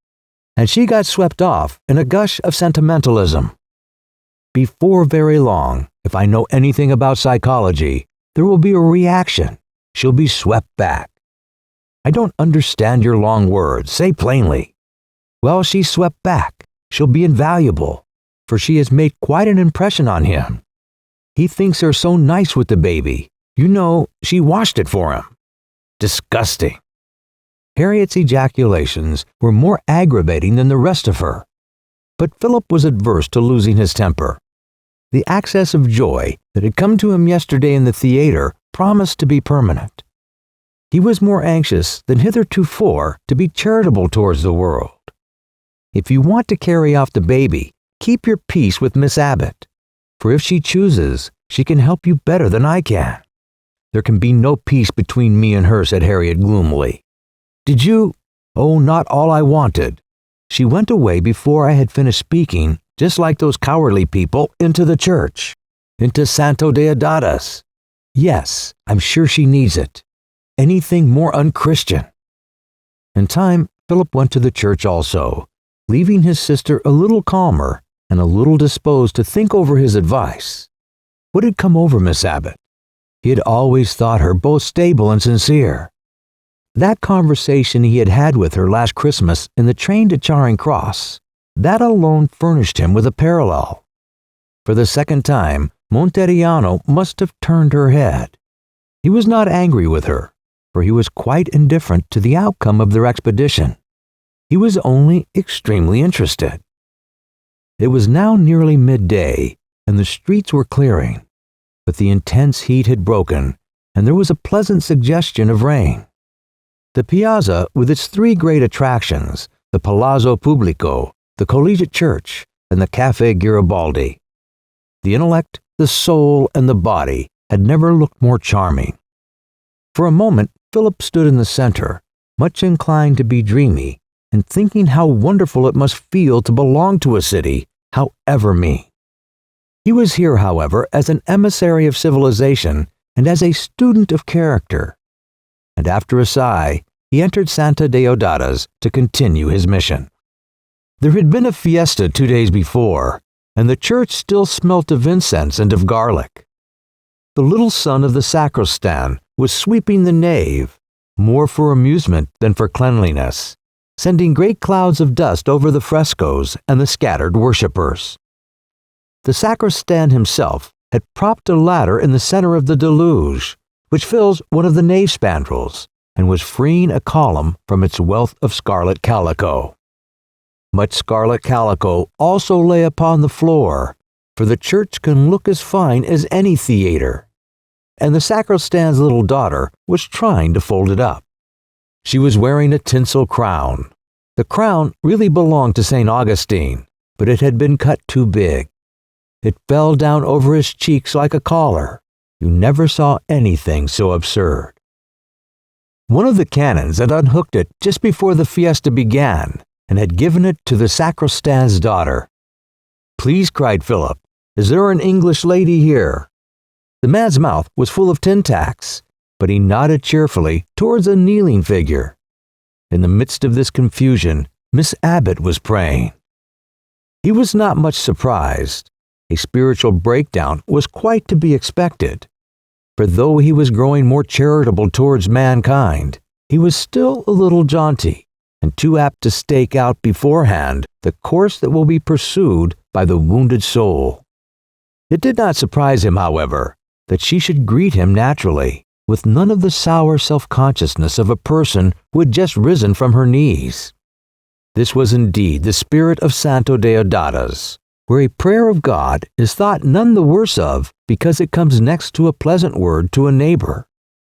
and she got swept off in a gush of sentimentalism. Before very long, if I know anything about psychology, there will be a reaction. She'll be swept back. I don't understand your long words. Say plainly. Well, she's swept back. She'll be invaluable, for she has made quite an impression on him. He thinks her so nice with the baby. You know, she washed it for him. Disgusting. Harriet's ejaculations were more aggravating than the rest of her. But Philip was adverse to losing his temper. The access of joy that had come to him yesterday in the theater promised to be permanent. He was more anxious than heretofore to be charitable towards the world. If you want to carry off the baby, keep your peace with Miss Abbott, for if she chooses, she can help you better than I can. There can be no peace between me and her, said Harriet gloomily. Did you? Oh, not all I wanted. She went away before I had finished speaking, just like those cowardly people, into the church, into Santo Deodatus. Yes, I'm sure she needs it. Anything more unchristian. In time, Philip went to the church also, leaving his sister a little calmer and a little disposed to think over his advice. What had come over Miss Abbott? He had always thought her both stable and sincere. That conversation he had had with her last Christmas in the train to Charing Cross, that alone furnished him with a parallel. For the second time, Monteriano must have turned her head. He was not angry with her, for he was quite indifferent to the outcome of their expedition. He was only extremely interested. It was now nearly midday, and the streets were clearing, but the intense heat had broken, and there was a pleasant suggestion of rain. The piazza, with its three great attractions, the Palazzo Pubblico, the Collegiate Church, and the Café Garibaldi. The intellect, the soul, and the body had never looked more charming. For a moment, Philip stood in the center, much inclined to be dreamy, and thinking how wonderful it must feel to belong to a city, however mean. He was here, however, as an emissary of civilization and as a student of character. And after a sigh, he entered Santa Deodata's to continue his mission. There had been a fiesta 2 days before, and the church still smelt of incense and of garlic. The little son of the sacristan was sweeping the nave, more for amusement than for cleanliness, sending great clouds of dust over the frescoes and the scattered worshippers. The sacristan himself had propped a ladder in the center of the deluge, which fills one of the nave spandrels, and was freeing a column from its wealth of scarlet calico. Much scarlet calico also lay upon the floor, for the church can look as fine as any theater, and the sacristan's little daughter was trying to fold it up. She was wearing a tinsel crown. The crown really belonged to St. Augustine, but it had been cut too big. It fell down over his cheeks like a collar. You never saw anything so absurd. One of the canons had unhooked it just before the fiesta began and had given it to the sacristan's daughter. "Please," cried Philip, "is there an English lady here?" The man's mouth was full of tin tacks, but he nodded cheerfully towards a kneeling figure. In the midst of this confusion, Miss Abbott was praying. He was not much surprised. A spiritual breakdown was quite to be expected, for though he was growing more charitable towards mankind, he was still a little jaunty, and too apt to stake out beforehand the course that will be pursued by the wounded soul. It did not surprise him, however, that she should greet him naturally, with none of the sour self-consciousness of a person who had just risen from her knees. This was indeed the spirit of Santo Deodata's, where a prayer of God is thought none the worse of because it comes next to a pleasant word to a neighbor.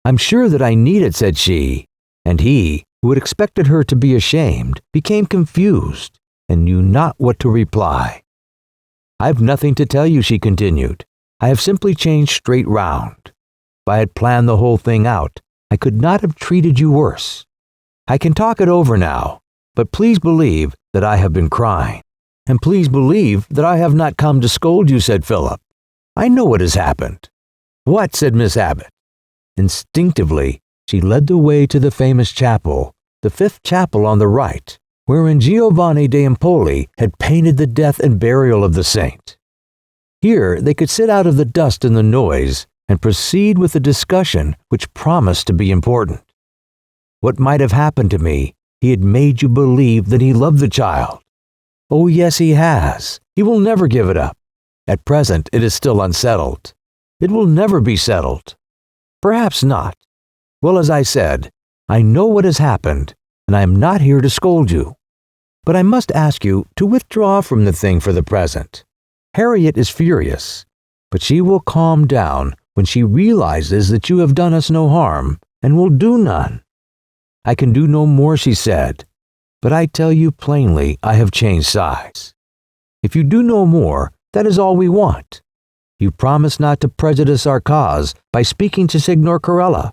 "I'm sure that I need it," said she, and he, who had expected her to be ashamed, became confused and knew not what to reply. "I've nothing to tell you," she continued. "I have simply changed straight round. If I had planned the whole thing out, I could not have treated you worse. I can talk it over now, but please believe that I have been crying. And please believe that I have not come to scold you," said Philip. "I know what has happened." "What?" said Miss Abbott. Instinctively, she led the way to the famous chapel, the fifth chapel on the right, wherein Giovanni de Empoli had painted the death and burial of the saint. Here they could sit out of the dust and the noise and proceed with the discussion which promised to be important. What might have happened to me, he had made you believe that he loved the child. Oh yes, he has. He will never give it up. At present it is still unsettled. It will never be settled. Perhaps not. Well, as I said, I know what has happened, and I am not here to scold you. But I must ask you to withdraw from the thing for the present. Harriet is furious, but she will calm down when she realizes that you have done us no harm, and will do none. I can do no more, she said, but I tell you plainly I have changed sides. If you do no more, that is all we want. You promise not to prejudice our cause by speaking to Signor Corella.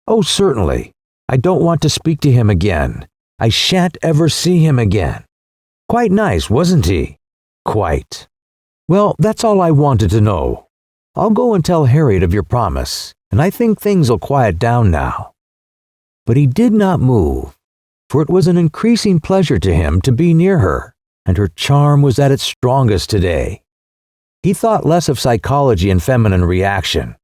Oh, certainly. I don't want to speak to him again. I shan't ever see him again. Quite nice, wasn't he? Quite. Well, that's all I wanted to know. I'll go and tell Harriet of your promise, and I think things will quiet down now. But he did not move, for it was an increasing pleasure to him to be near her, and her charm was at its strongest today. He thought less of psychology and feminine reaction.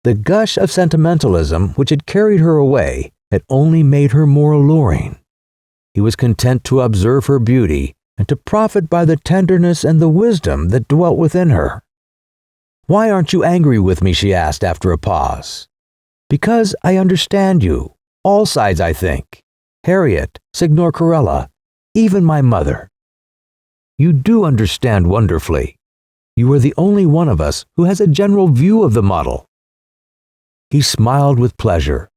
The gush of sentimentalism which had carried her away had only made her more alluring. He was content to observe her beauty and to profit by the tenderness and the wisdom that dwelt within her. "Why aren't you angry with me?" she asked after a pause. "Because I understand you. All sides, I think. Harriet, Signor Corella, even my mother. You do understand wonderfully. You are the only one of us who has a general view of the muddle." He smiled with pleasure.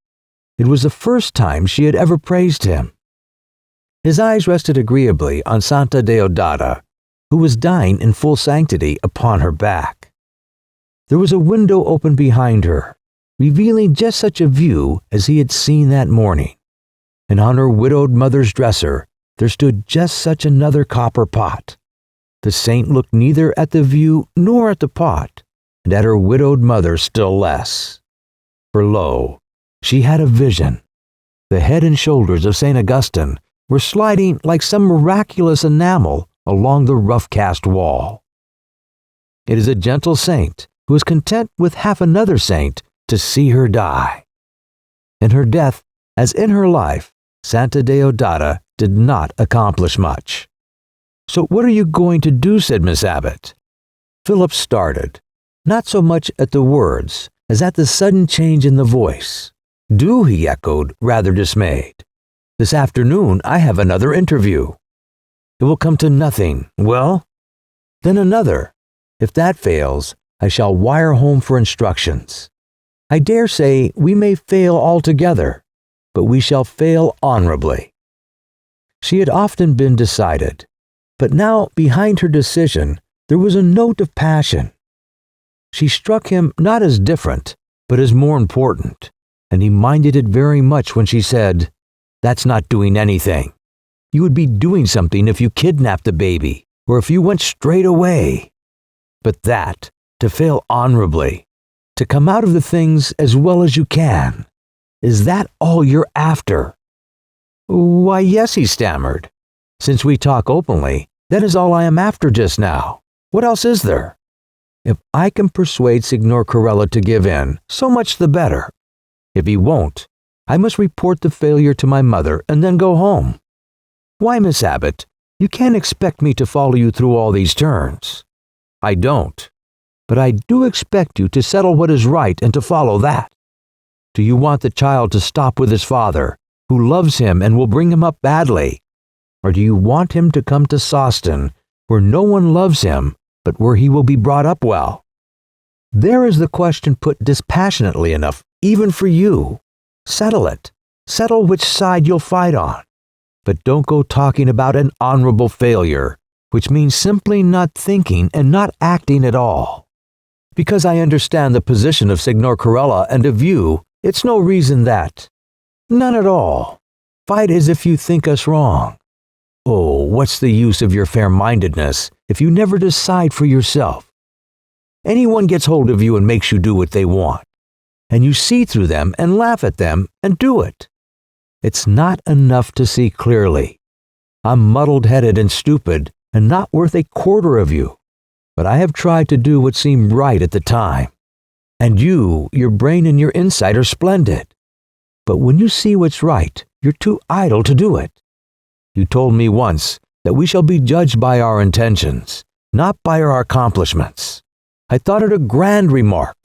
It was the first time she had ever praised him. His eyes rested agreeably on Santa Deodata, who was dying in full sanctity upon her back. There was a window open behind her, revealing just such a view as he had seen that morning, and on her widowed mother's dresser there stood just such another copper pot. The saint looked neither at the view nor at the pot, and at her widowed mother still less. For lo, she had a vision. The head and shoulders of St. Augustine were sliding like some miraculous enamel along the rough-cast wall. It is a gentle saint who is content with half another saint to see her die. In her death, as in her life, Santa Deodata did not accomplish much. "So what are you going to do?" said Miss Abbott. Philip started, not so much at the words as at the sudden change in the voice. "Do?" he echoed, rather dismayed. "This afternoon I have another interview." "It will come to nothing. Well, then another. If that fails, I shall wire home for instructions. I dare say we may fail altogether, but we shall fail honorably." She had often been decided, but now behind her decision there was a note of passion. She struck him not as different, but as more important, and he minded it very much when she said, "That's not doing anything. You would be doing something if you kidnapped the baby, or if you went straight away. But that, to fail honorably, to come out of the things as well as you can, is that all you're after?" "Why, yes," he stammered. "Since we talk openly, that is all I am after just now. What else is there? If I can persuade Signor Corella to give in, so much the better. If he won't, I must report the failure to my mother and then go home. Why, Miss Abbott, you can't expect me to follow you through all these turns. I don't. But I do expect you to settle what is right and to follow that. Do you want the child to stop with his father, who loves him and will bring him up badly? Or do you want him to come to Sawston, where no one loves him, but where he will be brought up well? There is the question put dispassionately enough, even for you. Settle it. Settle which side you'll fight on. But don't go talking about an honorable failure, which means simply not thinking and not acting at all. Because I understand the position of Signor Corella and of you, it's no reason that. None at all. Fight as if you think us wrong. Oh, what's the use of your fair-mindedness if you never decide for yourself? Anyone gets hold of you and makes you do what they want, and you see through them and laugh at them and do it. It's not enough to see clearly. I'm muddled-headed and stupid and not worth a quarter of you, but I have tried to do what seemed right at the time. And you, your brain and your insight are splendid. But when you see what's right, you're too idle to do it. You told me once that we shall be judged by our intentions, not by our accomplishments. I thought it a grand remark,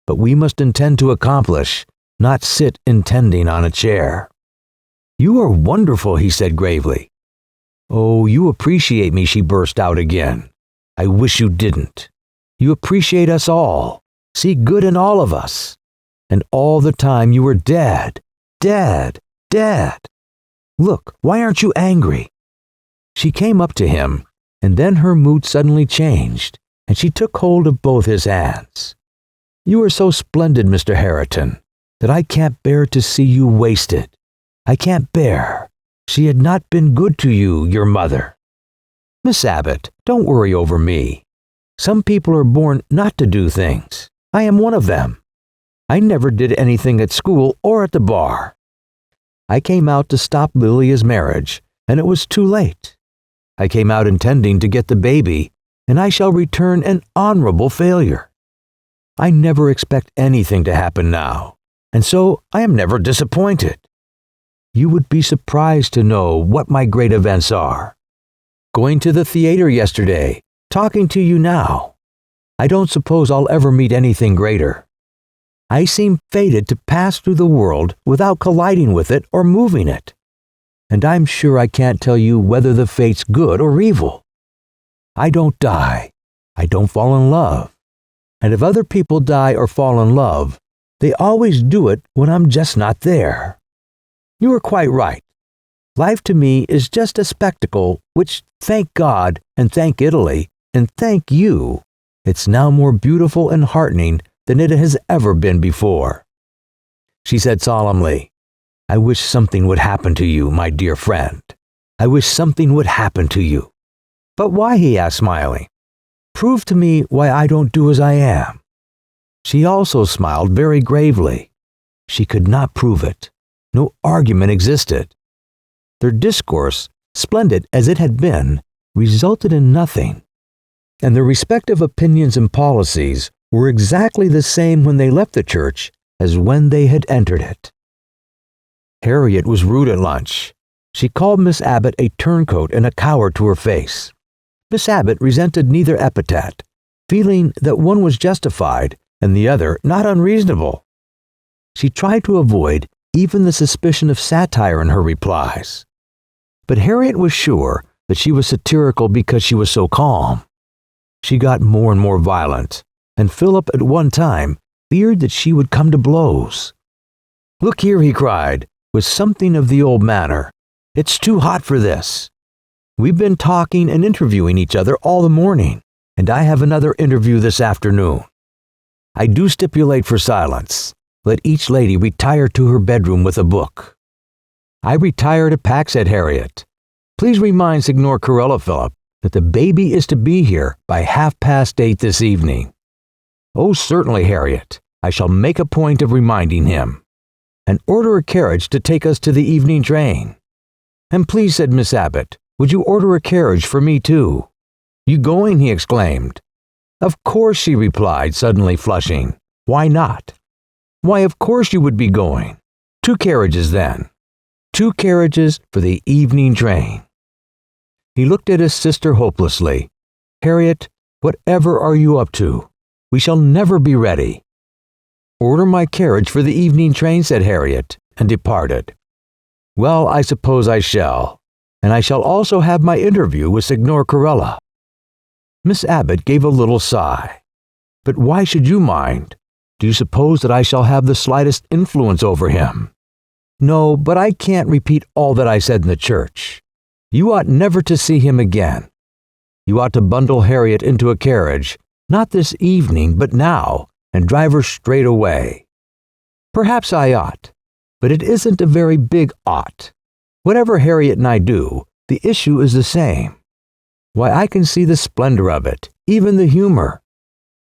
but we must intend to accomplish, not sit intending on a chair. You are wonderful, he said gravely. Oh, you appreciate me, she burst out again. I wish you didn't. You appreciate us all, see good in all of us. And all the time you were dead, dead, dead. Look, why aren't you angry? She came up to him, and then her mood suddenly changed, and she took hold of both his hands. You are so splendid, Mr. Herriton, that I can't bear to see you wasted. I can't bear. She had not been good to you, your mother. Miss Abbott, don't worry over me. Some people are born not to do things. I am one of them. I never did anything at school or at the bar. I came out to stop Lilia's marriage, and it was too late. I came out intending to get the baby, and I shall return an honorable failure. I never expect anything to happen now, and so I am never disappointed. You would be surprised to know what my great events are. Going to the theater yesterday, talking to you now. I don't suppose I'll ever meet anything greater. I seem fated to pass through the world without colliding with it or moving it. And I'm sure I can't tell you whether the fate's good or evil. I don't die. I don't fall in love. And if other people die or fall in love, they always do it when I'm just not there. You are quite right. Life to me is just a spectacle which, thank God and thank Italy and thank you, it's now more beautiful and heartening than it has ever been before. She said solemnly, I wish something would happen to you, my dear friend. I wish something would happen to you. But why, he asked, smiling. Prove to me why I don't do as I am. She also smiled very gravely. She could not prove it. No argument existed. Their discourse, splendid as it had been, resulted in nothing. And their respective opinions and policies were exactly the same when they left the church as when they had entered it. Harriet was rude at lunch. She called Miss Abbott a turncoat and a coward to her face. Miss Abbott resented neither epithet, feeling that one was justified and the other not unreasonable. She tried to avoid even the suspicion of satire in her replies. But Harriet was sure that she was satirical because she was so calm. She got more and more violent, and Philip at one time feared that she would come to blows. Look here, he cried, with something of the old manner. It's too hot for this. We've been talking and interviewing each other all the morning, and I have another interview this afternoon. I do stipulate for silence. Let each lady retire to her bedroom with a book. I retire to pack, said Harriet. Please remind Signor Corella, Philip, that the baby is to be here by 8:30 this evening. Oh, certainly, Harriet. I shall make a point of reminding him. And order a carriage to take us to the evening train. And please, said Miss Abbott, would you order a carriage for me too? You going? He exclaimed. Of course, she replied, suddenly flushing. Why not? Why, of course you would be going. 2 carriages then. 2 carriages for the evening train. He looked at his sister hopelessly. "Harriet, whatever are you up to? We shall never be ready." "Order my carriage for the evening train," said Harriet, and departed. "Well, I suppose I shall, and I shall also have my interview with Signor Corella." Miss Abbott gave a little sigh. "But why should you mind? Do you suppose that I shall have the slightest influence over him?" "No, but I can't repeat all that I said in the church. You ought never to see him again. You ought to bundle Harriet into a carriage, not this evening, but now, and drive her straight away." "Perhaps I ought, but it isn't a very big ought. Whatever Harriet and I do, the issue is the same. Why, I can see the splendor of it, even the humor.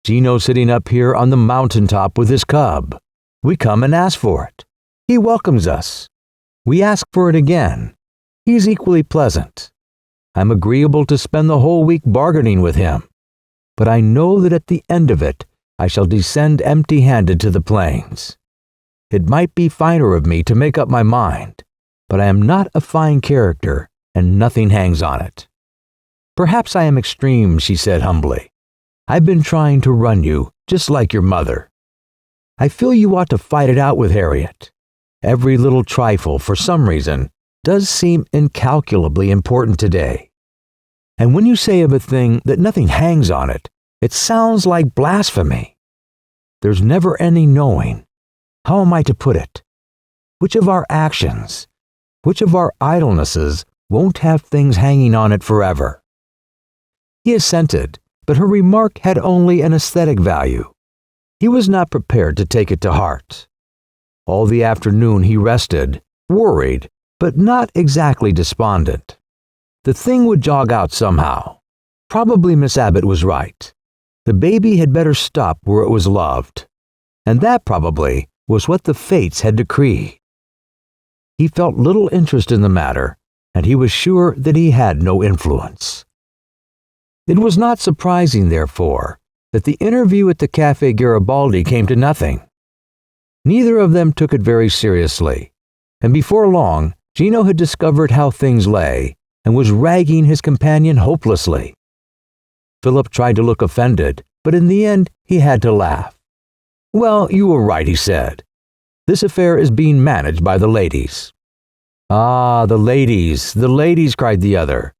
Gino sitting up here on the mountaintop with his cub. We come and ask for it. He welcomes us. We ask for it again. He's equally pleasant. I'm agreeable to spend the whole week bargaining with him. But I know that at the end of it, I shall descend empty-handed to the plains. It might be finer of me to make up my mind, but I am not a fine character, and nothing hangs on it." "Perhaps I am extreme," she said humbly. "I've been trying to run you, just like your mother. I feel you ought to fight it out with Harriet. Every little trifle, for some reason, does seem incalculably important today. And when you say of a thing that nothing hangs on it, it sounds like blasphemy. There's never any knowing. How am I to put it? Which of our actions, which of our idlenesses won't have things hanging on it forever?" He assented, but her remark had only an aesthetic value. He was not prepared to take it to heart. All the afternoon he rested, worried, but not exactly despondent. The thing would jog out somehow. Probably Miss Abbott was right. The baby had better stop where it was loved. And that probably was what the fates had decreed. He felt little interest in the matter, and he was sure that he had no influence. It was not surprising, therefore, that the interview at the Café Garibaldi came to nothing. Neither of them took it very seriously, and before long, Gino had discovered how things lay and was ragging his companion hopelessly. Philip tried to look offended, but in the end he had to laugh. "Well, you were right," he said. "This affair is being managed by the ladies." "Ah, the ladies, cried the other.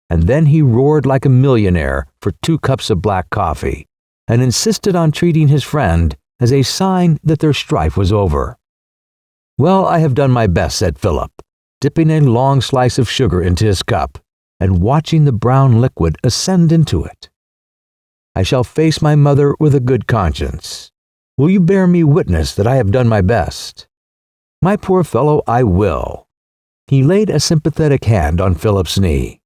And then he roared like a millionaire for 2 cups of black coffee, and insisted on treating his friend as a sign that their strife was over. "Well, I have done my best," said Philip, dipping a long slice of sugar into his cup, and watching the brown liquid ascend into it. "I shall face my mother with a good conscience. Will you bear me witness that I have done my best?" "My poor fellow, I will." He laid a sympathetic hand on Philip's knee.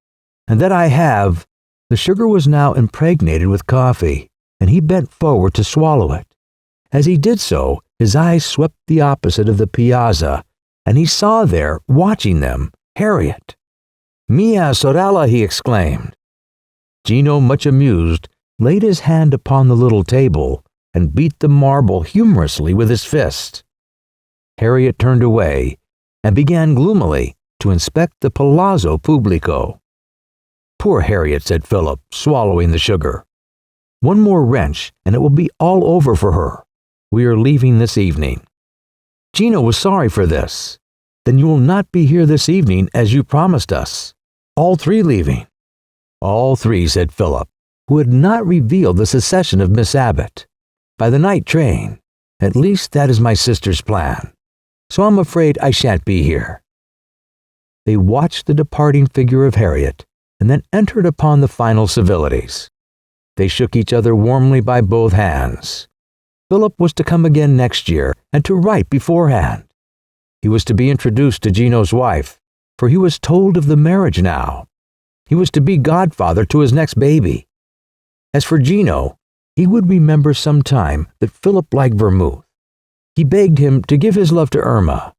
"And that I have—" The sugar was now impregnated with coffee, and he bent forward to swallow it. As he did so, his eyes swept the opposite of the piazza, and he saw there, watching them, Harriet. "Mia sorella!" he exclaimed. Gino, much amused, laid his hand upon the little table and beat the marble humorously with his fist. Harriet turned away and began gloomily to inspect the Palazzo Pubblico. "Poor Harriet," said Philip, swallowing the sugar. "One more wrench and it will be all over for her. We are leaving this evening." Gino was sorry for this. "Then you will not be here this evening as you promised us. All 3 leaving." "All 3, said Philip, who had not revealed the secession of Miss Abbott. "By the night train. At least that is my sister's plan. So I'm afraid I shan't be here." They watched the departing figure of Harriet, and then entered upon the final civilities. They shook each other warmly by both hands. Philip was to come again next year, and to write beforehand. He was to be introduced to Gino's wife, for he was told of the marriage now. He was to be godfather to his next baby. As for Gino, he would remember some time that Philip liked vermouth. He begged him to give his love to Irma.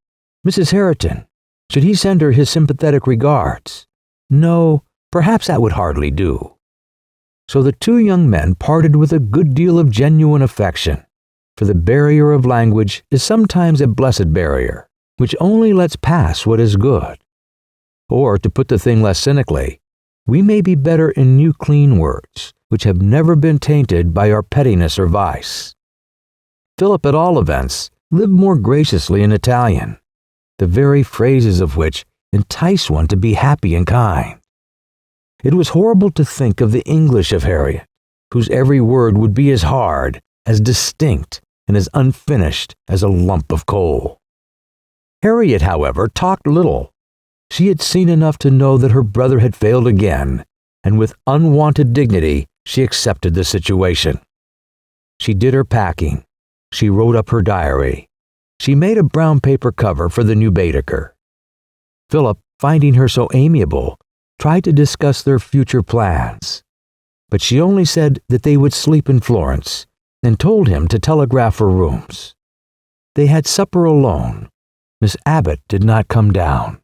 Mrs. Herriton, should he send her his sympathetic regards? No, perhaps that would hardly do. So the 2 young men parted with a good deal of genuine affection, for the barrier of language is sometimes a blessed barrier, which only lets pass what is good. Or, to put the thing less cynically, We may be better in new clean words, which have never been tainted by our pettiness or vice. Philip, at all events, lived more graciously in Italian, the very phrases of which entice one to be happy and kind. It was horrible to think of the English of Harriet, whose every word would be as hard, as distinct, and as unfinished as a lump of coal. Harriet, however, talked little. She had seen enough to know that her brother had failed again, and with unwonted dignity she accepted the situation. She did her packing. She wrote up her diary. She made a brown paper cover for the new Baedeker. Philip, finding her so amiable, tried to discuss their future plans, but she only said that they would sleep in Florence and told him to telegraph for rooms. They had supper alone. Miss Abbott did not come down.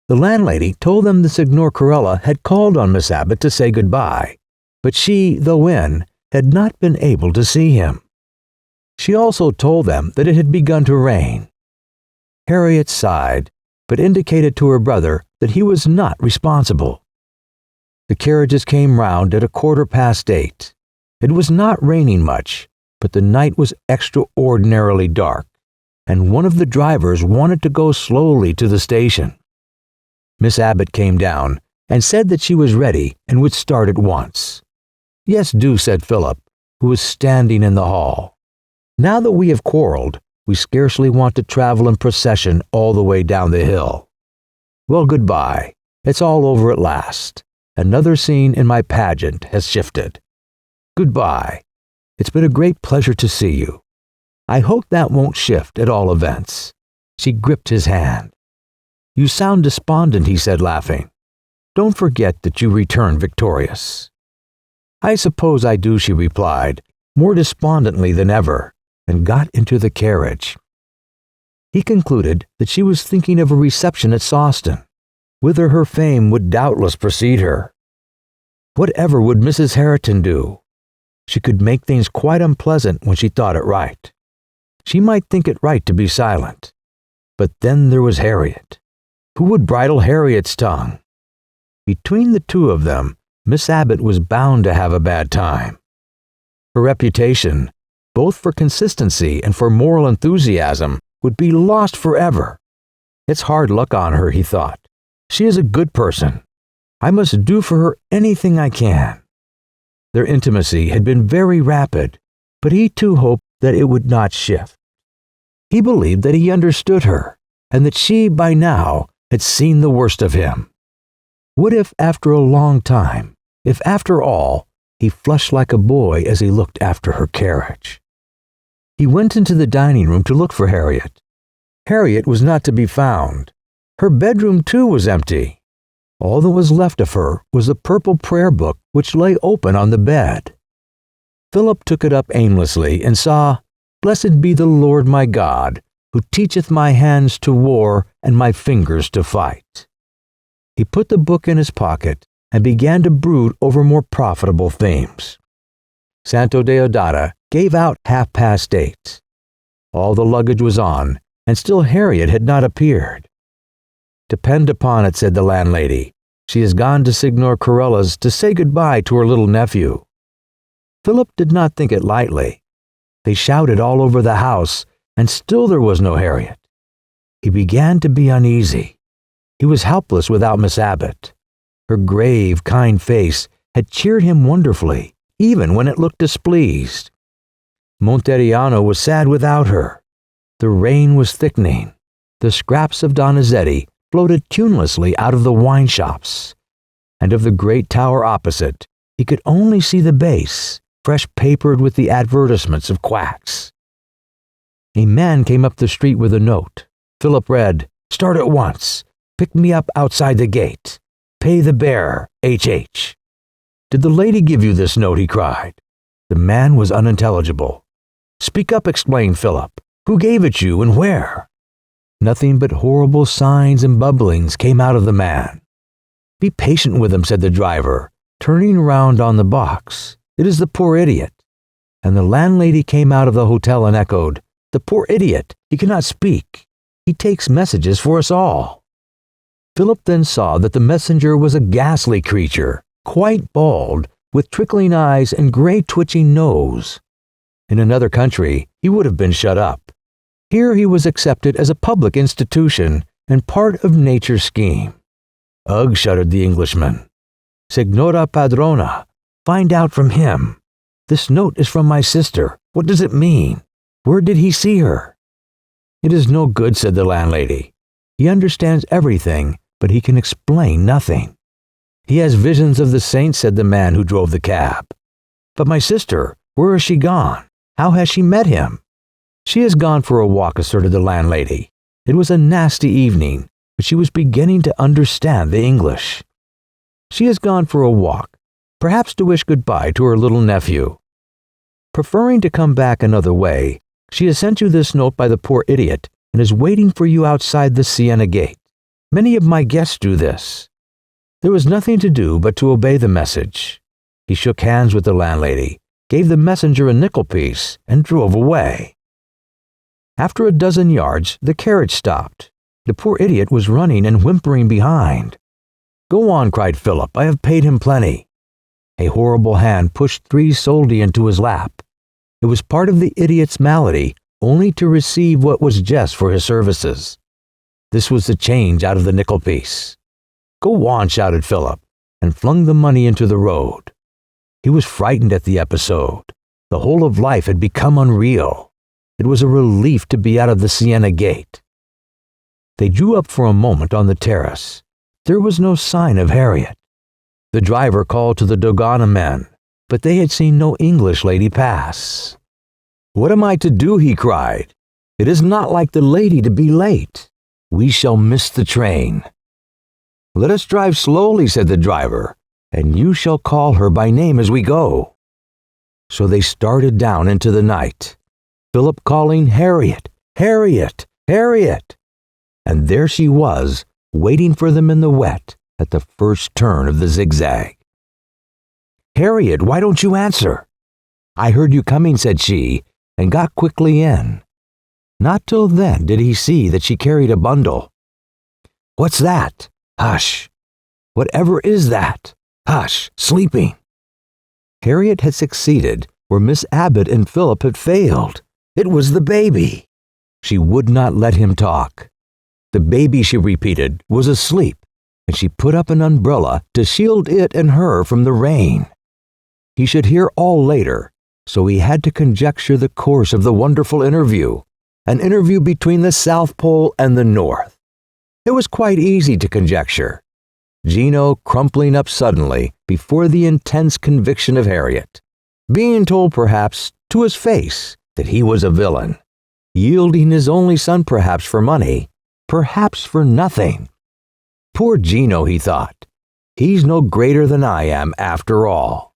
The landlady told them the Signorina had called on Miss Abbott to say goodbye, but she, though in, had not been able to see him. She also told them that it had begun to rain. Harriet sighed, but indicated to her brother that he was not responsible. The carriages came round at 8:15. It was not raining much, but the night was extraordinarily dark, and one of the drivers wanted to go slowly to the station. Miss Abbott came down and said that she was ready and would start at once. "Yes, do," said Philip, who was standing in the hall. "Now that we have quarreled, we scarcely want to travel in procession all the way down the hill. Well, goodbye. It's all over at last. Another scene in my pageant has shifted. Goodbye. It's been a great pleasure to see you. I hope that won't shift at all events." She gripped his hand. "You sound despondent," he said, laughing. "Don't forget that you return victorious." "I suppose I do," she replied, more despondently than ever, and got into the carriage. He concluded that she was thinking of a reception at Sawston, whither her fame would doubtless precede her. Whatever would Mrs. Herriton do? She could make things quite unpleasant when she thought it right. She might think it right to be silent. But then there was Harriet. Who would bridle Harriet's tongue? Between the two of them, Miss Abbott was bound to have a bad time. Her reputation, both for consistency and for moral enthusiasm, would be lost forever. It's hard luck on her, he thought. She is a good person. I must do for her anything I can. Their intimacy had been very rapid, but he too hoped that it would not shift. He believed that he understood her, and that she, by now, had seen the worst of him. What if, after a long time, if after all, he flushed like a boy as he looked after her carriage? He went into the dining room to look for Harriet. Harriet was not to be found. Her bedroom, too, was empty. All that was left of her was a purple prayer book which lay open on the bed. Philip took it up aimlessly and saw, "Blessed be the Lord my God, who teacheth my hands to war and my fingers to fight." He put the book in his pocket and began to brood over more profitable themes. Santo Deodata gave out 8:30. All the luggage was on, and still Harriet had not appeared. "Depend upon it," said the landlady, "she has gone to Signor Corella's to say goodbye to her little nephew." Philip did not think it lightly. They shouted all over the house, and still there was no Harriet. He began to be uneasy. He was helpless without Miss Abbott. Her grave, kind face had cheered him wonderfully, even when it looked displeased. Monteriano was sad without her. The rain was thickening. The scraps of Donizetti floated tunelessly out of the wine shops, and of the great tower opposite, he could only see the base, fresh papered with the advertisements of quacks. A man came up the street with a note. Philip read, "Start at once. Pick me up outside the gate. Pay the bearer, H.H." "Did the lady give you this note?" he cried. The man was unintelligible. "Speak up," explained Philip. "Who gave it you and where?" Nothing but horrible signs and bubblings came out of the man. "Be patient with him," said the driver, turning round on the box. "It is the poor idiot." And the landlady came out of the hotel and echoed, "The poor idiot! He cannot speak. He takes messages for us all." Philip then saw that the messenger was a ghastly creature, quite bald, with trickling eyes and gray twitching nose. In another country, he would have been shut up. Here he was accepted as a public institution and part of nature's scheme. Ugh, shuddered the Englishman. Signora Padrona, find out from him. This note is from my sister. What does it mean? Where did he see her? It is no good, said the landlady. He understands everything, but he can explain nothing. He has visions of the saints, said the man who drove the cab. But my sister, where has she gone? How has she met him? She has gone for a walk, asserted the landlady. It was a nasty evening, but she was beginning to understand the English. She has gone for a walk, perhaps to wish goodbye to her little nephew. Preferring to come back another way, she has sent you this note by the poor idiot and is waiting for you outside the Siena gate. Many of my guests do this. There was nothing to do but to obey the message. He shook hands with the landlady, gave the messenger a nickel piece, and drove away. After a dozen yards, the carriage stopped. The poor idiot was running and whimpering behind. Go on, cried Philip, I have paid him plenty. A horrible hand pushed 3 soldi into his lap. It was part of the idiot's malady only to receive what was just for his services. This was the change out of the nickel piece. Go on, shouted Philip, and flung the money into the road. He was frightened at the episode. The whole of life had become unreal. It was a relief to be out of the Siena gate. They drew up for a moment on the terrace. There was no sign of Harriet. The driver called to the Dogana men, but they had seen no English lady pass. What am I to do? He cried. It is not like the lady to be late. We shall miss the train. Let us drive slowly, said the driver, and you shall call her by name as we go. So they started down into the night, Philip calling Harriet, Harriet, Harriet. And there she was, waiting for them in the wet at the first turn of the zigzag. Harriet, why don't you answer? I heard you coming, said she, and got quickly in. Not till then did he see that she carried a bundle. What's that? Hush. Whatever is that? Hush, sleeping. Harriet had succeeded where Miss Abbott and Philip had failed. It was the baby. She would not let him talk. The baby, she repeated, was asleep, and she put up an umbrella to shield it and her from the rain. He should hear all later, so he had to conjecture the course of the wonderful interview, an interview between the South Pole and the North. It was quite easy to conjecture. Gino crumpling up suddenly before the intense conviction of Harriet, being told perhaps to his face that he was a villain, yielding his only son perhaps for money, perhaps for nothing. Poor Gino, he thought. He's no greater than I am after all.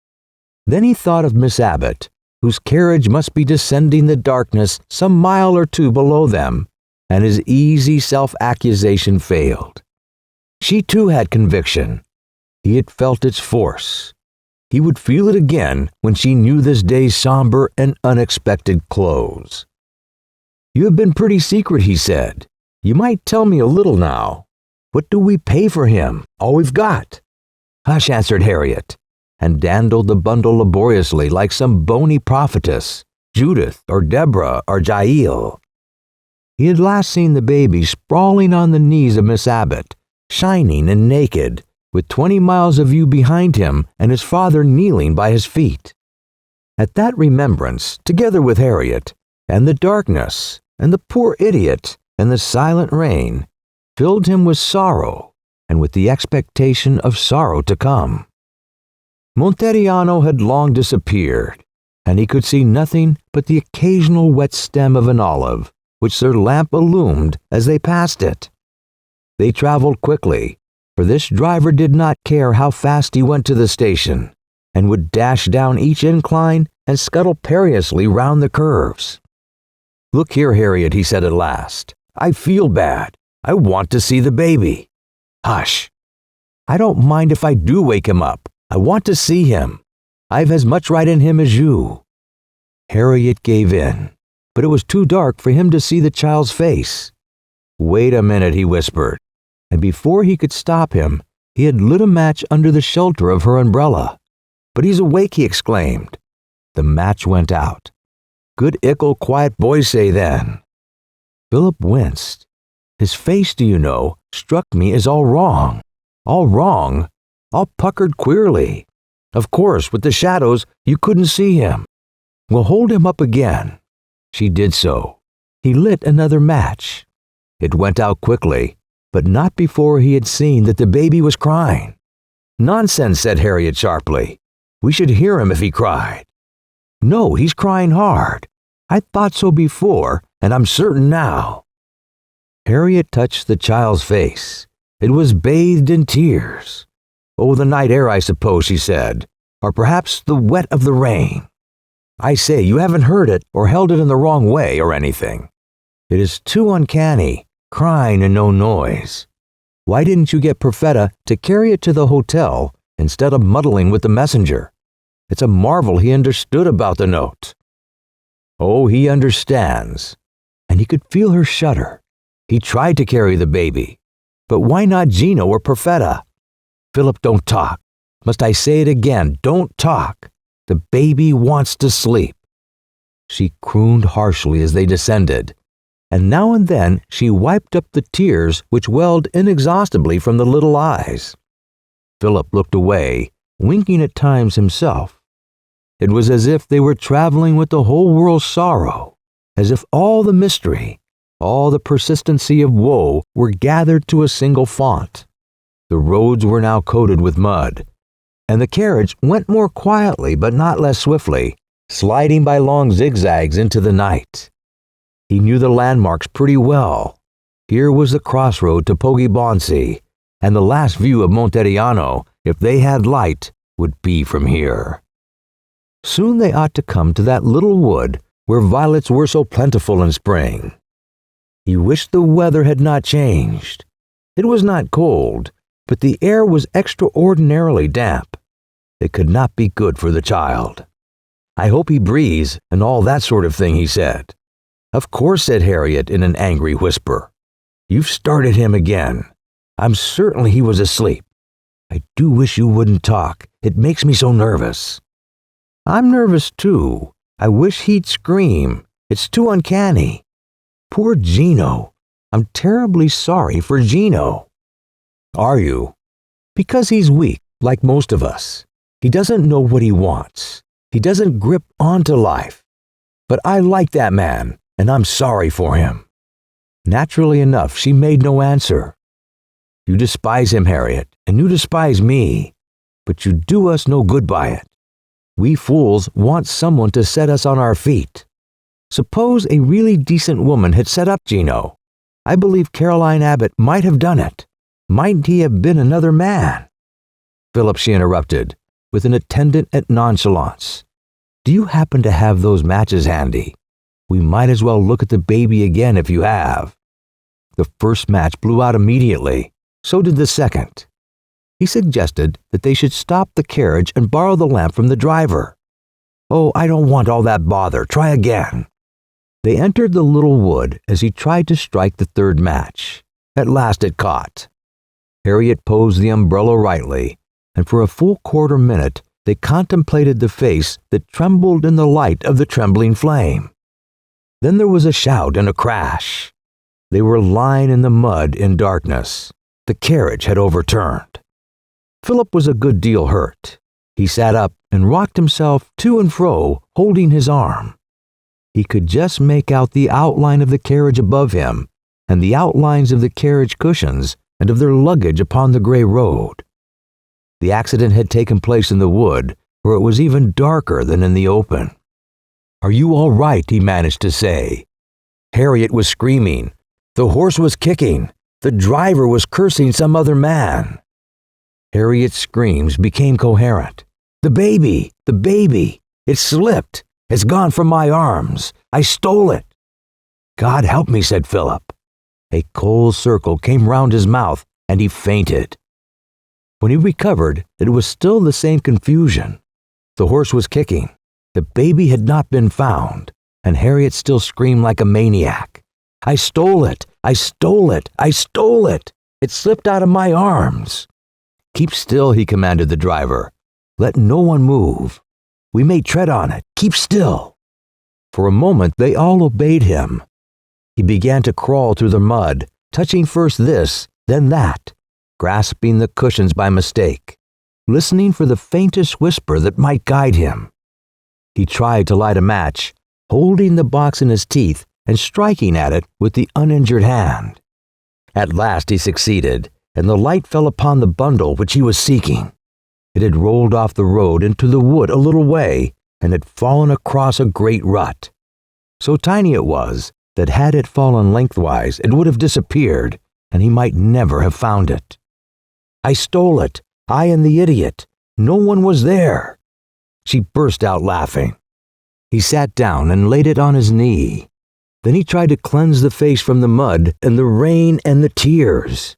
Then he thought of Miss Abbott, whose carriage must be descending the darkness some mile or two below them, and his easy self-accusation failed. She too had conviction. He had felt its force. He would feel it again when she knew this day's somber and unexpected close. You have been pretty secret, he said. You might tell me a little now. What do we pay for him? All we've got. Hush, answered Harriet, and dandled the bundle laboriously like some bony prophetess, Judith or Deborah or Jael. He had last seen the baby sprawling on the knees of Miss Abbott, shining and naked, with 20 miles of view behind him and his father kneeling by his feet. At that remembrance, together with Harriet, and the darkness, and the poor idiot, and the silent rain, filled him with sorrow, and with the expectation of sorrow to come. Monteriano had long disappeared, and he could see nothing but the occasional wet stem of an olive, which their lamp illumined as they passed it. They traveled quickly, for this driver did not care how fast he went to the station, and would dash down each incline and scuttle perilously round the curves. Look here, Harriet, he said at last. I feel bad. I want to see the baby. Hush. I don't mind if I do wake him up. I want to see him. I've as much right in him as you. Harriet gave in, but it was too dark for him to see the child's face. Wait a minute, he whispered, and before he could stop him, he had lit a match under the shelter of her umbrella. "But he's awake," he exclaimed. The match went out. "Good ickle quiet boy say then." Philip winced. His face, do you know, struck me as all wrong. All wrong, all puckered queerly. Of course, with the shadows, you couldn't see him. "Well, hold him up again." She did so. He lit another match. It went out quickly, but not before he had seen that the baby was crying. "Nonsense," said Harriet sharply. "We should hear him if he cried." "No, he's crying hard. I thought so before, and I'm certain now." Harriet touched the child's face. It was bathed in tears. "Oh, the night air, I suppose," she said, "or perhaps the wet of the rain. I say, you haven't heard it or held it in the wrong way or anything. It is too uncanny, crying and no noise. Why didn't you get Perfetta to carry it to the hotel instead of muddling with the messenger? It's a marvel he understood about the note." "Oh, he understands." And he could feel her shudder. "He tried to carry the baby. But why not Gino or Perfetta?" "Philip, don't talk. Must I say it again? Don't talk. The baby wants to sleep." She crooned harshly as they descended, and now and then she wiped up the tears which welled inexhaustibly from the little eyes. Philip looked away, winking at times himself. It was as if they were traveling with the whole world's sorrow, as if all the mystery, all the persistency of woe were gathered to a single font. The roads were now coated with mud, and the carriage went more quietly but not less swiftly, sliding by long zigzags into the night. He knew the landmarks pretty well. Here was the crossroad to Poggibonsi, and the last view of Monteriano, if they had light, would be from here. Soon they ought to come to that little wood where violets were so plentiful in spring. He wished the weather had not changed. It was not cold, but the air was extraordinarily damp. It could not be good for the child. "I hope he breathes and all that sort of thing," he said. "Of course," said Harriet in an angry whisper. "You've started him again. I'm certain he was asleep. I do wish you wouldn't talk. It makes me so nervous." "I'm nervous too. I wish he'd scream. It's too uncanny. Poor Gino. I'm terribly sorry for Gino." "Are you?" "Because he's weak, like most of us. He doesn't know what he wants. He doesn't grip onto life. But I like that man, and I'm sorry for him." Naturally enough, she made no answer. "You despise him, Harriet, and you despise me, but you do us no good by it. We fools want someone to set us on our feet. Suppose a really decent woman had set up Gino. I believe Caroline Abbott might have done it. Mightn't he have been another man?" "Philip," she interrupted, with an attendant at nonchalance, "do you happen to have those matches handy? We might as well look at the baby again if you have." The first match blew out immediately. So did the second. He suggested that they should stop the carriage and borrow the lamp from the driver. "Oh, I don't want all that bother. Try again." They entered the little wood as he tried to strike the third match. At last it caught. Harriet posed the umbrella rightly, and for a full quarter minute they contemplated the face that trembled in the light of the trembling flame. Then there was a shout and a crash. They were lying in the mud in darkness. The carriage had overturned. Philip was a good deal hurt. He sat up and rocked himself to and fro, holding his arm. He could just make out the outline of the carriage above him, and the outlines of the carriage cushions and of their luggage upon the gray road. The accident had taken place in the wood, where it was even darker than in the open. "Are you all right?" he managed to say. Harriet was screaming. The horse was kicking. The driver was cursing some other man. Harriet's screams became coherent. The baby! The baby! It slipped! It's gone from my arms! I stole it!" "God help me," said Philip. A cold circle came round his mouth, and he fainted. When he recovered, it was still the same confusion. The horse was kicking. The baby had not been found, and Harriet still screamed like a maniac. "I stole it! I stole it! I stole it! It slipped out of my arms." "Keep still," he commanded the driver. "Let no one move. We may tread on it. Keep still." For a moment they all obeyed him. He began to crawl through the mud, touching first this, then that, grasping the cushions by mistake, listening for the faintest whisper that might guide him. He tried to light a match, holding the box in his teeth and striking at it with the uninjured hand. At last he succeeded, and the light fell upon the bundle which he was seeking. It had rolled off the road into the wood a little way and had fallen across a great rut. So tiny it was that had it fallen lengthwise it would have disappeared, and he might never have found it. "I stole it, I and the idiot. No one was there." She burst out laughing. He sat down and laid it on his knee. Then he tried to cleanse the face from the mud and the rain and the tears.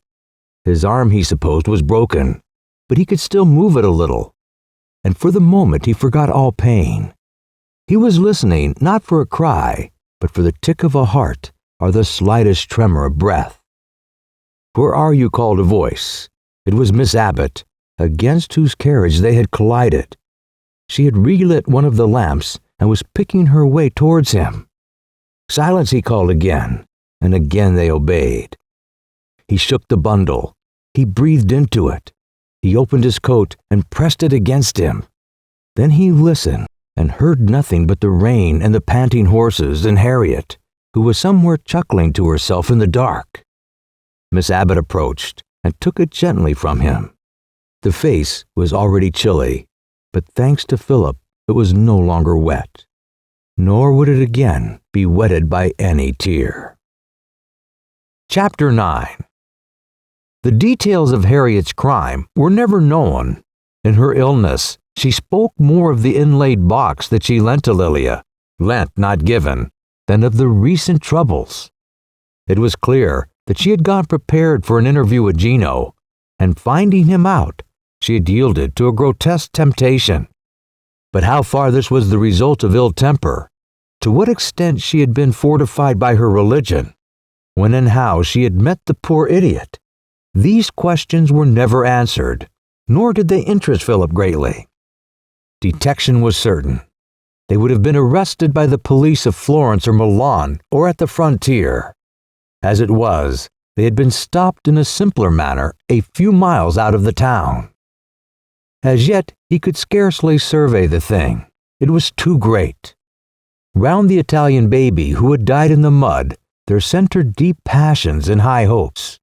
His arm, he supposed, was broken, but he could still move it a little, and for the moment he forgot all pain. He was listening not for a cry, but for the tick of a heart or the slightest tremor of breath. "Where are you?" called a voice. It was Miss Abbott, against whose carriage they had collided. She had relit one of the lamps and was picking her way towards him. "Silence," he called again, and again they obeyed. He shook the bundle. He breathed into it. He opened his coat and pressed it against him. Then he listened and heard nothing but the rain and the panting horses and Harriet, who was somewhere chuckling to herself in the dark. Miss Abbott approached and took it gently from him. The face was already chilly, but thanks to Philip, it was no longer wet. Nor would it again be wetted by any tear. Chapter 9. The details of Harriet's crime were never known. In her illness, she spoke more of the inlaid box that she lent to Lilia, lent not given, than of the recent troubles. It was clear that she had gone prepared for an interview with Gino, and finding him out, she had yielded to a grotesque temptation. But how far this was the result of ill temper, to what extent she had been fortified by her religion, when and how she had met the poor idiot, these questions were never answered, nor did they interest Philip greatly. Detection was certain. They would have been arrested by the police of Florence or Milan or at the frontier. As it was, they had been stopped in a simpler manner a few miles out of the town. As yet, he could scarcely survey the thing. It was too great. Round the Italian baby who had died in the mud, there centered deep passions and high hopes.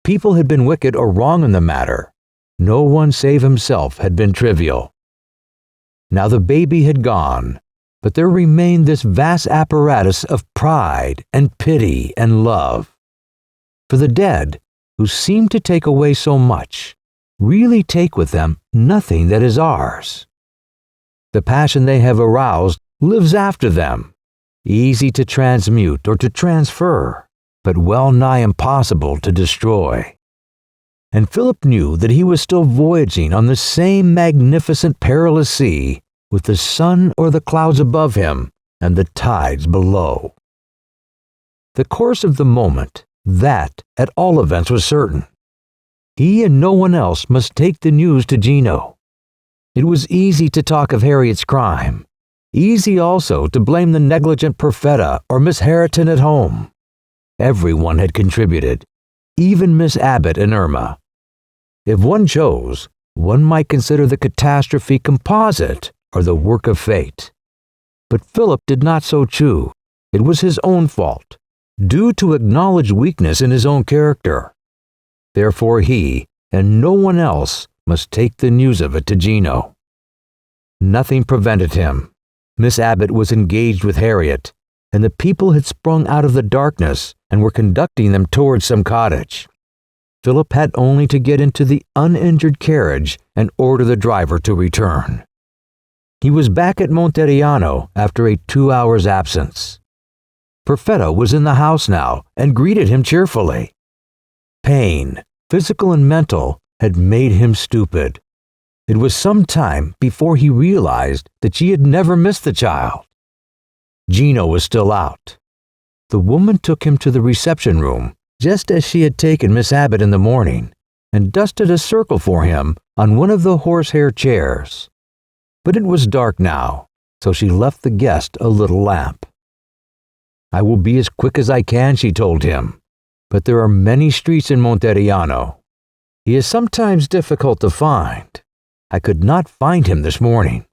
People had been wicked or wrong in the matter. No one save himself had been trivial. Now the baby had gone, but there remained this vast apparatus of pride and pity and love. For the dead, who seem to take away so much, really take with them nothing that is ours. The passion they have aroused lives after them, easy to transmute or to transfer, but well nigh impossible to destroy. And Philip knew that he was still voyaging on the same magnificent perilous sea, with the sun or the clouds above him and the tides below. The course of the moment, that, at all events, was certain. He and no one else must take the news to Gino. It was easy to talk of Harriet's crime, easy also to blame the negligent Perfetta or Miss Herriton at home. Everyone had contributed, even Miss Abbott and Irma. If one chose, one might consider the catastrophe composite or the work of fate. But Philip did not so choose. It was his own fault, due to acknowledged weakness in his own character. Therefore he, and no one else, must take the news of it to Gino. Nothing prevented him. Miss Abbott was engaged with Harriet, and the people had sprung out of the darkness and were conducting them towards some cottage. Philip had only to get into the uninjured carriage and order the driver to return. He was back at Monteriano after a 2 hours' absence. Perfetta was in the house now and greeted him cheerfully. Pain, physical and mental, had made him stupid. It was some time before he realized that she had never missed the child. Gino was still out. The woman took him to the reception room just as she had taken Miss Abbott in the morning, and dusted a circle for him on one of the horsehair chairs. But it was dark now, so she left the guest a little lamp. "I will be as quick as I can," she told him, "but there are many streets in Monteriano. He is sometimes difficult to find. I could not find him this morning."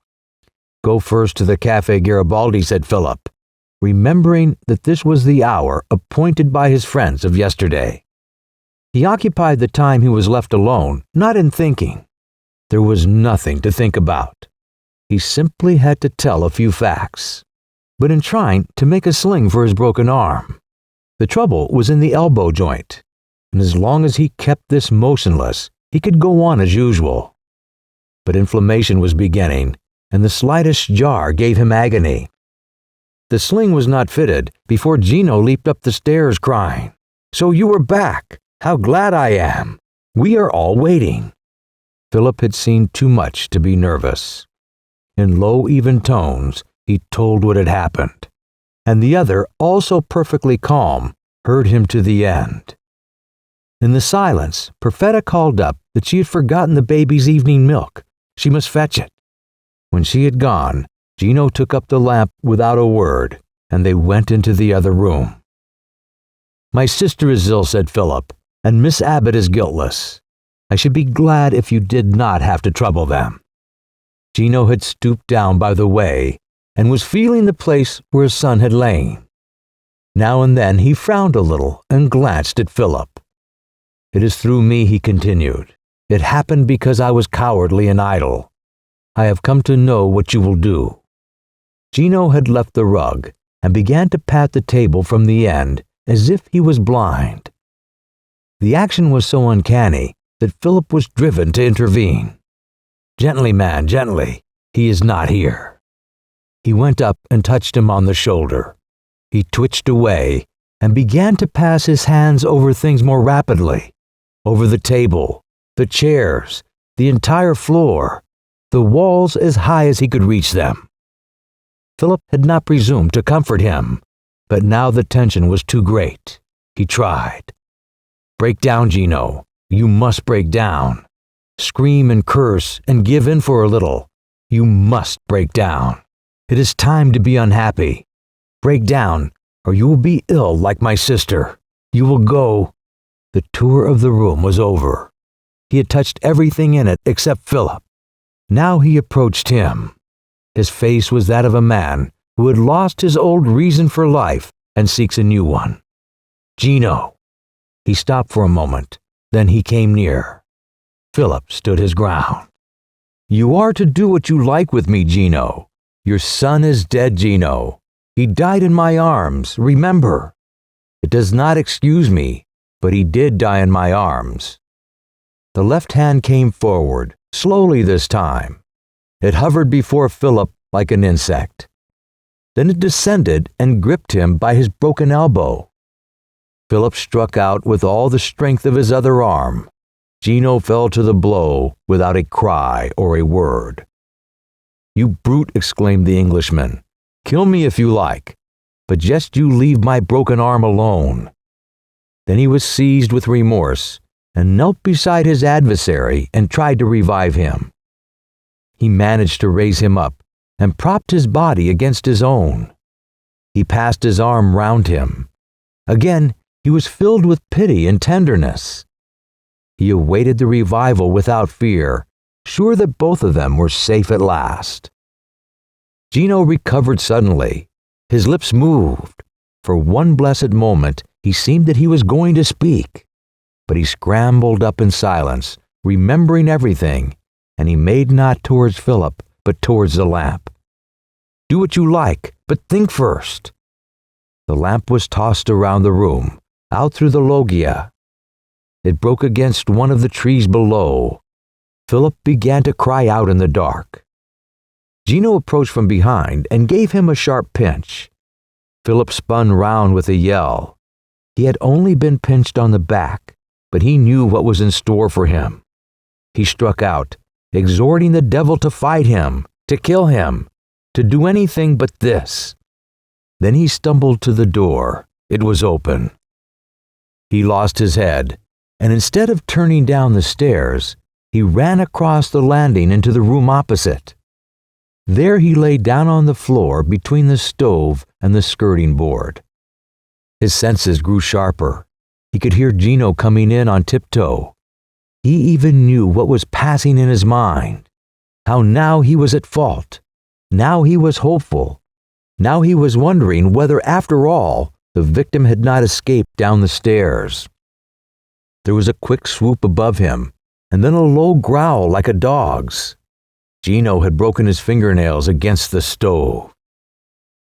"Go first to the Café Garibaldi," said Philip, remembering that this was the hour appointed by his friends of yesterday. He occupied the time he was left alone, not in thinking. There was nothing to think about. He simply had to tell a few facts, but in trying to make a sling for his broken arm. The trouble was in the elbow joint, and as long as he kept this motionless, he could go on as usual. But inflammation was beginning, and the slightest jar gave him agony. The sling was not fitted before Gino leaped up the stairs crying, "So you were back! How glad I am! We are all waiting." Philip had seen too much to be nervous. In low, even tones, he told what had happened, and the other, also perfectly calm, heard him to the end. In the silence, Perfetta called up that she had forgotten the baby's evening milk. She must fetch it. When she had gone, Gino took up the lamp without a word, and they went into the other room. "My sister is ill," said Philip, "and Miss Abbott is guiltless. I should be glad if you did not have to trouble them." Gino had stooped down by the way, and was feeling the place where his son had lain. Now and then he frowned a little and glanced at Philip. "It is through me," he continued. "It happened because I was cowardly and idle. I have come to know what you will do." Gino had left the rug and began to pat the table from the end as if he was blind. The action was so uncanny that Philip was driven to intervene. "Gently, man, gently. He is not here." He went up and touched him on the shoulder. He twitched away and began to pass his hands over things more rapidly, over the table, the chairs, the entire floor, the walls as high as he could reach them. Philip had not presumed to comfort him, but now the tension was too great. He tried. "Break down, Gino. You must break down. Scream and curse and give in for a little. You must break down. It is time to be unhappy. Break down, or you will be ill like my sister. You will go." The tour of the room was over. He had touched everything in it except Philip. Now he approached him. His face was that of a man who had lost his old reason for life and seeks a new one. "Gino." He stopped for a moment, then he came near. Philip stood his ground. "You are to do what you like with me, Gino. Your son is dead, Gino. He died in my arms, remember. It does not excuse me, but he did die in my arms." The left hand came forward, slowly this time. It hovered before Philip like an insect. Then it descended and gripped him by his broken elbow. Philip struck out with all the strength of his other arm. Gino fell to the blow without a cry or a word. "You brute," exclaimed the Englishman. "Kill me if you like, but just you leave my broken arm alone." Then he was seized with remorse and knelt beside his adversary and tried to revive him. He managed to raise him up and propped his body against his own. He passed his arm round him. Again, he was filled with pity and tenderness. He awaited the revival without fear, sure that both of them were safe at last. Gino recovered suddenly. His lips moved. For one blessed moment, he seemed that he was going to speak. But he scrambled up in silence, remembering everything, and he made not towards Philip, but towards the lamp. "Do what you like, but think first." The lamp was tossed around the room, out through the loggia. It broke against one of the trees below. Philip began to cry out in the dark. Gino approached from behind and gave him a sharp pinch. Philip spun round with a yell. He had only been pinched on the back, but he knew what was in store for him. He struck out, exhorting the devil to fight him, to kill him, to do anything but this. Then he stumbled to the door. It was open. He lost his head, and instead of turning down the stairs, he ran across the landing into the room opposite. There he lay down on the floor between the stove and the skirting board. His senses grew sharper. He could hear Gino coming in on tiptoe. He even knew what was passing in his mind. How now he was at fault. Now he was hopeful. Now he was wondering whether, after all, the victim had not escaped down the stairs. There was a quick swoop above him, and then a low growl like a dog's. Gino had broken his fingernails against the stove.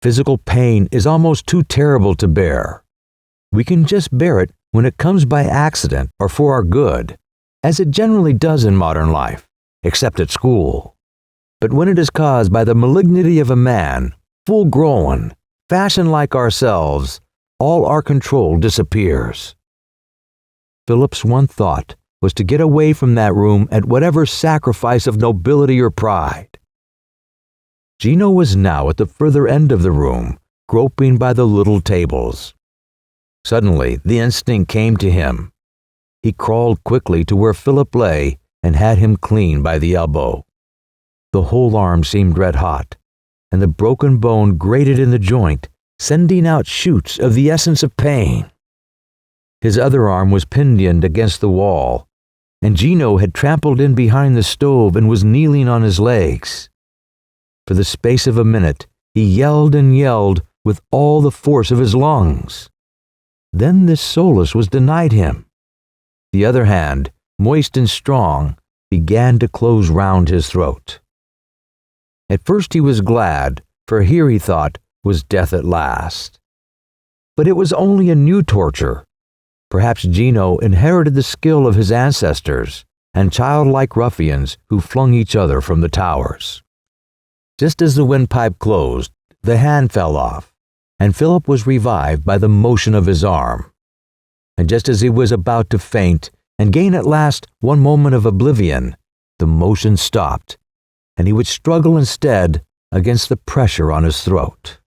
Physical pain is almost too terrible to bear. We can just bear it when it comes by accident or for our good, as it generally does in modern life, except at school. But when it is caused by the malignity of a man, full-grown, fashioned like ourselves, all our control disappears. Philip's one thought was to get away from that room at whatever sacrifice of nobility or pride. Gino was now at the further end of the room, groping by the little tables. Suddenly, the instinct came to him. He crawled quickly to where Philip lay and had him clean by the elbow. The whole arm seemed red-hot, and the broken bone grated in the joint, sending out shoots of the essence of pain. His other arm was pinioned against the wall, and Gino had trampled in behind the stove and was kneeling on his legs. For the space of a minute, he yelled and yelled with all the force of his lungs. Then this solace was denied him. The other hand, moist and strong, began to close round his throat. At first he was glad, for here, he thought, was death at last. But it was only a new torture. Perhaps Gino inherited the skill of his ancestors and childlike ruffians who flung each other from the towers. Just as the windpipe closed, the hand fell off, and Philip was revived by the motion of his arm. And just as he was about to faint and gain at last one moment of oblivion, the motion stopped, and he would struggle instead against the pressure on his throat.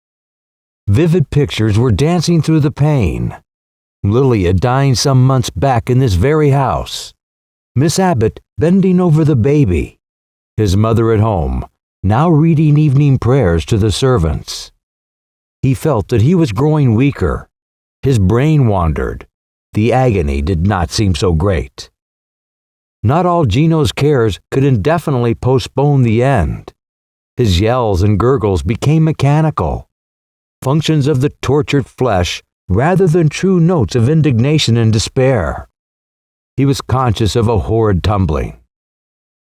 Vivid pictures were dancing through the pain. Lilia dying some months back in this very house. Miss Abbott bending over the baby. His mother at home, now reading evening prayers to the servants. He felt that he was growing weaker. His brain wandered. The agony did not seem so great. Not all Gino's cares could indefinitely postpone the end. His yells and gurgles became mechanical. Functions of the tortured flesh rather than true notes of indignation and despair. He was conscious of a horrid tumbling.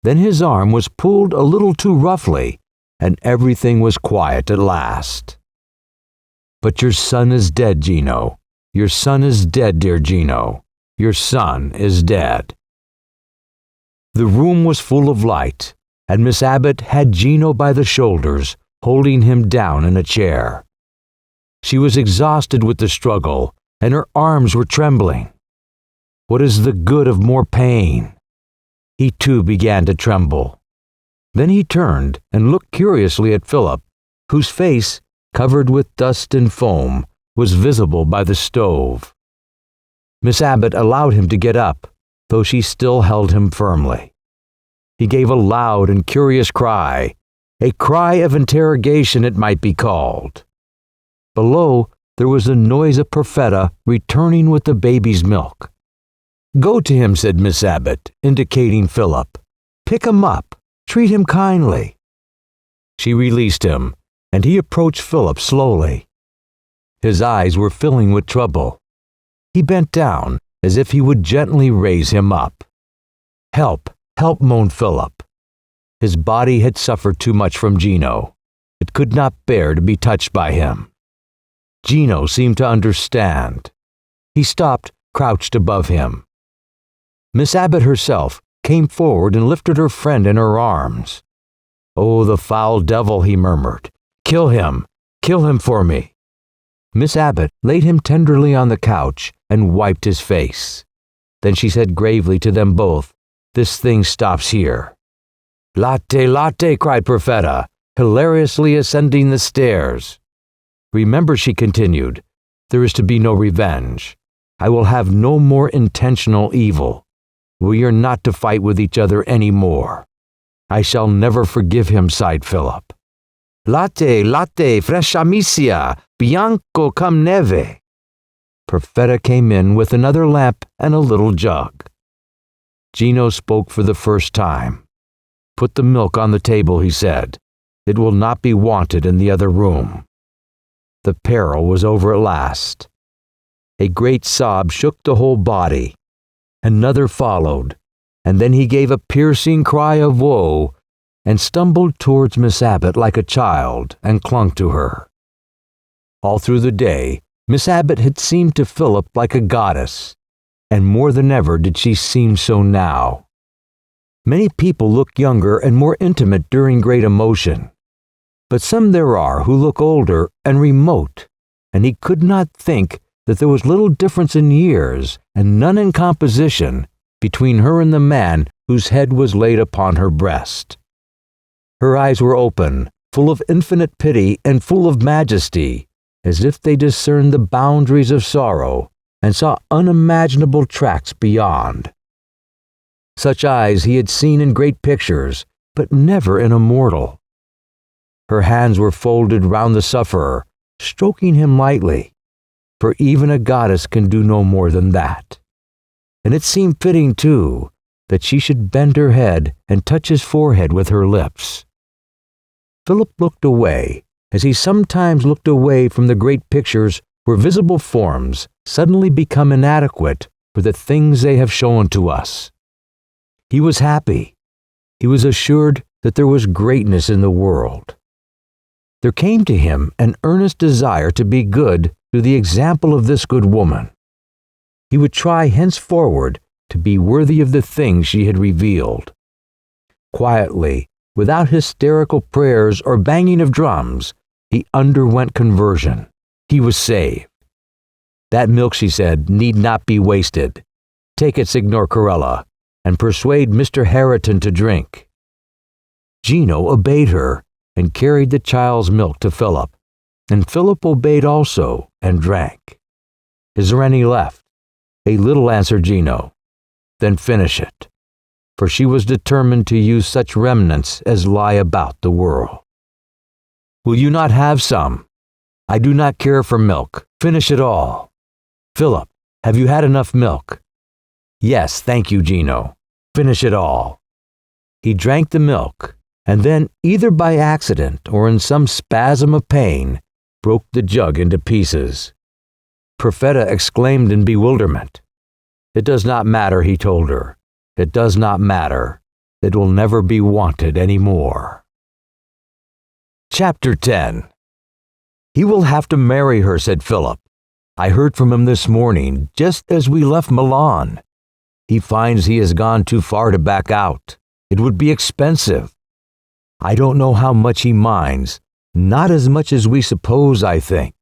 Then his arm was pulled a little too roughly, and everything was quiet at last. But your son is dead, Gino. Your son is dead, dear Gino. Your son is dead. The room was full of light, and Miss Abbott had Gino by the shoulders, holding him down in a chair. She was exhausted with the struggle, and her arms were trembling. What is the good of more pain? He too began to tremble. Then he turned and looked curiously at Philip, whose face, covered with dust and foam, was visible by the stove. Miss Abbott allowed him to get up, though she still held him firmly. He gave a loud and curious cry, a cry of interrogation it might be called. Below, there was the noise of Perfetta returning with the baby's milk. "Go to him," said Miss Abbott, indicating Philip. "Pick him up. Treat him kindly." She released him, and he approached Philip slowly. His eyes were filling with trouble. He bent down, as if he would gently raise him up. "Help, help," moaned Philip. His body had suffered too much from Gino. It could not bear to be touched by him. Gino seemed to understand. He stopped, crouched above him. Miss Abbott herself came forward and lifted her friend in her arms. "Oh, the foul devil," he murmured. Kill him for me." Miss Abbott laid him tenderly on the couch and wiped his face. Then she said gravely to them both, "This thing stops here." "Latte, latte," cried Perfetta, hilariously ascending the stairs. "Remember," she continued, "there is to be no revenge. I will have no more intentional evil. We are not to fight with each other any more. I shall never forgive him, sighed Philip. Latte, latte, fresh amicia, bianco cum neve. Perfetta came in with another lamp and a little jug. Gino spoke for the first time. Put the milk on the table, he said. It will not be wanted in the other room. The peril was over at last. A great sob shook the whole body. Another followed, and then he gave a piercing cry of woe and stumbled towards Miss Abbott like a child and clung to her. All through the day, Miss Abbott had seemed to Philip like a goddess, and more than ever did she seem so now. Many people look younger and more intimate during great emotion, but some there are who look older and remote, and he could not think that there was little difference in years and none in composition between her and the man whose head was laid upon her breast. Her eyes were open, full of infinite pity and full of majesty, as if they discerned the boundaries of sorrow and saw unimaginable tracts beyond. Such eyes he had seen in great pictures, but never in a mortal. Her hands were folded round the sufferer, stroking him lightly, for even a goddess can do no more than that. And it seemed fitting, too, that she should bend her head and touch his forehead with her lips. Philip looked away, as he sometimes looked away from the great pictures where visible forms suddenly become inadequate for the things they have shown to us. He was happy. He was assured that there was greatness in the world. There came to him an earnest desire to be good through the example of this good woman. He would try henceforward to be worthy of the things she had revealed. Quietly, without hysterical prayers or banging of drums, he underwent conversion. He was saved. That milk, she said, need not be wasted. Take it, Signor Corella, and persuade Mr. Herriton to drink. Gino obeyed her and carried the child's milk to Philip, and Philip obeyed also and drank. Is there any left? A little, answered Gino. Then finish it, for she was determined to use such remnants as lie about the world. Will you not have some? I do not care for milk. Finish it all. Philip, have you had enough milk? Yes, thank you, Gino. Finish it all. He drank the milk, and then, either by accident or in some spasm of pain, broke the jug into pieces. Perfetta exclaimed in bewilderment. It does not matter, he told her. It does not matter. It will never be wanted any more. Chapter 10. He will have to marry her, said Philip. I heard from him this morning, just as we left Milan. He finds he has gone too far to back out. It would be expensive. I don't know how much he minds, not as much as we suppose, I think.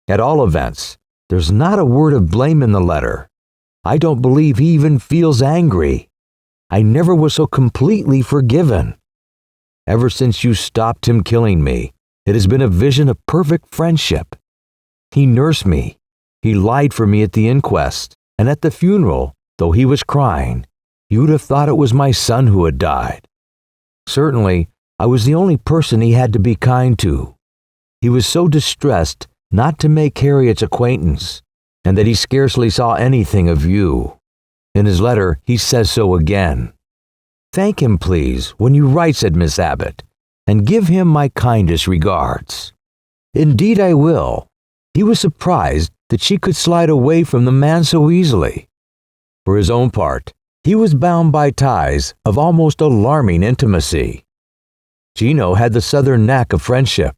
At all events, there's not a word of blame in the letter. I don't believe he even feels angry. I never was so completely forgiven. Ever since you stopped him killing me, it has been a vision of perfect friendship. He nursed me. He lied for me at the inquest, and at the funeral, though he was crying, you would have thought it was my son who had died. Certainly, I was the only person he had to be kind to. He was so distressed not to make Harriet's acquaintance, and that he scarcely saw anything of you. In his letter, he says so again. Thank him, please, when you write, said Miss Abbott, and give him my kindest regards. Indeed I will. He was surprised that she could slide away from the man so easily. For his own part, he was bound by ties of almost alarming intimacy. Gino had the southern knack of friendship.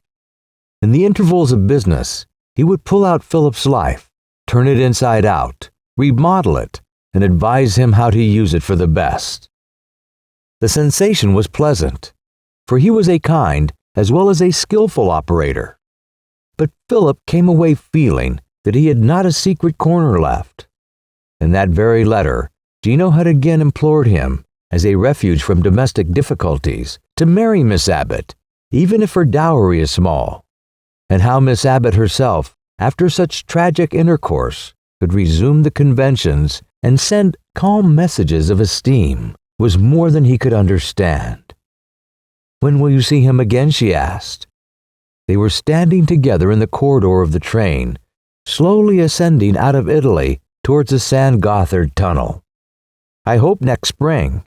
In the intervals of business, he would pull out Philip's life, turn it inside out, remodel it, and advise him how to use it for the best. The sensation was pleasant, for he was a kind as well as a skillful operator. But Philip came away feeling that he had not a secret corner left. In that very letter, Gino had again implored him, as a refuge from domestic difficulties, to marry Miss Abbott, even if her dowry is small, and how Miss Abbott herself, after such tragic intercourse, could resume the conventions and send calm messages of esteem was more than he could understand. "When will you see him again?" she asked. They were standing together in the corridor of the train, slowly ascending out of Italy towards the San Gothard tunnel. "I hope next spring.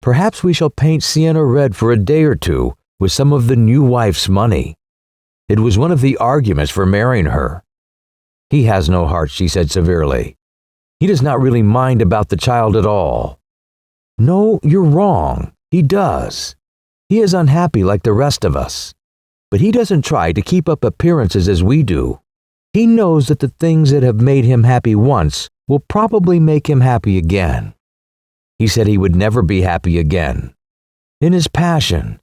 Perhaps we shall paint Siena red for a day or two with some of the new wife's money. It was one of the arguments for marrying her." "He has no heart," she said severely. "He does not really mind about the child at all." "No, you're wrong. He does. He is unhappy like the rest of us. But he doesn't try to keep up appearances as we do. He knows that the things that have made him happy once will probably make him happy again. He said he would never be happy again. In his passion,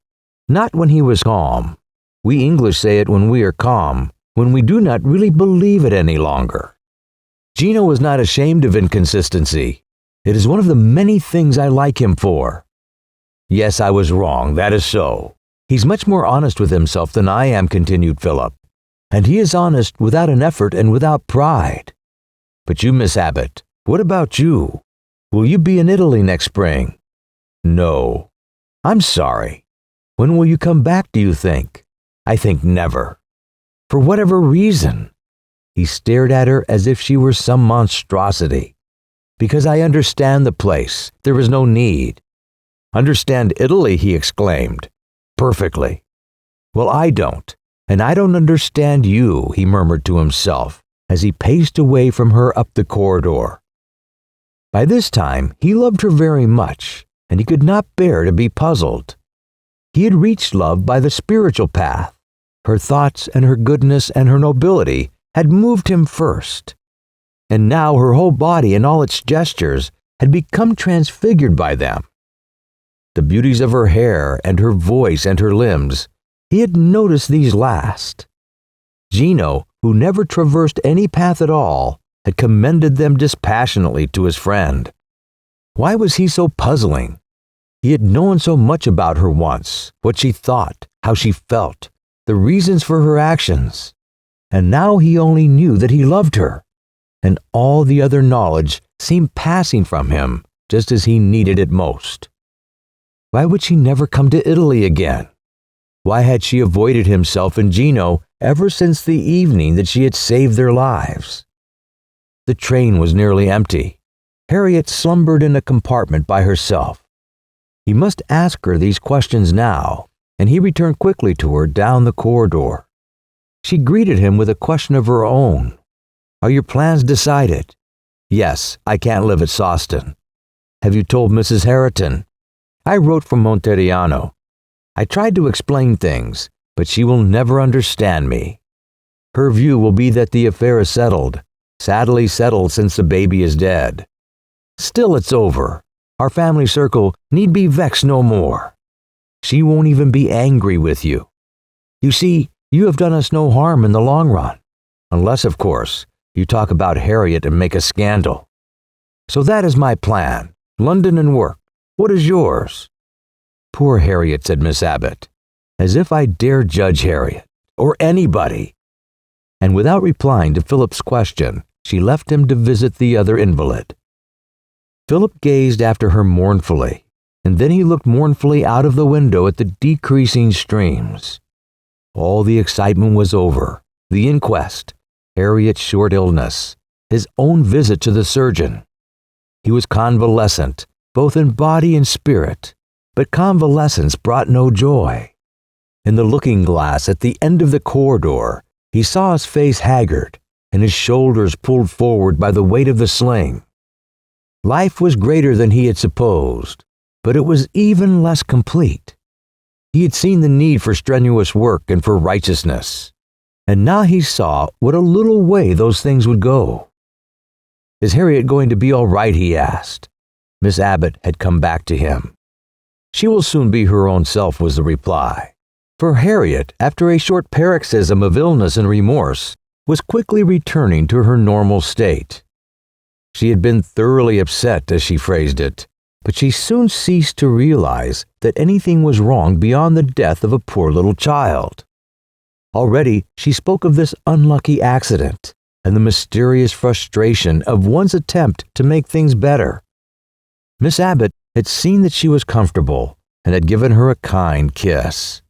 not when he was calm. We English say it when we are calm, when we do not really believe it any longer. Gino is not ashamed of inconsistency. It is one of the many things I like him for. Yes, I was wrong, that is so. He's much more honest with himself than I am," continued Philip. "And he is honest without an effort and without pride. But you, Miss Abbott, what about you? Will you be in Italy next spring?" "No." "I'm sorry. When will you come back, do you think?" "I think never." "For whatever reason?" He stared at her as if she were some monstrosity. "Because I understand the place. There is no need." "Understand Italy?" he exclaimed. "Perfectly." "Well, I don't. And I don't understand you," he murmured to himself as he paced away from her up the corridor. By this time, he loved her very much, and he could not bear to be puzzled. He had reached love by the spiritual path. Her thoughts and her goodness and her nobility had moved him first. And now her whole body and all its gestures had become transfigured by them. The beauties of her hair and her voice and her limbs, he had noticed these last. Gino, who never traversed any path at all, had commended them dispassionately to his friend. Why was he so puzzling? He had known so much about her once, what she thought, how she felt, the reasons for her actions. And now he only knew that he loved her, and all the other knowledge seemed passing from him just as he needed it most. Why would she never come to Italy again? Why had she avoided himself and Gino ever since the evening that she had saved their lives? The train was nearly empty. Harriet slumbered in a compartment by herself. He must ask her these questions now, and he returned quickly to her down the corridor. She greeted him with a question of her own. "Are your plans decided?" "Yes, I can't live at Sawston." "Have you told Mrs. Herriton?" "I wrote from Monteriano. I tried to explain things, but she will never understand me. Her view will be that the affair is settled, sadly settled since the baby is dead. Still, it's over. Our family circle need be vexed no more. She won't even be angry with you. You see, you have done us no harm in the long run, unless, of course, you talk about Harriet and make a scandal. So that is my plan, London and work. What is yours?" "Poor Harriet," said Miss Abbott. "As if I dare judge Harriet, or anybody." And without replying to Philip's question, she left him to visit the other invalid. Philip gazed after her mournfully, and then he looked mournfully out of the window at the decreasing streams. All the excitement was over. The inquest, Harriet's short illness, his own visit to the surgeon. He was convalescent, both in body and spirit, but convalescence brought no joy. In the looking-glass at the end of the corridor, he saw his face haggard and his shoulders pulled forward by the weight of the sling. Life was greater than he had supposed, but it was even less complete. He had seen the need for strenuous work and for righteousness, and now he saw what a little way those things would go. "Is Harriet going to be all right?" he asked. Miss Abbott had come back to him. "She will soon be her own self," was the reply. For Harriet, after a short paroxysm of illness and remorse, was quickly returning to her normal state. She had been thoroughly upset, as she phrased it, but she soon ceased to realize that anything was wrong beyond the death of a poor little child. Already she spoke of this unlucky accident, and the mysterious frustration of one's attempt to make things better. Miss Abbott had seen that she was comfortable and had given her a kind kiss.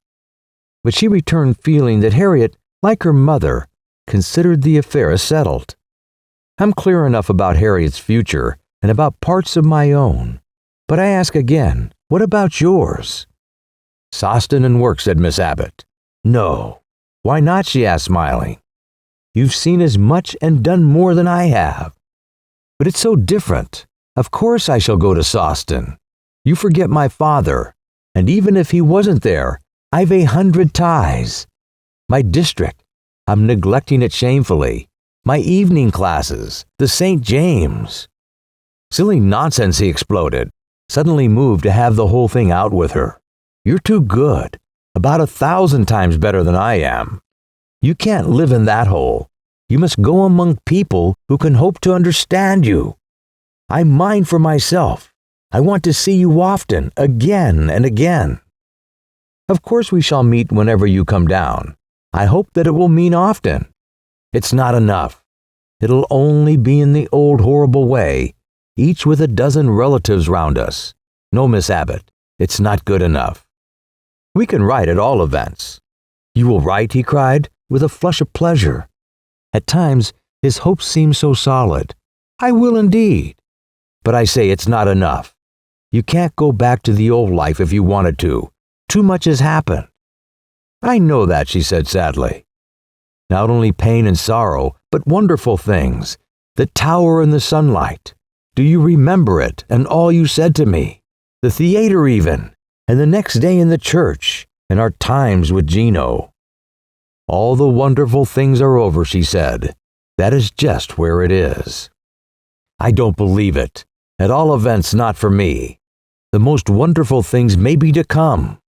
But she returned feeling that Harriet, like her mother, considered the affair as settled. I'm clear enough about Harriet's future and about parts of my own, but I ask again, what about yours? Sawston and work, said Miss Abbott. No. Why not, she asked, smiling. You've seen as much and done more than I have. But it's so different. Of course I shall go to Sawston. You forget my father, and even if he wasn't there, I've 100 ties. My district, I'm neglecting it shamefully. My evening classes, the St. James. Silly nonsense, he exploded, suddenly moved to have the whole thing out with her. You're too good, about 1,000 times better than I am. You can't live in that hole. You must go among people who can hope to understand you. I mind for myself. I want to see you often, again and again. Of course we shall meet whenever you come down. I hope that it will mean often. It's not enough. It'll only be in the old horrible way, each with a dozen relatives round us. No, Miss Abbott, it's not good enough. We can write at all events. You will write, he cried, with a flush of pleasure. At times, his hopes seemed so solid. I will indeed. But I say it's not enough. You can't go back to the old life if you wanted to. Too much has happened. I know that, she said sadly. Not only pain and sorrow, but wonderful things. The tower in the sunlight. Do you remember it and all you said to me? The theater even. And the next day in the church, and our times with Gino. All the wonderful things are over, she said. That is just where it is. I don't believe it. At all events, not for me. The most wonderful things may be to come.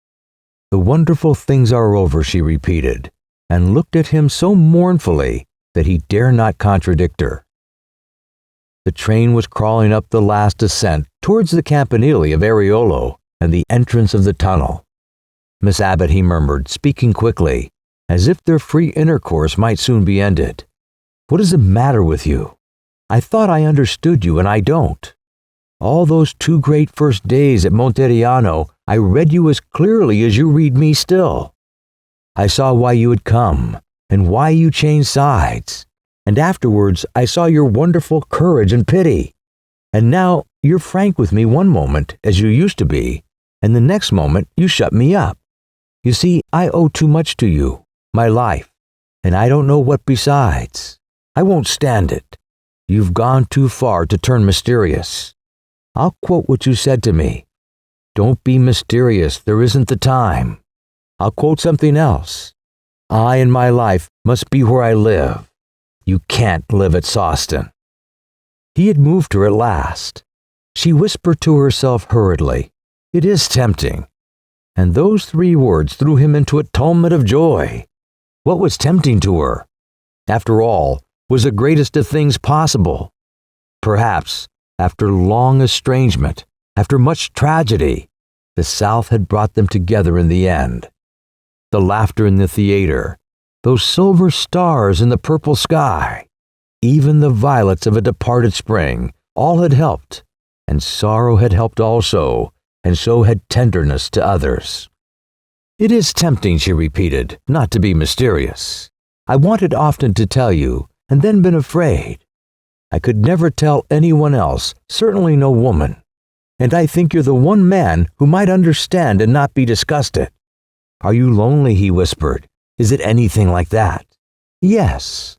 The wonderful things are over, she repeated, and looked at him so mournfully that he dare not contradict her. The train was crawling up the last ascent towards the campanile of Ariolo and the entrance of the tunnel. Miss Abbott, he murmured, speaking quickly, as if their free intercourse might soon be ended. What is the matter with you? I thought I understood you, and I don't. All those 2 great first days at Monteriano, I read you as clearly as you read me still. I saw why you had come, and why you changed sides. And afterwards, I saw your wonderful courage and pity. And now, you're frank with me one moment, as you used to be, and the next moment you shut me up. You see, I owe too much to you, my life, and I don't know what besides. I won't stand it. You've gone too far to turn mysterious. I'll quote what you said to me. Don't be mysterious, there isn't the time. I'll quote something else. I and my life must be where I live. You can't live at Sawston. He had moved her at last. She whispered to herself hurriedly, It is tempting. And those 3 words threw him into a tumult of joy. What was tempting to her, after all, was the greatest of things possible. Perhaps, after long estrangement, after much tragedy, the South had brought them together in the end. The laughter in the theater, those silver stars in the purple sky, even the violets of a departed spring, all had helped, and sorrow had helped also, and so had tenderness to others. It is tempting, she repeated, not to be mysterious. I wanted often to tell you, and then been afraid. I could never tell anyone else, certainly no woman. And I think you're the one man who might understand and not be disgusted. Are you lonely, he whispered. Is it anything like that? Yes.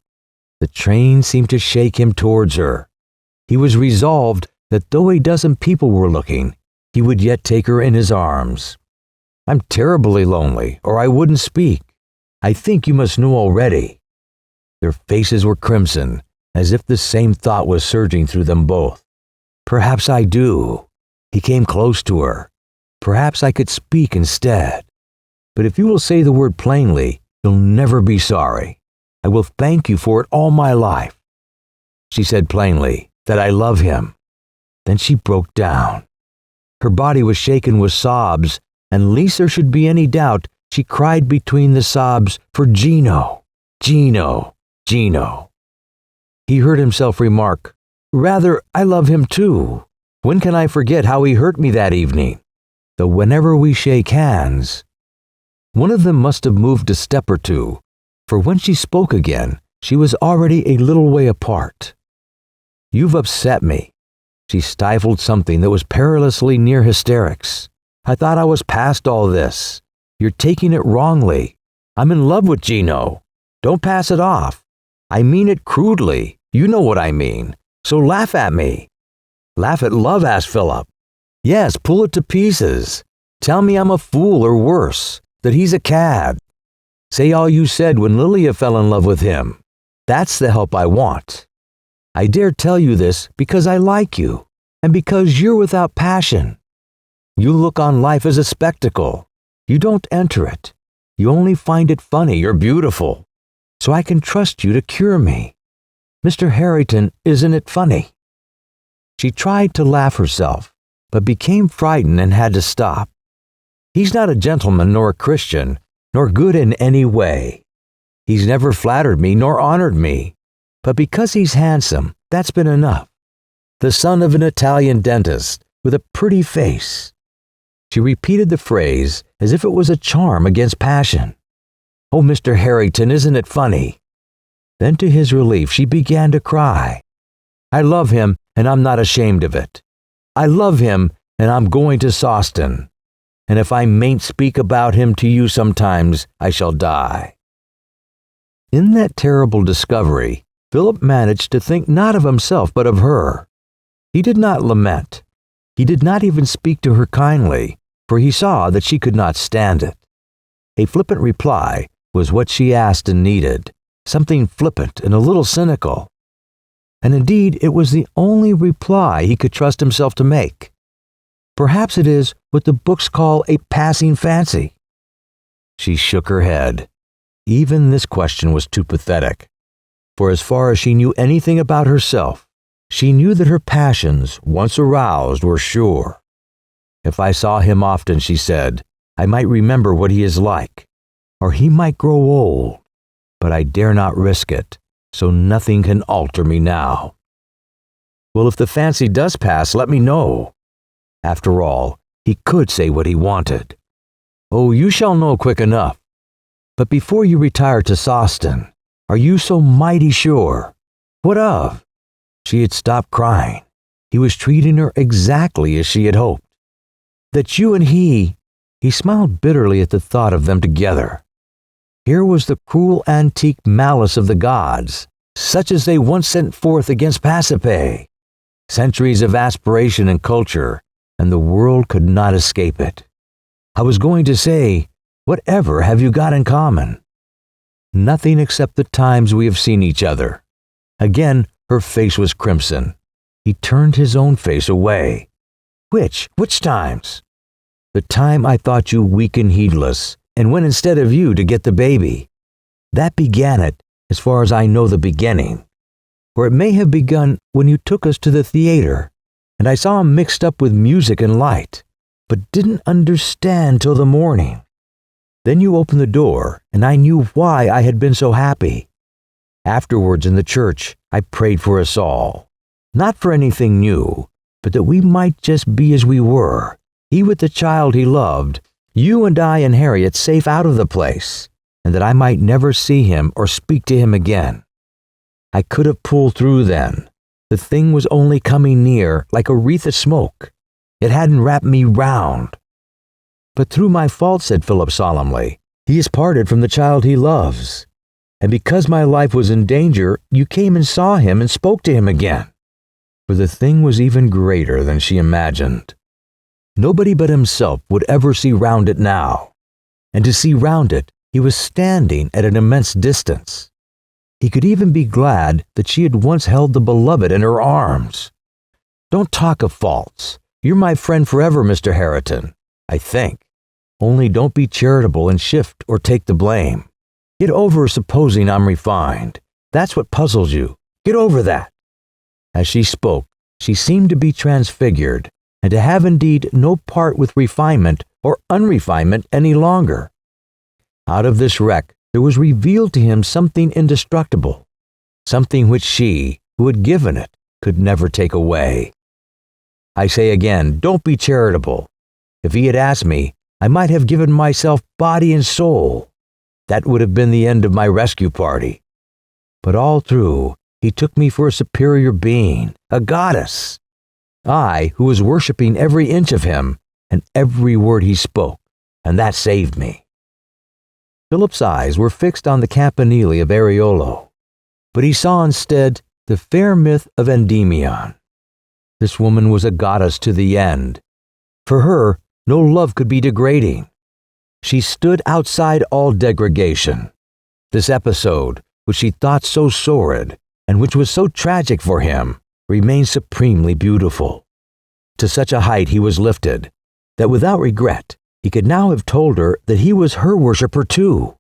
The train seemed to shake him towards her. He was resolved that though a dozen people were looking, he would yet take her in his arms. I'm terribly lonely, or I wouldn't speak. I think you must know already. Their faces were crimson, as if the same thought was surging through them both. Perhaps I do. He came close to her. Perhaps I could speak instead. But if you will say the word plainly, you'll never be sorry. I will thank you for it all my life. She said plainly that I love him. Then she broke down. Her body was shaken with sobs, and lest there should be any doubt, she cried between the sobs for Gino, Gino, Gino. He heard himself remark, "Rather, I love him too. When can I forget how he hurt me that evening? Though whenever we shake hands..." One of them must have moved a step or two, for when she spoke again, she was already a little way apart. "You've upset me." She stifled something that was perilously near hysterics. "I thought I was past all this. You're taking it wrongly. I'm in love with Gino. Don't pass it off. I mean it crudely. You know what I mean. So laugh at me." "Laugh at love?" asked Philip. "Yes, pull it to pieces. Tell me I'm a fool or worse, that he's a cad. Say all you said when Lilia fell in love with him. That's the help I want. I dare tell you this because I like you, and because you're without passion. You look on life as a spectacle. You don't enter it. You only find it funny or beautiful. So I can trust you to cure me. Mr. Herriton, isn't it funny?" She tried to laugh herself, but became frightened and had to stop. "He's not a gentleman nor a Christian, nor good in any way. He's never flattered me nor honored me. But because he's handsome, that's been enough. The son of an Italian dentist, with a pretty face." She repeated the phrase as if it was a charm against passion. "Oh, Mr. Herriton, isn't it funny?" Then to his relief she began to cry. "I love him, and I'm not ashamed of it. I love him, and I'm going to Sawston. And if I mayn't speak about him to you sometimes, I shall die." In that terrible discovery, Philip managed to think not of himself but of her. He did not lament. He did not even speak to her kindly, for he saw that she could not stand it. A flippant reply was what she asked and needed, something flippant and a little cynical. And indeed, it was the only reply he could trust himself to make. Perhaps it is what the books call a passing fancy. She shook her head. Even this question was too pathetic. For as far as she knew anything about herself, she knew that her passions, once aroused, were sure. "If I saw him often," she said, "I might remember what he is like, or he might grow old, but I dare not risk it, so nothing can alter me now." "Well, if the fancy does pass, let me know." After all, he could say what he wanted. "Oh, you shall know quick enough. But before you retire to Sawston, are you so mighty sure?" "What of?" She had stopped crying. He was treating her exactly as she had hoped. "That you and he..." He smiled bitterly at the thought of them together. Here was the cruel antique malice of the gods, such as they once sent forth against Pasiphae. Centuries of aspiration and culture, and the world could not escape it. "I was going to say, whatever have you got in common?" "Nothing except the times we have seen each other." Again, her face was crimson. He turned his own face away. Which times?" "The time I thought you weak and heedless, and went instead of you to get the baby. That began it, as far as I know the beginning. Or it may have begun when you took us to the theater, and I saw him mixed up with music and light, but didn't understand till the morning. Then you opened the door, and I knew why I had been so happy. Afterwards in the church, I prayed for us all. Not for anything new, but that we might just be as we were, he with the child he loved, you and I and Harriet safe out of the place, and that I might never see him or speak to him again. I could have pulled through then. The thing was only coming near, like a wreath of smoke. It hadn't wrapped me round." "But through my fault," said Philip solemnly, "he is parted from the child he loves. And because my life was in danger, you came and saw him and spoke to him again." For the thing was even greater than she imagined. Nobody but himself would ever see round it now. And to see round it, he was standing at an immense distance. He could even be glad that she had once held the beloved in her arms. "Don't talk of faults. You're my friend forever, Mr. Herriton, I think. Only don't be charitable and shift or take the blame. Get over supposing I'm refined. That's what puzzles you. Get over that." As she spoke, she seemed to be transfigured, and to have indeed no part with refinement or unrefinement any longer. Out of this wreck there was revealed to him something indestructible. something which she, who had given it, could never take away. I say again, don't be charitable. If he had asked me, I might have given myself body and soul. That would have been the end of my rescue party. But all through, he took me for a superior being, a goddess. I, who was worshipping every inch of him and every word he spoke, and that saved me. Philip's eyes were fixed on the campanile of Ariolo, but he saw instead the fair myth of Endymion. This woman was a goddess to the end. For her, no love could be degrading. She stood outside all degradation. This episode, which she thought so sordid, and which was so tragic for him, remained supremely beautiful. To such a height he was lifted, that without regret, he could now have told her that he was her worshipper too.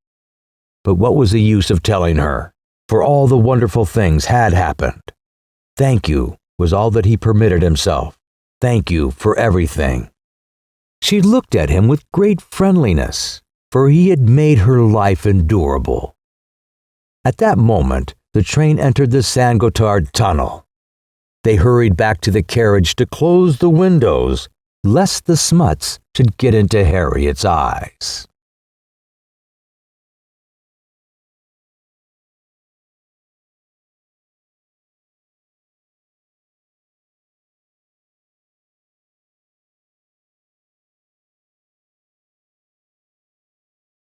But what was the use of telling her? For all the wonderful things had happened. Thank you was all that he permitted himself. Thank you for everything. She looked at him with great friendliness, for he had made her life endurable. At that moment, the train entered the San Gotthard tunnel. They hurried back to the carriage to close the windows, lest the smuts should get into Harriet's eyes.